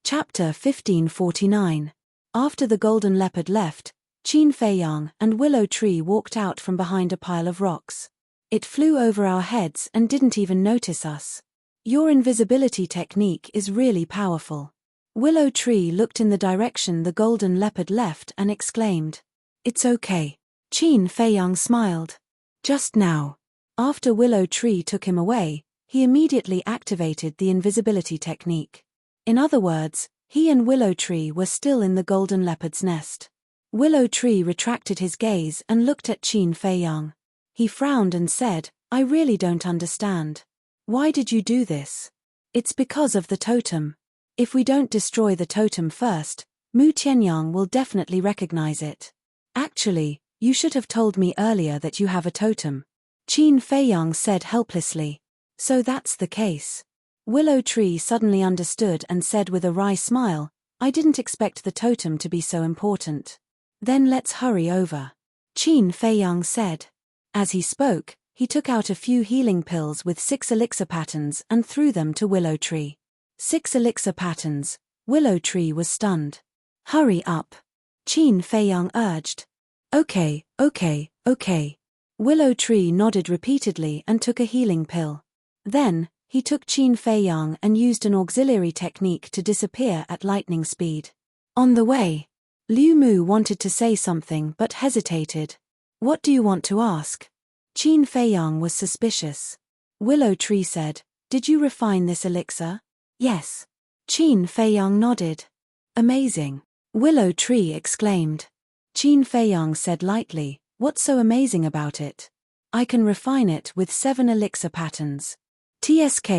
Chapter 1549. After the golden leopard left, Qin Feiyang and Willow Tree walked out from behind a pile of rocks. It flew over our heads and didn't even notice us. Your invisibility technique is really powerful. Willow Tree looked in the direction the golden leopard left and exclaimed. It's okay. Qin Feiyang smiled. Just now. After Willow Tree took him away, he immediately activated the invisibility technique. In other words, he and Willow Tree were still in the golden leopard's nest. Willow Tree retracted his gaze and looked at Qin Feiyang. He frowned and said, I really don't understand. Why did you do this? It's because of the totem. If we don't destroy the totem first, Mu Tianyang will definitely recognize it. Actually, you should have told me earlier that you have a totem. Qin Feiyang said helplessly. So that's the case. Willow Tree suddenly understood and said with a wry smile, I didn't expect the totem to be so important. Then let's hurry over. Qin Feiyang said. As he spoke, he took out a few healing pills with 6 elixir patterns and threw them to Willow Tree. 6 elixir patterns. Willow Tree was stunned. Hurry up. Qin Feiyang urged. Okay. Willow Tree nodded repeatedly and took a healing pill. Then, he took Qin Feiyang and used an auxiliary technique to disappear at lightning speed. On the way, Liu Mu wanted to say something but hesitated. What do you want to ask? Qin Feiyang was suspicious. Willow Tree said, Did you refine this elixir? Yes. Qin Feiyang nodded. Amazing. Willow Tree exclaimed. Qin Feiyang said lightly, What's so amazing about it? I can refine it with 7 elixir patterns. TSK.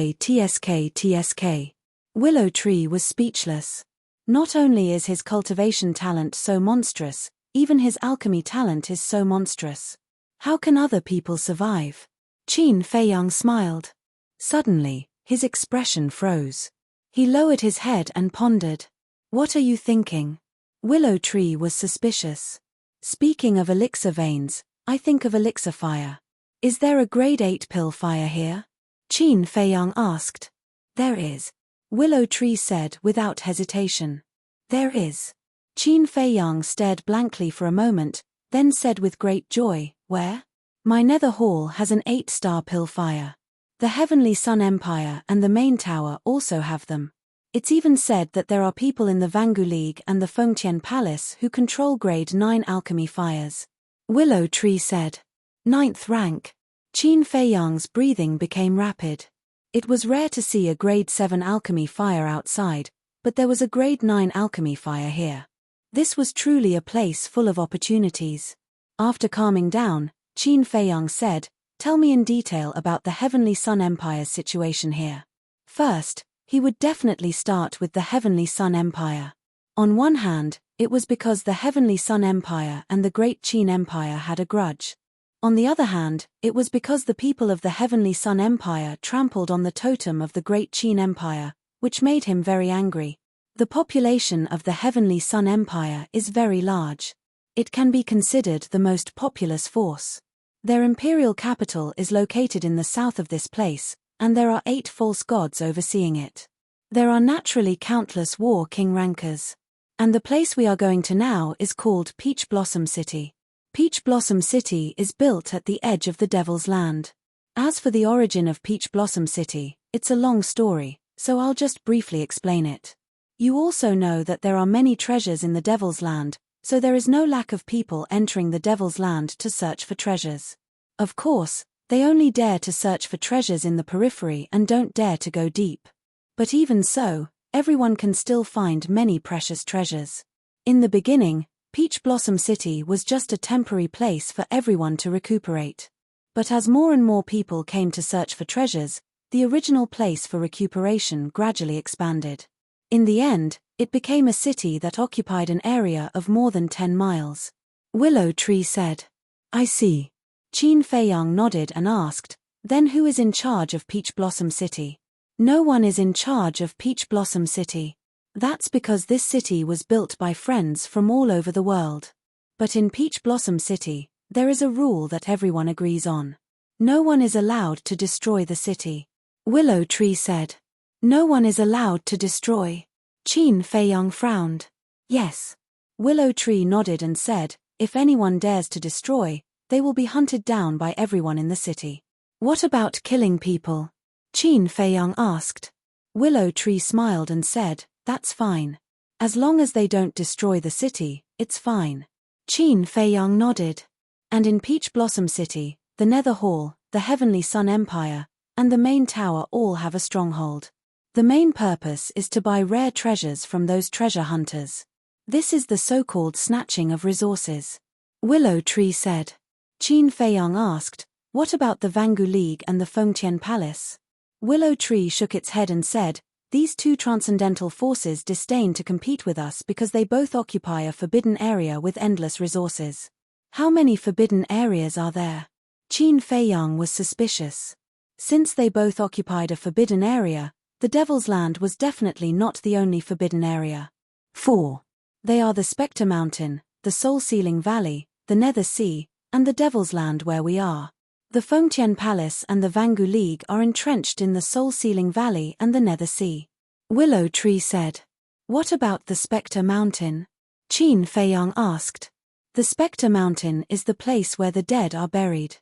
Willow Tree was speechless. Not only is his cultivation talent so monstrous, even his alchemy talent is so monstrous. How can other people survive? Qin Feiyang smiled. Suddenly, his expression froze. He lowered his head and pondered. What are you thinking? Willow Tree was suspicious. Speaking of elixir veins, I think of elixir fire. Is there a grade 8 pill fire here? Qin Feiyang asked. There is. Willow Tree said without hesitation. There is. Qin Feiyang stared blankly for a moment, then said with great joy, Where? My nether hall has an 8-star pill fire. The Heavenly Sun Empire and the main tower also have them. It's even said that there are people in the Vangu League and the Fengtian Palace who control grade 9 alchemy fires. Willow Tree said. 9th rank. Qin Feiyang's breathing became rapid. It was rare to see a grade 7 alchemy fire outside, but there was a grade 9 alchemy fire here. This was truly a place full of opportunities. After calming down, Qin Feiyang said, Tell me in detail about the Heavenly Sun Empire's situation here. First, he would definitely start with the Heavenly Sun Empire. On one hand, it was because the Heavenly Sun Empire and the Great Qin Empire had a grudge. On the other hand, it was because the people of the Heavenly Sun Empire trampled on the totem of the Great Qin Empire, which made him very angry. The population of the Heavenly Sun Empire is very large. It can be considered the most populous force. Their imperial capital is located in the south of this place, and there are 8 false gods overseeing it. There are naturally countless war king rankers. And the place we are going to now is called Peach Blossom City. Peach Blossom City is built at the edge of the Devil's Land. As for the origin of Peach Blossom City, it's a long story, so I'll just briefly explain it. You also know that there are many treasures in the Devil's Land, so there is no lack of people entering the Devil's Land to search for treasures. Of course, they only dare to search for treasures in the periphery and don't dare to go deep. But even so, everyone can still find many precious treasures. In the beginning, Peach Blossom City was just a temporary place for everyone to recuperate. But as more and more people came to search for treasures, the original place for recuperation gradually expanded. In the end, it became a city that occupied an area of more than 10 miles. Willow Tree said. I see. Qin Feiyang nodded and asked, Then who is in charge of Peach Blossom City? No one is in charge of Peach Blossom City. That's because this city was built by friends from all over the world. But in Peach Blossom City, there is a rule that everyone agrees on. No one is allowed to destroy the city. Willow Tree said. No one is allowed to destroy. Qin Feiyang frowned. Yes. Willow Tree nodded and said, if anyone dares to destroy, they will be hunted down by everyone in the city. What about killing people? Qin Feiyang asked. Willow Tree smiled and said, that's fine. As long as they don't destroy the city, it's fine. Qin Feiyang nodded. And in Peach Blossom City, the Nether Hall, the Heavenly Sun Empire, and the main tower all have a stronghold. The main purpose is to buy rare treasures from those treasure hunters. This is the so-called snatching of resources. Willow Tree said. Qin Feiyang asked, what about the Vangu League and the Fengtian Palace? Willow Tree shook its head and said, these two transcendental forces disdain to compete with us because they both occupy a forbidden area with endless resources. How many forbidden areas are there? Qin Feiyang was suspicious. Since they both occupied a forbidden area, the Devil's Land was definitely not the only forbidden area. 4. They are the Spectre Mountain, the Soul-Sealing Valley, the Nether Sea, and the Devil's Land where we are. The Fengtian Palace and the Vangu League are entrenched in the Soul-Sealing Valley and the Nether Sea. Willow Tree said. What about the Spectre Mountain? Qin Feiyang asked. The Spectre Mountain is the place where the dead are buried.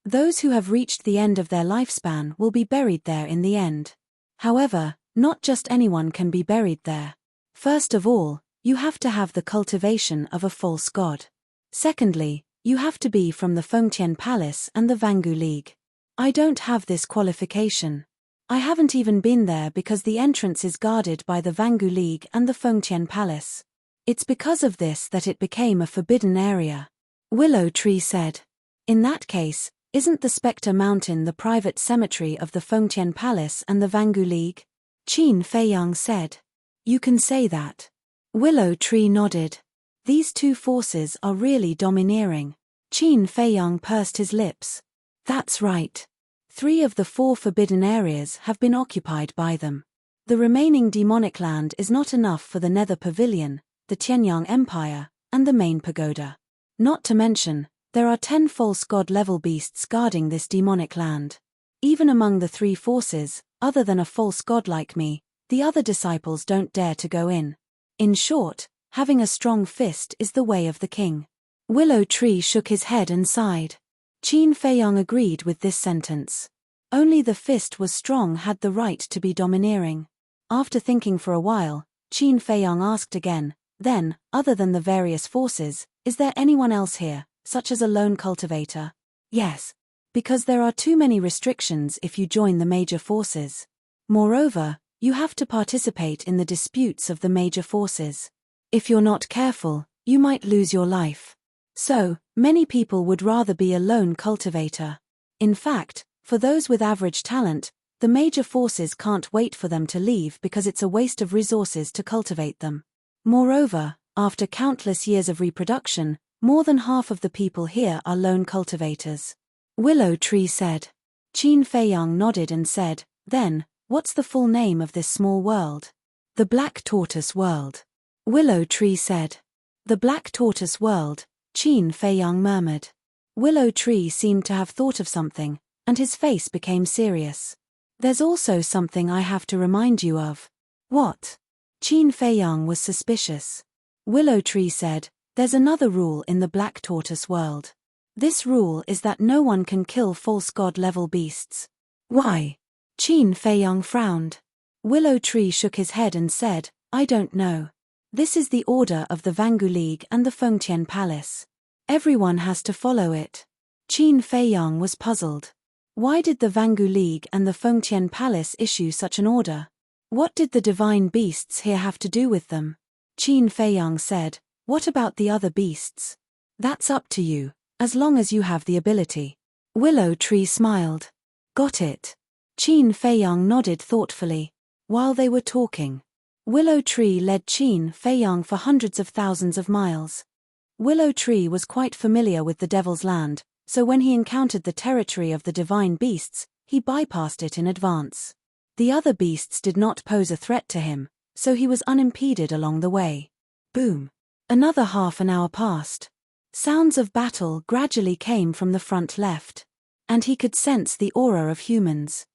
Those who have reached the end of their lifespan will be buried there in the end. However, not just anyone can be buried there. First of all, you have to have the cultivation of a false god. Secondly, you have to be from the Fengtian Palace and the Vangu League. I don't have this qualification. I haven't even been there because the entrance is guarded by the Vangu League and the Fengtian Palace. It's because of this that it became a forbidden area. Willow Tree said. In that case, isn't the Spectre Mountain the private cemetery of the Fengtian Palace and the Vangu League? Qin Feiyang said. You can say that. Willow Tree nodded. These two forces are really domineering. Qin Feiyang pursed his lips. That's right. 3 of the 4 forbidden areas have been occupied by them. The remaining demonic land is not enough for the Nether Pavilion, the Tianyang Empire, and the main pagoda. Not to mention, there are 10 false god-level beasts guarding this demonic land. Even among the 3 forces, other than a false god like me, the other disciples don't dare to go in. In short, having a strong fist is the way of the king. Willow Tree shook his head and sighed. Qin Feiyang agreed with this sentence. Only the fist was strong had the right to be domineering. After thinking for a while, Qin Feiyang asked again, then, other than the various forces, is there anyone else here, such as a lone cultivator? Yes. Because there are too many restrictions if you join the major forces. Moreover, you have to participate in the disputes of the major forces. If you're not careful, you might lose your life. So, many people would rather be a lone cultivator. In fact, for those with average talent, the major forces can't wait for them to leave because it's a waste of resources to cultivate them. Moreover, after countless years of reproduction, more than half of the people here are lone cultivators. Willow Tree said. Qin Feiyang nodded and said, then, what's the full name of this small world? The Black Tortoise World. Willow Tree said. The Black Tortoise World, Qin Feiyang murmured. Willow Tree seemed to have thought of something, and his face became serious. There's also something I have to remind you of. What? Qin Feiyang was suspicious. Willow Tree said, there's another rule in the Black Tortoise World. This rule is that no one can kill false god-level beasts. Why? Qin Feiyang frowned. Willow Tree shook his head and said, I don't know. This is the order of the Vangu League and the Fengtian Palace. Everyone has to follow it. Qin Feiyang was puzzled. Why did the Vangu League and the Fengtian Palace issue such an order? What did the divine beasts here have to do with them? Qin Feiyang said, what about the other beasts? That's up to you, as long as you have the ability. Willow Tree smiled. Got it. Qin Feiyang nodded thoughtfully. While they were talking, Willow Tree led Qin Feiyang for hundreds of thousands of miles. Willow Tree was quite familiar with the Devil's Land, so when he encountered the territory of the divine beasts, he bypassed it in advance. The other beasts did not pose a threat to him, so he was unimpeded along the way. Boom. Another half an hour passed. Sounds of battle gradually came from the front left. And he could sense the aura of humans.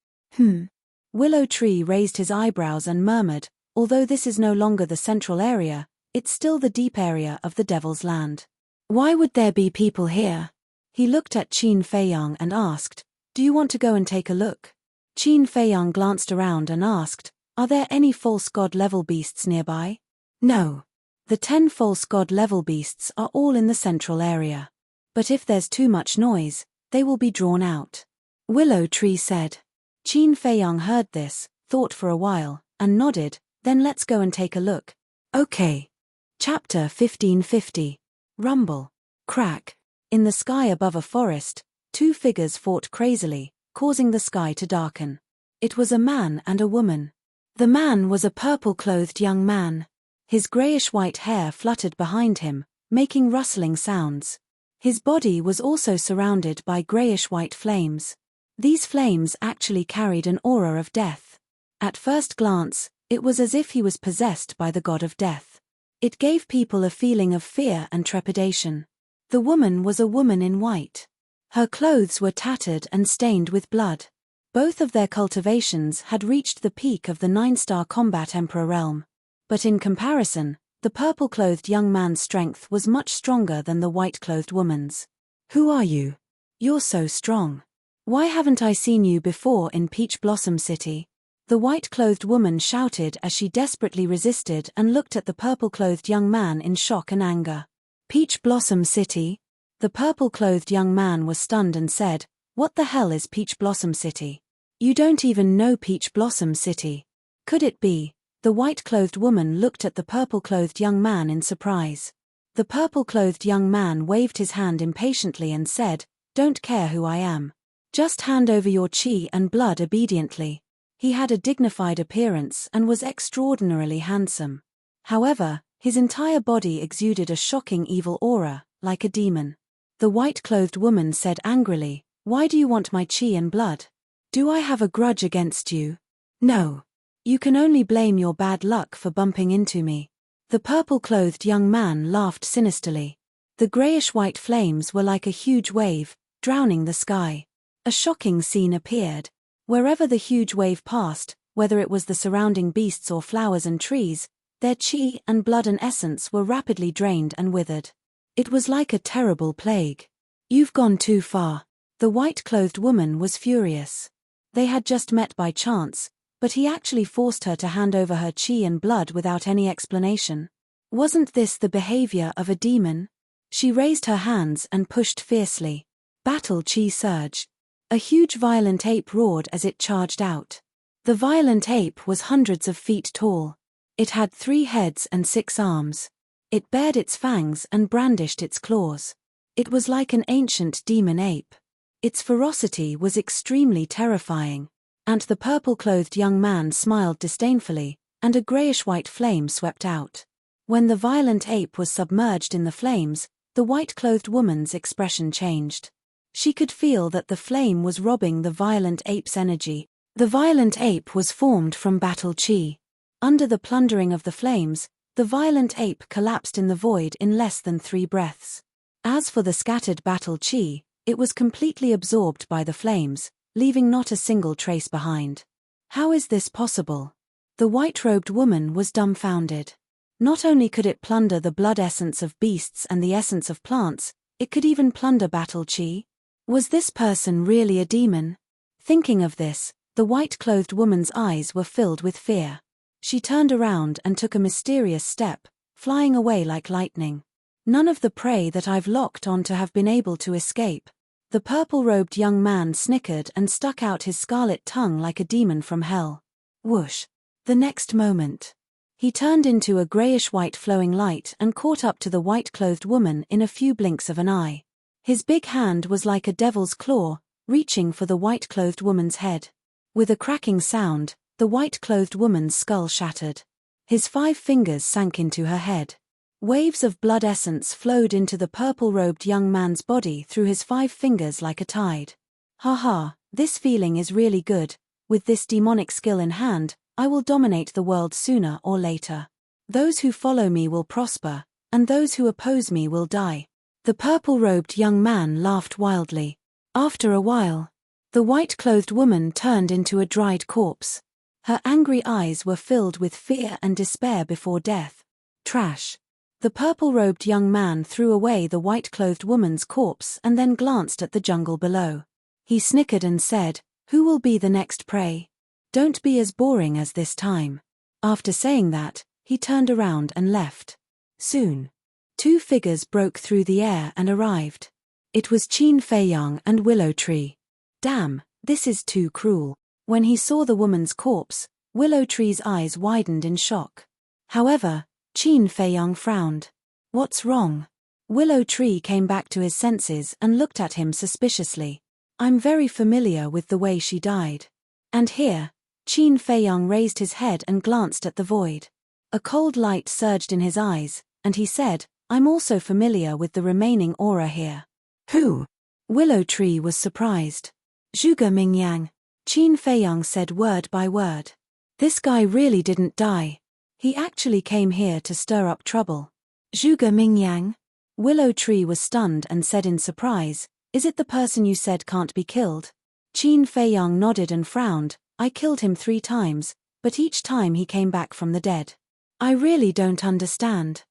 Willow Tree raised his eyebrows and murmured, Although this is no longer the central area, it's still the deep area of the Devil's Land. Why would there be people here? He looked at Qin Feiyang and asked, "Do you want to go and take a look?" Qin Feiyang glanced around and asked, "Are there any false god-level beasts nearby?" "No. The 10 false god-level beasts are all in the central area. But if there's too much noise, they will be drawn out," Willow Tree said. Qin Feiyang heard this, thought for a while, and nodded, "Then let's go and take a look." Okay. Chapter 1550. Rumble. Crack. In the sky above a forest, 2 figures fought crazily, causing the sky to darken. It was a man and a woman. The man was a purple-clothed young man. His grayish-white hair fluttered behind him, making rustling sounds. His body was also surrounded by grayish-white flames. These flames actually carried an aura of death. At first glance, it was as if he was possessed by the god of death. It gave people a feeling of fear and trepidation. The woman was a woman in white. Her clothes were tattered and stained with blood. Both of their cultivations had reached the peak of the 9-star combat emperor realm. But in comparison, the purple-clothed young man's strength was much stronger than the white-clothed woman's. "Who are you? You're so strong. Why haven't I seen you before in Peach Blossom City?" The white-clothed woman shouted as she desperately resisted and looked at the purple-clothed young man in shock and anger. "Peach Blossom City?" The purple-clothed young man was stunned and said, "What the hell is Peach Blossom City? You don't even know Peach Blossom City. Could it be?" The white-clothed woman looked at the purple-clothed young man in surprise. The purple-clothed young man waved his hand impatiently and said, "Don't care who I am. Just hand over your chi and blood obediently." He had a dignified appearance and was extraordinarily handsome. However, his entire body exuded a shocking evil aura, like a demon. The white-clothed woman said angrily, "Why do you want my chi and blood? Do I have a grudge against you? No. You can only blame your bad luck for bumping into me." The purple-clothed young man laughed sinisterly. The grayish-white flames were like a huge wave, drowning the sky. A shocking scene appeared. Wherever the huge wave passed, whether it was the surrounding beasts or flowers and trees, their chi and blood and essence were rapidly drained and withered. It was like a terrible plague. "You've gone too far." The white-clothed woman was furious. They had just met by chance, but he actually forced her to hand over her chi and blood without any explanation. Wasn't this the behavior of a demon? She raised her hands and pushed fiercely. Battle chi surged. A huge violent ape roared as it charged out. The violent ape was hundreds of feet tall. It had 3 heads and 6 arms. It bared its fangs and brandished its claws. It was like an ancient demon ape. Its ferocity was extremely terrifying. And the purple-clothed young man smiled disdainfully, and a grayish-white flame swept out. When the violent ape was submerged in the flames, the white-clothed woman's expression changed. She could feel that the flame was robbing the violent ape's energy. The violent ape was formed from battle chi. Under the plundering of the flames, the violent ape collapsed in the void in less than 3 breaths. As for the scattered battle chi, it was completely absorbed by the flames, leaving not a single trace behind. How is this possible? The white-robed woman was dumbfounded. Not only could it plunder the blood essence of beasts and the essence of plants, it could even plunder battle chi. Was this person really a demon? Thinking of this, the white-clothed woman's eyes were filled with fear. She turned around and took a mysterious step, flying away like lightning. None of the prey that I've locked on to have been able to escape. The purple-robed young man snickered and stuck out his scarlet tongue like a demon from hell. Whoosh! The next moment, he turned into a grayish-white flowing light and caught up to the white-clothed woman in a few blinks of an eye. His big hand was like a devil's claw, reaching for the white-clothed woman's head. With a cracking sound, the white-clothed woman's skull shattered. His 5 fingers sank into her head. Waves of blood essence flowed into the purple-robed young man's body through his 5 fingers like a tide. "Ha, this feeling is really good. With this demonic skill in hand, I will dominate the world sooner or later. Those who follow me will prosper, and those who oppose me will die." The purple-robed young man laughed wildly. After a while, the white-clothed woman turned into a dried corpse. Her angry eyes were filled with fear and despair before death. Trash. The purple-robed young man threw away the white-clothed woman's corpse and then glanced at the jungle below. He snickered and said, "Who will be the next prey? Don't be as boring as this time." After saying that, he turned around and left. Soon, two figures broke through the air and arrived. It was Qin Feiyang and Willow Tree. Damn, this is too cruel. When he saw the woman's corpse, Willow Tree's eyes widened in shock. However, Qin Feiyang frowned. "What's wrong?" Willow Tree came back to his senses and looked at him suspiciously. "I'm very familiar with the way she died." And here, Qin Feiyang raised his head and glanced at the void. A cold light surged in his eyes, and he said, "I'm also familiar with the remaining aura here." "Who?" Willow Tree was surprised. "Zhuge Mingyang," Qin Feiyang said word by word. "This guy really didn't die. He actually came here to stir up trouble." "Zhuge Mingyang?" Willow Tree was stunned and said in surprise, "Is it the person you said can't be killed?" Qin Feiyang nodded and frowned. "I killed him 3 times, but each time he came back from the dead. I really don't understand.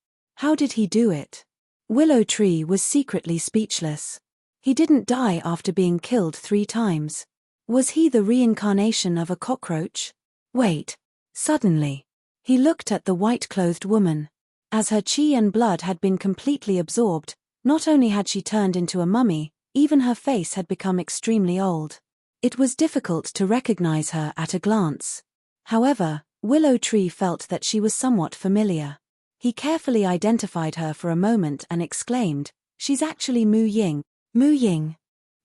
How did he do it?" Willow Tree was secretly speechless. He didn't die after being killed 3 times. Was he the reincarnation of a cockroach? Wait. Suddenly, he looked at the white-clothed woman. As her qi and blood had been completely absorbed, not only had she turned into a mummy, even her face had become extremely old. It was difficult to recognize her at a glance. However, Willow Tree felt that she was somewhat familiar. He carefully identified her for a moment and exclaimed, "She's actually Mu Ying." Mu Ying.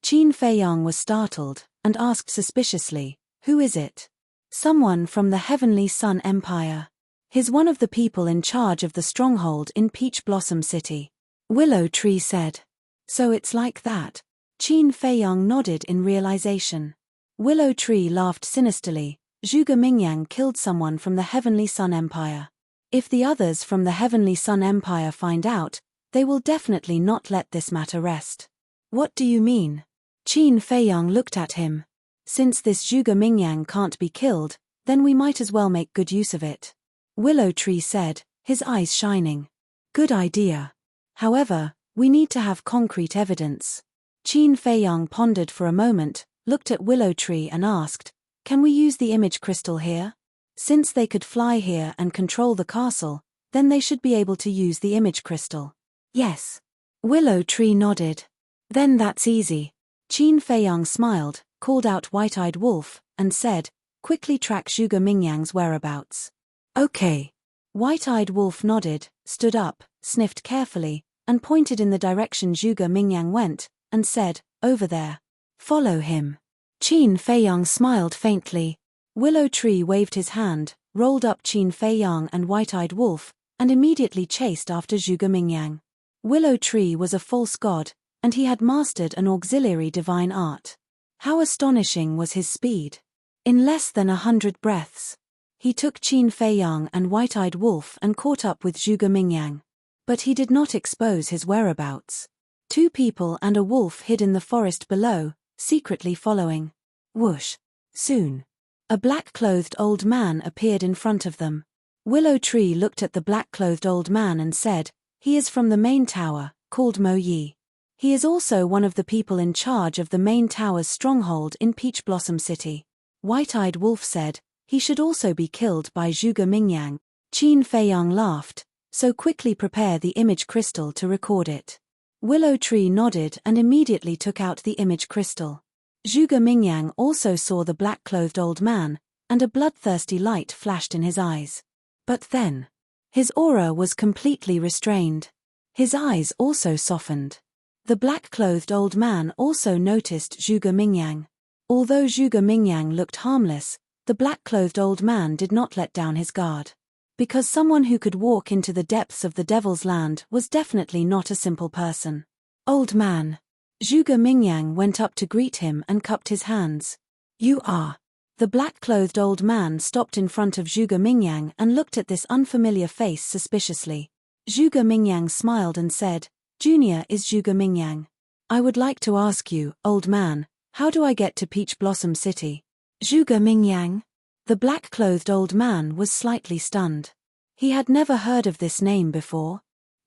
Qin Feiyang was startled, and asked suspiciously, "Who is it?" "Someone from the Heavenly Sun Empire. He's one of the people in charge of the stronghold in Peach Blossom City," Willow Tree said. "So it's like that." Qin Feiyang nodded in realization. Willow Tree laughed sinisterly. "Zhuge Mingyang killed someone from the Heavenly Sun Empire. If the others from the Heavenly Sun Empire find out, they will definitely not let this matter rest." "What do you mean?" Qin Feiyang looked at him. "Since this Zhuge Mingyang can't be killed, then we might as well make good use of it," Willow Tree said, his eyes shining. "Good idea. However, we need to have concrete evidence." Qin Feiyang pondered for a moment, looked at Willow Tree and asked, "Can we use the image crystal here? Since they could fly here and control the castle, then they should be able to use the image crystal." "Yes." Willow Tree nodded. "Then that's easy." Qin Feiyang smiled, called out White-Eyed Wolf, and said, "Quickly track Zhuge Mingyang's whereabouts." "Okay." White-Eyed Wolf nodded, stood up, sniffed carefully, and pointed in the direction Zhuge Mingyang went, and said, "Over there. Follow him." Qin Feiyang smiled faintly. Willow Tree waved his hand, rolled up Qin Feiyang and White-Eyed Wolf, and immediately chased after Zhuge Mingyang. Willow Tree was a false god, and he had mastered an auxiliary divine art. How astonishing was his speed! In less than 100 breaths, he took Qin Feiyang and White-Eyed Wolf and caught up with Zhuge Mingyang. But he did not expose his whereabouts. 2 people and a wolf hid in the forest below, secretly following. Whoosh! Soon, a black-clothed old man appeared in front of them. Willow Tree looked at the black-clothed old man and said, "He is from the main tower, called Mo Yi. He is also one of the people in charge of the main tower's stronghold in Peach Blossom City." White-Eyed Wolf said, "He should also be killed by Zhuge Mingyang." Qin Feiyang laughed, "So quickly prepare the image crystal to record it." Willow Tree nodded and immediately took out the image crystal. Zhuge Mingyang also saw the black-clothed old man, and a bloodthirsty light flashed in his eyes. But then, his aura was completely restrained. His eyes also softened. The black-clothed old man also noticed Zhuge Mingyang. Although Zhuge Mingyang looked harmless, the black-clothed old man did not let down his guard. Because someone who could walk into the depths of the Devil's Land was definitely not a simple person. "Old man." Zhuge Mingyang went up to greet him and cupped his hands. "You are." The black-clothed old man stopped in front of Zhuge Mingyang and looked at this unfamiliar face suspiciously. Zhuge Mingyang smiled and said, "Junior is Zhuge Mingyang. I would like to ask you, old man, how do I get to Peach Blossom City?" "Zhuge Mingyang." The black-clothed old man was slightly stunned. He had never heard of this name before.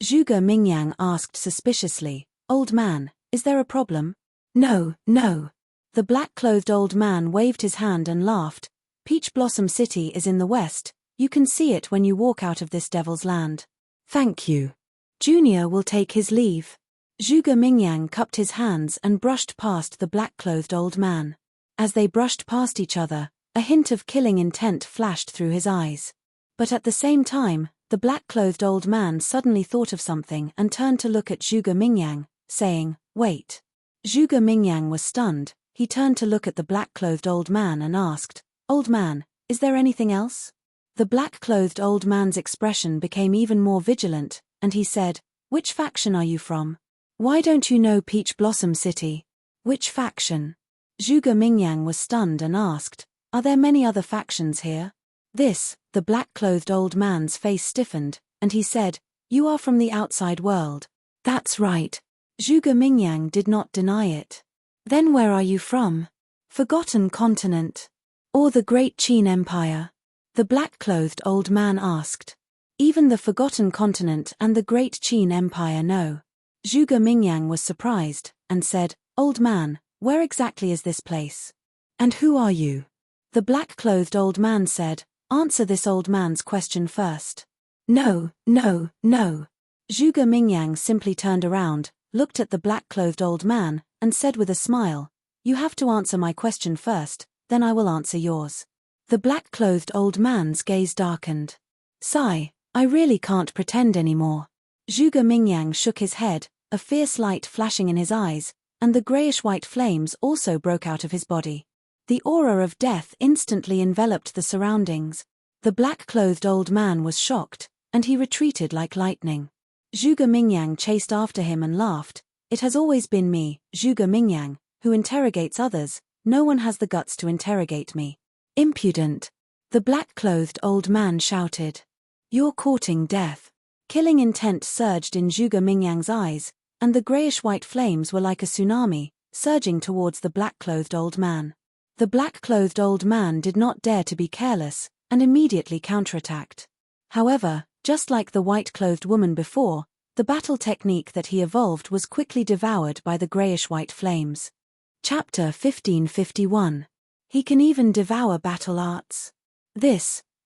Zhuge Mingyang asked suspiciously, "Old man, is there a problem?" "No, no." The black-clothed old man waved his hand and laughed. "Peach Blossom City is in the west. You can see it when you walk out of this devil's land." "Thank you. Junior will take his leave." Zhuge Mingyang cupped his hands and brushed past the black-clothed old man. As they brushed past each other, a hint of killing intent flashed through his eyes. But at the same time, the black-clothed old man suddenly thought of something and turned to look at Zhuge Mingyang, saying, "Wait." Zhuge Mingyang was stunned. He turned to look at the black-clothed old man and asked, "Old man, is there anything else?" The black-clothed old man's expression became even more vigilant, and he said, "Which faction are you from? Why don't you know Peach Blossom City?" "Which faction?" Zhuge Mingyang was stunned and asked, "Are there many other factions here?" The black-clothed old man's face stiffened, and he said, "You are from the outside world." "That's right." Zhuge Mingyang did not deny it. "Then where are you from? Forgotten continent? Or the Great Qin Empire?" The black-clothed old man asked. "Even the Forgotten Continent and the Great Qin Empire know." Zhuge Mingyang was surprised, and said, "Old man, where exactly is this place? And who are you?" The black-clothed old man said, "Answer this old man's question first." "No, no, no." Zhuge Mingyang simply turned around, looked at the black-clothed old man, and said with a smile, "You have to answer my question first, then I will answer yours." The black-clothed old man's gaze darkened. "Sigh, I really can't pretend anymore." Zhuge Mingyang shook his head, a fierce light flashing in his eyes, and the grayish-white flames also broke out of his body. The aura of death instantly enveloped the surroundings. The black-clothed old man was shocked, and he retreated like lightning. Zhuge Mingyang chased after him and laughed. "It has always been me, Zhuge Mingyang, who interrogates others. No one has the guts to interrogate me." "Impudent!" the black-clothed old man shouted. "You're courting death." Killing intent surged in Zhuge Mingyang's eyes, and the grayish-white flames were like a tsunami, surging towards the black-clothed old man. The black-clothed old man did not dare to be careless, and immediately counterattacked. However, just like the white-clothed woman before, the battle technique that he evolved was quickly devoured by the grayish-white flames. Chapter 1551. He can even devour battle arts.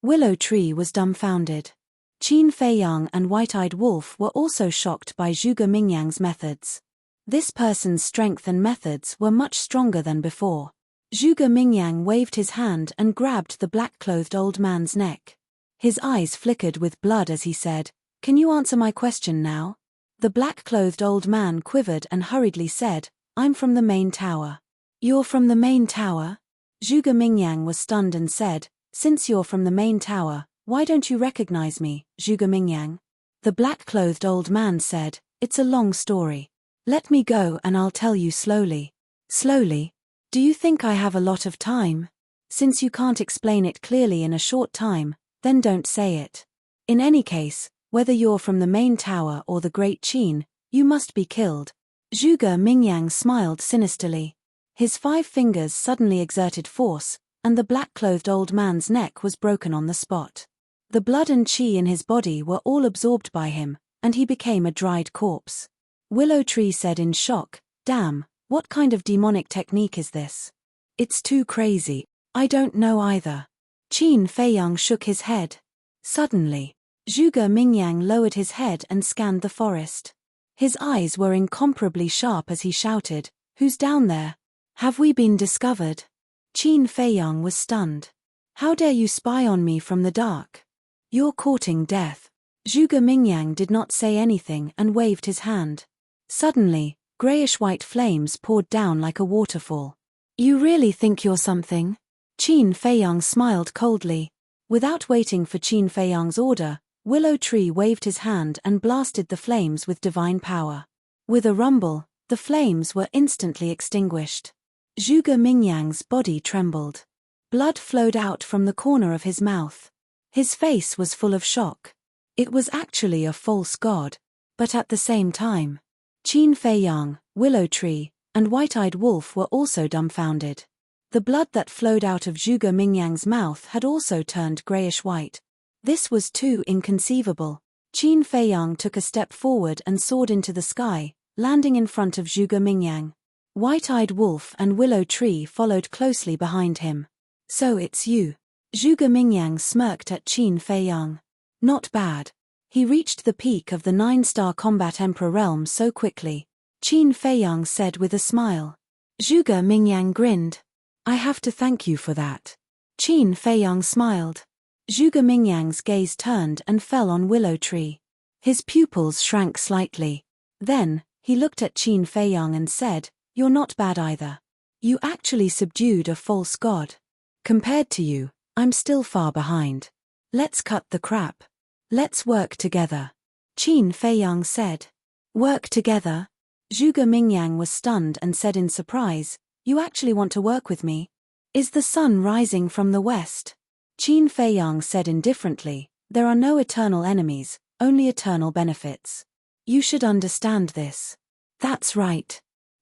Willow Tree was dumbfounded. Qin Feiyang and White-Eyed Wolf were also shocked by Zhuge Mingyang's methods. This person's strength and methods were much stronger than before. Zhuge Mingyang waved his hand and grabbed the black-clothed old man's neck. His eyes flickered with blood as he said, "Can you answer my question now?" The black-clothed old man quivered and hurriedly said, "I'm from the main tower." "You're from the main tower?" Zhuge Mingyang was stunned and said, "Since you're from the main tower, why don't you recognize me, Zhuge Mingyang?" The black-clothed old man said, "It's a long story. Let me go and I'll tell you slowly." "Slowly? Do you think I have a lot of time? Since you can't explain it clearly in a short time, then don't say it. In any case, whether you're from the main tower or the Great Qin, you must be killed." Zhuge Mingyang smiled sinisterly. His 5 fingers suddenly exerted force, and the black-clothed old man's neck was broken on the spot. The blood and qi in his body were all absorbed by him, and he became a dried corpse. Willow Tree said in shock, "Damn, what kind of demonic technique is this? It's too crazy. I don't know either." Qin Feiyang shook his head. Suddenly, Zhuge Mingyang lowered his head and scanned the forest. His eyes were incomparably sharp as he shouted, "Who's down there? Have we been discovered?" Qin Feiyang was stunned. "How dare you spy on me from the dark? You're courting death." Zhuge Mingyang did not say anything and waved his hand. Suddenly, grayish-white flames poured down like a waterfall. "You really think you're something?" Qin Feiyang smiled coldly. Without waiting for Qin Feiyang's order, Willow Tree waved his hand and blasted the flames with divine power. With a rumble, the flames were instantly extinguished. Zhuge Mingyang's body trembled. Blood flowed out from the corner of his mouth. His face was full of shock. It was actually a false god. But at the same time, Qin Feiyang, Willow Tree, and White-Eyed Wolf were also dumbfounded. The blood that flowed out of Zhuge Mingyang's mouth had also turned grayish-white. This was too inconceivable. Qin Feiyang took a step forward and soared into the sky, landing in front of Zhuge Mingyang. White-eyed Wolf and Willow Tree followed closely behind him. So it's you. Zhuge Mingyang smirked at Qin Feiyang. Not bad. He reached the peak of the 9-star combat emperor realm so quickly. Qin Feiyang said with a smile. Zhuge Mingyang grinned. I have to thank you for that. Qin Feiyang smiled. Zhuge Mingyang's gaze turned and fell on Willow Tree. His pupils shrank slightly. Then, he looked at Qin Feiyang and said, You're not bad either. You actually subdued a false god. Compared to you, I'm still far behind. Let's cut the crap. Let's work together. Qin Feiyang said. Work together? Zhuge Mingyang was stunned and said in surprise, You actually want to work with me? Is the sun rising from the west? Qin Feiyang said indifferently, There are no eternal enemies, only eternal benefits. You should understand this. That's right.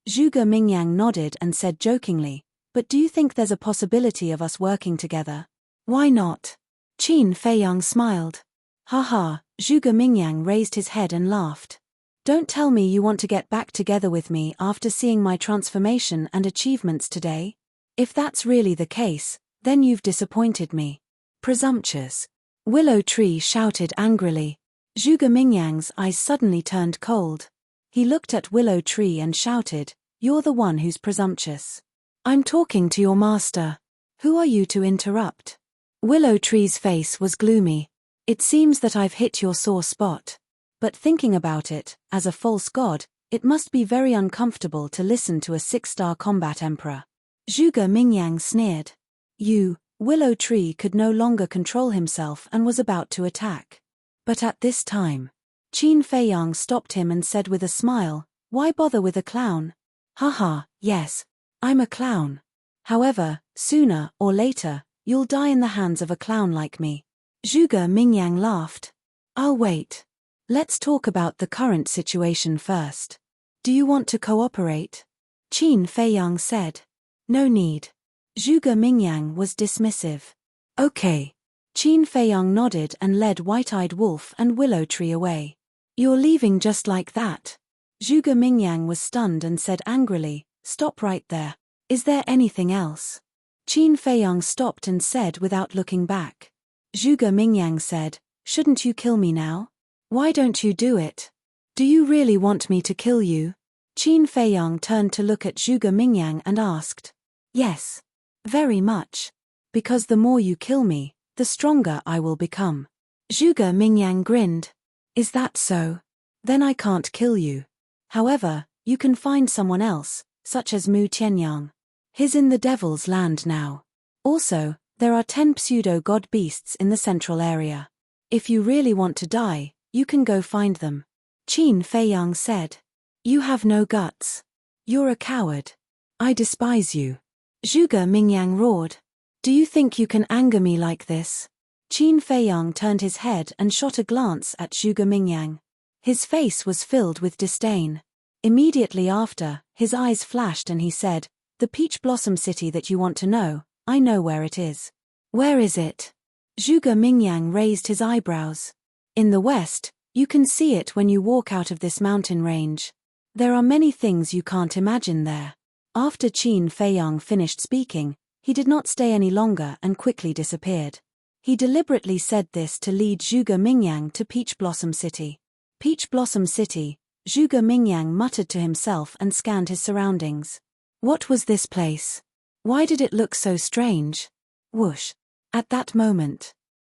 Zhuge Mingyang nodded and said jokingly, But do you think there's a possibility of us working together? Why not? Qin Feiyang smiled. Haha, Zhuge Mingyang raised his head and laughed. Don't tell me you want to get back together with me after seeing my transformation and achievements today. If that's really the case, then you've disappointed me. Presumptuous. Willow Tree shouted angrily. Zhuge Mingyang's eyes suddenly turned cold. He looked at Willow Tree and shouted, You're the one who's presumptuous. I'm talking to your master. Who are you to interrupt? Willow Tree's face was gloomy. It seems that I've hit your sore spot. But thinking about it, as a false god, it must be very uncomfortable to listen to a 6-star combat emperor. Zhuge Mingyang sneered. Willow Tree could no longer control himself and was about to attack. But at this time, Qin Feiyang stopped him and said with a smile, Why bother with a clown? Haha, yes, I'm a clown. However, sooner or later, you'll die in the hands of a clown like me. Zhuge Mingyang laughed. I'll wait. Let's talk about the current situation first. Do you want to cooperate? Qin Feiyang said. No need. Zhuge Mingyang was dismissive. Okay. Qin Feiyang nodded and led White-eyed Wolf and Willow Tree away. You're leaving just like that? Zhuge Mingyang was stunned and said angrily, Stop right there. Is there anything else? Qin Feiyang stopped and said without looking back. Zhuge Mingyang said, Shouldn't you kill me now? Why don't you do it? Do you really want me to kill you? Qin Feiyang turned to look at Zhuge Mingyang and asked. Yes. Very much. Because the more you kill me, the stronger I will become. Zhuge Mingyang grinned. Is that so? Then I can't kill you. However, you can find someone else, such as Mu Tianyang. He's in the Devil's Land now. Also, there are 10 pseudo-god beasts in the central area. If you really want to die, you can go find them. Qin Feiyang said. You have no guts. You're a coward. I despise you. Zhuge Mingyang roared. Do you think you can anger me like this? Qin Feiyang turned his head and shot a glance at Zhuge Mingyang. His face was filled with disdain. Immediately after, his eyes flashed and he said, The peach blossom city that you want to know, I know where it is. Where is it? Zhuge Mingyang raised his eyebrows. In the west, you can see it when you walk out of this mountain range. There are many things you can't imagine there. After Qin Feiyang finished speaking, he did not stay any longer and quickly disappeared. He deliberately said this to lead Zhuge Mingyang to Peach Blossom City. Peach Blossom City, Zhuge Mingyang muttered to himself and scanned his surroundings. What was this place? Why did it look so strange? Whoosh. At that moment,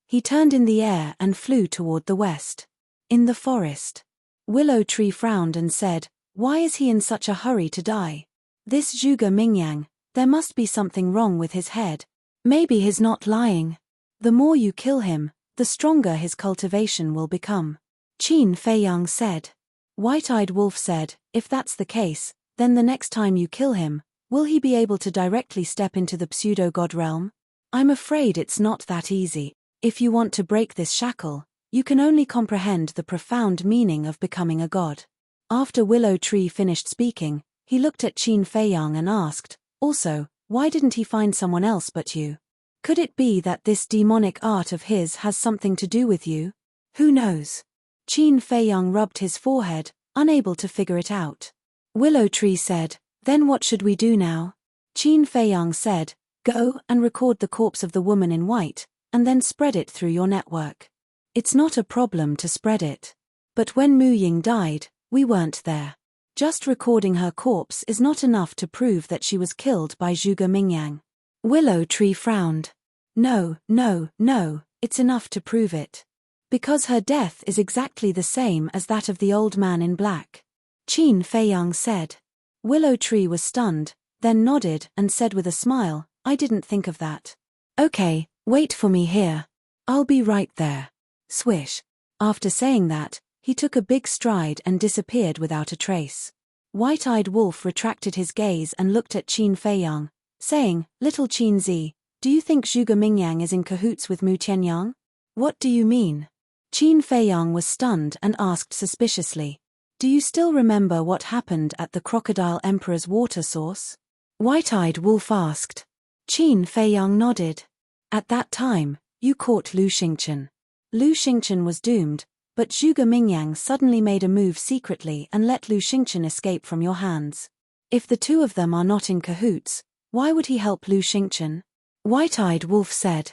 he turned in the air and flew toward the west. In the forest, Willow Tree frowned and said, Why is he in such a hurry to die? This Zhuge Mingyang, there must be something wrong with his head. Maybe he's not lying. The more you kill him, the stronger his cultivation will become. Qin Feiyang said. White-eyed Wolf said, If that's the case, then the next time you kill him, will he be able to directly step into the pseudo-god realm? I'm afraid it's not that easy. If you want to break this shackle, you can only comprehend the profound meaning of becoming a god. After Willow Tree finished speaking, he looked at Qin Feiyang and asked, Also, Why didn't he find someone else but you? Could it be that this demonic art of his has something to do with you? Who knows? Qin Feiyang rubbed his forehead, unable to figure it out. Willow Tree said, "Then what should we do now?" Qin Feiyang said, "Go and record the corpse of the woman in white, and then spread it through your network. It's not a problem to spread it. But when Mu Ying died, we weren't there. Just recording her corpse is not enough to prove that she was killed by Zhuge Mingyang." Willow Tree frowned. No, it's enough to prove it. Because her death is exactly the same as that of the old man in black. Qin Feiyang said. Willow Tree was stunned, then nodded and said with a smile, "I didn't think of that." "Okay, wait for me here. I'll be right there." Swish. After saying that, he took a big stride and disappeared without a trace. White-eyed Wolf retracted his gaze and looked at Qin Feiyang, saying, "Little Qin Zi, do you think Zhuge Mingyang is in cahoots with Mu Tianyang?" "What do you mean?" Qin Feiyang was stunned and asked suspiciously. "Do you still remember what happened at the Crocodile Emperor's water source?" White-eyed Wolf asked. Qin Feiyang nodded. "At that time, you caught Lu Xingchen. Lu Xingchen was doomed, but Zhuge Mingyang suddenly made a move secretly and let Lu Xingchen escape from your hands. If the two of them are not in cahoots, why would he help Lu Xingchen?" White-eyed Wolf said.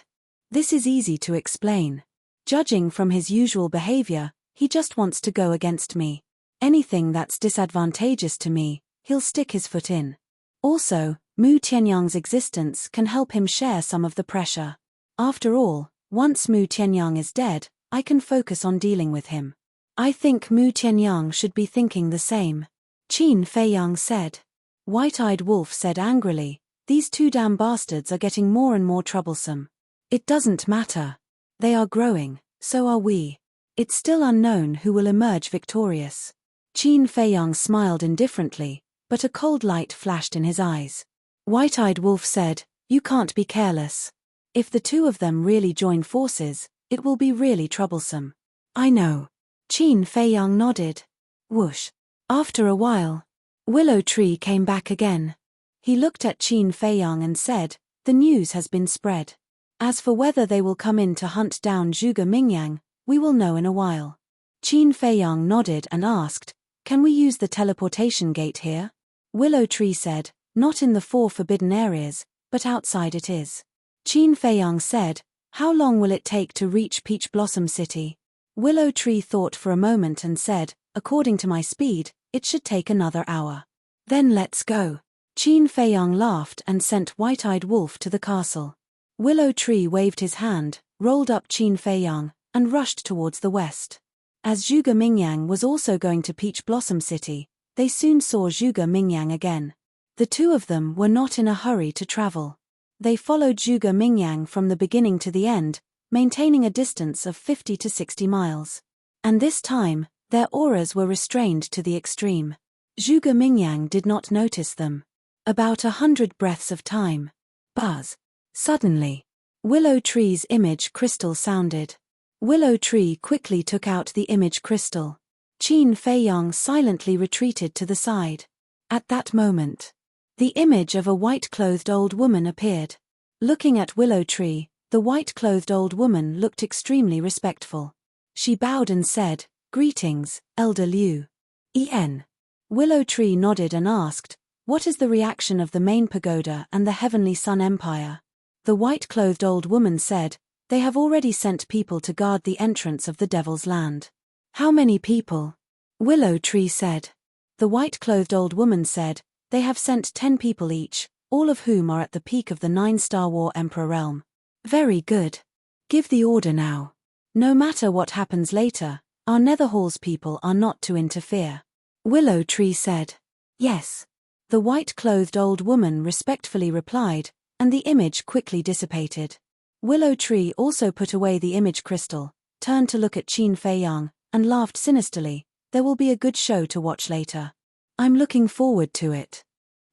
"This is easy to explain. Judging from his usual behavior, he just wants to go against me. Anything that's disadvantageous to me, he'll stick his foot in. Also, Mu Tianyang's existence can help him share some of the pressure. After all, once Mu Tianyang is dead, I can focus on dealing with him. I think Mu Tianyang should be thinking the same." Qin Feiyang said. White-eyed Wolf said angrily, "These two damn bastards are getting more and more troublesome. It doesn't matter. They are growing, so are we. It's still unknown who will emerge victorious." Qin Feiyang smiled indifferently, but a cold light flashed in his eyes. White-eyed Wolf said, "You can't be careless. If the two of them really join forces, it will be really troublesome." "I know." Qin Feiyang nodded. Whoosh. After a while, Willow Tree came back again. He looked at Qin Feiyang and said, "The news has been spread. As for whether they will come in to hunt down Zhuge Mingyang, we will know in a while." Qin Feiyang nodded and asked, "Can we use the teleportation gate here?" Willow Tree said, "Not in the 4 forbidden areas, but outside it is." Qin Feiyang said, "How long will it take to reach Peach Blossom City?" Willow Tree thought for a moment and said, "According to my speed, it should take another hour." "Then let's go." Qin Feiyang laughed and sent White-eyed Wolf to the castle. Willow Tree waved his hand, rolled up Qin Feiyang, and rushed towards the west. As Zhuge Mingyang was also going to Peach Blossom City, they soon saw Zhuge Mingyang again. The two of them were not in a hurry to travel. They followed Zhuge Mingyang from the beginning to the end, maintaining a distance of 50 to 60 miles. And this time, their auras were restrained to the extreme. Zhuge Mingyang did not notice them. About 100 breaths of time. Buzz. Suddenly, Willow Tree's image crystal sounded. Willow Tree quickly took out the image crystal. Qin Feiyang silently retreated to the side. At that moment, the image of a white-clothed old woman appeared. Looking at Willow Tree, the white-clothed old woman looked extremely respectful. She bowed and said, "Greetings, Elder Liu." En. Willow Tree nodded and asked, "What is the reaction of the main pagoda and the Heavenly Sun Empire?" The white-clothed old woman said, "They have already sent people to guard the entrance of the Devil's Land." "How many people?" Willow Tree said. The white-clothed old woman said, "They have sent 10 people each, all of whom are at the peak of the 9-star War Emperor realm." "Very good. Give the order now. No matter what happens later, our Netherhalls people are not to interfere." Willow Tree said. "Yes." The white-clothed old woman respectfully replied, and the image quickly dissipated. Willow Tree also put away the image crystal, turned to look at Qin Feiyang, and laughed sinisterly. "There will be a good show to watch later. I'm looking forward to it."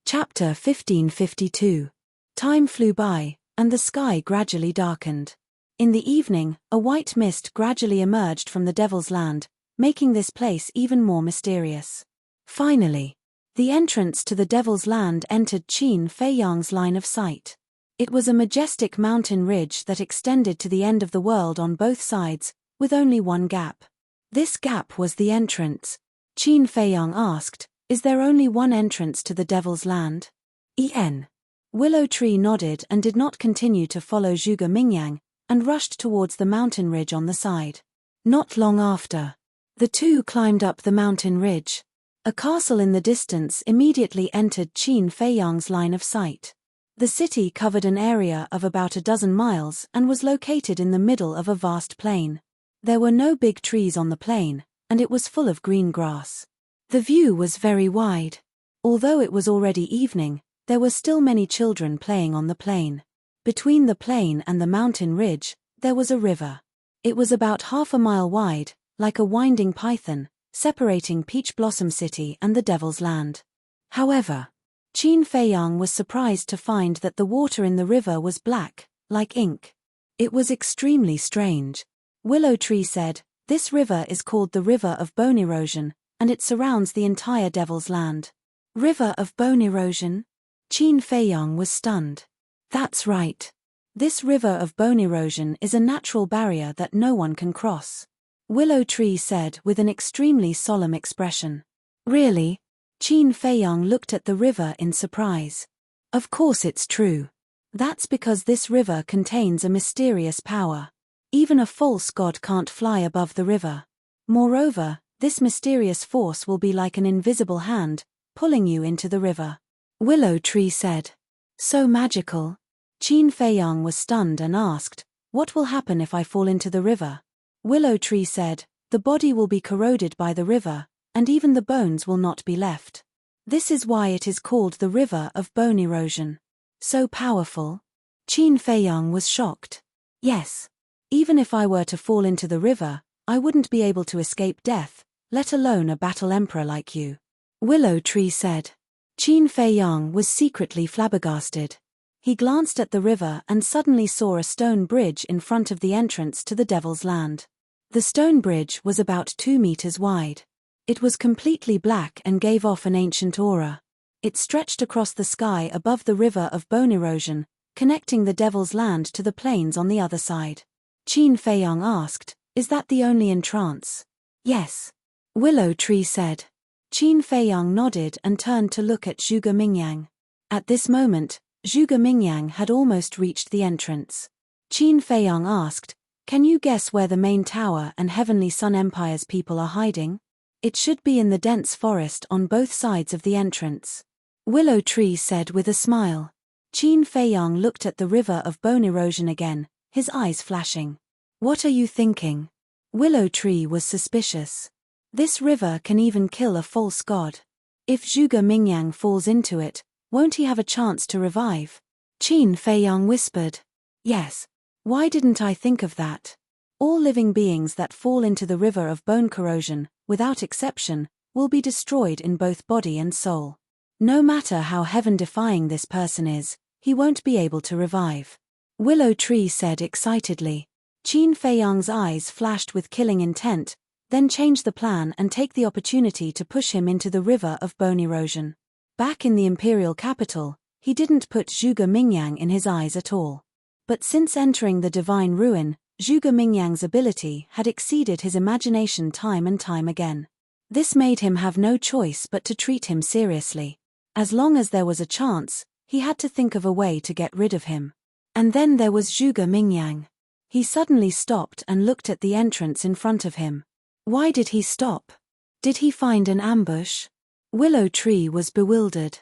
Chapter 1552. Time flew by, and the sky gradually darkened. In the evening, a white mist gradually emerged from the Devil's Land, making this place even more mysterious. Finally, The entrance to the Devil's Land entered Qin Feiyang's line of sight. It was a majestic mountain ridge that extended to the end of the world on both sides, with only one gap. This gap was the entrance. Qin Feiyang asked, "Is there only one entrance to the Devil's Land?" En. Willow Tree nodded and did not continue to follow Zhuge Mingyang, and rushed towards the mountain ridge on the side. Not long after, the two climbed up the mountain ridge. A castle in the distance immediately entered Qin Feiyang's line of sight. The city covered an area of about a dozen miles and was located in the middle of a vast plain. There were no big trees on the plain, and it was full of green grass. The view was very wide. Although it was already evening, there were still many children playing on the plain. Between the plain and the mountain ridge, there was a river. It was about half a mile wide, like a winding python, separating Peach Blossom City and the Devil's Land. However, Qin Feiyang was surprised to find that the water in the river was black, like ink. It was extremely strange. Willow Tree said, "This river is called the River of Bone Erosion, and it surrounds the entire Devil's Land." River of Bone Erosion? Qin Feiyang was stunned. That's right. This River of Bone Erosion is a natural barrier that no one can cross. Willow Tree said with an extremely solemn expression. Really? Qin Feiyang looked at the river in surprise. Of course it's true. That's because this river contains a mysterious power. Even a false god can't fly above the river. Moreover, this mysterious force will be like an invisible hand, pulling you into the river. Willow Tree said. So magical. Qin Feiyang was stunned and asked, "What will happen if I fall into the river?" Willow Tree said, "The body will be corroded by the river, and even the bones will not be left. This is why it is called the River of Bone Erosion." So powerful? Qin Feiyang was shocked. Yes. Even if I were to fall into the river, I wouldn't be able to escape death, let alone a battle emperor like you. Willow Tree said. Qin Feiyang was secretly flabbergasted. He glanced at the river and suddenly saw a stone bridge in front of the entrance to the Devil's Land. The stone bridge was about 2 meters wide. It was completely black and gave off an ancient aura. It stretched across the sky above the River of Bone Erosion, connecting the Devil's Land to the plains on the other side. Qin Feiyang asked, "Is that the only entrance?" Yes. Willow Tree said. Qin Feiyang nodded and turned to look at Zhuge Mingyang. At this moment, Zhuge Mingyang had almost reached the entrance. Qin Feiyang asked, "Can you guess where the main tower and Heavenly Sun Empire's people are hiding?" "It should be in the dense forest on both sides of the entrance." Willow Tree said with a smile. Qin Feiyang looked at the River of Bone Erosion again, his eyes flashing. "What are you thinking?" Willow Tree was suspicious. "This river can even kill a false god. If Zhuge Mingyang falls into it, won't he have a chance to revive?" Qin Feiyang whispered. "Yes. Why didn't I think of that? All living beings that fall into the River of Bone Corrosion, without exception, will be destroyed in both body and soul. No matter how heaven-defying this person is, he won't be able to revive." Willow Tree said excitedly. Qin Feiyang's eyes flashed with killing intent, then changed the plan and take the opportunity to push him into the River of Bone Erosion. Back in the imperial capital, he didn't put Zhuge Mingyang in his eyes at all. But since entering the divine ruin, Zhuge Mingyang's ability had exceeded his imagination time and time again. This made him have no choice but to treat him seriously. As long as there was a chance, he had to think of a way to get rid of him. And then there was Zhuge Mingyang. He suddenly stopped and looked at the entrance in front of him. Why did he stop? Did he find an ambush? Willow Tree was bewildered.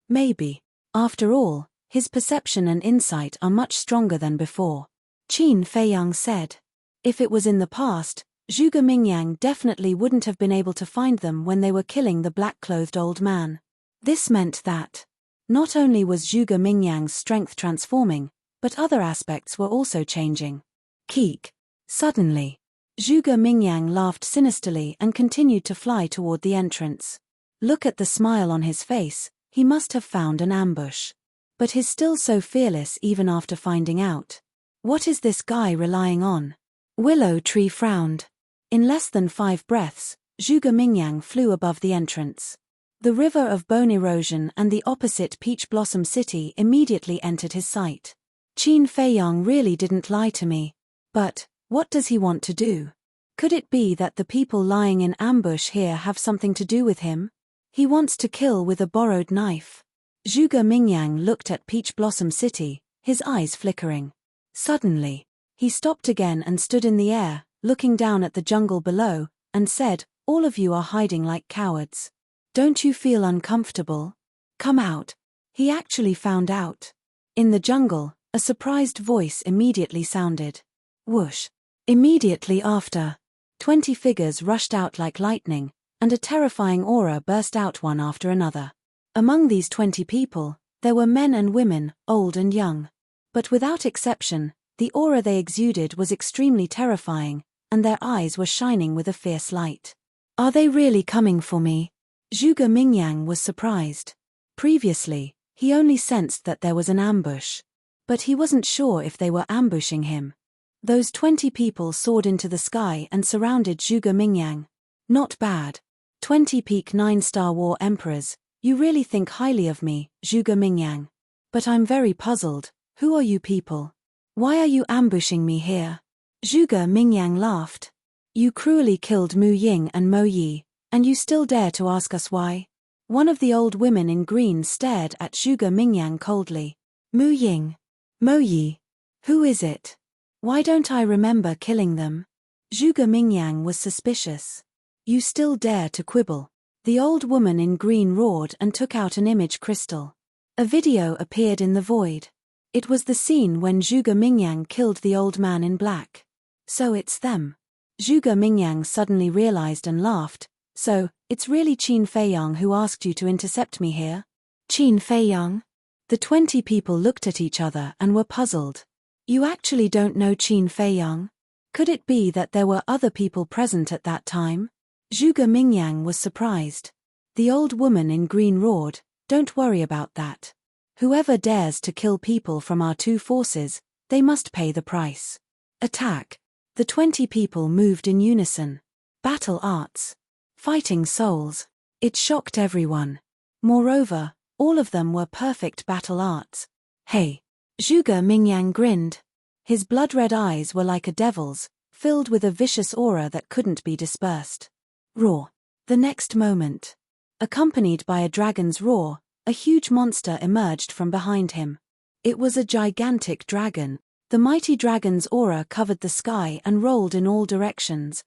Maybe. After all, his perception and insight are much stronger than before. Qin Feiyang said. If it was in the past, Zhuge Mingyang definitely wouldn't have been able to find them when they were killing the black-clothed old man. This meant that not only was Zhuge Mingyang's strength transforming, but other aspects were also changing. Keek. Suddenly, Zhuge Mingyang laughed sinisterly and continued to fly toward the entrance. Look at the smile on his face, he must have found an ambush. But he's still so fearless even after finding out. What is this guy relying on? Willow Tree frowned. In less than 5 breaths, Zhuge Mingyang flew above the entrance. The river of bone erosion and the opposite peach blossom city immediately entered his sight. Qin Feiyang really didn't lie to me. But, what does he want to do? Could it be that the people lying in ambush here have something to do with him? He wants to kill with a borrowed knife. Zhuge Mingyang looked at Peach Blossom City, his eyes flickering. Suddenly, he stopped again and stood in the air, looking down at the jungle below, and said, "All of you are hiding like cowards. Don't you feel uncomfortable? Come out." He actually found out. In the jungle, a surprised voice immediately sounded. Whoosh. Immediately after, 20 figures rushed out like lightning, and a terrifying aura burst out one after another. Among these 20 people, there were men and women, old and young. But without exception, the aura they exuded was extremely terrifying, and their eyes were shining with a fierce light. Are they really coming for me? Zhuge Mingyang was surprised. Previously, he only sensed that there was an ambush. But he wasn't sure if they were ambushing him. Those 20 people soared into the sky and surrounded Zhuge Mingyang. Not bad. 20 peak 9-star war emperors, you really think highly of me, Zhuge Mingyang. But I'm very puzzled. Who are you people? Why are you ambushing me here? Zhuge Mingyang laughed. You cruelly killed Mu Ying and Mo Yi, and you still dare to ask us why? One of the old women in green stared at Zhuge Mingyang coldly. Mu Ying. Mo Yi. Who is it? Why don't I remember killing them? Zhuge Mingyang was suspicious. You still dare to quibble? The old woman in green roared and took out an image crystal. A video appeared in the void. It was the scene when Zhuge Mingyang killed the old man in black. So it's them. Zhuge Mingyang suddenly realized and laughed. So, it's really Qin Feiyang who asked you to intercept me here? Qin Feiyang? The 20 people looked at each other and were puzzled. You actually don't know Qin Feiyang? Could it be that there were other people present at that time? Zhuge Mingyang was surprised. The old woman in green roared, "Don't worry about that. Whoever dares to kill people from our two forces, they must pay the price. Attack." The 20 people moved in unison. Battle arts. Fighting souls. It shocked everyone. Moreover, all of them were perfect battle arts. Hey! Zhuge Mingyang grinned. His blood-red eyes were like a devil's, filled with a vicious aura that couldn't be dispersed. Roar. The next moment. Accompanied by a dragon's roar, a huge monster emerged from behind him. It was a gigantic dragon. The mighty dragon's aura covered the sky and rolled in all directions.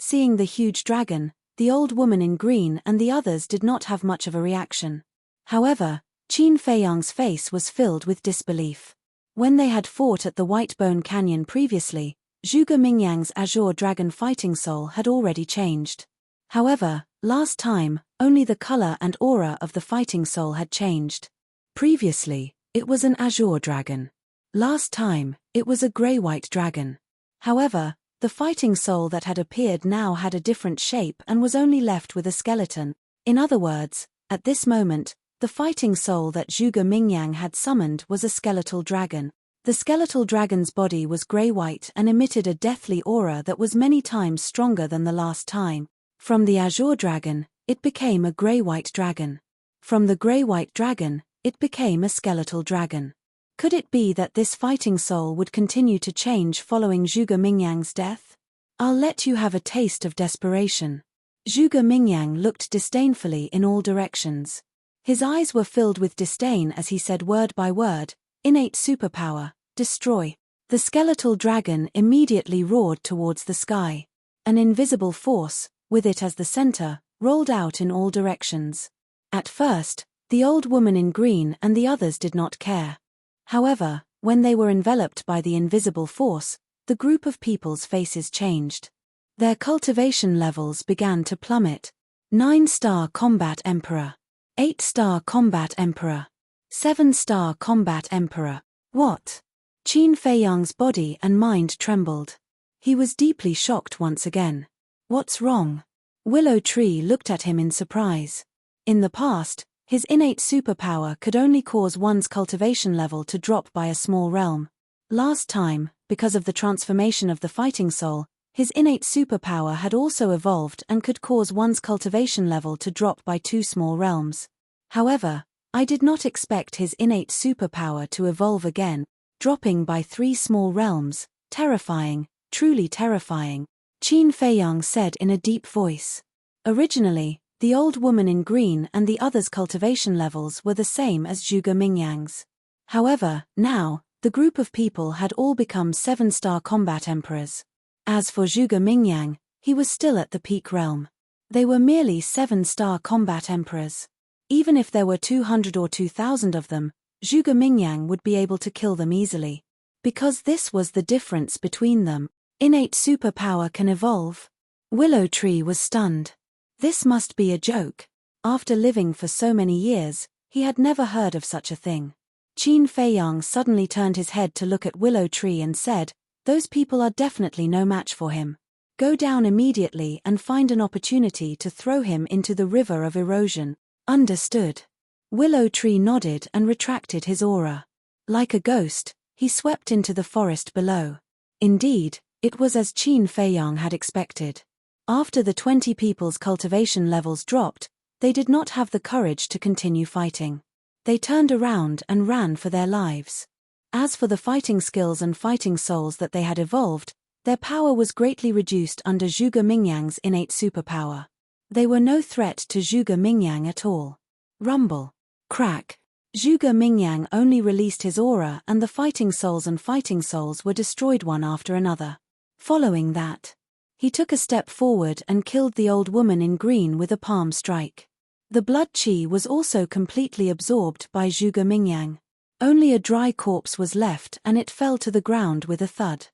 Seeing the huge dragon, the old woman in green and the others did not have much of a reaction. However, Qin Feiyang's face was filled with disbelief. When they had fought at the Whitebone Canyon previously, Zhuge Mingyang's azure dragon fighting soul had already changed. However, last time, only the color and aura of the fighting soul had changed. Previously, it was an azure dragon. Last time, it was a gray-white dragon. However, the fighting soul that had appeared now had a different shape and was only left with a skeleton. In other words, at this moment, the fighting soul that Zhuge Mingyang had summoned was a skeletal dragon. The skeletal dragon's body was gray-white and emitted a deathly aura that was many times stronger than the last time. From the azure dragon, it became a gray-white dragon. From the gray-white dragon, it became a skeletal dragon. Could it be that this fighting soul would continue to change following Zhuge Mingyang's death? I'll let you have a taste of desperation. Zhuge Mingyang looked disdainfully in all directions. His eyes were filled with disdain as he said word by word, "Innate superpower, destroy." The skeletal dragon immediately roared towards the sky. An invisible force, with it as the center, rolled out in all directions. At first, the old woman in green and the others did not care. However, when they were enveloped by the invisible force, the group of people's faces changed. Their cultivation levels began to plummet. 9-star combat emperor. 8-star combat emperor. 7-star combat emperor. What? Qin Feiyang's body and mind trembled. He was deeply shocked once again. What's wrong? Willow Tree looked at him in surprise. In the past, his innate superpower could only cause one's cultivation level to drop by a small realm. Last time, because of the transformation of the fighting soul, His innate superpower had also evolved and could cause one's cultivation level to drop by 2 small realms. However, I did not expect his innate superpower to evolve again, dropping by 3 small realms. Terrifying, truly terrifying, Qin Feiyang said in a deep voice. Originally, the old woman in green and the others' cultivation levels were the same as Zhuge Mingyang's. However, now, the group of people had all become 7-star combat emperors. As for Zhuge Mingyang, he was still at the peak realm. They were merely 7-star combat emperors. Even if there were 200 or 2,000 of them, Zhuge Mingyang would be able to kill them easily. Because this was the difference between them. Innate superpower can evolve. Willow Tree was stunned. This must be a joke. After living for so many years, he had never heard of such a thing. Qin Feiyang suddenly turned his head to look at Willow Tree and said, "Those people are definitely no match for him. Go down immediately and find an opportunity to throw him into the river of erosion." Understood. Willow Tree nodded and retracted his aura. Like a ghost, he swept into the forest below. Indeed, it was as Qin Feiyang had expected. After the 20 people's cultivation levels dropped, they did not have the courage to continue fighting. They turned around and ran for their lives. As for the fighting skills and fighting souls that they had evolved, their power was greatly reduced under Zhuge Mingyang's innate superpower. They were no threat to Zhuge Mingyang at all. Rumble. Crack. Zhuge Mingyang only released his aura and the fighting souls were destroyed one after another. Following that, he took a step forward and killed the old woman in green with a palm strike. The blood chi was also completely absorbed by Zhuge Mingyang. Only a dry corpse was left and it fell to the ground with a thud.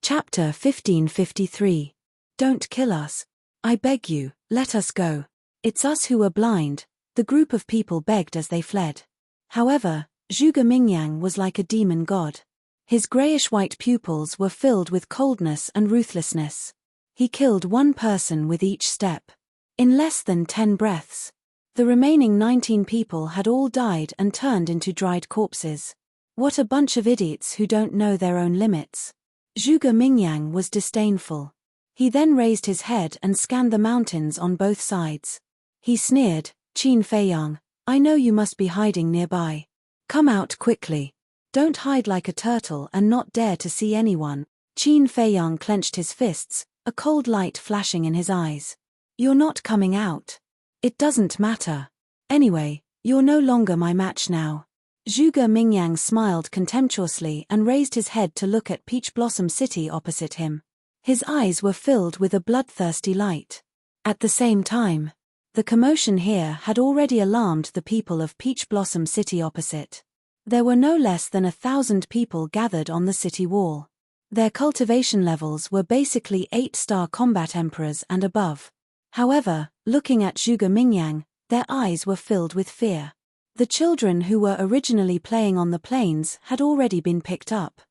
Chapter 1553. Don't kill us. I beg you, let us go. It's us who are blind, the group of people begged as they fled. However, Zhuge Mingyang was like a demon god. His grayish-white pupils were filled with coldness and ruthlessness. He killed 1 person with each step. In less than 10 breaths. The remaining 19 people had all died and turned into dried corpses. What a bunch of idiots who don't know their own limits. Zhuge Mingyang was disdainful. He then raised his head and scanned the mountains on both sides. He sneered, "Qin Feiyang, I know you must be hiding nearby. Come out quickly. Don't hide like a turtle and not dare to see anyone." Qin Feiyang clenched his fists, a cold light flashing in his eyes. "You're not coming out. It doesn't matter. Anyway, you're no longer my match now." Zhuge Mingyang smiled contemptuously and raised his head to look at Peach Blossom City opposite him. His eyes were filled with a bloodthirsty light. At the same time, the commotion here had already alarmed the people of Peach Blossom City opposite. There were no less than 1,000 people gathered on the city wall. Their cultivation levels were basically 8-star combat emperors and above. However, looking at Zhuge Mingyang, their eyes were filled with fear. The children who were originally playing on the plains had already been picked up.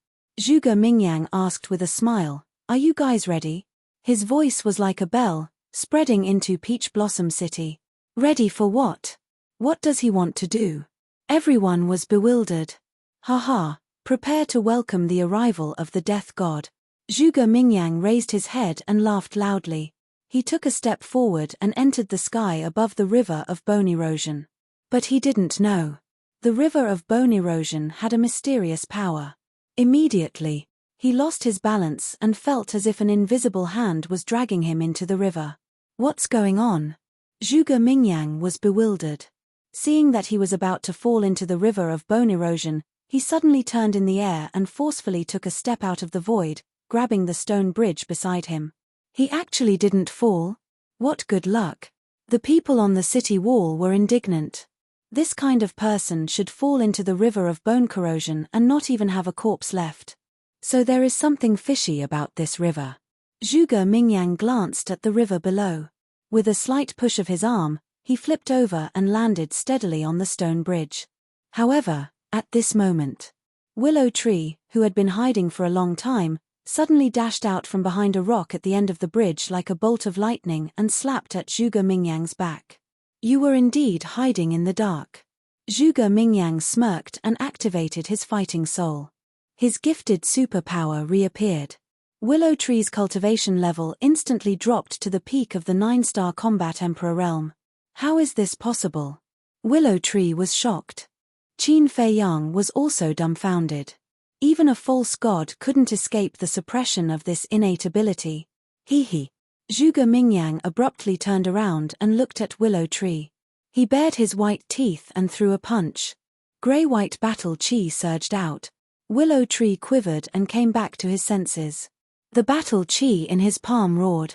Zhuge Mingyang asked with a smile, "Are you guys ready?" His voice was like a bell, spreading into Peach Blossom City. Ready for what? What does he want to do? Everyone was bewildered. Haha, prepare to welcome the arrival of the death god. Zhuge Mingyang raised his head and laughed loudly. He took a step forward and entered the sky above the river of bone erosion. But he didn't know. The river of bone erosion had a mysterious power. Immediately, he lost his balance and felt as if an invisible hand was dragging him into the river. What's going on? Zhuge Mingyang was bewildered. Seeing that he was about to fall into the river of bone erosion, he suddenly turned in the air and forcefully took a step out of the void, grabbing the stone bridge beside him. He actually didn't fall? What good luck. The people on the city wall were indignant. This kind of person should fall into the river of bone corrosion and not even have a corpse left. So there is something fishy about this river. Zhuge Mingyang glanced at the river below. With a slight push of his arm, he flipped over and landed steadily on the stone bridge. However, at this moment, Willow Tree, who had been hiding for a long time, suddenly dashed out from behind a rock at the end of the bridge like a bolt of lightning and slapped at Zhuge Mingyang's back. "You were indeed hiding in the dark." Zhuge Mingyang smirked and activated his fighting soul. His gifted superpower reappeared. Willow Tree's cultivation level instantly dropped to the peak of the 9-star combat emperor realm. How is this possible? Willow Tree was shocked. Qin Fei Yang was also dumbfounded. Even a false god couldn't escape the suppression of this innate ability. He. Zhuge Mingyang abruptly turned around and looked at Willow Tree. He bared his white teeth and threw a punch. Grey-white battle chi surged out. Willow Tree quivered and came back to his senses. The battle chi in his palm roared.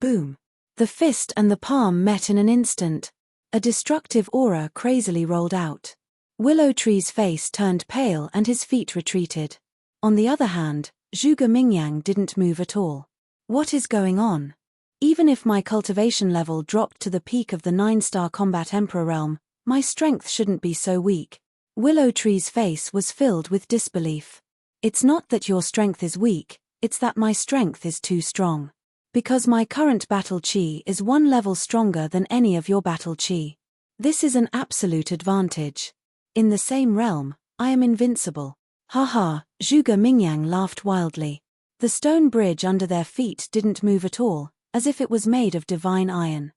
Boom! The fist and the palm met in an instant. A destructive aura crazily rolled out. Willow Tree's face turned pale and his feet retreated. On the other hand, Zhuge Mingyang didn't move at all. What is going on? Even if my cultivation level dropped to the peak of the 9-star combat emperor realm, my strength shouldn't be so weak. Willow Tree's face was filled with disbelief. It's not that your strength is weak, it's that my strength is too strong. Because my current battle chi is 1 level stronger than any of your battle chi. This is an absolute advantage. In the same realm, I am invincible. Haha, Zhuge Mingyang laughed wildly. The stone bridge under their feet didn't move at all, as if it was made of divine iron.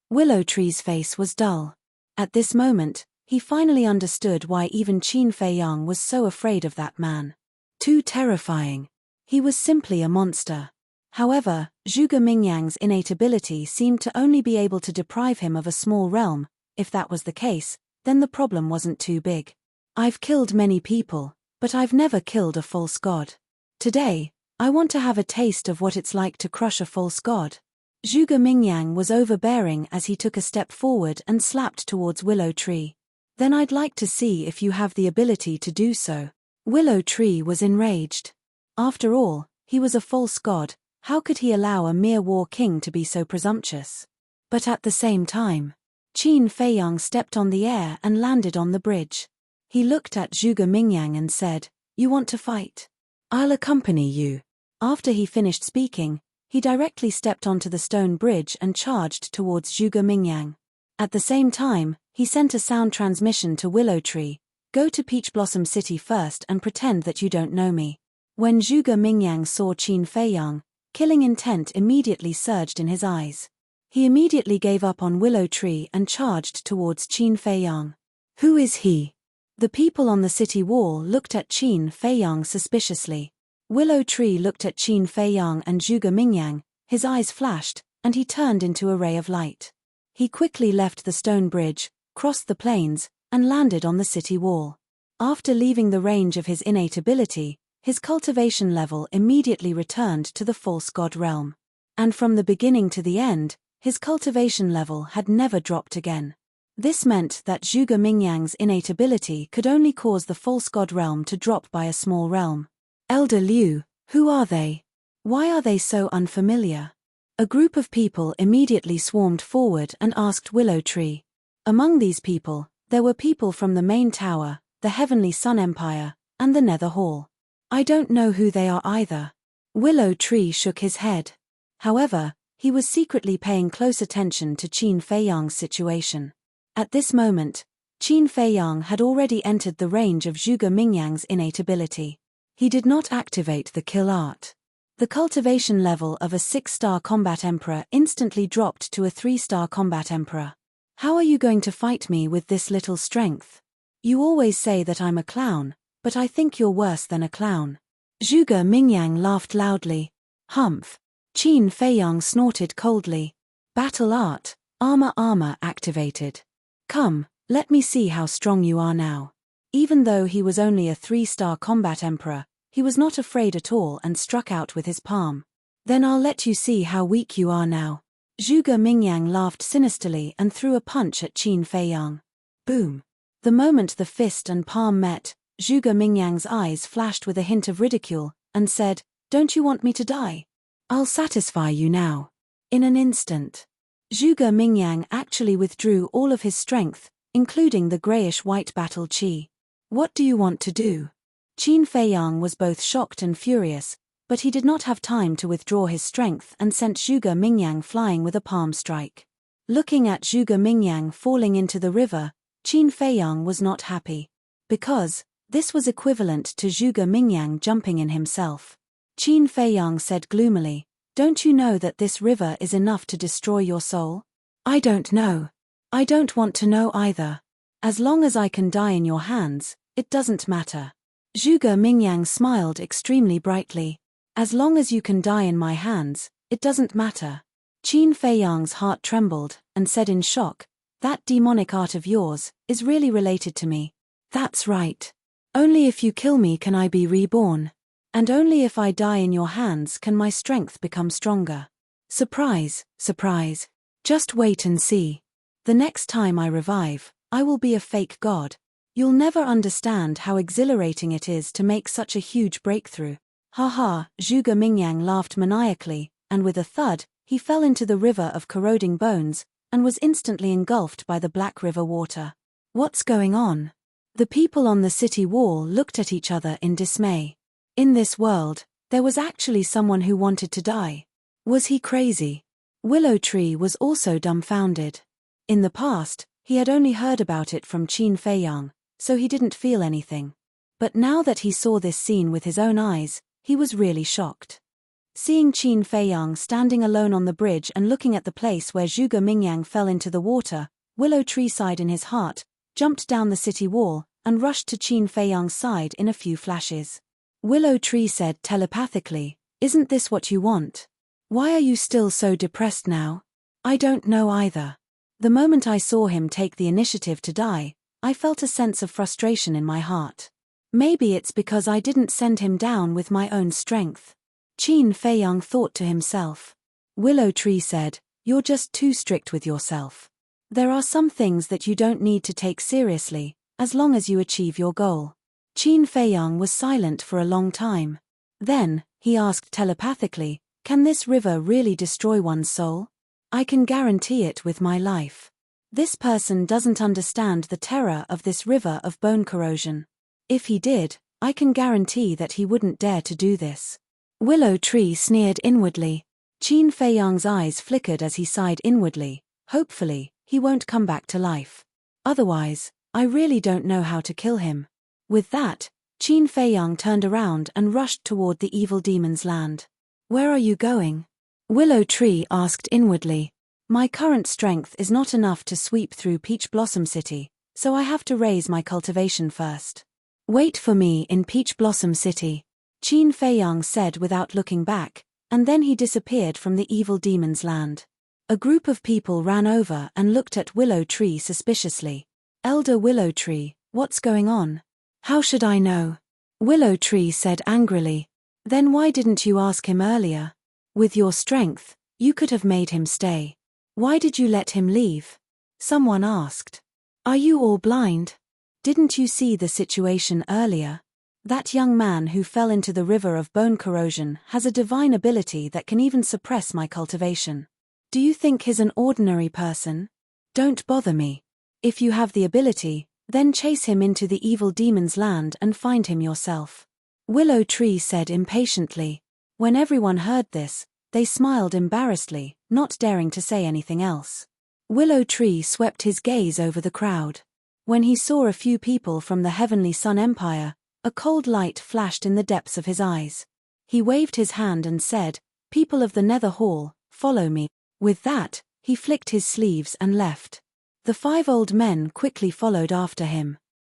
Willow Tree's face was dull. At this moment, he finally understood why even Qin Fei Yang was so afraid of that man. Too terrifying. He was simply a monster. However, Zhuge Mingyang's innate ability seemed to only be able to deprive him of a small realm. If that was the case, then the problem wasn't too big. I've killed many people, but I've never killed a false god. Today, I want to have a taste of what it's like to crush a false god. Zhuge Mingyang was overbearing as he took a step forward and slapped towards Willow Tree. Then I'd like to see if you have the ability to do so. Willow Tree was enraged. After all, he was a false god. How could he allow a mere war king to be so presumptuous? But at the same time, Qin Fei Yang stepped on the air and landed on the bridge. He looked at Zhuge Mingyang and said, "You want to fight? I'll accompany you." After he finished speaking, he directly stepped onto the stone bridge and charged towards Zhuge Mingyang. At the same time, he sent a sound transmission to Willow Tree. "Go to Peach Blossom City first and pretend that you don't know me." When Zhuge Mingyang saw Qin Fei Yang, killing intent immediately surged in his eyes. He immediately gave up on Willow Tree and charged towards Qin Fei Yang. Who is he? The people on the city wall looked at Qin Fei Yang suspiciously. Willow Tree looked at Qin Fei Yang and Zhuge Mingyang, his eyes flashed, and he turned into a ray of light. He quickly left the stone bridge, crossed the plains, and landed on the city wall. After leaving the range of his innate ability, his cultivation level immediately returned to the false god realm. And from the beginning to the end, his cultivation level had never dropped again. This meant that Zhuge Mingyang's innate ability could only cause the false god realm to drop by a small realm. Elder Liu, who are they? Why are they so unfamiliar? A group of people immediately swarmed forward and asked Willow Tree. Among these people, there were people from the main tower, the Heavenly Sun Empire, and the Nether Hall. I don't know who they are either. Willow Tree shook his head. However, he was secretly paying close attention to Qin Fei Yang's situation. At this moment, Qin Fei Yang had already entered the range of Zhuge Mingyang's innate ability. He did not activate the kill art. The cultivation level of a 6-star combat emperor instantly dropped to a 3-star combat emperor. How are you going to fight me with this little strength? You always say that I'm a clown, but I think you're worse than a clown. Zhuge Mingyang laughed loudly. Humph. Qin Fei Yang snorted coldly. Battle art, armor activated. Come, let me see how strong you are now. Even though he was only a 3-star combat emperor, he was not afraid at all and struck out with his palm. Then I'll let you see how weak you are now. Zhuge Mingyang laughed sinisterly and threw a punch at Qin Fei Yang. Boom. The moment the fist and palm met, Zhuge Mingyang's eyes flashed with a hint of ridicule, and said, "Don't you want me to die? I'll satisfy you now." In an instant, Zhuge Mingyang actually withdrew all of his strength, including the grayish-white battle chi. What do you want to do? Qin Fei Yang was both shocked and furious, but he did not have time to withdraw his strength and sent Zhuge Mingyang flying with a palm strike. Looking at Zhuge Mingyang falling into the river, Qin Fei Yang was not happy. Because this was equivalent to Zhuge Mingyang jumping in himself. Qin Feiyang said gloomily, "Don't you know that this river is enough to destroy your soul?" "I don't know. I don't want to know either. As long as I can die in your hands, it doesn't matter." Zhuge Mingyang smiled extremely brightly. "As long as you can die in my hands, it doesn't matter." Qin Feiyang's heart trembled, and said in shock, "That demonic art of yours is really related to me." "That's right. Only if you kill me can I be reborn. And only if I die in your hands can my strength become stronger. Surprise, surprise. Just wait and see. The next time I revive, I will be a fake god. You'll never understand how exhilarating it is to make such a huge breakthrough." "Ha ha," Zhuge Mingyang laughed maniacally, and with a thud, he fell into the river of corroding bones, and was instantly engulfed by the black river water. "What's going on?" The people on the city wall looked at each other in dismay. In this world, there was actually someone who wanted to die. Was he crazy? Willow Tree was also dumbfounded. In the past, he had only heard about it from Qin Feiyang, so he didn't feel anything. But now that he saw this scene with his own eyes, he was really shocked. Seeing Qin Feiyang standing alone on the bridge and looking at the place where Zhuge Mingyang fell into the water, Willow Tree sighed in his heart, jumped down the city wall, and rushed to Qin Feiyang's side in a few flashes. Willow Tree said telepathically, "Isn't this what you want? Why are you still so depressed now?" "I don't know either. The moment I saw him take the initiative to die, I felt a sense of frustration in my heart. Maybe it's because I didn't send him down with my own strength." Qin Feiyang thought to himself. Willow Tree said, "You're just too strict with yourself. There are some things that you don't need to take seriously, as long as you achieve your goal." Qin Feiyang was silent for a long time. Then, he asked telepathically, "Can this river really destroy one's soul?" "I can guarantee it with my life. This person doesn't understand the terror of this river of bone corrosion. If he did, I can guarantee that he wouldn't dare to do this." Willow Tree sneered inwardly. Qin Feiyang's eyes flickered as he sighed inwardly. "Hopefully, he won't come back to life. Otherwise, I really don't know how to kill him." With that, Qin Feiyang turned around and rushed toward the evil demon's land. "Where are you going?" Willow Tree asked inwardly. "My current strength is not enough to sweep through Peach Blossom City, so I have to raise my cultivation first." "Wait for me in Peach Blossom City," Qin Feiyang said without looking back, and then he disappeared from the evil demon's land. A group of people ran over and looked at Willow Tree suspiciously. "Elder Willow Tree, what's going on?" "How should I know?" Willow Tree said angrily. "Then why didn't you ask him earlier? With your strength, you could have made him stay. Why did you let him leave?" Someone asked. "Are you all blind? Didn't you see the situation earlier? That young man who fell into the river of bone corrosion has a divine ability that can even suppress my cultivation. Do you think he's an ordinary person? Don't bother me. If you have the ability, then chase him into the evil demon's land and find him yourself." Willow Tree said impatiently. When everyone heard this, they smiled embarrassedly, not daring to say anything else. Willow Tree swept his gaze over the crowd. When he saw a few people from the Heavenly Sun Empire, a cold light flashed in the depths of his eyes. He waved his hand and said, "People of the Nether Hall, follow me." With that, he flicked his sleeves and left. The 5 old men quickly followed after him.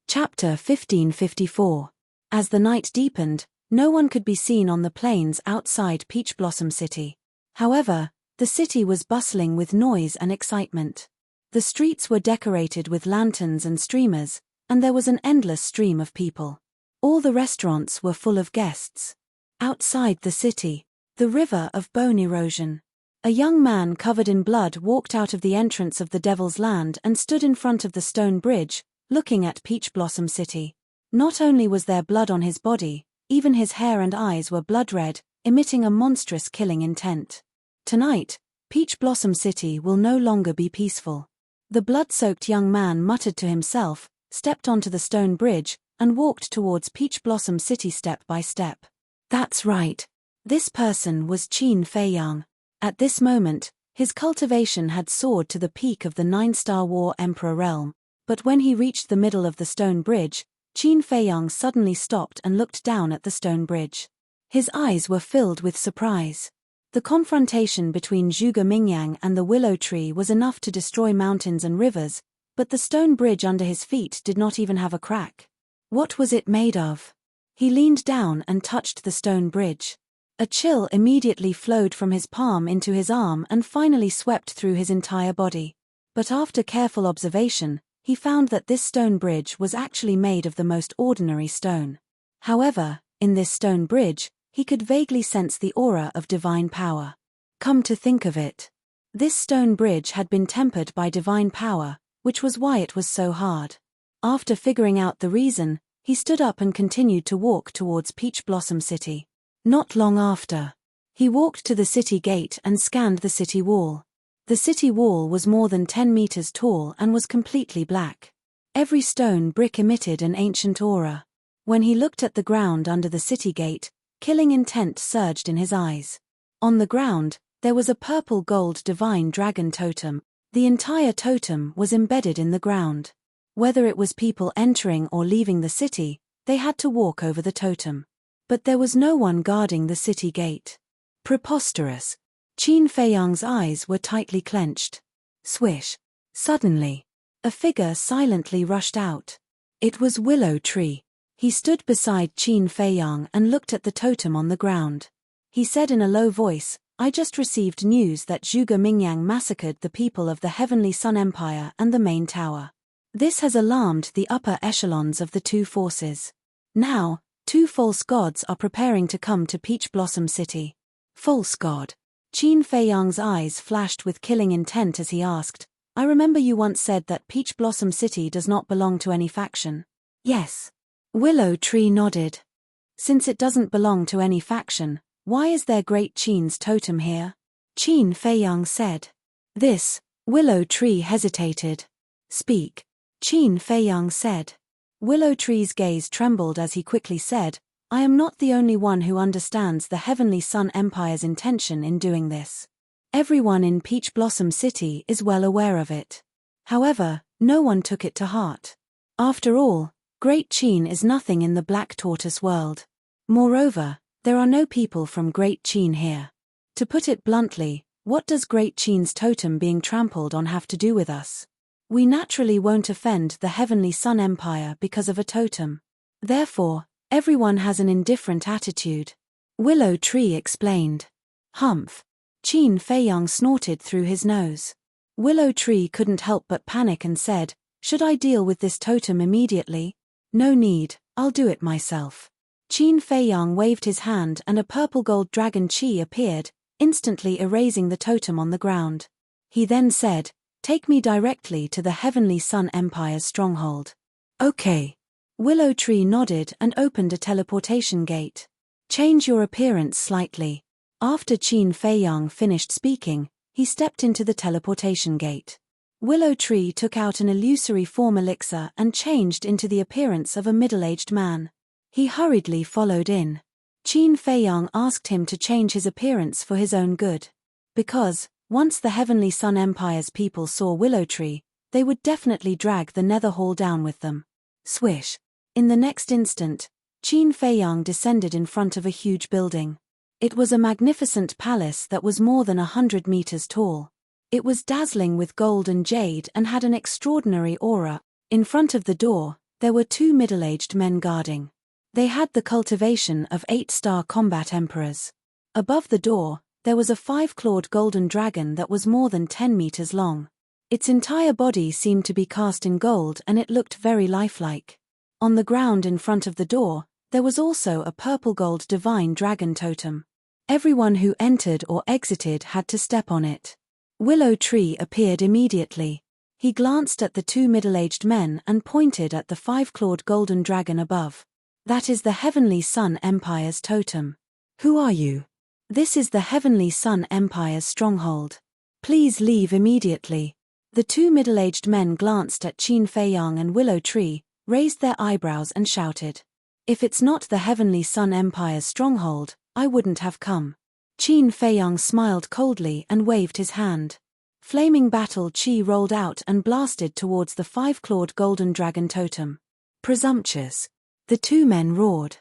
Chapter 1554. As the night deepened, no one could be seen on the plains outside Peach Blossom City. However, the city was bustling with noise and excitement. The streets were decorated with lanterns and streamers, and there was an endless stream of people. All the restaurants were full of guests. Outside the city, the river of bone erosion. A young man covered in blood walked out of the entrance of the Devil's Land and stood in front of the stone bridge, looking at Peach Blossom City. Not only was there blood on his body, even his hair and eyes were blood red, emitting a monstrous killing intent. Tonight, Peach Blossom City will no longer be peaceful. The blood-soaked young man muttered to himself, stepped onto the stone bridge, and walked towards Peach Blossom City step by step. That's right. This person was Qin Feiyang. At this moment, his cultivation had soared to the peak of the 9-star War Emperor realm, but when he reached the middle of the stone bridge, Qin Feiyang suddenly stopped and looked down at the stone bridge. His eyes were filled with surprise. The confrontation between Zhuge Mingyang and the willow tree was enough to destroy mountains and rivers, but the stone bridge under his feet did not even have a crack. What was it made of? He leaned down and touched the stone bridge. A chill immediately flowed from his palm into his arm and finally swept through his entire body. But after careful observation, he found that this stone bridge was actually made of the most ordinary stone. However, in this stone bridge, he could vaguely sense the aura of divine power. Come to think of it, this stone bridge had been tempered by divine power, which was why it was so hard. After figuring out the reason, he stood up and continued to walk towards Peach Blossom City. Not long after, he walked to the city gate and scanned the city wall. The city wall was more than 10 meters tall and was completely black. Every stone brick emitted an ancient aura. When he looked at the ground under the city gate, killing intent surged in his eyes. On the ground, there was a purple gold divine dragon totem. The entire totem was embedded in the ground. Whether it was people entering or leaving the city, they had to walk over the totem. But there was no one guarding the city gate. Preposterous. Qin Feiyang's eyes were tightly clenched. Swish. Suddenly, a figure silently rushed out. It was Willow Tree. He stood beside Qin Feiyang and looked at the totem on the ground. He said in a low voice, "I just received news that Zhuge Mingyang massacred the people of the Heavenly Sun Empire and the main tower. This has alarmed the upper echelons of the two forces. Now, 2 false gods are preparing to come to Peach Blossom City." False god. Qin Feiyang's eyes flashed with killing intent as he asked, "I remember you once said that Peach Blossom City does not belong to any faction." "Yes." Willow Tree nodded. "Since it doesn't belong to any faction, why is there Great Qin's totem here?" Qin Feiyang said. "This." Willow Tree hesitated. "Speak." Qin Feiyang said. Willow Tree's gaze trembled as he quickly said, "I am not the only one who understands the Heavenly Sun Empire's intention in doing this. Everyone in Peach Blossom City is well aware of it. However, no one took it to heart. After all, Great Qin is nothing in the Black Tortoise world. Moreover, there are no people from Great Qin here. To put it bluntly, what does Great Qin's totem being trampled on have to do with us? We naturally won't offend the Heavenly Sun Empire because of a totem. Therefore, everyone has an indifferent attitude." Willow Tree explained. "Humph." Qin Feiyang snorted through his nose. Willow Tree couldn't help but panic and said, "Should I deal with this totem immediately?" "No need, I'll do it myself." Qin Feiyang waved his hand and a purple gold dragon chi appeared, instantly erasing the totem on the ground. He then said, "Take me directly to the Heavenly Sun Empire's stronghold." "Okay." Willow Tree nodded and opened a teleportation gate. "Change your appearance slightly." After Qin Feiyang finished speaking, he stepped into the teleportation gate. Willow Tree took out an illusory form elixir and changed into the appearance of a middle-aged man. He hurriedly followed in. Qin Feiyang asked him to change his appearance for his own good. Because, once the Heavenly Sun Empire's people saw Willow Tree, they would definitely drag the Nether Hall down with them. Swish. In the next instant, Qin Feiyang descended in front of a huge building. It was a magnificent palace that was more than 100 meters tall. It was dazzling with gold and jade and had an extraordinary aura. In front of the door, there were 2 middle-aged men guarding. They had the cultivation of 8-star combat emperors. Above the door, there was a 5-clawed golden dragon that was more than 10 meters long. Its entire body seemed to be cast in gold and it looked very lifelike. On the ground in front of the door, there was also a purple gold divine dragon totem. Everyone who entered or exited had to step on it. Willow Tree appeared immediately. He glanced at the 2 middle-aged men and pointed at the 5-clawed golden dragon above. "That is the Heavenly Sun Empire's totem." "Who are you?" "This is the Heavenly Sun Empire's stronghold. Please leave immediately." The 2 middle-aged men glanced at Qin Feiyang and Willow Tree, raised their eyebrows and shouted, "If it's not the Heavenly Sun Empire's stronghold, I wouldn't have come." Qin Feiyang smiled coldly and waved his hand. Flaming battle chi rolled out and blasted towards the 5-clawed golden dragon totem. "Presumptuous!" the 2 men roared.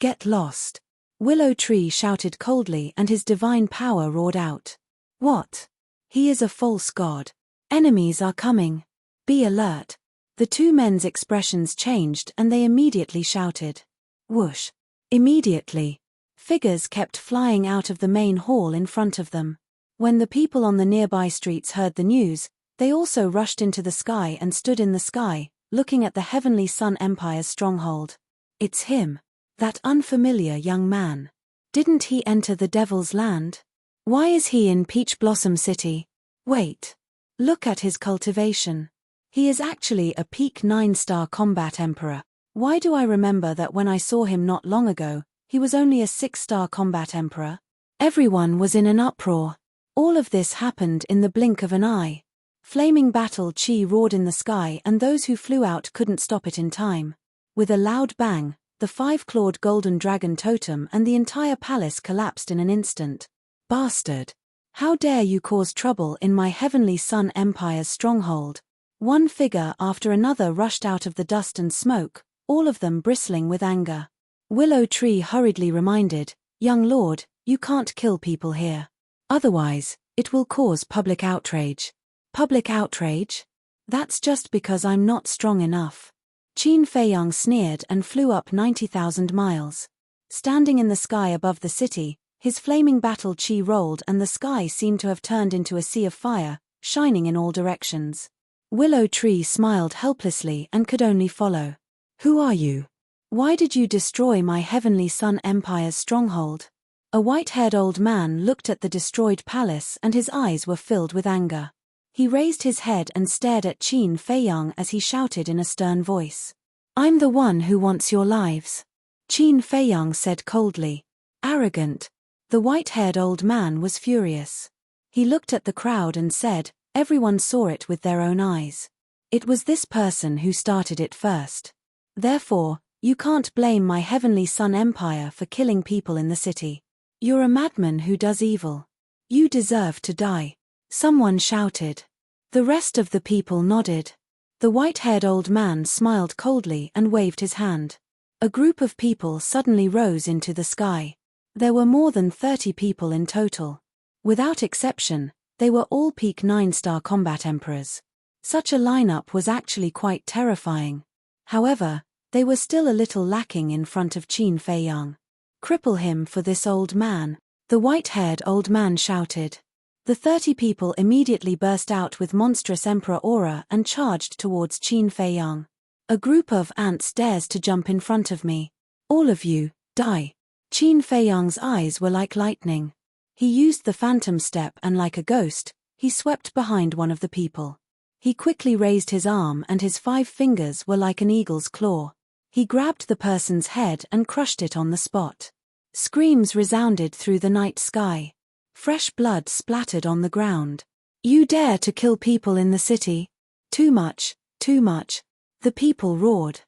"Get lost." Willow Tree shouted coldly and his divine power roared out. What? He is a false god. Enemies are coming. Be alert. The two men's expressions changed and they immediately shouted. Whoosh. Immediately. Figures kept flying out of the main hall in front of them. When the people on the nearby streets heard the news, they also rushed into the sky and stood in the sky, looking at the Heavenly Sun Empire's stronghold. It's him. That unfamiliar young man. Didn't he enter the Devil's Land? Why is he in Peach Blossom City? Wait. Look at his cultivation. He is actually a peak 9-star combat emperor. Why do I remember that when I saw him not long ago, he was only a 6-star combat emperor? Everyone was in an uproar. All of this happened in the blink of an eye. Flaming battle chi roared in the sky and those who flew out couldn't stop it in time. With a loud bang, the 5-clawed golden dragon totem and the entire palace collapsed in an instant. Bastard! How dare you cause trouble in my Heavenly Sun Empire's stronghold? One figure after another rushed out of the dust and smoke, all of them bristling with anger. Willow Tree hurriedly reminded, Young Lord, you can't kill people here. Otherwise, it will cause public outrage. Public outrage? That's just because I'm not strong enough. Qin Feiyang sneered and flew up 90,000 miles. Standing in the sky above the city, his flaming battle chi rolled and the sky seemed to have turned into a sea of fire, shining in all directions. Willow Tree smiled helplessly and could only follow. Who are you? Why did you destroy my Heavenly Sun Empire's stronghold? A white-haired old man looked at the destroyed palace and his eyes were filled with anger. He raised his head and stared at Qin Feiyang as he shouted in a stern voice. I'm the one who wants your lives. Qin Feiyang said coldly. Arrogant. The white-haired old man was furious. He looked at the crowd and said, everyone saw it with their own eyes. It was this person who started it first. Therefore, you can't blame my Heavenly Sun Empire for killing people in the city. You're a madman who does evil. You deserve to die. Someone shouted. The rest of the people nodded. The white-haired old man smiled coldly and waved his hand. A group of people suddenly rose into the sky. There were more than 30 people in total. Without exception, they were all peak 9-star combat emperors. Such a lineup was actually quite terrifying. However, they were still a little lacking in front of Qin Feiyang. Cripple him for this old man, the white-haired old man shouted. The 30 people immediately burst out with monstrous emperor aura and charged towards Qin Feiyang. A group of ants dares to jump in front of me. All of you, die. Qin Feiyang's eyes were like lightning. He used the phantom step and like a ghost, he swept behind one of the people. He quickly raised his arm and his 5 fingers were like an eagle's claw. He grabbed the person's head and crushed it on the spot. Screams resounded through the night sky. Fresh blood splattered on the ground. You dare to kill people in the city? Too much, too much. The people roared.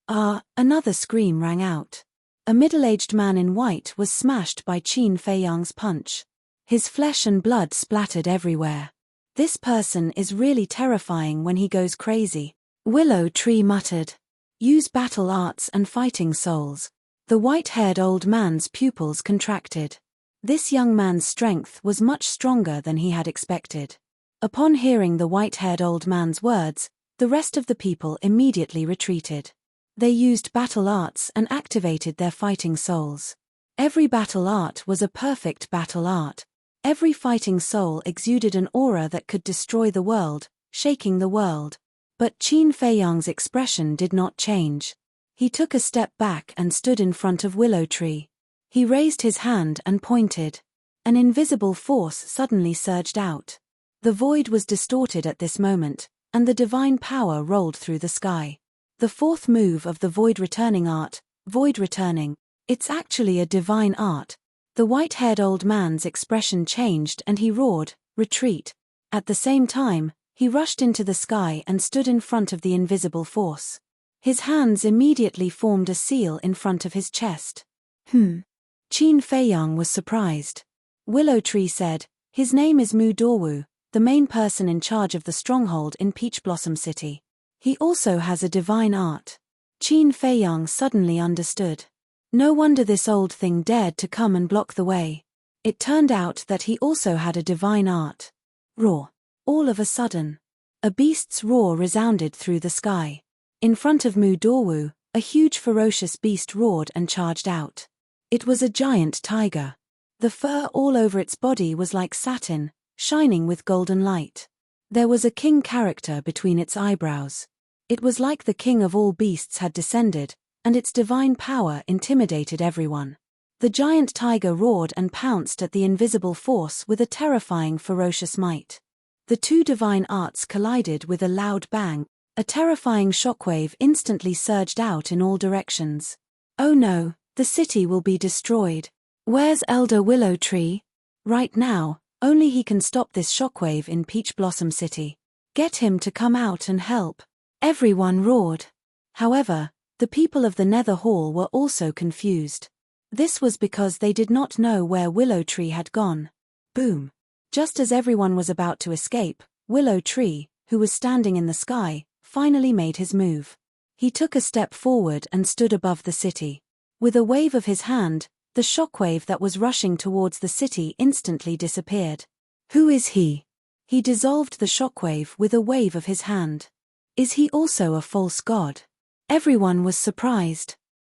Another scream rang out. A middle-aged man in white was smashed by Qin Feiyang's punch. His flesh and blood splattered everywhere. This person is really terrifying when he goes crazy. Willow Tree muttered. Use battle arts and fighting souls. The white-haired old man's pupils contracted. This young man's strength was much stronger than he had expected. Upon hearing the white-haired old man's words, the rest of the people immediately retreated. They used battle arts and activated their fighting souls. Every battle art was a perfect battle art. Every fighting soul exuded an aura that could destroy the world, shaking the world. But Qin Feiyang's expression did not change. He took a step back and stood in front of Willow Tree. He raised his hand and pointed. An invisible force suddenly surged out. The void was distorted at this moment, and the divine power rolled through the sky. The 4th move of the void returning art, void returning, it's actually a divine art. The white-haired old man's expression changed and he roared, retreat. At the same time, he rushed into the sky and stood in front of the invisible force. His hands immediately formed a seal in front of his chest. Qin Feiyang was surprised. Willow Tree said, his name is Mu Dorwu, the main person in charge of the stronghold in Peach Blossom City. He also has a divine art. Qin Feiyang suddenly understood. No wonder this old thing dared to come and block the way. It turned out that he also had a divine art. Roar. All of a sudden, a beast's roar resounded through the sky. In front of Mu Dorwu, a huge ferocious beast roared and charged out. It was a giant tiger. The fur all over its body was like satin, shining with golden light. There was a king character between its eyebrows. It was like the king of all beasts had descended, and its divine power intimidated everyone. The giant tiger roared and pounced at the invisible force with a terrifying ferocious might. The two divine arts collided with a loud bang. A terrifying shockwave instantly surged out in all directions. Oh no, the city will be destroyed. Where's Elder Willow Tree? Right now, only he can stop this shockwave in Peach Blossom City. Get him to come out and help. Everyone roared. However, the people of the Nether Hall were also confused. This was because they did not know where Willow Tree had gone. Boom. Just as everyone was about to escape, Willow Tree, who was standing in the sky, finally made his move. He took a step forward and stood above the city. With a wave of his hand, the shockwave that was rushing towards the city instantly disappeared. Who is he? He dissolved the shockwave with a wave of his hand. Is he also a false god? Everyone was surprised.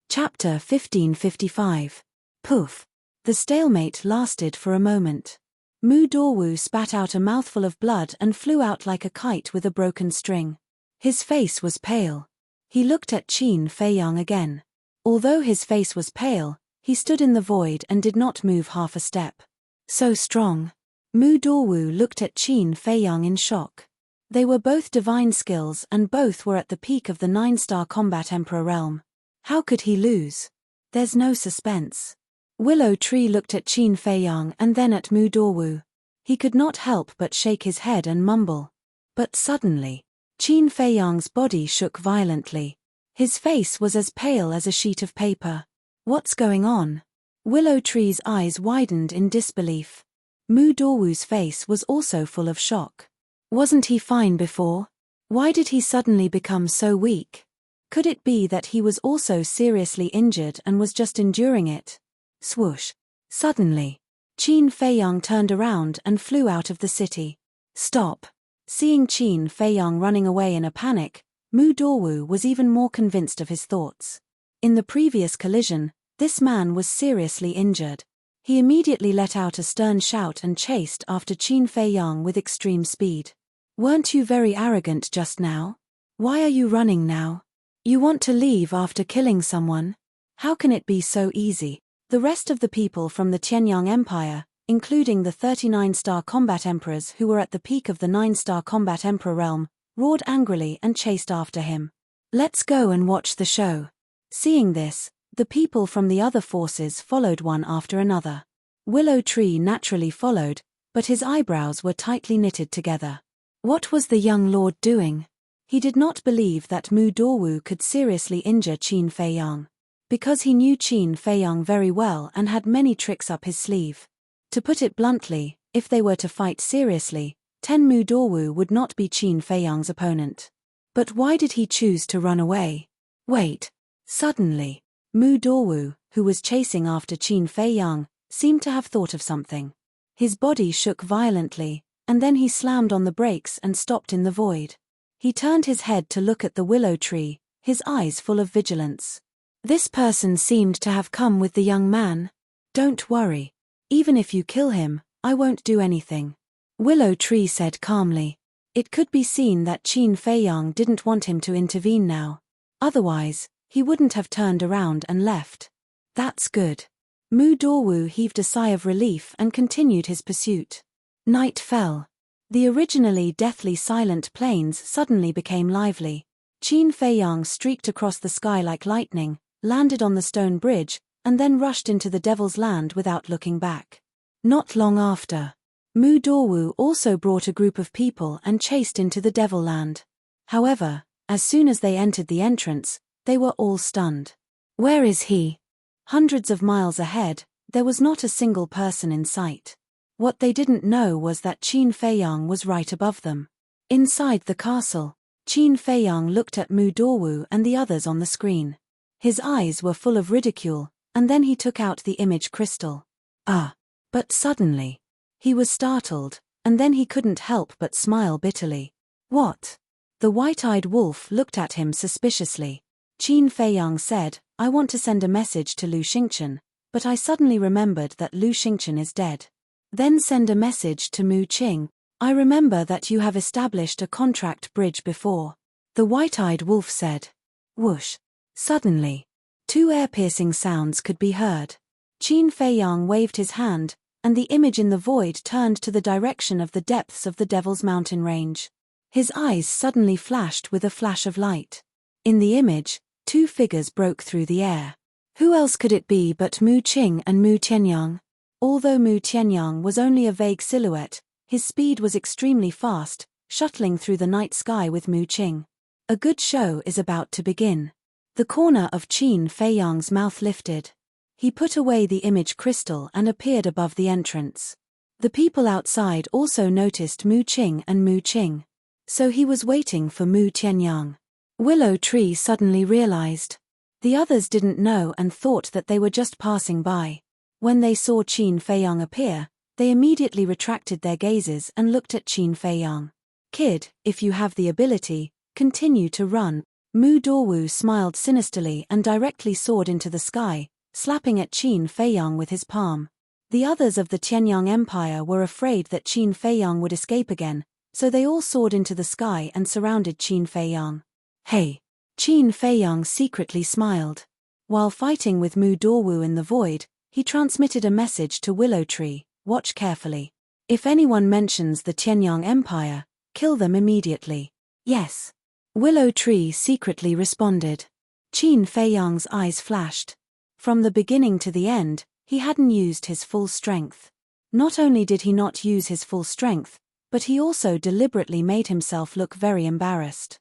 Chapter 1555. Poof. The stalemate lasted for a moment. Mu Dorwu spat out a mouthful of blood and flew out like a kite with a broken string. His face was pale. He looked at Qin Feiyang again. Although his face was pale, he stood in the void and did not move half a step. So strong. Mu Dorwu looked at Qin Feiyang in shock. They were both divine skills and both were at the peak of the 9-star combat emperor realm. How could he lose? There's no suspense. Willow Tree looked at Qin Feiyang and then at Mu Dorwu. He could not help but shake his head and mumble. But suddenly, Qin Feiyang's body shook violently. His face was as pale as a sheet of paper. What's going on? Willow Tree's eyes widened in disbelief. Mu Dorwu's face was also full of shock. Wasn't he fine before? Why did he suddenly become so weak? Could it be that he was also seriously injured and was just enduring it? Swoosh. Suddenly, Qin Feiyang turned around and flew out of the city. Stop. Seeing Qin Feiyang running away in a panic, Mu Dorwu was even more convinced of his thoughts. In the previous collision, this man was seriously injured. He immediately let out a stern shout and chased after Qin Feiyang with extreme speed. Weren't you very arrogant just now? Why are you running now? You want to leave after killing someone? How can it be so easy? The rest of the people from the Tianyang Empire, including the 39-star combat emperors who were at the peak of the 9-star combat emperor realm, roared angrily and chased after him. Let's go and watch the show. Seeing this, the people from the other forces followed one after another. Willow Tree naturally followed, but his eyebrows were tightly knitted together. What was the young lord doing? He did not believe that Mu Dorwu could seriously injure Qin Feiyang. Because he knew Qin Feiyang very well and had many tricks up his sleeve. To put it bluntly, if they were to fight seriously, Mu Dorwu would not be Qin Feiyang's opponent. But why did he choose to run away? Wait. Suddenly, Mu Dorwu, who was chasing after Qin Feiyang, seemed to have thought of something. His body shook violently, and then he slammed on the brakes and stopped in the void. He turned his head to look at the willow tree, his eyes full of vigilance. This person seemed to have come with the young man. Don't worry. Even if you kill him, I won't do anything. Willow Tree said calmly. It could be seen that Qin Feiyang didn't want him to intervene now. Otherwise, he wouldn't have turned around and left. That's good. Mu Dorwu heaved a sigh of relief and continued his pursuit. Night fell. The originally deathly silent plains suddenly became lively. Qin Feiyang streaked across the sky like lightning, landed on the stone bridge, and then rushed into the Devil's Land without looking back. Not long after, Mu Dorwu also brought a group of people and chased into the Devil Land. However, as soon as they entered the entrance, they were all stunned. Where is he? Hundreds of miles ahead, there was not a single person in sight. What they didn't know was that Qin Feiyang was right above them. Inside the castle, Qin Feiyang looked at Mu Dorwu and the others on the screen. His eyes were full of ridicule, and then he took out the image crystal. Ah! But suddenly, he was startled, and then he couldn't help but smile bitterly. What? The white-eyed wolf looked at him suspiciously. Qin Feiyang said, I want to send a message to Lu Xingchen, but I suddenly remembered that Lu Xingchen is dead. Then send a message to Mu Qing. I remember that you have established a contract bridge before. The white-eyed wolf said. Whoosh. Suddenly, two ear-piercing sounds could be heard. Qin Feiyang waved his hand, and the image in the void turned to the direction of the depths of the Devil's Mountain range. His eyes suddenly flashed with a flash of light. In the image, two figures broke through the air. Who else could it be but Mu Qing and Mu Tianyang? Although Mu Tianyang was only a vague silhouette, his speed was extremely fast, shuttling through the night sky with Mu Qing. A good show is about to begin. The corner of Qin Feiyang's mouth lifted. He put away the image crystal and appeared above the entrance. The people outside also noticed Mu Qing and Mu Qing. So he was waiting for Mu Tianyang. Willow Tree suddenly realized. The others didn't know and thought that they were just passing by. When they saw Qin Feiyang appear, they immediately retracted their gazes and looked at Qin Feiyang. Kid, if you have the ability, continue to run. Mu Dorwu smiled sinisterly and directly soared into the sky, slapping at Qin Feiyang with his palm. The others of the Tianyang Empire were afraid that Qin Feiyang would escape again, so they all soared into the sky and surrounded Qin Feiyang. Hey! Qin Feiyang secretly smiled. While fighting with Mu Dorwu in the void, he transmitted a message to Willow Tree, watch carefully. If anyone mentions the Tianyang Empire, kill them immediately. Yes. Willow Tree secretly responded. Qin Feiyang's eyes flashed. From the beginning to the end, he hadn't used his full strength. Not only did he not use his full strength, but he also deliberately made himself look very embarrassed.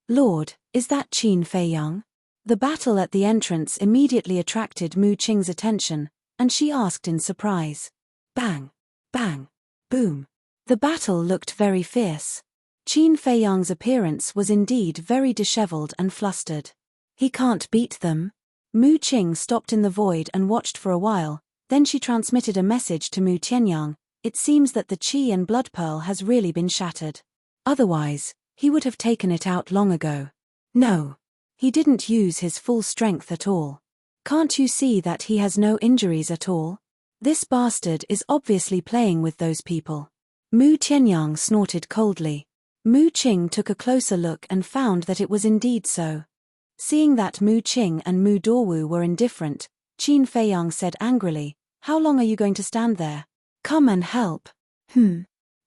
Lord, is that Qin Feiyang? The battle at the entrance immediately attracted Mu Qing's attention, and she asked in surprise. Bang! Bang! Boom! The battle looked very fierce. Qin Feiyang's appearance was indeed very disheveled and flustered. He can't beat them. Mu Qing stopped in the void and watched for a while, then she transmitted a message to Mu Tianyang. It seems that the Qi and Blood Pearl has really been shattered. Otherwise, he would have taken it out long ago. No. He didn't use his full strength at all. Can't you see that he has no injuries at all? This bastard is obviously playing with those people. Mu Tianyang snorted coldly. Mu Qing took a closer look and found that it was indeed so. Seeing that Mu Qing and Mu Dorwu were indifferent, Qin Feiyang said angrily, How long are you going to stand there? Come and help.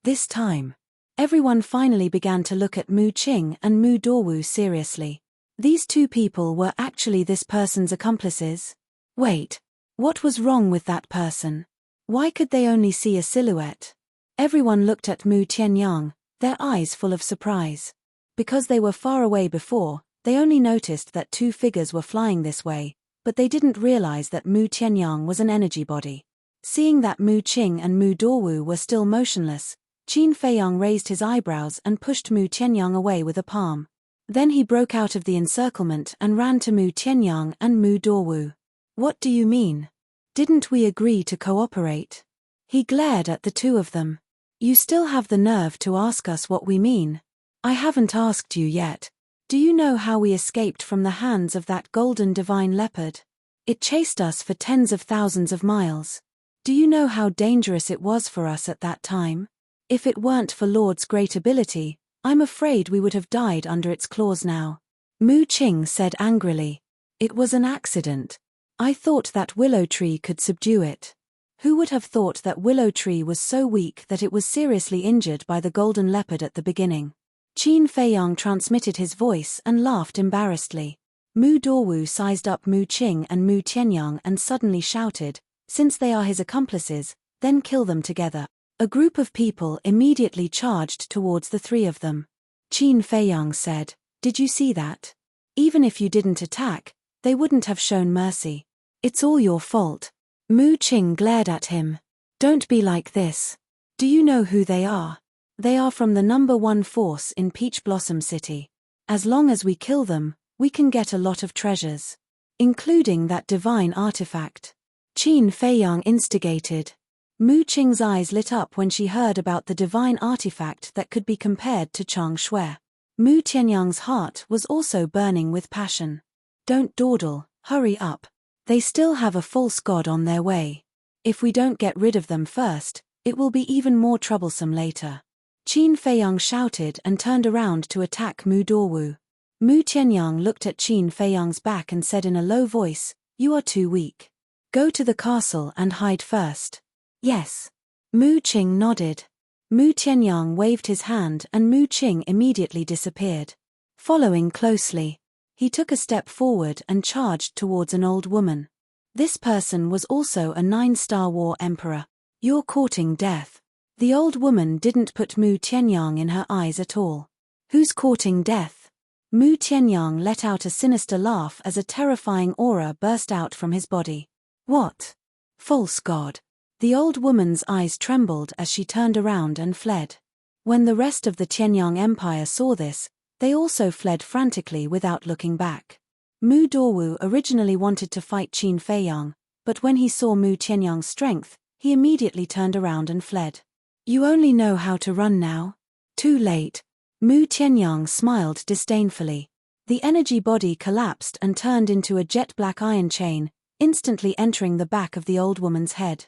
This time, everyone finally began to look at Mu Qing and Mu Dorwu seriously. These two people were actually this person's accomplices? Wait, what was wrong with that person? Why could they only see a silhouette? Everyone looked at Mu Tianyang, their eyes full of surprise. Because they were far away before, they only noticed that two figures were flying this way, but they didn't realize that Mu Tianyang was an energy body. Seeing that Mu Qing and Mu Dorwu were still motionless, Qin Feiyang raised his eyebrows and pushed Mu Tianyang away with a palm. Then he broke out of the encirclement and ran to Mu Tianyang and Mu Dorwu. What do you mean? Didn't we agree to cooperate? He glared at the two of them. You still have the nerve to ask us what we mean. I haven't asked you yet. Do you know how we escaped from the hands of that golden divine leopard? It chased us for tens of thousands of miles. Do you know how dangerous it was for us at that time? If it weren't for Lord's great ability, I'm afraid we would have died under its claws now. Mu Qing said angrily. It was an accident. I thought that Willow Tree could subdue it. Who would have thought that Willow Tree was so weak that it was seriously injured by the golden leopard at the beginning? Qin Feiyang transmitted his voice and laughed embarrassedly. Mu Dorwu sized up Mu Qing and Mu Tianyang and suddenly shouted, Since they are his accomplices, then kill them together. A group of people immediately charged towards the three of them. Qin Feiyang said, Did you see that? Even if you didn't attack, they wouldn't have shown mercy. It's all your fault. Mu Qing glared at him. Don't be like this. Do you know who they are? They are from the #1 force in Peach Blossom City. As long as we kill them, we can get a lot of treasures. including that divine artifact. Qin Feiyang instigated. Mu Qing's eyes lit up when she heard about the divine artifact that could be compared to Chang Shui. Mu Tianyang's heart was also burning with passion. Don't dawdle, hurry up. They still have a false god on their way. If we don't get rid of them first, it will be even more troublesome later. Qin Feiyang shouted and turned around to attack Mu Dorwu. Mu Tianyang looked at Qin Feiyang's back and said in a low voice, "You are too weak. Go to the castle and hide first." "Yes." Mu Qing nodded. Mu Tianyang waved his hand and Mu Qing immediately disappeared. Following closely, he took a step forward and charged towards an old woman. This person was also a 9-star war emperor. "You're courting death." The old woman didn't put Mu Tianyang in her eyes at all. "Who's courting death?" Mu Tianyang let out a sinister laugh as a terrifying aura burst out from his body. "What? False god." The old woman's eyes trembled as she turned around and fled. When the rest of the Tianyang Empire saw this, they also fled frantically without looking back. Mu Dorwu originally wanted to fight Qin Feiyang, but when he saw Mu Tianyang's strength, he immediately turned around and fled. "You only know how to run now? Too late." Mu Tianyang smiled disdainfully. The energy body collapsed and turned into a jet-black iron chain, instantly entering the back of the old woman's head.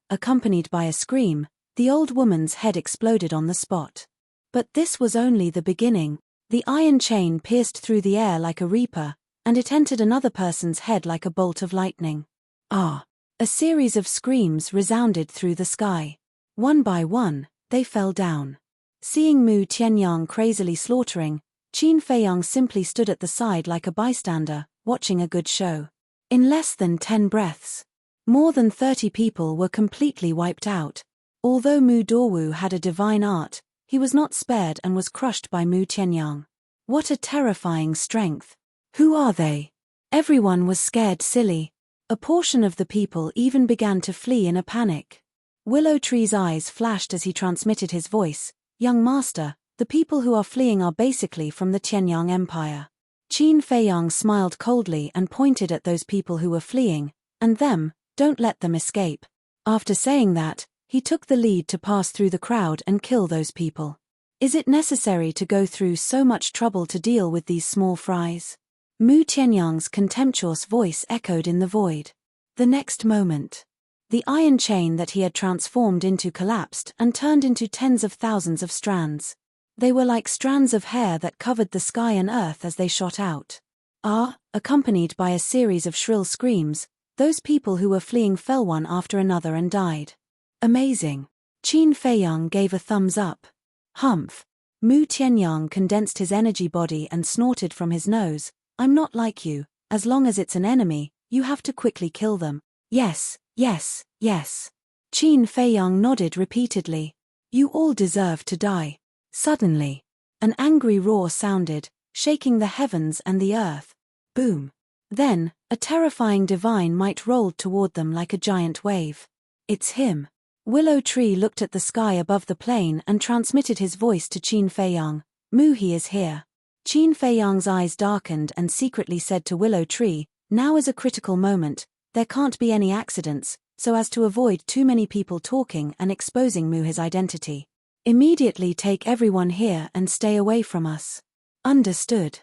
Accompanied by a scream, the old woman's head exploded on the spot. But this was only the beginning. The iron chain pierced through the air like a reaper, and it entered another person's head like a bolt of lightning. A series of screams resounded through the sky. One by one, they fell down. Seeing Mu Tianyang crazily slaughtering, Qin Feiyang simply stood at the side like a bystander, watching a good show. In less than 10 breaths, more than 30 people were completely wiped out. Although Mu Dorwu had a divine art, he was not spared and was crushed by Mu Tianyang. What a terrifying strength. Who are they? Everyone was scared silly. A portion of the people even began to flee in a panic. Willow Tree's eyes flashed as he transmitted his voice. "Young master, the people who are fleeing are basically from the Tianyang Empire." Qin Feiyang smiled coldly and pointed at those people who were fleeing, "And them, don't let them escape." After saying that, he took the lead to pass through the crowd and kill those people. Is it necessary to go through so much trouble to deal with these small fries? Mu Tianyang's contemptuous voice echoed in the void. The next moment, the iron chain that he had transformed into collapsed and turned into tens of thousands of strands. They were like strands of hair that covered the sky and earth as they shot out. Accompanied by a series of shrill screams, those people who were fleeing fell one after another and died. Amazing. Qin Feiyang gave a thumbs up. Humph. Mu Tianyang condensed his energy body and snorted from his nose. "I'm not like you. As long as it's an enemy, you have to quickly kill them." "Yes, yes, yes." Qin Feiyang nodded repeatedly. "You all deserve to die." Suddenly, an angry roar sounded, shaking the heavens and the earth. Boom. Then, a terrifying divine might rolled toward them like a giant wave. "It's him." Willow Tree looked at the sky above the plain and transmitted his voice to Qin Feiyang. "Mu, he is here." Qin Feiyang's eyes darkened and secretly said to Willow Tree, "Now is a critical moment, there can't be any accidents, so as to avoid too many people talking and exposing Mu his identity. Immediately take everyone here and stay away from us." Understood.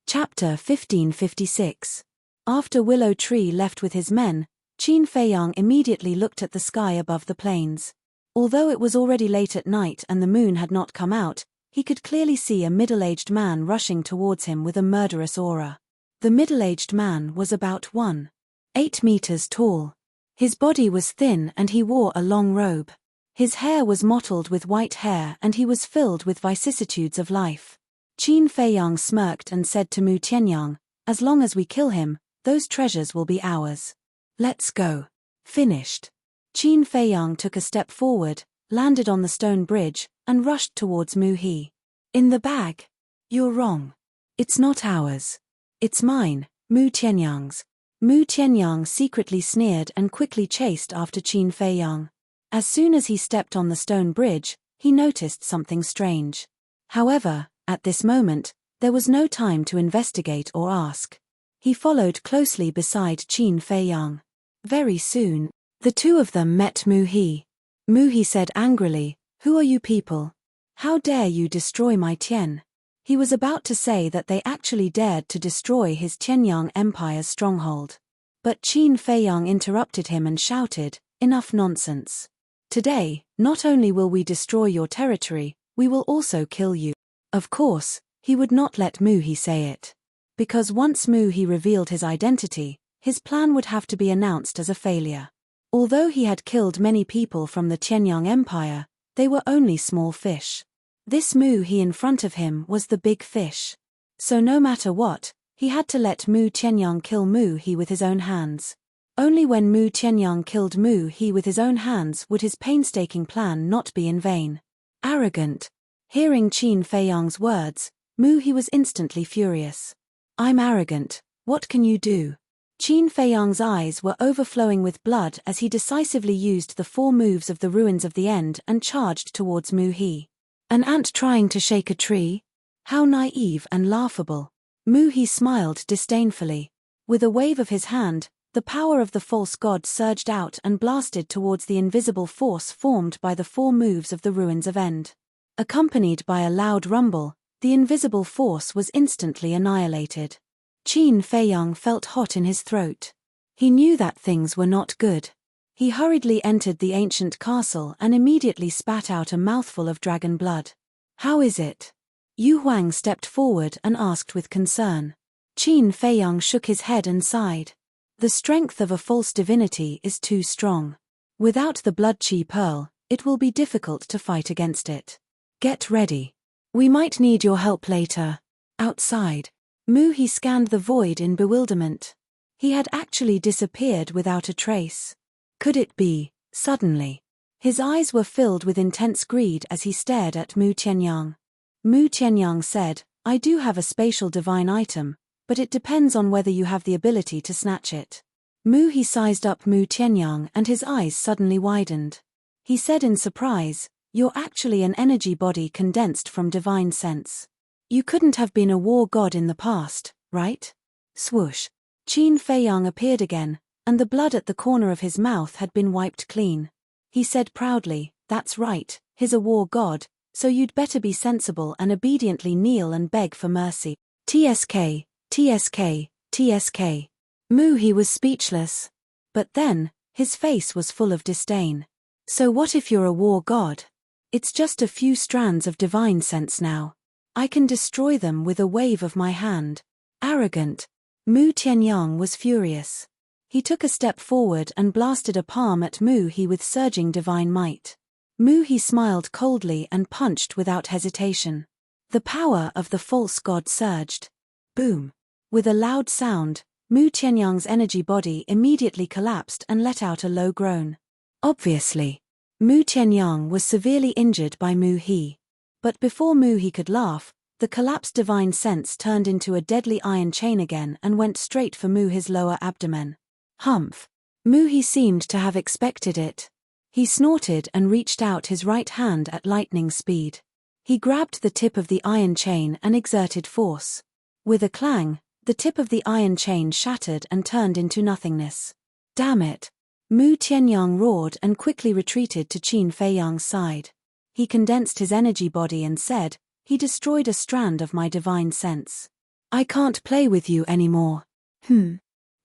Chapter 1556. After Willow Tree left with his men, Qin Feiyang immediately looked at the sky above the plains. Although it was already late at night and the moon had not come out, he could clearly see a middle-aged man rushing towards him with a murderous aura. The middle-aged man was about 1.8 meters tall. His body was thin and he wore a long robe. His hair was mottled with white hair and he was filled with vicissitudes of life. Qin Feiyang smirked and said to Mu Tianyang, "As long as we kill him, those treasures will be ours. Let's go." Finished. Qin Feiyang took a step forward, landed on the stone bridge, and rushed towards Mu He. "In the bag?" "You're wrong. It's not ours. It's mine, Mu Tianyang's." Mu Tianyang secretly sneered and quickly chased after Qin Feiyang. As soon as he stepped on the stone bridge, he noticed something strange. However, at this moment, there was no time to investigate or ask. He followed closely beside Qin Feiyang. Very soon, the two of them met Mu He. Mu He said angrily, "Who are you people? How dare you destroy my Tian?" He was about to say that they actually dared to destroy his Tianyang Empire's stronghold. But Qin Feiyang interrupted him and shouted, "Enough nonsense. Today, not only will we destroy your territory, we will also kill you." Of course, he would not let Mu He say it. Because once Mu He revealed his identity, his plan would have to be announced as a failure. Although he had killed many people from the Tianyang Empire, they were only small fish. This Mu He in front of him was the big fish. So no matter what, he had to let Mu Tianyang kill Mu He with his own hands. Only when Mu Tianyang killed Mu He with his own hands would his painstaking plan not be in vain. Arrogant. Hearing Qin Feiyang's words, Mu He was instantly furious. "I'm arrogant, what can you do?" Qin Feiyang's eyes were overflowing with blood as he decisively used the 4 moves of the Ruins of the End and charged towards Mu He. An ant trying to shake a tree? How naive and laughable. Mu He smiled disdainfully. With a wave of his hand, the power of the false god surged out and blasted towards the invisible force formed by the 4 moves of the Ruins of End. Accompanied by a loud rumble, the invisible force was instantly annihilated. Qin Feiyang felt hot in his throat. He knew that things were not good. He hurriedly entered the ancient castle and immediately spat out a mouthful of dragon blood. "How is it?" Yu Huang stepped forward and asked with concern. Qin Feiyang shook his head and sighed. "The strength of a false divinity is too strong. Without the blood chi pearl, it will be difficult to fight against it. Get ready. We might need your help later." Outside, Mu He scanned the void in bewilderment. He had actually disappeared without a trace. Could it be, suddenly? His eyes were filled with intense greed as he stared at Mu Tianyang. Mu Tianyang said, "I do have a spatial divine item, but it depends on whether you have the ability to snatch it." Mu He sized up Mu Tianyang and his eyes suddenly widened. He said in surprise, "You're actually an energy body condensed from divine sense. You couldn't have been a war god in the past, right?" Swoosh. Qin Feiyang appeared again, and the blood at the corner of his mouth had been wiped clean. He said proudly, "That's right, he's a war god, so you'd better be sensible and obediently kneel and beg for mercy." TSK, TSK, TSK. Mu He was speechless. But then, his face was full of disdain. "So what if you're a war god? It's just a few strands of divine sense now. I can destroy them with a wave of my hand." Arrogant. Mu Tianyang was furious. He took a step forward and blasted a palm at Mu He with surging divine might. Mu He smiled coldly and punched without hesitation. The power of the false god surged. Boom. With a loud sound, Mu Tianyang's energy body immediately collapsed and let out a low groan. Obviously, Mu Tianyang was severely injured by Mu He. But before Mu He could laugh, the collapsed divine sense turned into a deadly iron chain again and went straight for Mu He's lower abdomen. Humph. Mu He seemed to have expected it. He snorted and reached out his right hand at lightning speed. He grabbed the tip of the iron chain and exerted force. With a clang, the tip of the iron chain shattered and turned into nothingness. "Damn it!" Mu Tianyang roared and quickly retreated to Qin Feiyang's side. He condensed his energy body and said, "He destroyed a strand of my divine sense. I can't play with you anymore."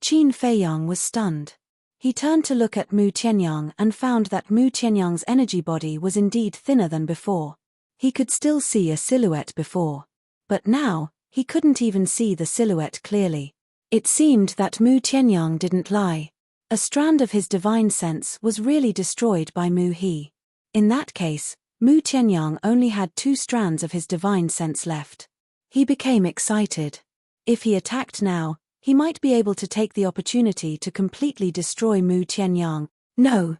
Qin Feiyang was stunned. He turned to look at Mu Tianyang and found that Mu Tianyang's energy body was indeed thinner than before. He could still see a silhouette before. But now, he couldn't even see the silhouette clearly. It seemed that Mu Tianyang didn't lie. A strand of his divine sense was really destroyed by Mu He. In that case, Mu Tianyang only had 2 strands of his divine sense left. He became excited. If he attacked now, he might be able to take the opportunity to completely destroy Mu Tianyang. No.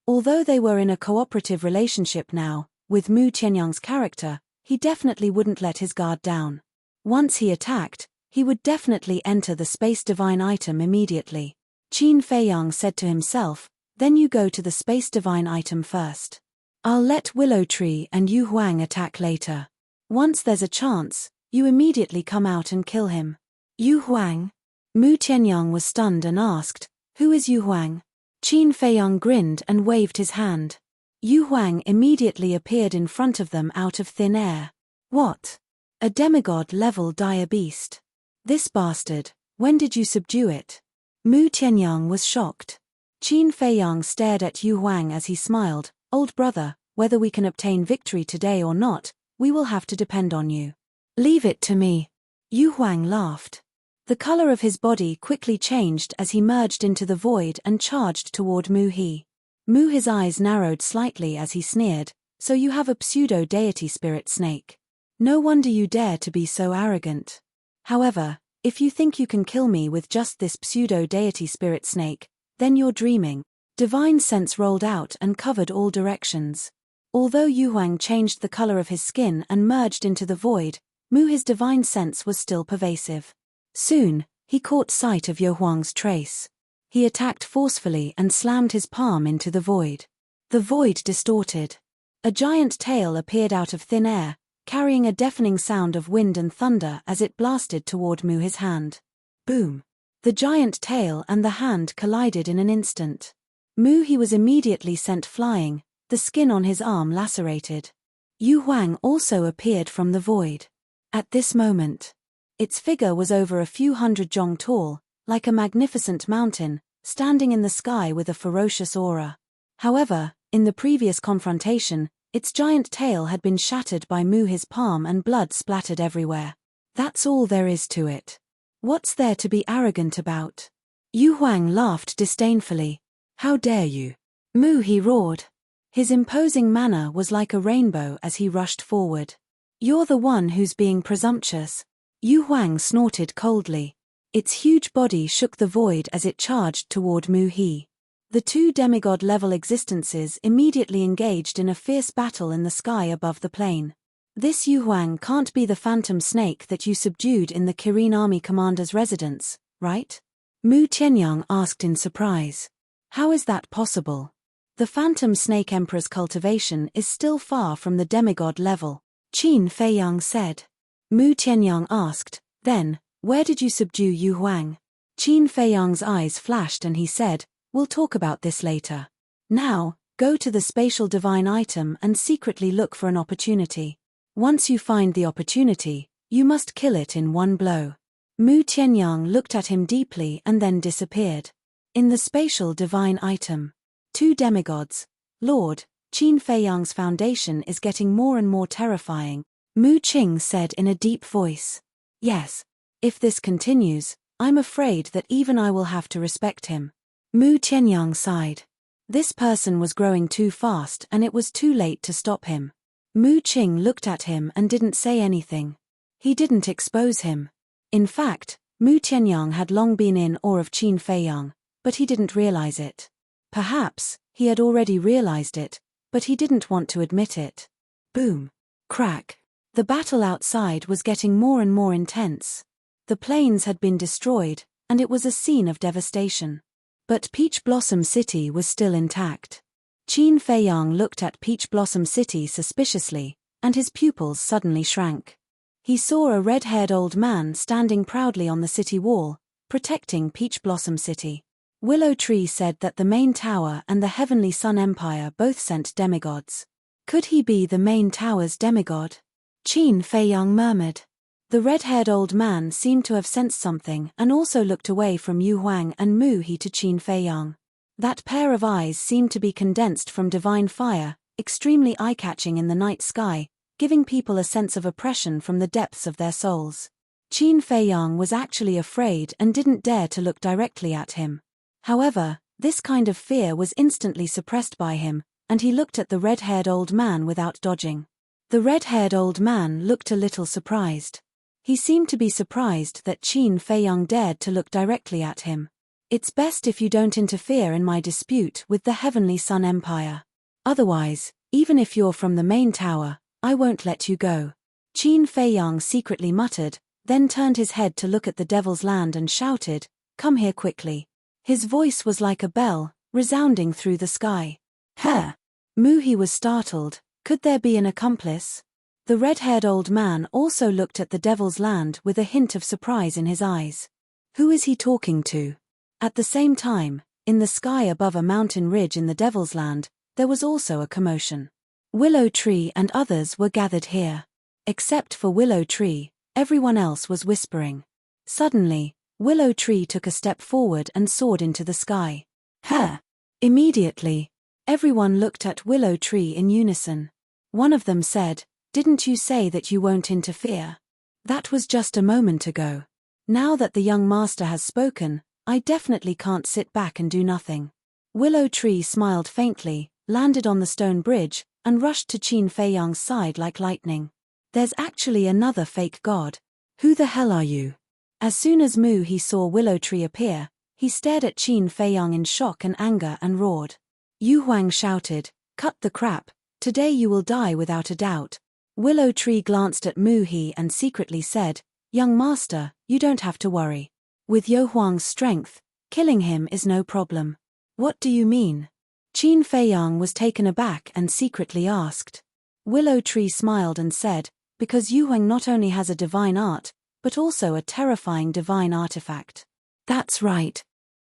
Although they were in a cooperative relationship now, with Mu Tianyang's character, he definitely wouldn't let his guard down. Once he attacked, he would definitely enter the space divine item immediately. Qin Feiyang said to himself, "Then you go to the space divine item first. I'll let Willow Tree and Yu Huang attack later. Once there's a chance, you immediately come out and kill him." Yu Huang, Mu Tianyang was stunned and asked, "Who is Yu Huang?" Qin Feiyang grinned and waved his hand. Yu Huang immediately appeared in front of them out of thin air. What? A demigod-level dire beast. This bastard, when did you subdue it? Mu Tianyang was shocked. Qin Feiyang stared at Yu Huang as he smiled. Old brother, whether we can obtain victory today or not, we will have to depend on you. Leave it to me. Yu Huang laughed. The color of his body quickly changed as he merged into the void and charged toward Mu He. Mu He's eyes narrowed slightly as he sneered, "So you have a pseudo-deity spirit snake. No wonder you dare to be so arrogant. However, if you think you can kill me with just this pseudo-deity spirit snake, then you're dreaming." Divine sense rolled out and covered all directions. Although Yu Huang changed the color of his skin and merged into the void, Mu He's divine sense was still pervasive. Soon, he caught sight of Yu Huang's trace. He attacked forcefully and slammed his palm into the void. The void distorted. A giant tail appeared out of thin air, carrying a deafening sound of wind and thunder as it blasted toward Mu He's hand. Boom! The giant tail and the hand collided in an instant. Mu He was immediately sent flying, the skin on his arm lacerated. Yu Huang also appeared from the void. At this moment, its figure was over a few hundred zhong tall, like a magnificent mountain, standing in the sky with a ferocious aura. However, in the previous confrontation, its giant tail had been shattered by Mu He's palm and blood splattered everywhere. That's all there is to it. What's there to be arrogant about? Yu Huang laughed disdainfully. How dare you? Mu He roared. His imposing manner was like a rainbow as he rushed forward. You're the one who's being presumptuous. Yu Huang snorted coldly. Its huge body shook the void as it charged toward Mu He. The two demigod-level existences immediately engaged in a fierce battle in the sky above the plain. This Yu Huang can't be the phantom snake that you subdued in the Kirin army commander's residence, right? Mu Tianyang asked in surprise. How is that possible? The phantom snake emperor's cultivation is still far from the demigod level, Qin Feiyang said. Mu Tianyang asked, then, where did you subdue Yu Huang? Qin Feiyang's eyes flashed and he said, we'll talk about this later. Now, go to the spatial divine item and secretly look for an opportunity. Once you find the opportunity, you must kill it in one blow. Mu Tianyang looked at him deeply and then disappeared. In the spatial divine item, two demigods. Lord, Qin Feiyang's foundation is getting more and more terrifying, Mu Qing said in a deep voice. Yes. If this continues, I'm afraid that even I will have to respect him. Mu Tianyang sighed. This person was growing too fast and it was too late to stop him. Mu Qing looked at him and didn't say anything. He didn't expose him. In fact, Mu Tianyang had long been in awe of Qin Feiyang, but he didn't realize it. Perhaps, he had already realized it, but he didn't want to admit it. Boom. Crack. The battle outside was getting more and more intense. The plains had been destroyed, and it was a scene of devastation. But Peach Blossom City was still intact. Qin Feiyang looked at Peach Blossom City suspiciously, and his pupils suddenly shrank. He saw a red-haired old man standing proudly on the city wall, protecting Peach Blossom City. Willow Tree said that the main tower and the Heavenly Sun Empire both sent demigods. Could he be the main tower's demigod? Qin Feiyang murmured. The red-haired old man seemed to have sensed something and also looked away from Yu Huang and Mu He to Qin Feiyang. That pair of eyes seemed to be condensed from divine fire, extremely eye-catching in the night sky, giving people a sense of oppression from the depths of their souls. Qin Feiyang was actually afraid and didn't dare to look directly at him. However, this kind of fear was instantly suppressed by him, and he looked at the red-haired old man without dodging. The red-haired old man looked a little surprised. He seemed to be surprised that Qin Feiyang dared to look directly at him. It's best if you don't interfere in my dispute with the Heavenly Sun Empire. Otherwise, even if you're from the main tower, I won't let you go. Qin Feiyang secretly muttered, then turned his head to look at the Devil's Land and shouted, "Come here quickly." His voice was like a bell, resounding through the sky. Huh! Mu He was startled. Could there be an accomplice? The red-haired old man also looked at the Devil's Land with a hint of surprise in his eyes. Who is he talking to? At the same time, in the sky above a mountain ridge in the Devil's Land, there was also a commotion. Willow Tree and others were gathered here. Except for Willow Tree, everyone else was whispering. Suddenly, Willow Tree took a step forward and soared into the sky. Huh! Immediately, everyone looked at Willow Tree in unison. One of them said, "Didn't you say that you won't interfere? That was just a moment ago. Now that the young master has spoken, I definitely can't sit back and do nothing." Willow Tree smiled faintly, landed on the stone bridge, and rushed to Qin Fei Yang's side like lightning. "There's actually another fake god. Who the hell are you?" As soon as Mu He saw Willow Tree appear, he stared at Qin Fei Yang in shock and anger and roared. Yu Huang shouted, "Cut the crap, today you will die without a doubt." Willow Tree glanced at Mu He and secretly said, "Young master, you don't have to worry. With Yu Huang's strength, killing him is no problem." "What do you mean?" Qin Fei Yang was taken aback and secretly asked. Willow Tree smiled and said, "Because Yu Huang not only has a divine art, but also a terrifying divine artifact." That's right.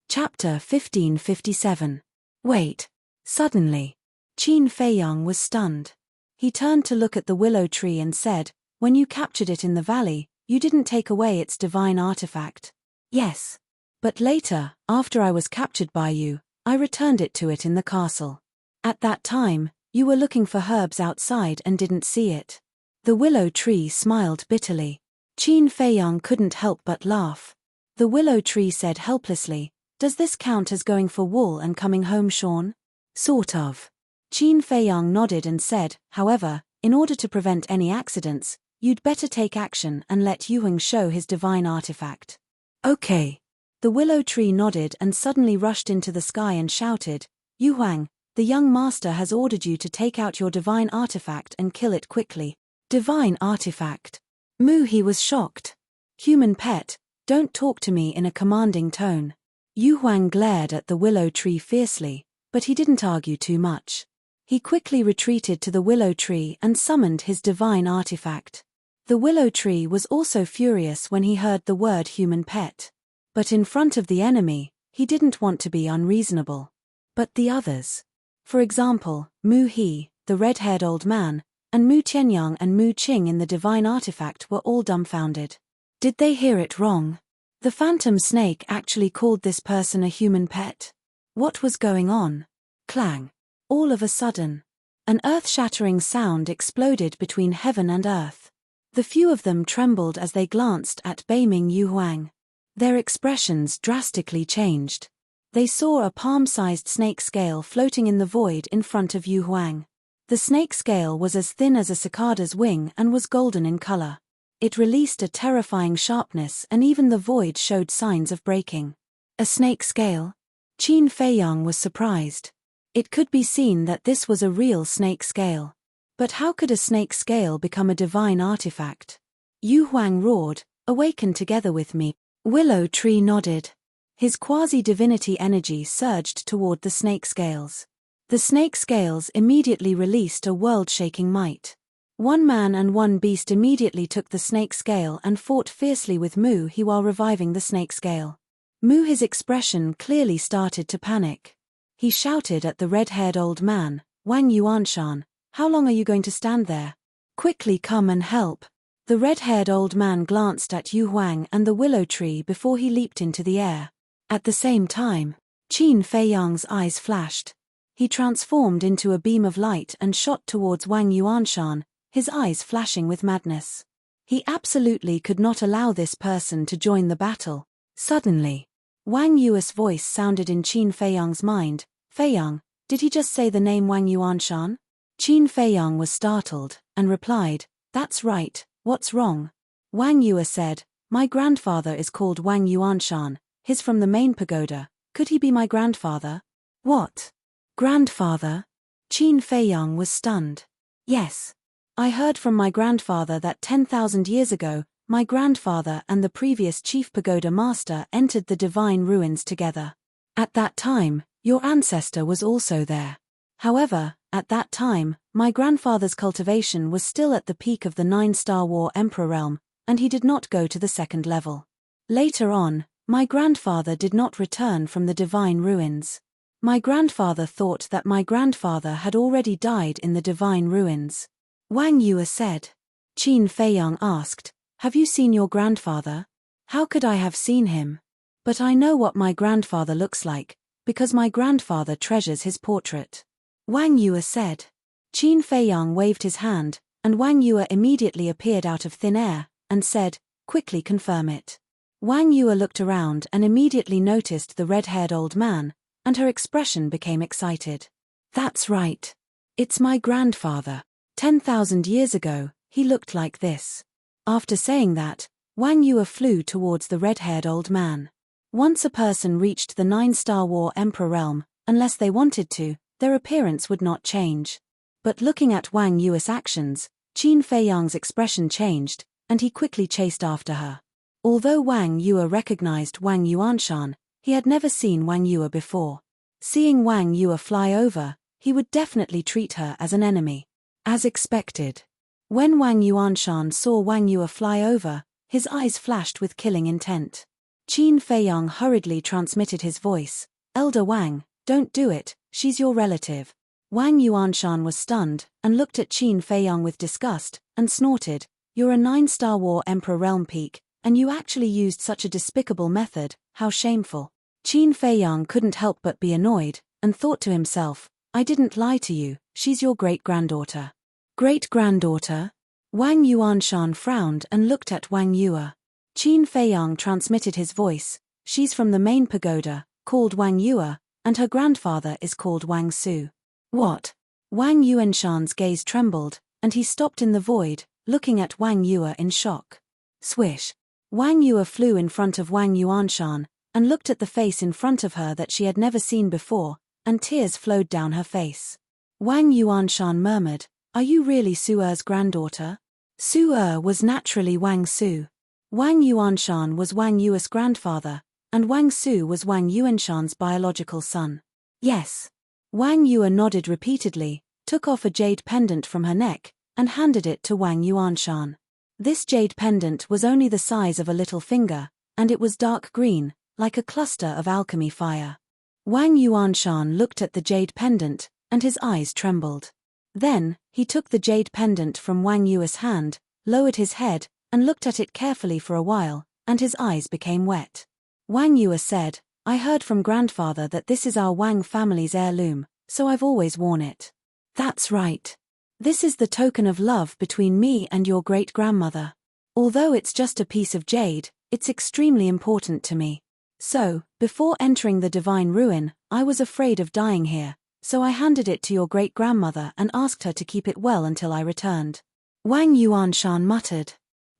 Chapter 1557. Wait. Suddenly, Qin Fei Yang was stunned. He turned to look at the Willow Tree and said, "When you captured it in the valley, you didn't take away its divine artifact." "Yes. But later, after I was captured by you, I returned it to it in the castle. At that time, you were looking for herbs outside and didn't see it." The Willow Tree smiled bitterly. Qin Fei Yang couldn't help but laugh. The Willow Tree said helplessly, "Does this count as going for wool and coming home shorn?" "Sort of." Qin Fei Yang nodded and said, "However, in order to prevent any accidents, you'd better take action and let Yu Huang show his divine artifact." "Okay." The Willow Tree nodded and suddenly rushed into the sky and shouted, "Yu Huang, the young master has ordered you to take out your divine artifact and kill it quickly." "Divine artifact?" Mu He was shocked. "Human pet, don't talk to me in a commanding tone." Yu Huang glared at the Willow Tree fiercely, but he didn't argue too much. He quickly retreated to the Willow Tree and summoned his divine artifact. The Willow Tree was also furious when he heard the word human pet. But in front of the enemy, he didn't want to be unreasonable. But the others. For example, Mu He, the red-haired old man, and Mu Tianyang and Mu Qing in the divine artifact were all dumbfounded. Did they hear it wrong? The phantom snake actually called this person a human pet? What was going on? Clang. All of a sudden, an earth-shattering sound exploded between heaven and earth. The few of them trembled as they glanced at Beiming Yu Huang. Their expressions drastically changed. They saw a palm-sized snake scale floating in the void in front of Yu Huang. The snake scale was as thin as a cicada's wing and was golden in color. It released a terrifying sharpness and even the void showed signs of breaking. A snake scale? Qin Fei Yang was surprised. It could be seen that this was a real snake scale. But how could a snake scale become a divine artifact? Yu Huang roared, "Awaken together with me." Willow Tree nodded. His quasi-divinity energy surged toward the snake scales. The snake scales immediately released a world-shaking might. One man and one beast immediately took the snake scale and fought fiercely with Mu He while reviving the snake scale. Mu He's expression clearly started to panic. He shouted at the red-haired old man, "Wang Yuanshan, how long are you going to stand there? Quickly come and help." The red-haired old man glanced at Yu Huang and the Willow Tree before he leaped into the air. At the same time, Qin Fei Yang's eyes flashed. He transformed into a beam of light and shot towards Wang Yuanshan, his eyes flashing with madness. He absolutely could not allow this person to join the battle. Suddenly, Wang Yu's voice sounded in Qin Fei Yang's mind. "Fei Yang, did he just say the name Wang Yuanshan?" Qin Fei Yang was startled, and replied, "That's right, what's wrong?" Wang Yu said, "My grandfather is called Wang Yuanshan, he's from the main pagoda, could he be my grandfather?" "What? Grandfather?" Qin Fei Yang was stunned. "Yes. I heard from my grandfather that 10,000 years ago, my grandfather and the previous chief pagoda master entered the divine ruins together. At that time, your ancestor was also there. However, at that time, my grandfather's cultivation was still at the peak of the 9-Star War Emperor realm, and he did not go to the second level. Later on, My grandfather did not return from the divine ruins. My grandfather thought that my grandfather had already died in the divine ruins. Wang Yue said. Qin Feiyang asked, "Have you seen your grandfather?" "How could I have seen him? But I know what my grandfather looks like, because my grandfather treasures his portrait." Wang Yue said. Qin Feiyang waved his hand, and Wang Yue immediately appeared out of thin air, and said, "Quickly confirm it." Wang Yue looked around and immediately noticed the red-haired old man, and her expression became excited. "That's right. It's my grandfather. 10,000 years ago, he looked like this." After saying that, Wang Yue flew towards the red-haired old man. Once a person reached the 9-star War Emperor realm, unless they wanted to, their appearance would not change. But looking at Wang Yue's actions, Qin Feiyang's expression changed, and he quickly chased after her. Although Wang Yue recognized Wang Yuanshan, he had never seen Wang Yue before. Seeing Wang Yue fly over, he would definitely treat her as an enemy. As expected. When Wang Yuanshan saw Wang Yue fly over, his eyes flashed with killing intent. Qin Feiyang hurriedly transmitted his voice, "Elder Wang, don't do it, she's your relative." Wang Yuanshan was stunned, and looked at Qin Feiyang with disgust, and snorted, "You're a 9-star War Emperor realm peak, and you actually used such a despicable method, how shameful." Qin Feiyang couldn't help but be annoyed, and thought to himself, "I didn't lie to you, she's your great-granddaughter." Great-granddaughter? Wang Yuanshan frowned and looked at Wang Yue. Qin Feiyang transmitted his voice, "She's from the main pagoda, called Wang Yue, and her grandfather is called Wang Su." "What?" Wang Yuanshan's gaze trembled, and he stopped in the void, looking at Wang Yue in shock. Swish. Wang Yue flew in front of Wang Yuanshan, and looked at the face in front of her that she had never seen before, and tears flowed down her face. Wang Yuanshan murmured, "Are you really Su'er's granddaughter?" Su'er was naturally Wang Su. Wang Yuanshan was Wang Yue's grandfather, and Wang Su was Wang Yuanshan's biological son. "Yes." Wang Yue nodded repeatedly, took off a jade pendant from her neck, and handed it to Wang Yuanshan. This jade pendant was only the size of a little finger, and it was dark green, like a cluster of alchemy fire. Wang Yuanshan looked at the jade pendant, and his eyes trembled. Then, he took the jade pendant from Wang Yue's hand, lowered his head, and looked at it carefully for a while, and his eyes became wet. Wang Yue said, "I heard from grandfather that this is our Wang family's heirloom, so I've always worn it." "That's right. This is the token of love between me and your great-grandmother. Although it's just a piece of jade, it's extremely important to me. So, before entering the divine ruin, I was afraid of dying here, so I handed it to your great-grandmother and asked her to keep it well until I returned." Wang Yuanshan muttered,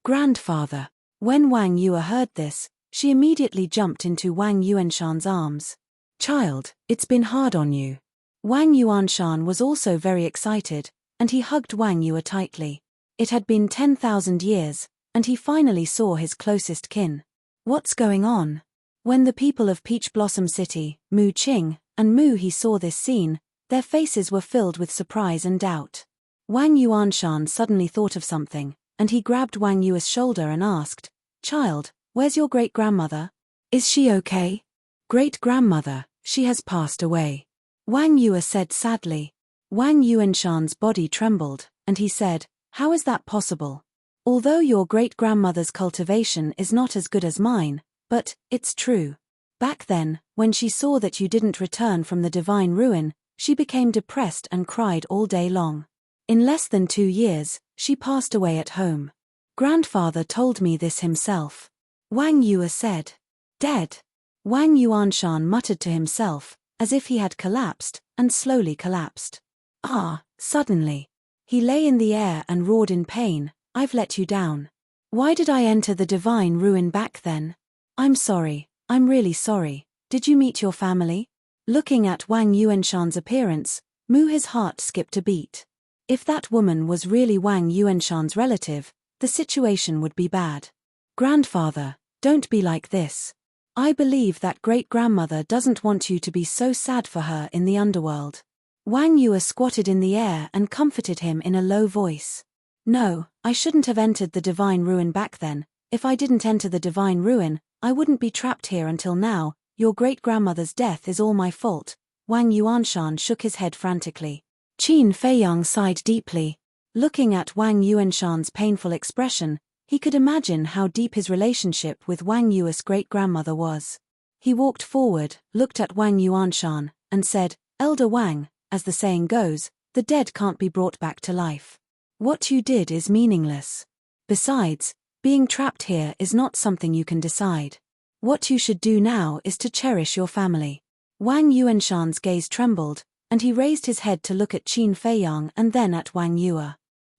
"Grandfather." When Wang Yue heard this, she immediately jumped into Wang Yuanshan's arms. "Child, it's been hard on you." Wang Yuanshan was also very excited, and he hugged Wang Yue tightly. It had been 10,000 years, and he finally saw his closest kin. What's going on? When the people of Peach Blossom City, Mu Qing, and Mu He saw this scene, their faces were filled with surprise and doubt. Wang Yuanshan suddenly thought of something, and he grabbed Wang Yue's shoulder and asked, "Child, where's your great-grandmother? Is she okay?" "Great-grandmother, she has passed away," Wang Yue said sadly. Wang Yuanshan's body trembled, and he said, "How is that possible? Although your great-grandmother's cultivation is not as good as mine, but, it's true. Back then, when she saw that you didn't return from the divine ruin, she became depressed and cried all day long. In less than 2 years, she passed away at home. Grandfather told me this himself." Wang Yue said. "Dead?" Wang Yuanshan muttered to himself, as if he had collapsed, and slowly collapsed. Suddenly. He lay in the air and roared in pain, "I've let you down. Why did I enter the divine ruin back then? I'm sorry, I'm really sorry. Did you meet your family?" Looking at Wang Yuanshan's appearance, Mu's heart skipped a beat. If that woman was really Wang Yuanshan's relative, the situation would be bad. "Grandfather, don't be like this. I believe that great-grandmother doesn't want you to be so sad for her in the underworld." Wang Yue squatted in the air and comforted him in a low voice. "No, I shouldn't have entered the divine ruin back then. If I didn't enter the divine ruin, I wouldn't be trapped here until now. Your great-grandmother's death is all my fault. Wang Yuanshan shook his head frantically. Qin Feiyang sighed deeply. Looking at Wang Yuanshan's painful expression, he could imagine how deep his relationship with Wang Yu's great-grandmother was. He walked forward, looked at Wang Yuanshan, and said, "Elder Wang, as the saying goes, the dead can't be brought back to life. What you did is meaningless. Besides, being trapped here is not something you can decide. What you should do now is to cherish your family." Wang Yuanshan's gaze trembled, and he raised his head to look at Qin Feiyang and then at Wang Yue.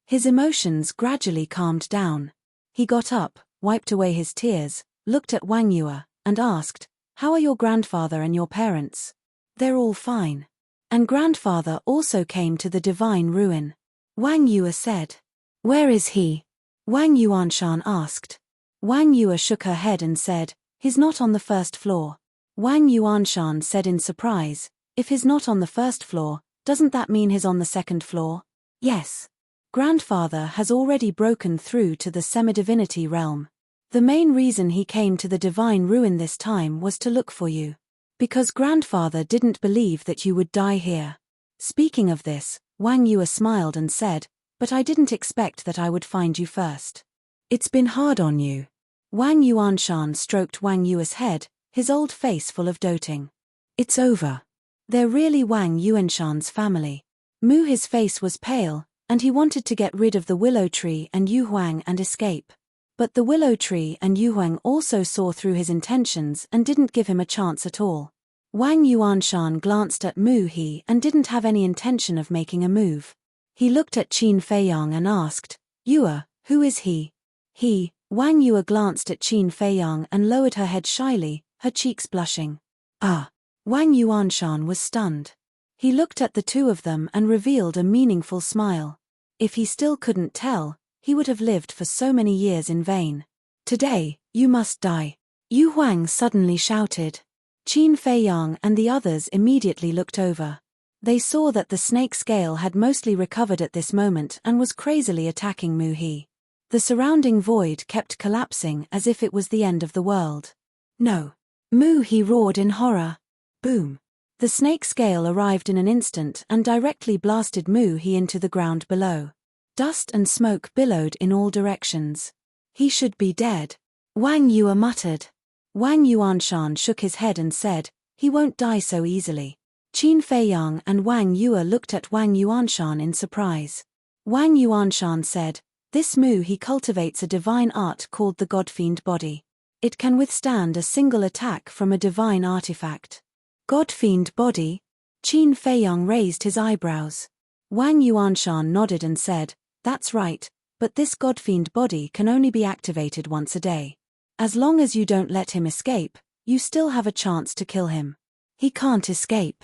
His emotions gradually calmed down. He got up, wiped away his tears, looked at Wang Yue, and asked, "How are your grandfather and your parents?" "They're all fine. And grandfather also came to the divine ruin," Wang Yue said. "Where is he?" Wang Yuanshan asked. Wang Yue shook her head and said, "He's not on the first floor." Wang Yuanshan said in surprise, "If he's not on the first floor, doesn't that mean he's on the second floor?" "Yes. Grandfather has already broken through to the semi-divinity realm. The main reason he came to the divine ruin this time was to look for you. Because grandfather didn't believe that you would die here." Speaking of this, Wang Yue smiled and said, "But I didn't expect that I would find you first. It's been hard on you." Wang Yuanshan stroked Wang Yue's head, his old face full of doting. "It's over. They're really Wang Yuanshan's family." His face was pale, and he wanted to get rid of the willow tree and Yu Huang and escape. But the willow tree and Yu Huang also saw through his intentions and didn't give him a chance at all. Wang Yuanshan glanced at He and didn't have any intention of making a move. He looked at Qin Feiyang and asked, "Yue, who is he?" Wang Yue glanced at Qin Feiyang and lowered her head shyly, her cheeks blushing. "Ah." Wang Yuanshan was stunned. He looked at the two of them and revealed a meaningful smile. If he still couldn't tell, he would have lived for so many years in vain. "Today, you must die," Yu Huang suddenly shouted. Qin Feiyang and the others immediately looked over. They saw that the snake scale had mostly recovered at this moment and was crazily attacking He. The surrounding void kept collapsing as if it was the end of the world. "No!" He roared in horror. Boom! The snake scale arrived in an instant and directly blasted He into the ground below. Dust and smoke billowed in all directions. "He should be dead," Wang Yue muttered. Wang Yuanshan shook his head and said, "He won't die so easily." Qin Feiyang and Wang Yue looked at Wang Yuanshan in surprise. Wang Yuanshan said, "This he cultivates a divine art called the Godfiend body. It can withstand a single attack from a divine artifact." "Godfiend body?" Qin Feiyang raised his eyebrows. Wang Yuanshan nodded and said, "That's right, but this Godfiend body can only be activated once a day. As long as you don't let him escape, you still have a chance to kill him. He can't escape."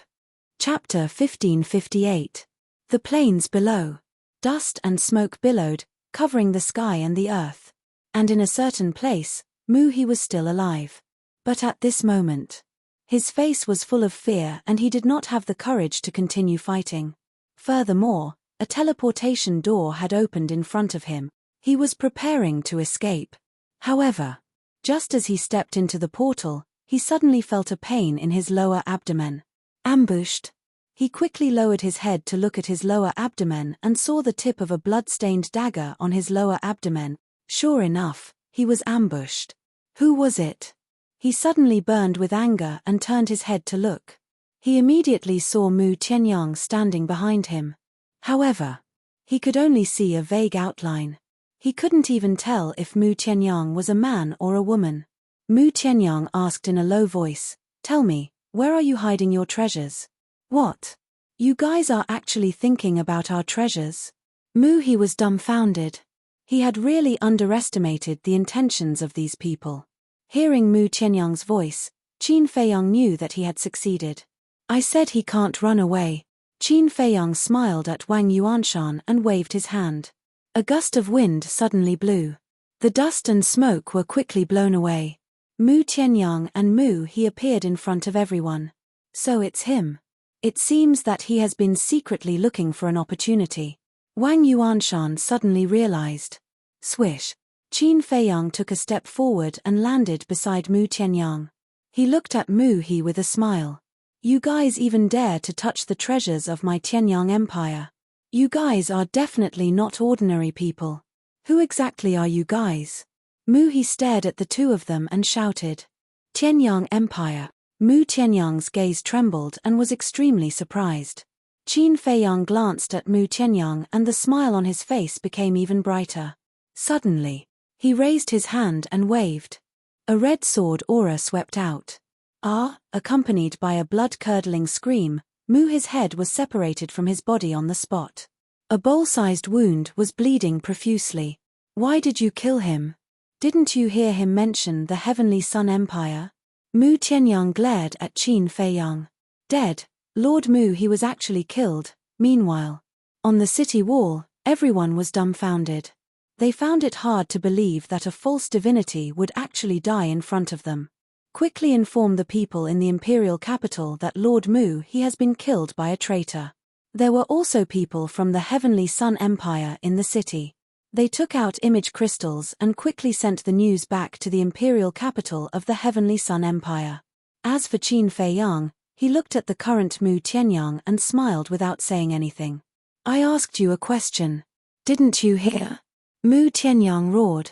Chapter 1558. The plains below. Dust and smoke billowed, covering the sky and the earth. And in a certain place, He was still alive. But at this moment, his face was full of fear and he did not have the courage to continue fighting. Furthermore, a teleportation door had opened in front of him. He was preparing to escape. However, just as he stepped into the portal, he suddenly felt a pain in his lower abdomen. Ambushed. He quickly lowered his head to look at his lower abdomen and saw the tip of a blood-stained dagger on his lower abdomen. Sure enough, he was ambushed. Who was it? He suddenly burned with anger and turned his head to look. He immediately saw Mu Tianyang standing behind him. However, he could only see a vague outline. He couldn't even tell if Mu Tianyang was a man or a woman. Mu Tianyang asked in a low voice, "Tell me, where are you hiding your treasures?" "What? You guys are actually thinking about our treasures?" He was dumbfounded. He had really underestimated the intentions of these people. Hearing Mu Tianyang's voice, Qin Feiyang knew that he had succeeded. "I said he can't run away." Qin Feiyang smiled at Wang Yuanshan and waved his hand. A gust of wind suddenly blew. The dust and smoke were quickly blown away. Mu Tianyang and He appeared in front of everyone. "So it's him. It seems that he has been secretly looking for an opportunity." Wang Yuanshan suddenly realized. Swish. Qin Feiyang took a step forward and landed beside Mu Tianyang. He looked at Mu He with a smile. You guys even dare to touch the treasures of my Tianyang Empire. You guys are definitely not ordinary people. Who exactly are you guys? Mu He stared at the two of them and shouted. Tianyang Empire. Mu Tianyang's gaze trembled and was extremely surprised. Qin Feiyang glanced at Mu Tianyang and the smile on his face became even brighter. Suddenly, he raised his hand and waved. A red sword aura swept out. Accompanied by a blood-curdling scream, Mu He's head was separated from his body on the spot. A bowl-sized wound was bleeding profusely. Why did you kill him? Didn't you hear him mention the Heavenly Sun Empire? Mu Tianyang glared at Qin Feiyang. Dead, Lord Mu He was actually killed. Meanwhile, on the city wall, everyone was dumbfounded. They found it hard to believe that a false divinity would actually die in front of them. Quickly inform the people in the imperial capital that Lord Mu He has been killed by a traitor. There were also people from the Heavenly Sun Empire in the city. They took out image crystals and quickly sent the news back to the imperial capital of the Heavenly Sun Empire. As for Qin Feiyang, he looked at the current Mu Tianyang and smiled without saying anything. I asked you a question. Didn't you hear? Mu Tianyang roared.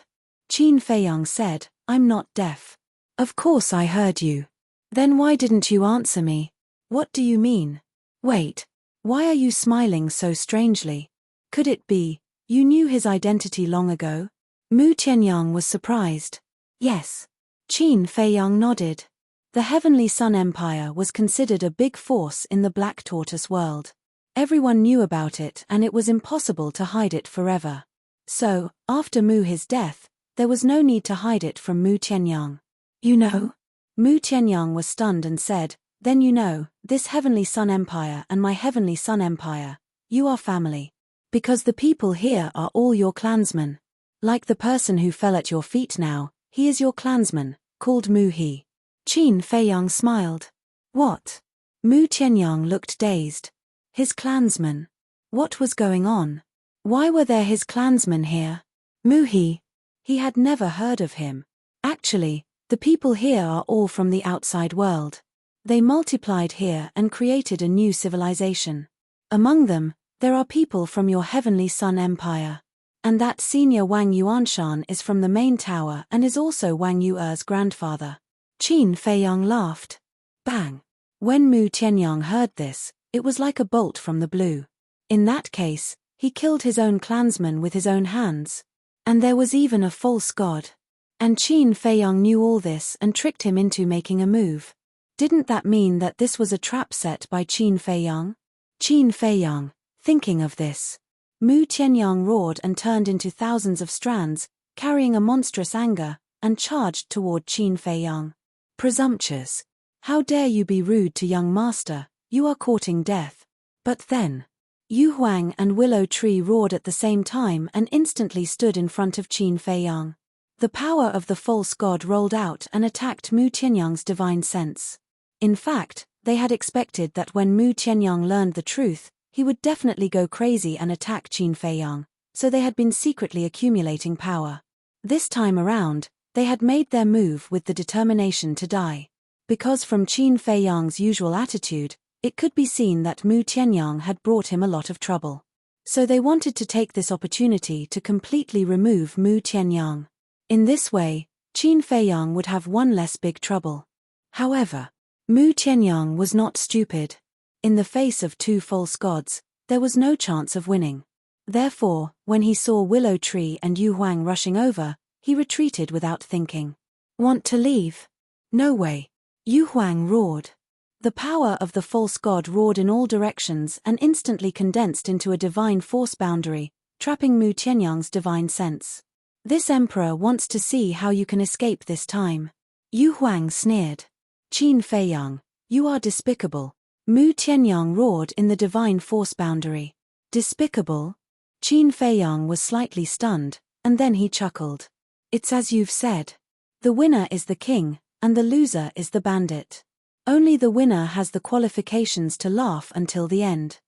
Qin Feiyang said, I'm not deaf. Of course I heard you. Then why didn't you answer me? What do you mean? Wait. Why are you smiling so strangely? Could it be, you knew his identity long ago? Mu Tianyang was surprised. Yes. Qin Feiyang nodded. The Heavenly Sun Empire was considered a big force in the Black Tortoise world. Everyone knew about it and it was impossible to hide it forever. So, after Mu He's death, there was no need to hide it from Mu Tianyang. You know? Mu Tianyang was stunned and said, then you know, this Heavenly Sun Empire and my Heavenly Sun Empire, you are family. Because the people here are all your clansmen. Like the person who fell at your feet now, he is your clansman, called Mu He. Qin Feiyang smiled. What? Mu Tianyang looked dazed. His clansman. What was going on? Why were there his clansmen here? Mu He. He had never heard of him. Actually, the people here are all from the outside world. They multiplied here and created a new civilization. Among them, there are people from your Heavenly Sun Empire. And that senior Wang Yuanshan is from the main tower and is also Wang Yuer's grandfather. Qin Feiyang laughed. Bang! When Mu Tianyang heard this, it was like a bolt from the blue. In that case, he killed his own clansman with his own hands. And there was even a false god. And Qin Feiyang knew all this and tricked him into making a move. Didn't that mean that this was a trap set by Qin Feiyang? Qin Feiyang, thinking of this. Mu Tianyang roared and turned into thousands of strands, carrying a monstrous anger, and charged toward Qin Feiyang. Presumptuous. How dare you be rude to young master, you are courting death. But then, Yu Huang and Willow Tree roared at the same time and instantly stood in front of Qin Feiyang. The power of the false god rolled out and attacked Mu Tianyang's divine sense. In fact, they had expected that when Mu Tianyang learned the truth, he would definitely go crazy and attack Qin Feiyang, so they had been secretly accumulating power. This time around, they had made their move with the determination to die. Because from Qin Feiyang's usual attitude, it could be seen that Mu Tianyang had brought him a lot of trouble. So they wanted to take this opportunity to completely remove Mu Tianyang. In this way, Qin Feiyang would have one less big trouble. However, Mu Tianyang was not stupid. In the face of two false gods, there was no chance of winning. Therefore, when he saw Willow Tree and Yu Huang rushing over, he retreated without thinking. Want to leave? No way. Yu Huang roared. The power of the false god roared in all directions and instantly condensed into a divine force boundary, trapping Mu Tianyang's divine sense. This emperor wants to see how you can escape this time. Yu Huang sneered. Qin Feiyang, you are despicable. Mu Tianyang roared in the divine force boundary. Despicable? Qin Feiyang was slightly stunned, and then he chuckled. It's as you've said. The winner is the king, and the loser is the bandit. Only the winner has the qualifications to laugh until the end.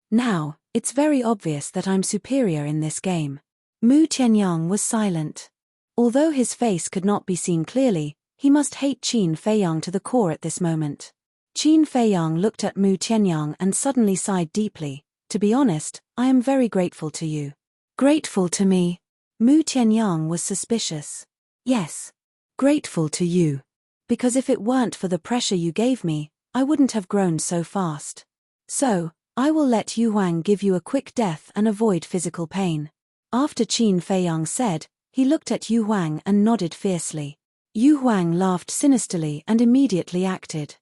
Now, it's very obvious that I'm superior in this game. Mu Tianyang was silent. Although his face could not be seen clearly, he must hate Qin Feiyang to the core at this moment. Qin Feiyang looked at Mu Tianyang and suddenly sighed deeply. To be honest, I am very grateful to you. Grateful to me? Mu Tianyang was suspicious. Yes. Grateful to you. Because if it weren't for the pressure you gave me, I wouldn't have grown so fast. So, I will let Yu Huang give you a quick death and avoid physical pain. After Qin Feiyang said, he looked at Yu Huang and nodded fiercely. Yu Huang laughed sinisterly and immediately acted.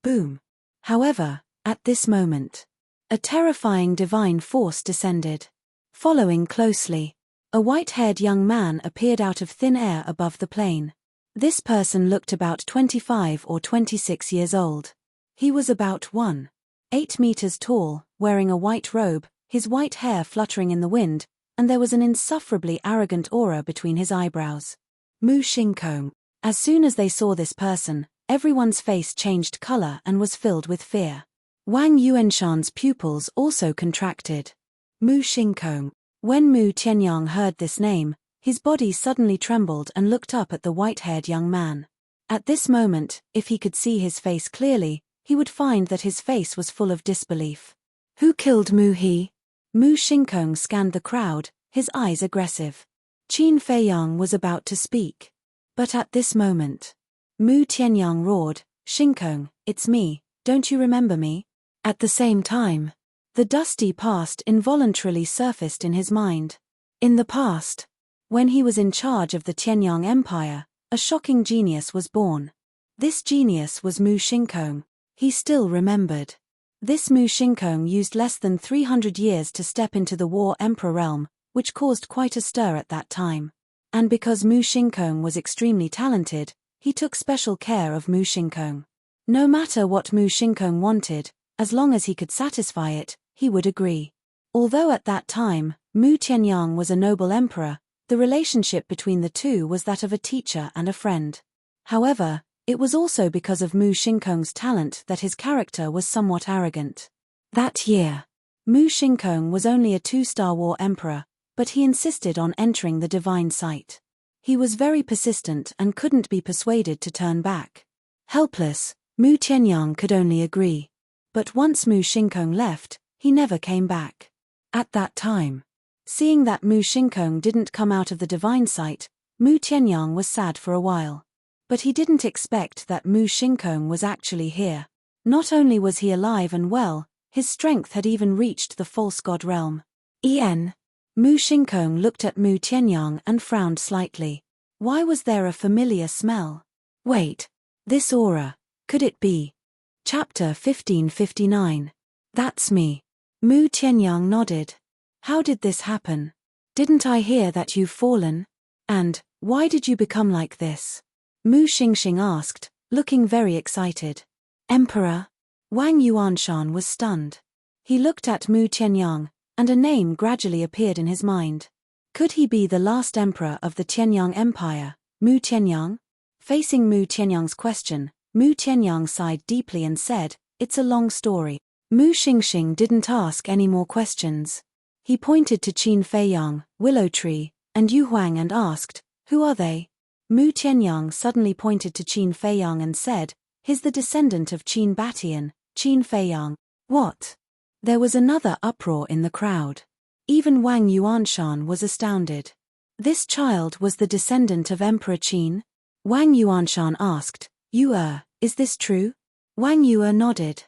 Boom. However, at this moment, a terrifying divine force descended. Following closely, a white-haired young man appeared out of thin air above the plane. This person looked about 25 or 26 years old. He was about 1.8 meters tall, wearing a white robe, his white hair fluttering in the wind, and there was an insufferably arrogant aura between his eyebrows. Mu Xingkong. As soon as they saw this person, everyone's face changed color and was filled with fear. Wang Yuanshan's pupils also contracted. Mu Xingkong. When Mu Tianyang heard this name, his body suddenly trembled and looked up at the white-haired young man. At this moment, if he could see his face clearly, he would find that his face was full of disbelief. Who killed Mu He? Mu Xingkong scanned the crowd, his eyes aggressive. Qin Feiyang was about to speak. But at this moment, Mu Tianyang roared, Xingkong, it's me, don't you remember me? At the same time, the dusty past involuntarily surfaced in his mind. In the past, when he was in charge of the Tianyang Empire, a shocking genius was born. This genius was Mu Xingkong. He still remembered. This Mu Xingkong used less than 300 years to step into the War Emperor realm, which caused quite a stir at that time. And because Mu Xingkong was extremely talented, he took special care of Mu Xingkong. No matter what Mu Xingkong wanted, as long as he could satisfy it, he would agree. Although at that time, Mu Tianyang was a noble emperor, the relationship between the two was that of a teacher and a friend. However, it was also because of Mu Xingkong's talent that his character was somewhat arrogant. That year, Mu Xingkong was only a 2-star war emperor, but he insisted on entering the divine sight. He was very persistent and couldn't be persuaded to turn back. Helpless, Mu Tianyang could only agree. But once Mu Xingkong left, he never came back. At that time, seeing that Mu Xingkong didn't come out of the divine sight, Mu Tianyang was sad for a while. But he didn't expect that Mu Xingkong was actually here. Not only was he alive and well, his strength had even reached the false god realm. Mu Xingkong looked at Mu Tianyang and frowned slightly. Why was there a familiar smell? Wait, this aura, could it be? Chapter 1559. That's me. Mu Tianyang nodded. How did this happen? Didn't I hear that you've fallen? And, why did you become like this? Mu Xingxing asked, looking very excited. Emperor? Wang Yuanshan was stunned. He looked at Mu Tianyang, and a name gradually appeared in his mind. Could he be the last emperor of the Tianyang Empire, Mu Tianyang? Facing Mu Tianyang's question, Mu Tianyang sighed deeply and said, it's a long story. Mu Xingxing didn't ask any more questions. He pointed to Qin Feiyang, Willow Tree, and Yu Huang and asked, who are they? Mu Tianyang suddenly pointed to Qin Feiyang and said, he's the descendant of Qin Batian, Qin Feiyang. What? There was another uproar in the crowd. Even Wang Yuanshan was astounded. This child was the descendant of Emperor Qin? Wang Yuanshan asked, is this true? Wang Yue nodded.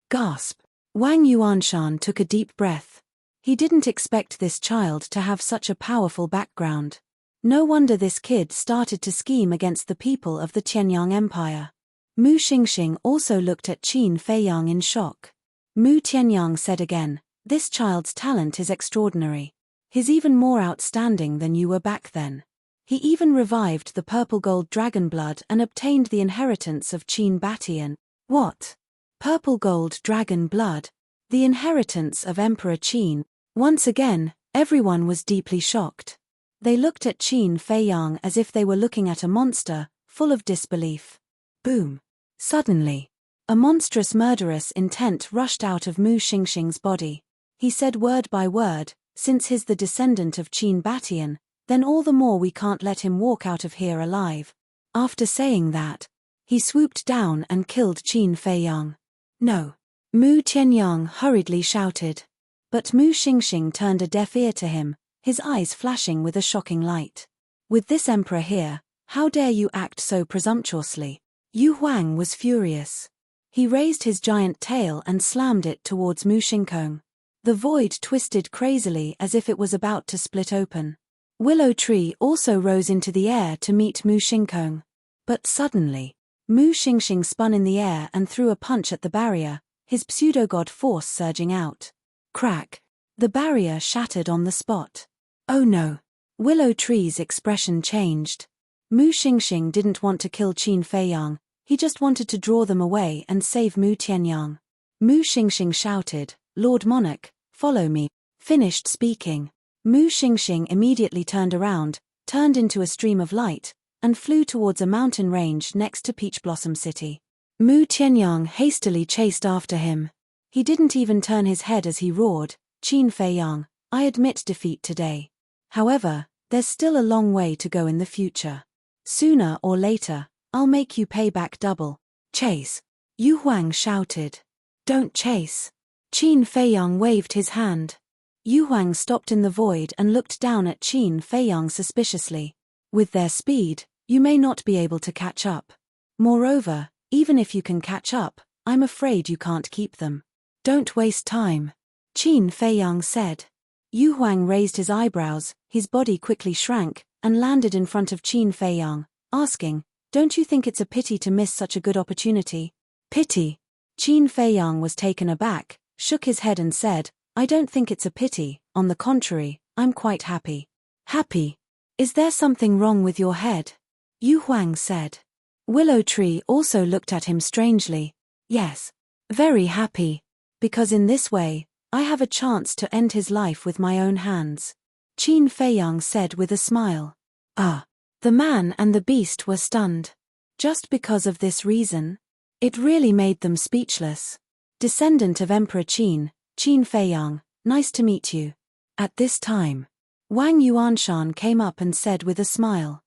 Gasp. Wang Yuanshan took a deep breath. He didn't expect this child to have such a powerful background. No wonder this kid started to scheme against the people of the Tianyang Empire. Mu Xingxing also looked at Qin Feiyang in shock. Mu Tianyang said again, this child's talent is extraordinary. He's even more outstanding than you were back then. He even revived the purple gold dragon blood and obtained the inheritance of Qin Batian. What? Purple gold dragon blood? The inheritance of Emperor Qin? Once again, everyone was deeply shocked. They looked at Qin Feiyang as if they were looking at a monster, full of disbelief. Boom. Suddenly, a monstrous murderous intent rushed out of Mu Xingxing's body. He said word by word, since he's the descendant of Qin Batian, then all the more we can't let him walk out of here alive. After saying that, he swooped down and killed Qin Feiyang. No! Mu Tianyang hurriedly shouted. But Mu Xingxing turned a deaf ear to him, his eyes flashing with a shocking light. With this emperor here, how dare you act so presumptuously? Yu Huang was furious. He raised his giant tail and slammed it towards Mu Xingkong. The void twisted crazily as if it was about to split open. Willow Tree also rose into the air to meet Mu Xingkong. But suddenly, Mu Xingxing spun in the air and threw a punch at the barrier, his pseudo-god force surging out. Crack! The barrier shattered on the spot. Oh no! Willow Tree's expression changed. Mu Xingxing didn't want to kill Qin Feiyang, he just wanted to draw them away and save Mu Tianyang. Mu Xingxing shouted, "Lord Monarch, follow me." Finished speaking. Mu Xingxing immediately turned around, turned into a stream of light, and flew towards a mountain range next to Peach Blossom City. Mu Tianyang hastily chased after him. He didn't even turn his head as he roared, "Qin Feiyang, I admit defeat today. However, there's still a long way to go in the future. Sooner or later, I'll make you pay back double." "Chase!" Yu Huang shouted. "Don't chase." Qin Feiyang waved his hand. Yu Huang stopped in the void and looked down at Qin Feiyang suspiciously. "With their speed, you may not be able to catch up. Moreover, even if you can catch up, I'm afraid you can't keep them. Don't waste time," Qin Feiyang said. Yu Huang raised his eyebrows, his body quickly shrank, and landed in front of Qin Feiyang, asking, "Don't you think it's a pity to miss such a good opportunity?" "Pity?" Qin Feiyang was taken aback, shook his head and said, "I don't think it's a pity, on the contrary, I'm quite happy." "Happy? Is there something wrong with your head?" Yu Huang said. Willow Tree also looked at him strangely. "Yes. Very happy. Because in this way, I have a chance to end his life with my own hands," Qin Feiyang said with a smile. Ah! The man and the beast were stunned. Just because of this reason? It really made them speechless. "Descendant of Emperor Qin, Qin Feiyang, nice to meet you." At this time, Wang Yuanshan came up and said with a smile,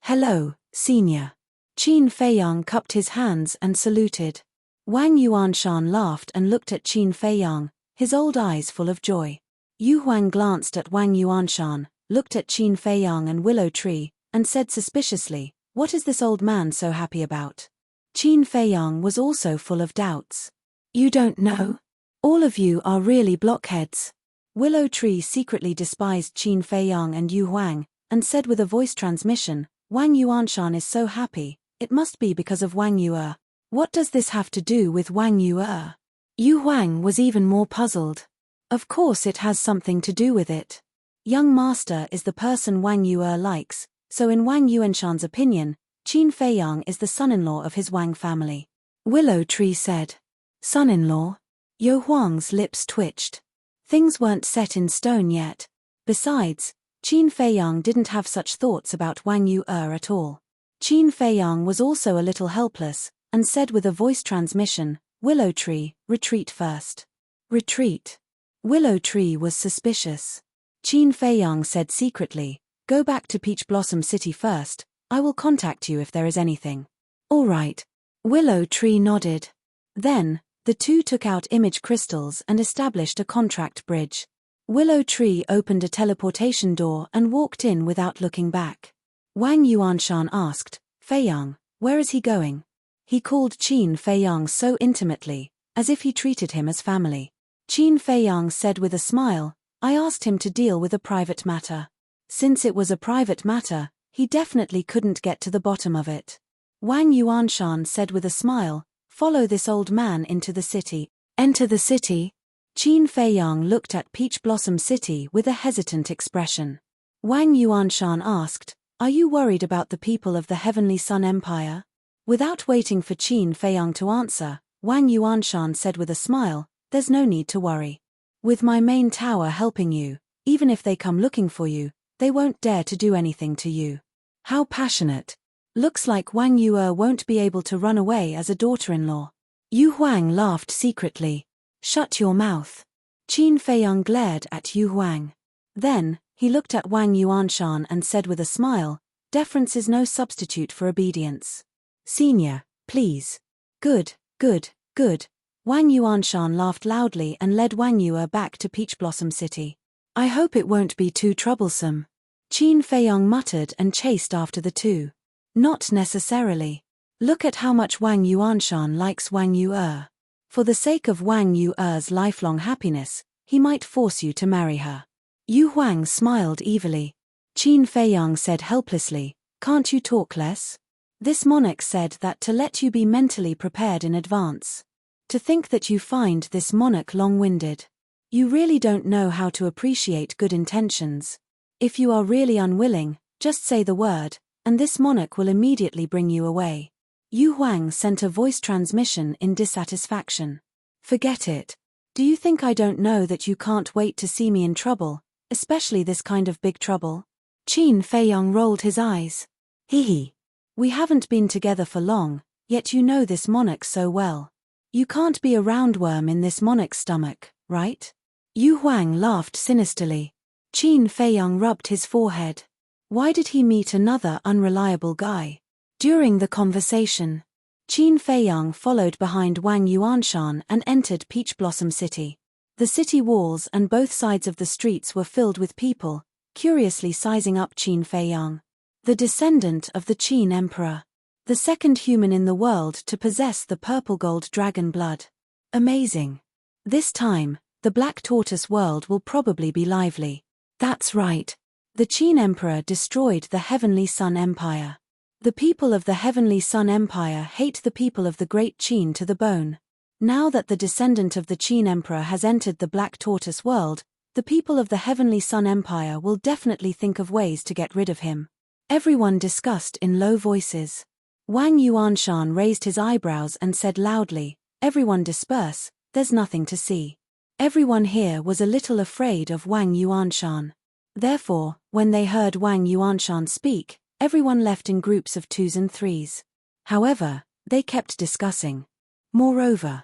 "Hello, senior." Qin Feiyang cupped his hands and saluted. Wang Yuanshan laughed and looked at Qin Feiyang, his old eyes full of joy. Yu Huang glanced at Wang Yuanshan, looked at Qin Feiyang and Willow Tree, and said suspiciously, "What is this old man so happy about?" Qin Feiyang was also full of doubts. "You don't know? All of you are really blockheads." Willow Tree secretly despised Qin Feiyang and Yu Huang, and said with a voice transmission, "Wang Yuanshan is so happy, it must be because of Wang Yu'er. What does this have to do with Wang Yu'er?" Yu Huang was even more puzzled. "Of course it has something to do with it. Young Master is the person Wang Yu'er likes, so in Wang Yuanshan's opinion, Qin Feiyang is the son-in-law of his Wang family." Willow Tree said. "Son-in-law?" Yu Huang's lips twitched. Things weren't set in stone yet. Besides, Qin Feiyang didn't have such thoughts about Wang Yu'er at all. Qin Feiyang was also a little helpless, and said with a voice transmission, "Willow Tree, retreat first." "Retreat?" Willow Tree was suspicious. Qin Feiyang said secretly, "Go back to Peach Blossom City first, I will contact you if there is anything." "All right." Willow Tree nodded. Then, the two took out image crystals and established a contract bridge. Willow Tree opened a teleportation door and walked in without looking back. Wang Yuanshan asked, "Feiyang, where is he going?" He called Qin Feiyang so intimately, as if he treated him as family. Qin Feiyang said with a smile, "I asked him to deal with a private matter." Since it was a private matter, he definitely couldn't get to the bottom of it. Wang Yuanshan said with a smile, "Follow this old man into the city." "Enter the city?" Qin Feiyang looked at Peach Blossom City with a hesitant expression. Wang Yuanshan asked, "Are you worried about the people of the Heavenly Sun Empire?" Without waiting for Qin Feiyang to answer, Wang Yuanshan said with a smile, "There's no need to worry. With my main tower helping you, even if they come looking for you, they won't dare to do anything to you." How passionate. Looks like Wang Yu'er won't be able to run away as a daughter-in-law. Yu Huang laughed secretly. "Shut your mouth." Qin Feiyang glared at Yu Huang. Then, He looked at Wang Yuanshan and said with a smile, "Deference is no substitute for obedience. Senior, please." "Good, good, good." Wang Yuanshan laughed loudly and led Wang Yue back to Peach Blossom City. "I hope it won't be too troublesome." Qin Feiyong muttered and chased after the two. "Not necessarily. Look at how much Wang Yuanshan likes Wang Yue. For the sake of Wang Yue's lifelong happiness, he might force you to marry her." Yu Huang smiled evilly. Qin Feiyong said helplessly, "Can't you talk less?" This monarch said that to let you be mentally prepared in advance. To think that you find this monarch long-winded. You really don't know how to appreciate good intentions. If you are really unwilling, just say the word, and this monarch will immediately bring you away. Yu Huang sent a voice transmission in dissatisfaction. "Forget it. Do you think I don't know that you can't wait to see me in trouble, especially this kind of big trouble?" Qin Feiyong rolled his eyes. "Hee. We haven't been together for long, yet you know this monarch so well. You can't be a roundworm in this monarch's stomach, right?" Yu Huang laughed sinisterly. Qin Feiyong rubbed his forehead. Why did he meet another unreliable guy? During the conversation, Qin Feiyong followed behind Wang Yuanshan and entered Peach Blossom City. The city walls and both sides of the streets were filled with people, curiously sizing up Qin Feiyong. The descendant of the Qin Emperor. The second human in the world to possess the purple gold dragon blood. Amazing. This time, the Black Tortoise world will probably be lively. That's right. The Qin Emperor destroyed the Heavenly Sun Empire. The people of the Heavenly Sun Empire hate the people of the Great Qin to the bone. Now that the descendant of the Qin Emperor has entered the Black Tortoise world, the people of the Heavenly Sun Empire will definitely think of ways to get rid of him. Everyone discussed in low voices. Wang Yuanshan raised his eyebrows and said loudly, "Everyone disperse, there's nothing to see." Everyone here was a little afraid of Wang Yuanshan. Therefore, when they heard Wang Yuanshan speak, everyone left in groups of 2s and 3s. However, they kept discussing. Moreover,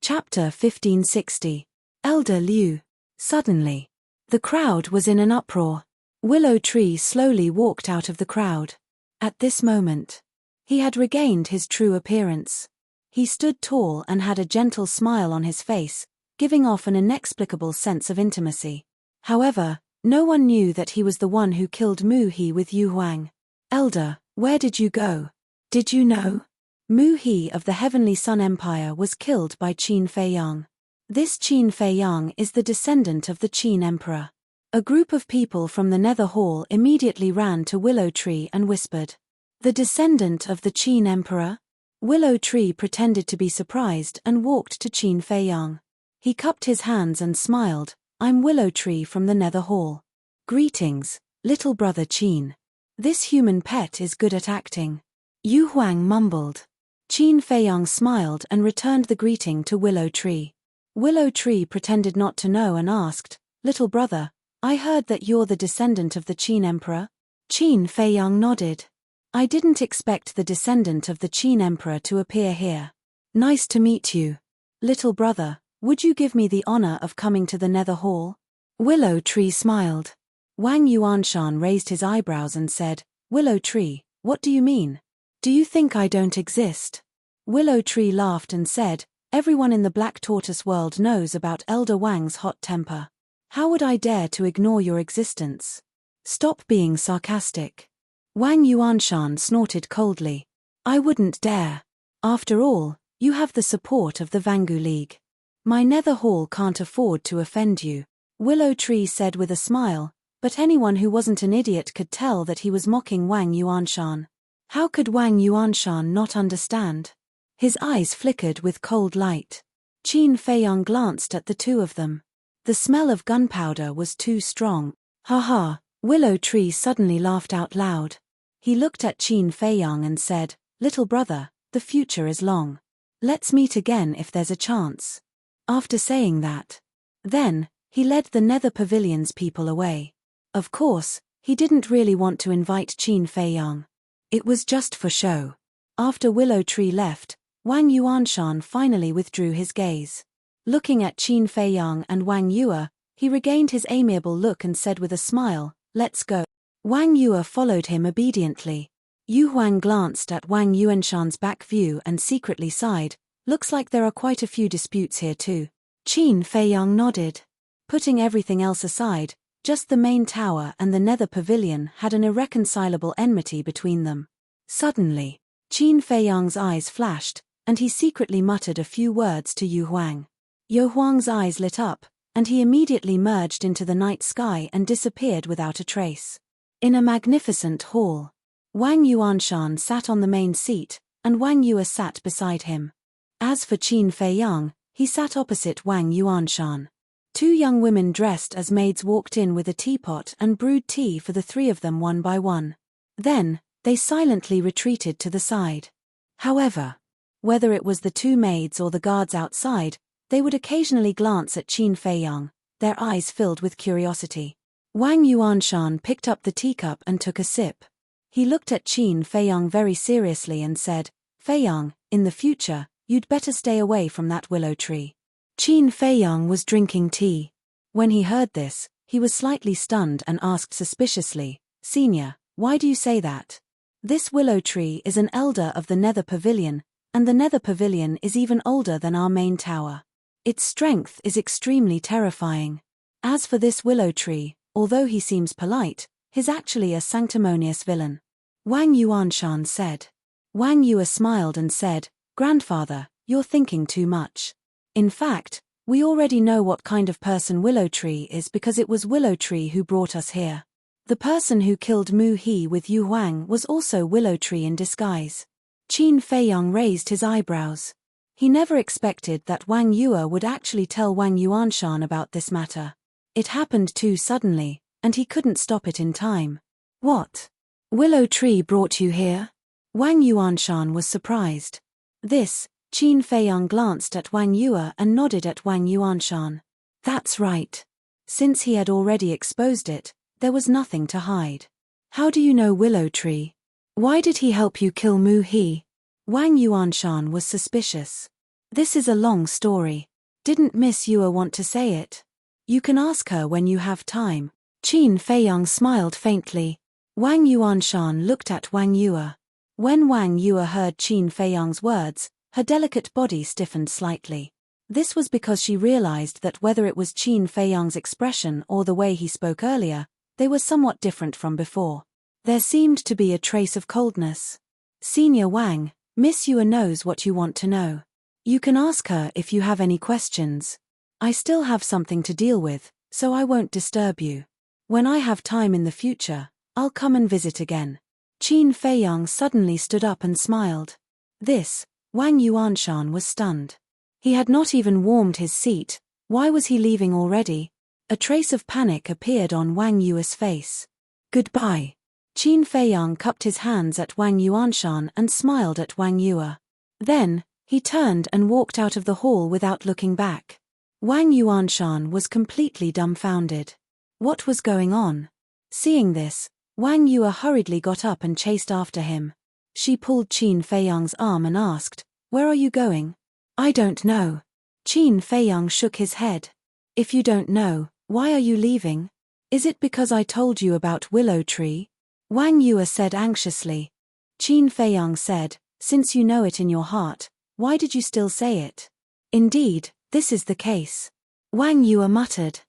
Chapter 1560. Elder Liu. Suddenly, the crowd was in an uproar. Willow Tree slowly walked out of the crowd. At this moment, he had regained his true appearance. He stood tall and had a gentle smile on his face, giving off an inexplicable sense of intimacy. However, no one knew that he was the one who killed Mu He with Yu Huang. "Elder, where did you go? Did you know?" Mu He of the Heavenly Sun Empire was killed by Qin Feiyong. This Qin Feiyong is the descendant of the Qin Emperor. A group of people from the Nether Hall immediately ran to Willow Tree and whispered, "The descendant of the Qin Emperor?" Willow Tree pretended to be surprised and walked to Qin Feiyong. He cupped his hands and smiled, "I'm Willow Tree from the Nether Hall. Greetings, little brother Qin. This human pet is good at acting." Yu Huang mumbled. Qin Feiyong smiled and returned the greeting to Willow Tree. Willow Tree pretended not to know and asked, "Little brother, I heard that you're the descendant of the Qin Emperor?" Qin Feiyong nodded. "I didn't expect the descendant of the Qin Emperor to appear here. Nice to meet you. Little brother, would you give me the honor of coming to the Nether Hall?" Willow Tree smiled. Wang Yuanshan raised his eyebrows and said, "Willow Tree, what do you mean? Do you think I don't exist?" Willow Tree laughed and said, "Everyone in the Black Tortoise world knows about Elder Wang's hot temper. How would I dare to ignore your existence? Stop being sarcastic." Wang Yuanshan snorted coldly. "I wouldn't dare. After all, you have the support of the Vangu League. My Nether Hall can't afford to offend you." Willow Tree said with a smile, but anyone who wasn't an idiot could tell that he was mocking Wang Yuanshan. How could Wang Yuanshan not understand? His eyes flickered with cold light. Qin Feiyong glanced at the two of them. The smell of gunpowder was too strong. "Ha ha," Willow Tree suddenly laughed out loud. He looked at Qin Feiyong and said, "Little brother, the future is long. Let's meet again if there's a chance." After saying that, then, he led the Nether Pavilion's people away. Of course, he didn't really want to invite Qin Feiyong. It was just for show. After Willow Tree left, Wang Yuanshan finally withdrew his gaze. Looking at Qin Feiyong and Wang Yue, He regained his amiable look and said with a smile, "Let's go." Wang Yue followed him obediently. Yu Huang glanced at Wang Yuanshan's back view and secretly sighed. Looks like there are quite a few disputes here too. Qin Feiyang nodded. Putting everything else aside, just the main tower and the nether pavilion had an irreconcilable enmity between them. Suddenly, Qin Feiyang's eyes flashed, and he secretly muttered a few words to Yu Huang. Yu Huang's eyes lit up, and he immediately merged into the night sky and disappeared without a trace. In a magnificent hall, Wang Yuanshan sat on the main seat, and Wang Yue sat beside him. As for Qin Feiyang, he sat opposite Wang Yuanshan. Two young women dressed as maids walked in with a teapot and brewed tea for the three of them one by one. Then, they silently retreated to the side. However, whether it was the two maids or the guards outside, they would occasionally glance at Qin Feiyang, their eyes filled with curiosity. Wang Yuanshan picked up the teacup and took a sip. He looked at Qin Feiyang very seriously and said, "Feiyang, in the future, you'd better stay away from that willow tree." Qin Feiyang was drinking tea. When he heard this, he was slightly stunned and asked suspiciously, "Senior, why do you say that? This willow tree is an elder of the Nether Pavilion, and the Nether Pavilion is even older than our main tower. Its strength is extremely terrifying. As for this willow tree, although he seems polite, he's actually a sanctimonious villain," Wang Yuanshan said. Wang Yue smiled and said, "Grandfather, you're thinking too much. In fact, we already know what kind of person Willow Tree is because it was Willow Tree who brought us here. The person who killed Mu He with Yu Huang was also Willow Tree in disguise." Qin Feiyang raised his eyebrows. He never expected that Wang Yue would actually tell Wang Yuanshan about this matter. It happened too suddenly, and he couldn't stop it in time. "What? Willow Tree brought you here?" Wang Yuanshan was surprised. This, Qin Feiyang glanced at Wang Yue and nodded at Wang Yuanshan. That's right. Since he had already exposed it, there was nothing to hide. "How do you know Willow Tree? Why did he help you kill Mu He?" Wang Yuanshan was suspicious. "This is a long story. Didn't Miss Yue want to say it? You can ask her when you have time." Qin Feiyang smiled faintly. Wang Yuanshan looked at Wang Yue. When Wang Yue heard Qin Feiyang's words, her delicate body stiffened slightly. This was because she realized that whether it was Qin Feiyang's expression or the way he spoke earlier, they were somewhat different from before. There seemed to be a trace of coldness. "Senior Wang, Miss Yue knows what you want to know. You can ask her if you have any questions. I still have something to deal with, so I won't disturb you. When I have time in the future, I'll come and visit again." Qin Feiyang suddenly stood up and smiled. This, Wang Yuanshan was stunned. He had not even warmed his seat. Why was he leaving already? A trace of panic appeared on Wang Yue's face. "Goodbye." Qin Feiyang cupped his hands at Wang Yuanshan and smiled at Wang Yue. Then, he turned and walked out of the hall without looking back. Wang Yuanshan was completely dumbfounded. What was going on? Seeing this, Wang Yue hurriedly got up and chased after him. She pulled Qin Feiyang's arm and asked, "Where are you going?" "I don't know." Qin Feiyang shook his head. "If you don't know, why are you leaving? Is it because I told you about Willow Tree?" Wang Yue said anxiously. Qin Feiyang said, "Since you know it in your heart, why did you still say it?" "Indeed, this is the case." Wang Yue muttered.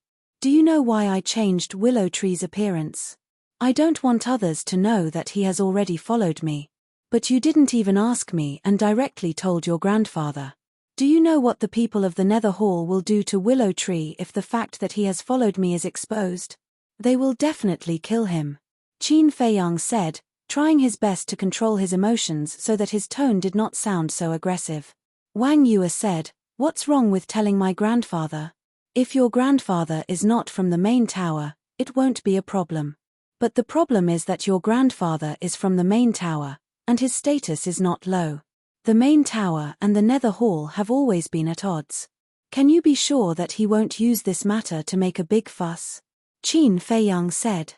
"Do you know why I changed Willow Tree's appearance? I don't want others to know that he has already followed me. But you didn't even ask me and directly told your grandfather. Do you know what the people of the Nether Hall will do to Willow Tree if the fact that he has followed me is exposed? They will definitely kill him." Qin Feiyang said, trying his best to control his emotions so that his tone did not sound so aggressive. Wang Yue said, "What's wrong with telling my grandfather? If your grandfather is not from the main tower, it won't be a problem. But the problem is that your grandfather is from the main tower, and his status is not low. The main tower and the Nether Hall have always been at odds. Can you be sure that he won't use this matter to make a big fuss?" Qin Feiyang said.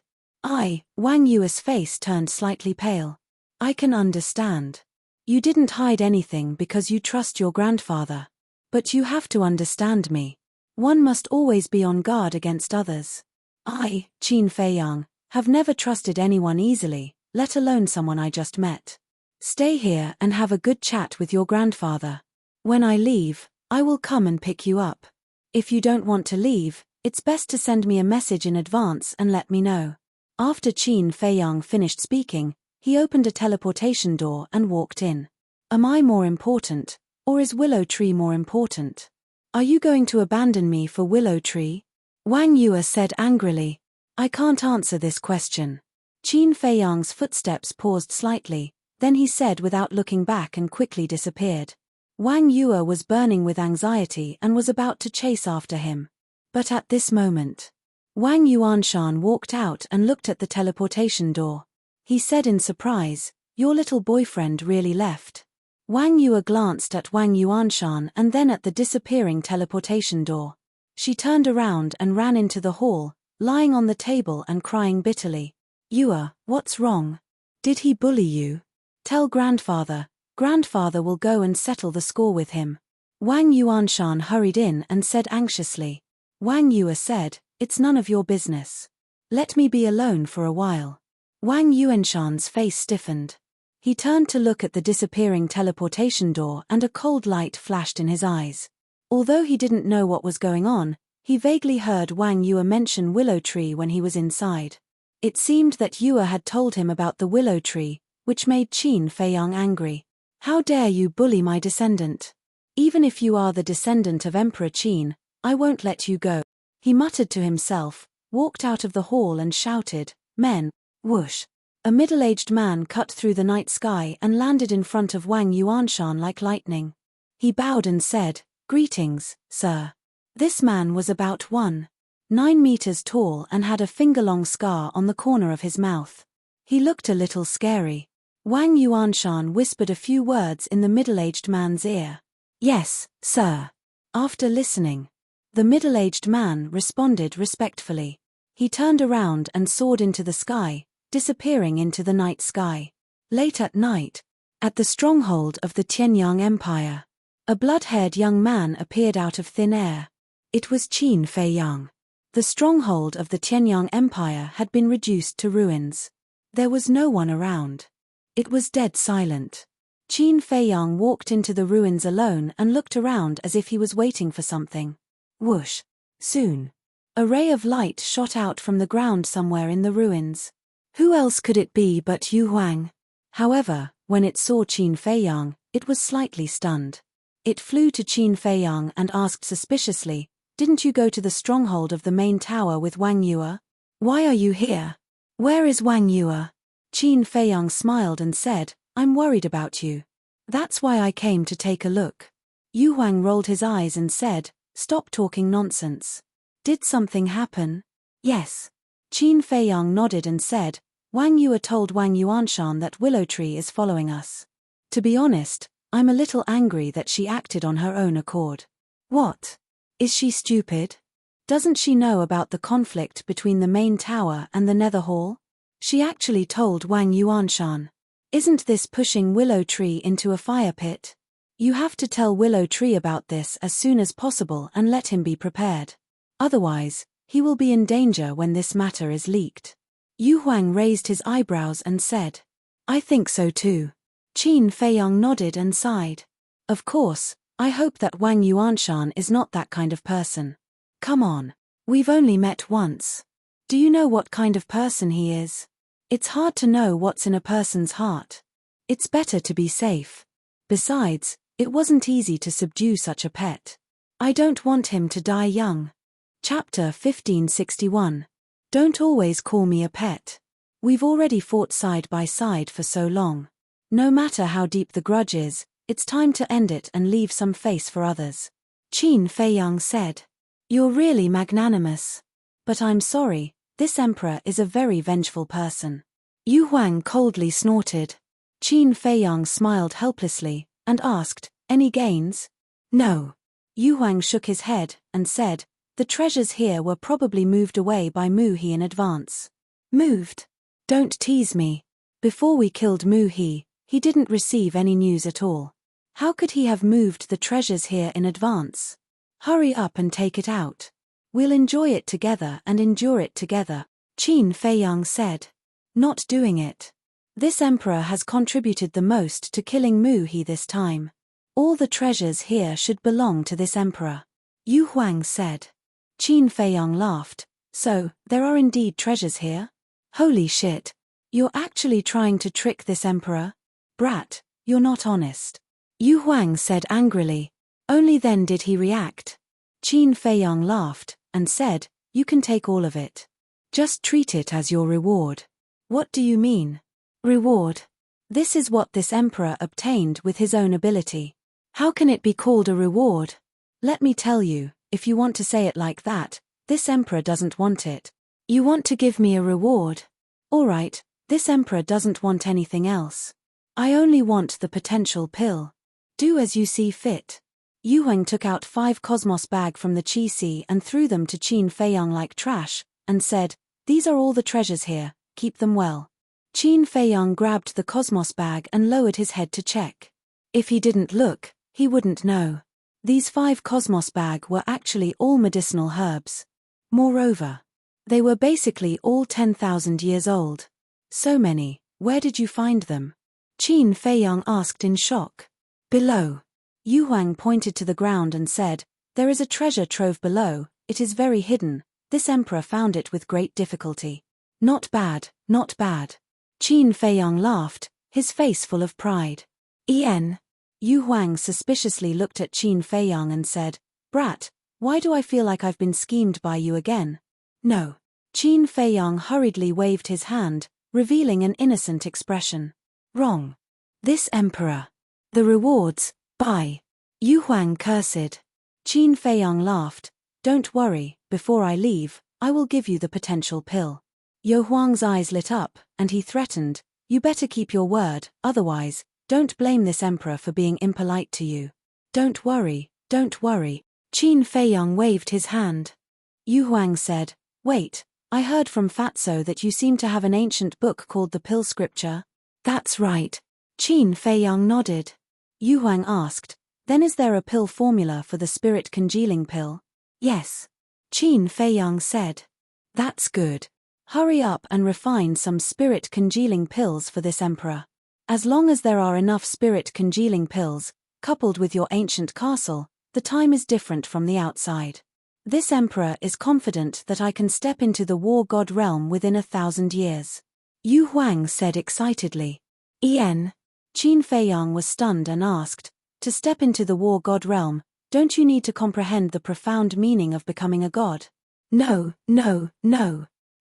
Wang Yue's face turned slightly pale. "I can understand. You didn't hide anything because you trust your grandfather. But you have to understand me. One must always be on guard against others. I, Qin Feiyang, have never trusted anyone easily, let alone someone I just met. Stay here and have a good chat with your grandfather. When I leave, I will come and pick you up. If you don't want to leave, it's best to send me a message in advance and let me know. After Qin Feiyang finished speaking, he opened a teleportation door and walked in. Am I more important, or is Willow Tree more important? Are you going to abandon me for Willow Tree? Wang Yue said angrily. I can't answer this question. Qin Feiyang's footsteps paused slightly, then he said without looking back and quickly disappeared. Wang Yue was burning with anxiety and was about to chase after him. But at this moment, Wang Yuanshan walked out and looked at the teleportation door. He said in surprise, your little boyfriend really left. Wang Yue glanced at Wang Yuanshan and then at the disappearing teleportation door. She turned around and ran into the hall, lying on the table and crying bitterly. Yue, what's wrong? Did he bully you? Tell grandfather. Grandfather will go and settle the score with him. Wang Yuanshan hurried in and said anxiously. Wang Yue said, it's none of your business. Let me be alone for a while. Wang Yuanshan's face stiffened. He turned to look at the disappearing teleportation door and a cold light flashed in his eyes. Although he didn't know what was going on, he vaguely heard Wang Yue mention Willow Tree when he was inside. It seemed that Yue had told him about the Willow Tree, which made Qin Feiyang angry. How dare you bully my descendant? Even if you are the descendant of Emperor Qin, I won't let you go. He muttered to himself, walked out of the hall and shouted, men, whoosh. A middle-aged man cut through the night sky and landed in front of Wang Yuanshan like lightning. He bowed and said, greetings, sir. This man was about 1.9 meters tall and had a finger-long scar on the corner of his mouth. He looked a little scary. Wang Yuanshan whispered a few words in the middle-aged man's ear. Yes, sir. After listening, the middle-aged man responded respectfully. He turned around and soared into the sky, disappearing into the night sky. Late at night, at the stronghold of the Tianyang Empire, a blood-haired young man appeared out of thin air. It was Qin Feiyang. The stronghold of the Tianyang Empire had been reduced to ruins. There was no one around. It was dead silent. Qin Feiyang walked into the ruins alone and looked around as if he was waiting for something. Whoosh! Soon, a ray of light shot out from the ground somewhere in the ruins. Who else could it be but Yu Huang? However, when it saw Qin Feiyang, it was slightly stunned. It flew to Qin Feiyang and asked suspiciously, didn't you go to the stronghold of the main tower with Wang Yue? Why are you here? Where is Wang Yue? Qin Feiyang smiled and said, I'm worried about you. That's why I came to take a look. Yu Huang rolled his eyes and said, stop talking nonsense. Did something happen? Yes. Qin Feiyang nodded and said, Wang Yue told Wang Yuanshan that Willow Tree is following us. To be honest, I'm a little angry that she acted on her own accord. What? Is she stupid? Doesn't she know about the conflict between the main tower and the Nether Hall? She actually told Wang Yuanshan. Isn't this pushing Willow Tree into a fire pit? You have to tell Willow Tree about this as soon as possible and let him be prepared. Otherwise, he will be in danger when this matter is leaked. Yu Huang raised his eyebrows and said, I think so too. Qin Feiyang nodded and sighed. Of course, I hope that Wang Yuanshan is not that kind of person. Come on. We've only met once. Do you know what kind of person he is? It's hard to know what's in a person's heart. It's better to be safe. Besides, it wasn't easy to subdue such a pet. I don't want him to die young. Chapter 1561. Don't always call me a pet. We've already fought side by side for so long. No matter how deep the grudge is, it's time to end it and leave some face for others. Qin Feiyang said. You're really magnanimous. But I'm sorry, this emperor is a very vengeful person. Yu Huang coldly snorted. Qin Feiyang smiled helplessly, and asked, any gains? No. Yu Huang shook his head, and said, the treasures here were probably moved away by Mu He in advance. Moved? Don't tease me. Before we killed Mu He didn't receive any news at all. How could he have moved the treasures here in advance? Hurry up and take it out. We'll enjoy it together and endure it together, Qin Feiyang said. Not doing it. This emperor has contributed the most to killing Mu He this time. All the treasures here should belong to this emperor. Yu Huang said. Qin Feiyang laughed. So, there are indeed treasures here? Holy shit. You're actually trying to trick this emperor? Brat, you're not honest. Yu Huang said angrily. Only then did he react. Qin Feiyang laughed and said, you can take all of it. Just treat it as your reward. What do you mean? Reward. This is what this emperor obtained with his own ability. How can it be called a reward? Let me tell you, if you want to say it like that, this emperor doesn't want it. You want to give me a reward? Alright, this emperor doesn't want anything else. I only want the potential pill. Do as you see fit. Yu Huang took out 5 cosmos bag from the Qi Sea and threw them to Qin Feiyang like trash, and said, these are all the treasures here, keep them well. Qin Feiyang grabbed the cosmos bag and lowered his head to check. If he didn't look, he wouldn't know. These 5 cosmos bag were actually all medicinal herbs. Moreover, they were basically all 10,000 years old. So many, where did you find them? Qin Feiyang asked in shock. Below. Yu Huang pointed to the ground and said, there is a treasure trove below, it is very hidden, this emperor found it with great difficulty. Not bad, not bad. Qin Feiyang laughed, his face full of pride. Yu Huang suspiciously looked at Qin Feiyang and said, brat, why do I feel like I've been schemed by you again? No. Qin Feiyang hurriedly waved his hand, revealing an innocent expression. Wrong. This emperor. The rewards, bye. Yu Huang cursed. Qin Feiyang laughed. Don't worry, before I leave, I will give you the potential pill. Yu Huang's eyes lit up, and he threatened, you better keep your word, otherwise, don't blame this emperor for being impolite to you. Don't worry, don't worry. Qin Feiyang waved his hand. Yu Huang said, wait, I heard from Fatso that you seem to have an ancient book called the Pill Scripture. That's right. Qin Feiyang nodded. Yu Huang asked, then is there a pill formula for the spirit congealing pill? Yes. Qin Feiyang said. That's good. Hurry up and refine some spirit congealing pills for this emperor. As long as there are enough spirit congealing pills, coupled with your ancient castle, the time is different from the outside. This emperor is confident that I can step into the war god realm within 1,000 years. Yu Huang said excitedly. Qin Feiyang was stunned and asked, to step into the war god realm, don't you need to comprehend the profound meaning of becoming a god? No.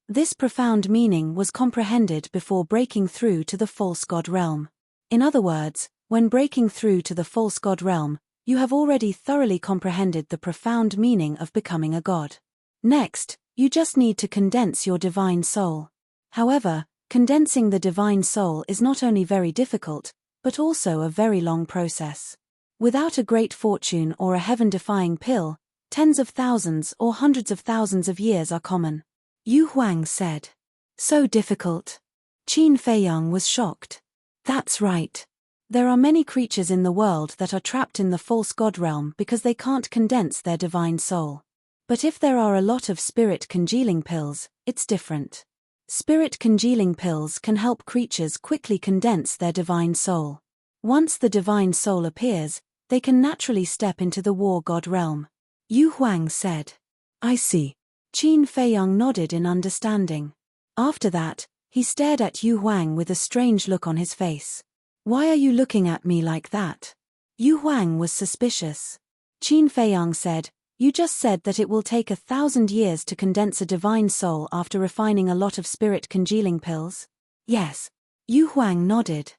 This profound meaning was comprehended before breaking through to the false god realm. In other words, when breaking through to the false god realm, you have already thoroughly comprehended the profound meaning of becoming a god. Next, you just need to condense your divine soul. However, condensing the divine soul is not only very difficult, but also a very long process. Without a great fortune or a heaven-defying pill, tens of thousands or hundreds of thousands of years are common. Yu Huang said. So difficult. Qin Feiyang was shocked. That's right. There are many creatures in the world that are trapped in the false god realm because they can't condense their divine soul. But if there are a lot of spirit congealing pills, it's different. Spirit congealing pills can help creatures quickly condense their divine soul. Once the divine soul appears, they can naturally step into the war god realm. Yu Huang said. I see. Qin Feiyang nodded in understanding. After that, he stared at Yu Huang with a strange look on his face. Why are you looking at me like that? Yu Huang was suspicious. Qin Feiyang said, you just said that it will take 1,000 years to condense a divine soul after refining a lot of spirit congealing pills? Yes. Yu Huang nodded.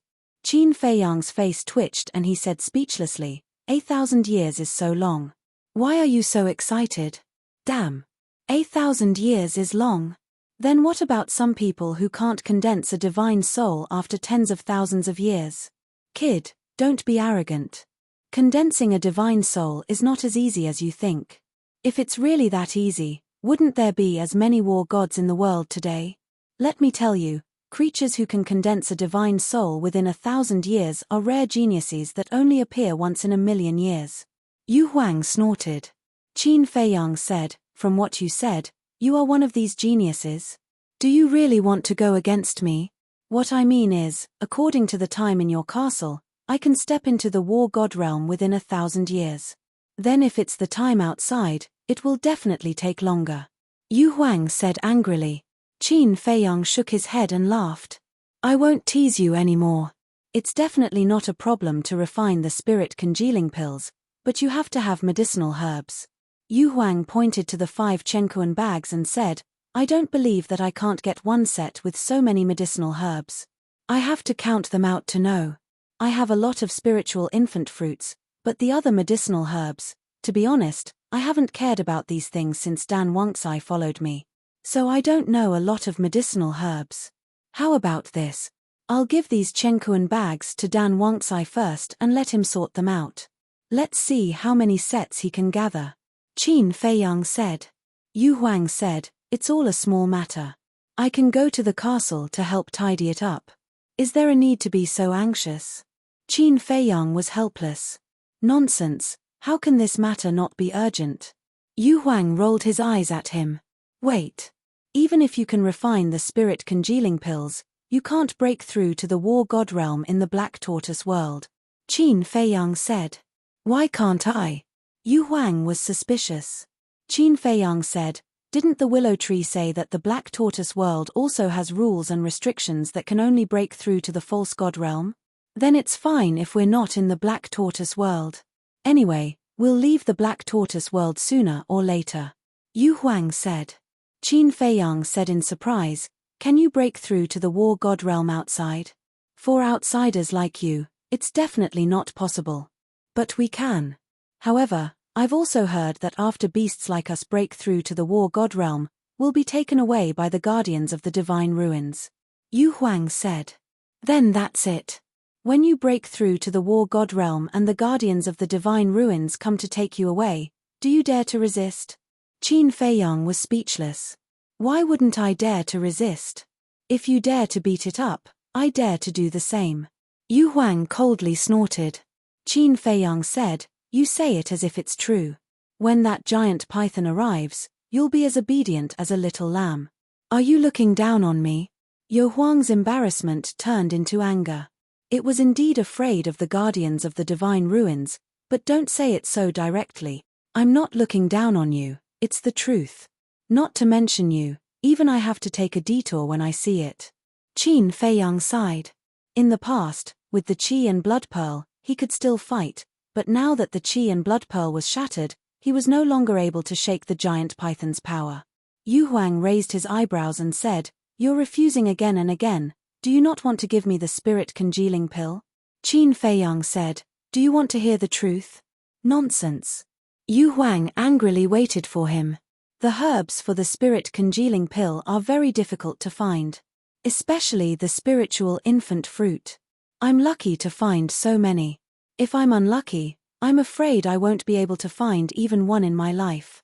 Qin Feiyang's face twitched and he said speechlessly, 1,000 years is so long. Why are you so excited? Damn. 1,000 years is long. Then what about some people who can't condense a divine soul after tens of thousands of years? Kid, don't be arrogant. Condensing a divine soul is not as easy as you think. If it's really that easy, wouldn't there be as many war gods in the world today? Let me tell you, creatures who can condense a divine soul within 1,000 years are rare geniuses that only appear once in a million years. Yu Huang snorted. Qin Feiyang said, "From what you said, you are one of these geniuses. Do you really want to go against me? What I mean is, according to the time in your castle, I can step into the war god realm within 1,000 years. Then if it's the time outside, it will definitely take longer." Yu Huang said angrily. Qin Feiyang shook his head and laughed. "I won't tease you anymore. It's definitely not a problem to refine the spirit congealing pills, but you have to have medicinal herbs." Yu Huang pointed to the 5 Chenkuan bags and said, "I don't believe that I can't get one set with so many medicinal herbs. I have to count them out to know. I have a lot of spiritual infant fruits, but the other medicinal herbs, to be honest, I haven't cared about these things since Dan Wangcai followed me. So I don't know a lot of medicinal herbs. How about this? I'll give these Chenkuan bags to Dan Wangcai first and let him sort them out. Let's see how many sets he can gather." Qin Feiyang said. Yu Huang said, "It's all a small matter. I can go to the castle to help tidy it up. Is there a need to be so anxious?" Qin Feiyang was helpless. "Nonsense, how can this matter not be urgent?" Yu Huang rolled his eyes at him. "Wait. Even if you can refine the spirit congealing pills, you can't break through to the war god realm in the Black Tortoise world." Qin Feiyang said. "Why can't I?" Yu Huang was suspicious. Qin Feiyang said, "Didn't the willow tree say that the Black Tortoise world also has rules and restrictions that can only break through to the false god realm? Then it's fine if we're not in the Black Tortoise world. Anyway, we'll leave the Black Tortoise world sooner or later." Yu Huang said. Qin Feiyang said in surprise, "Can you break through to the war god realm outside? For outsiders like you, it's definitely not possible. But we can. However, I've also heard that after beasts like us break through to the war god realm, we'll be taken away by the guardians of the divine ruins." Yu Huang said. "Then that's it. When you break through to the war god realm and the guardians of the divine ruins come to take you away, do you dare to resist?" Qin Feiyang was speechless. "Why wouldn't I dare to resist? If you dare to beat it up, I dare to do the same." Yu Huang coldly snorted. Qin Feiyang said, "You say it as if it's true. When that giant python arrives, you'll be as obedient as a little lamb. Are you looking down on me?" Yu Huang's embarrassment turned into anger. It was indeed afraid of the guardians of the divine ruins, but don't say it so directly. "I'm not looking down on you, it's the truth. Not to mention you, even I have to take a detour when I see it." Qin Feiyang sighed. In the past, with the Qi and Blood Pearl, he could still fight, but now that the Qi and Blood Pearl was shattered, he was no longer able to shake the giant python's power. Yu Huang raised his eyebrows and said, "You're refusing again and again. Do you not want to give me the spirit congealing pill?" Qin Feiyang said, "Do you want to hear the truth?" "Nonsense." Yu Huang angrily waited for him. The herbs for the spirit congealing pill are very difficult to find. Especially the spiritual infant fruit. I'm lucky to find so many. If I'm unlucky, I'm afraid I won't be able to find even one in my life.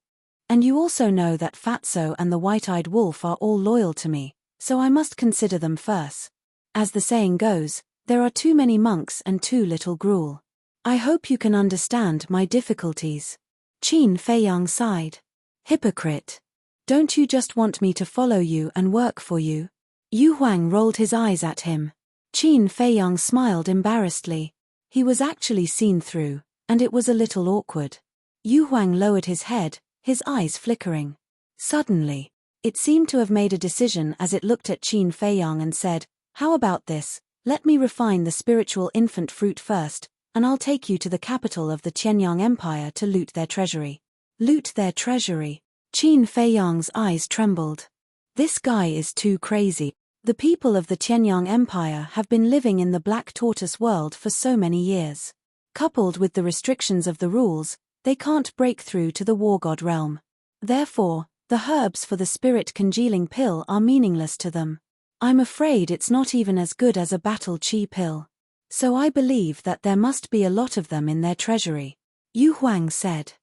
And you also know that Fatso and the white-eyed wolf are all loyal to me, so I must consider them first. As the saying goes, there are too many monks and too little gruel. I hope you can understand my difficulties." Qin Feiyang sighed. "Hypocrite. Don't you just want me to follow you and work for you?" Yu Huang rolled his eyes at him. Qin Feiyang smiled embarrassedly. He was actually seen through, and it was a little awkward. Yu Huang lowered his head, his eyes flickering. Suddenly, it seemed to have made a decision as it looked at Qin Feiyang and said, "How about this? Let me refine the spiritual infant fruit first, and I'll take you to the capital of the Qianyang Empire to loot their treasury." Loot their treasury. Qin Feiyang's eyes trembled. This guy is too crazy. The people of the Qianyang Empire have been living in the Black Tortoise world for so many years. Coupled with the restrictions of the rules, they can't break through to the war god realm. Therefore, the herbs for the spirit congealing pill are meaningless to them. I'm afraid it's not even as good as a battle chi pill. So I believe that there must be a lot of them in their treasury. Yu Huang said.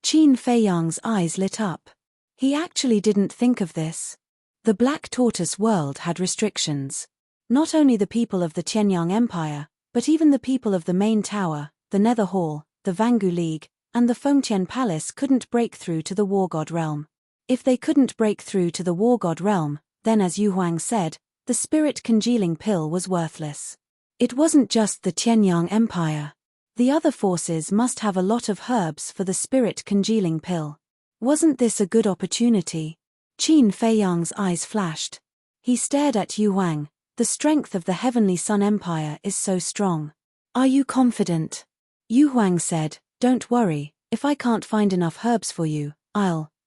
Qin Feiyang's eyes lit up. He actually didn't think of this. The Black Tortoise world had restrictions. Not only the people of the Qianyang Empire, but even the people of the Main Tower, the Nether Hall, the Vangu League, and the Fengtian Palace couldn't break through to the War God realm. If they couldn't break through to the War God realm, then as Yu Huang said, the spirit congealing pill was worthless. It wasn't just the Tianyang Empire. The other forces must have a lot of herbs for the spirit congealing pill. Wasn't this a good opportunity? Qin Feiyang's eyes flashed. He stared at Yu Huang. The strength of the Heavenly Sun Empire is so strong. Are you confident? Yu Huang said, don't worry, if I can't find enough herbs for you,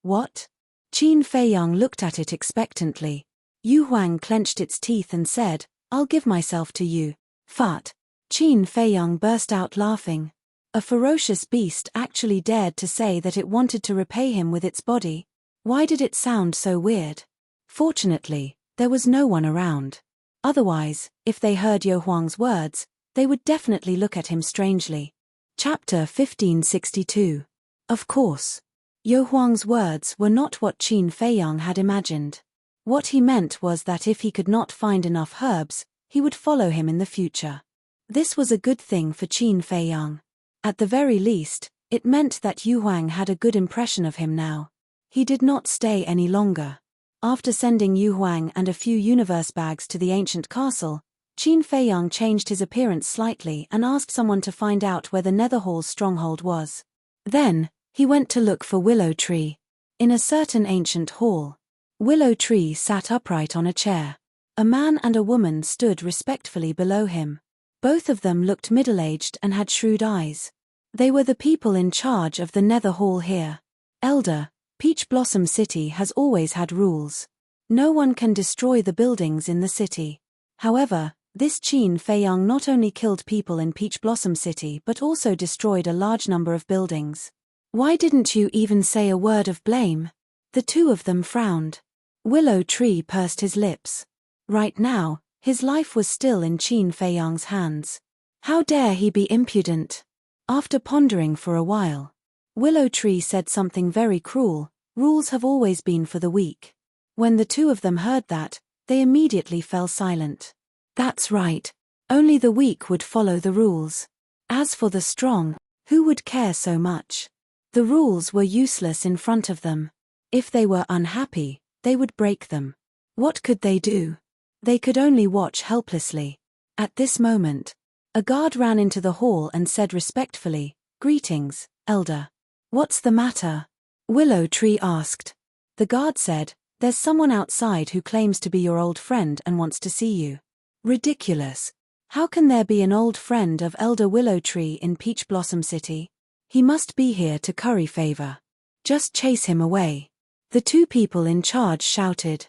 what? Qin Feiyang looked at it expectantly. Yu Huang clenched its teeth and said, I'll give myself to you. Fart. Qin Feiyang burst out laughing. A ferocious beast actually dared to say that it wanted to repay him with its body. Why did it sound so weird? Fortunately, there was no one around. Otherwise, if they heard Yu Huang's words, they would definitely look at him strangely. Chapter 1562. Of course. Yu Huang's words were not what Qin Feiyang had imagined. What he meant was that if he could not find enough herbs, he would follow him in the future. This was a good thing for Qin Feiyang. At the very least, it meant that Yu Huang had a good impression of him now. He did not stay any longer. After sending Yu Huang and a few universe bags to the ancient castle, Qin Feiyang changed his appearance slightly and asked someone to find out where the Netherhall's stronghold was. Then, he went to look for Willow Tree. In a certain ancient hall, Willow Tree sat upright on a chair. A man and a woman stood respectfully below him. Both of them looked middle-aged and had shrewd eyes. They were the people in charge of the Nether Hall here. Elder, Peach Blossom City has always had rules. No one can destroy the buildings in the city. However, this Qin Feiyang not only killed people in Peach Blossom City but also destroyed a large number of buildings. Why didn't you even say a word of blame? The two of them frowned. Willow Tree pursed his lips. Right now, his life was still in Qin Feiyang's hands. How dare he be impudent? After pondering for a while, Willow Tree said something very cruel. Rules have always been for the weak. When the two of them heard that, they immediately fell silent. That's right. Only the weak would follow the rules. As for the strong, who would care so much? The rules were useless in front of them. If they were unhappy, they would break them. What could they do? They could only watch helplessly. At this moment, a guard ran into the hall and said respectfully, "Greetings, Elder." "What's the matter?" Willow Tree asked. The guard said, "There's someone outside who claims to be your old friend and wants to see you." Ridiculous. How can there be an old friend of Elder Willow Tree in Peach Blossom City? He must be here to curry favor. Just chase him away. The two people in charge shouted.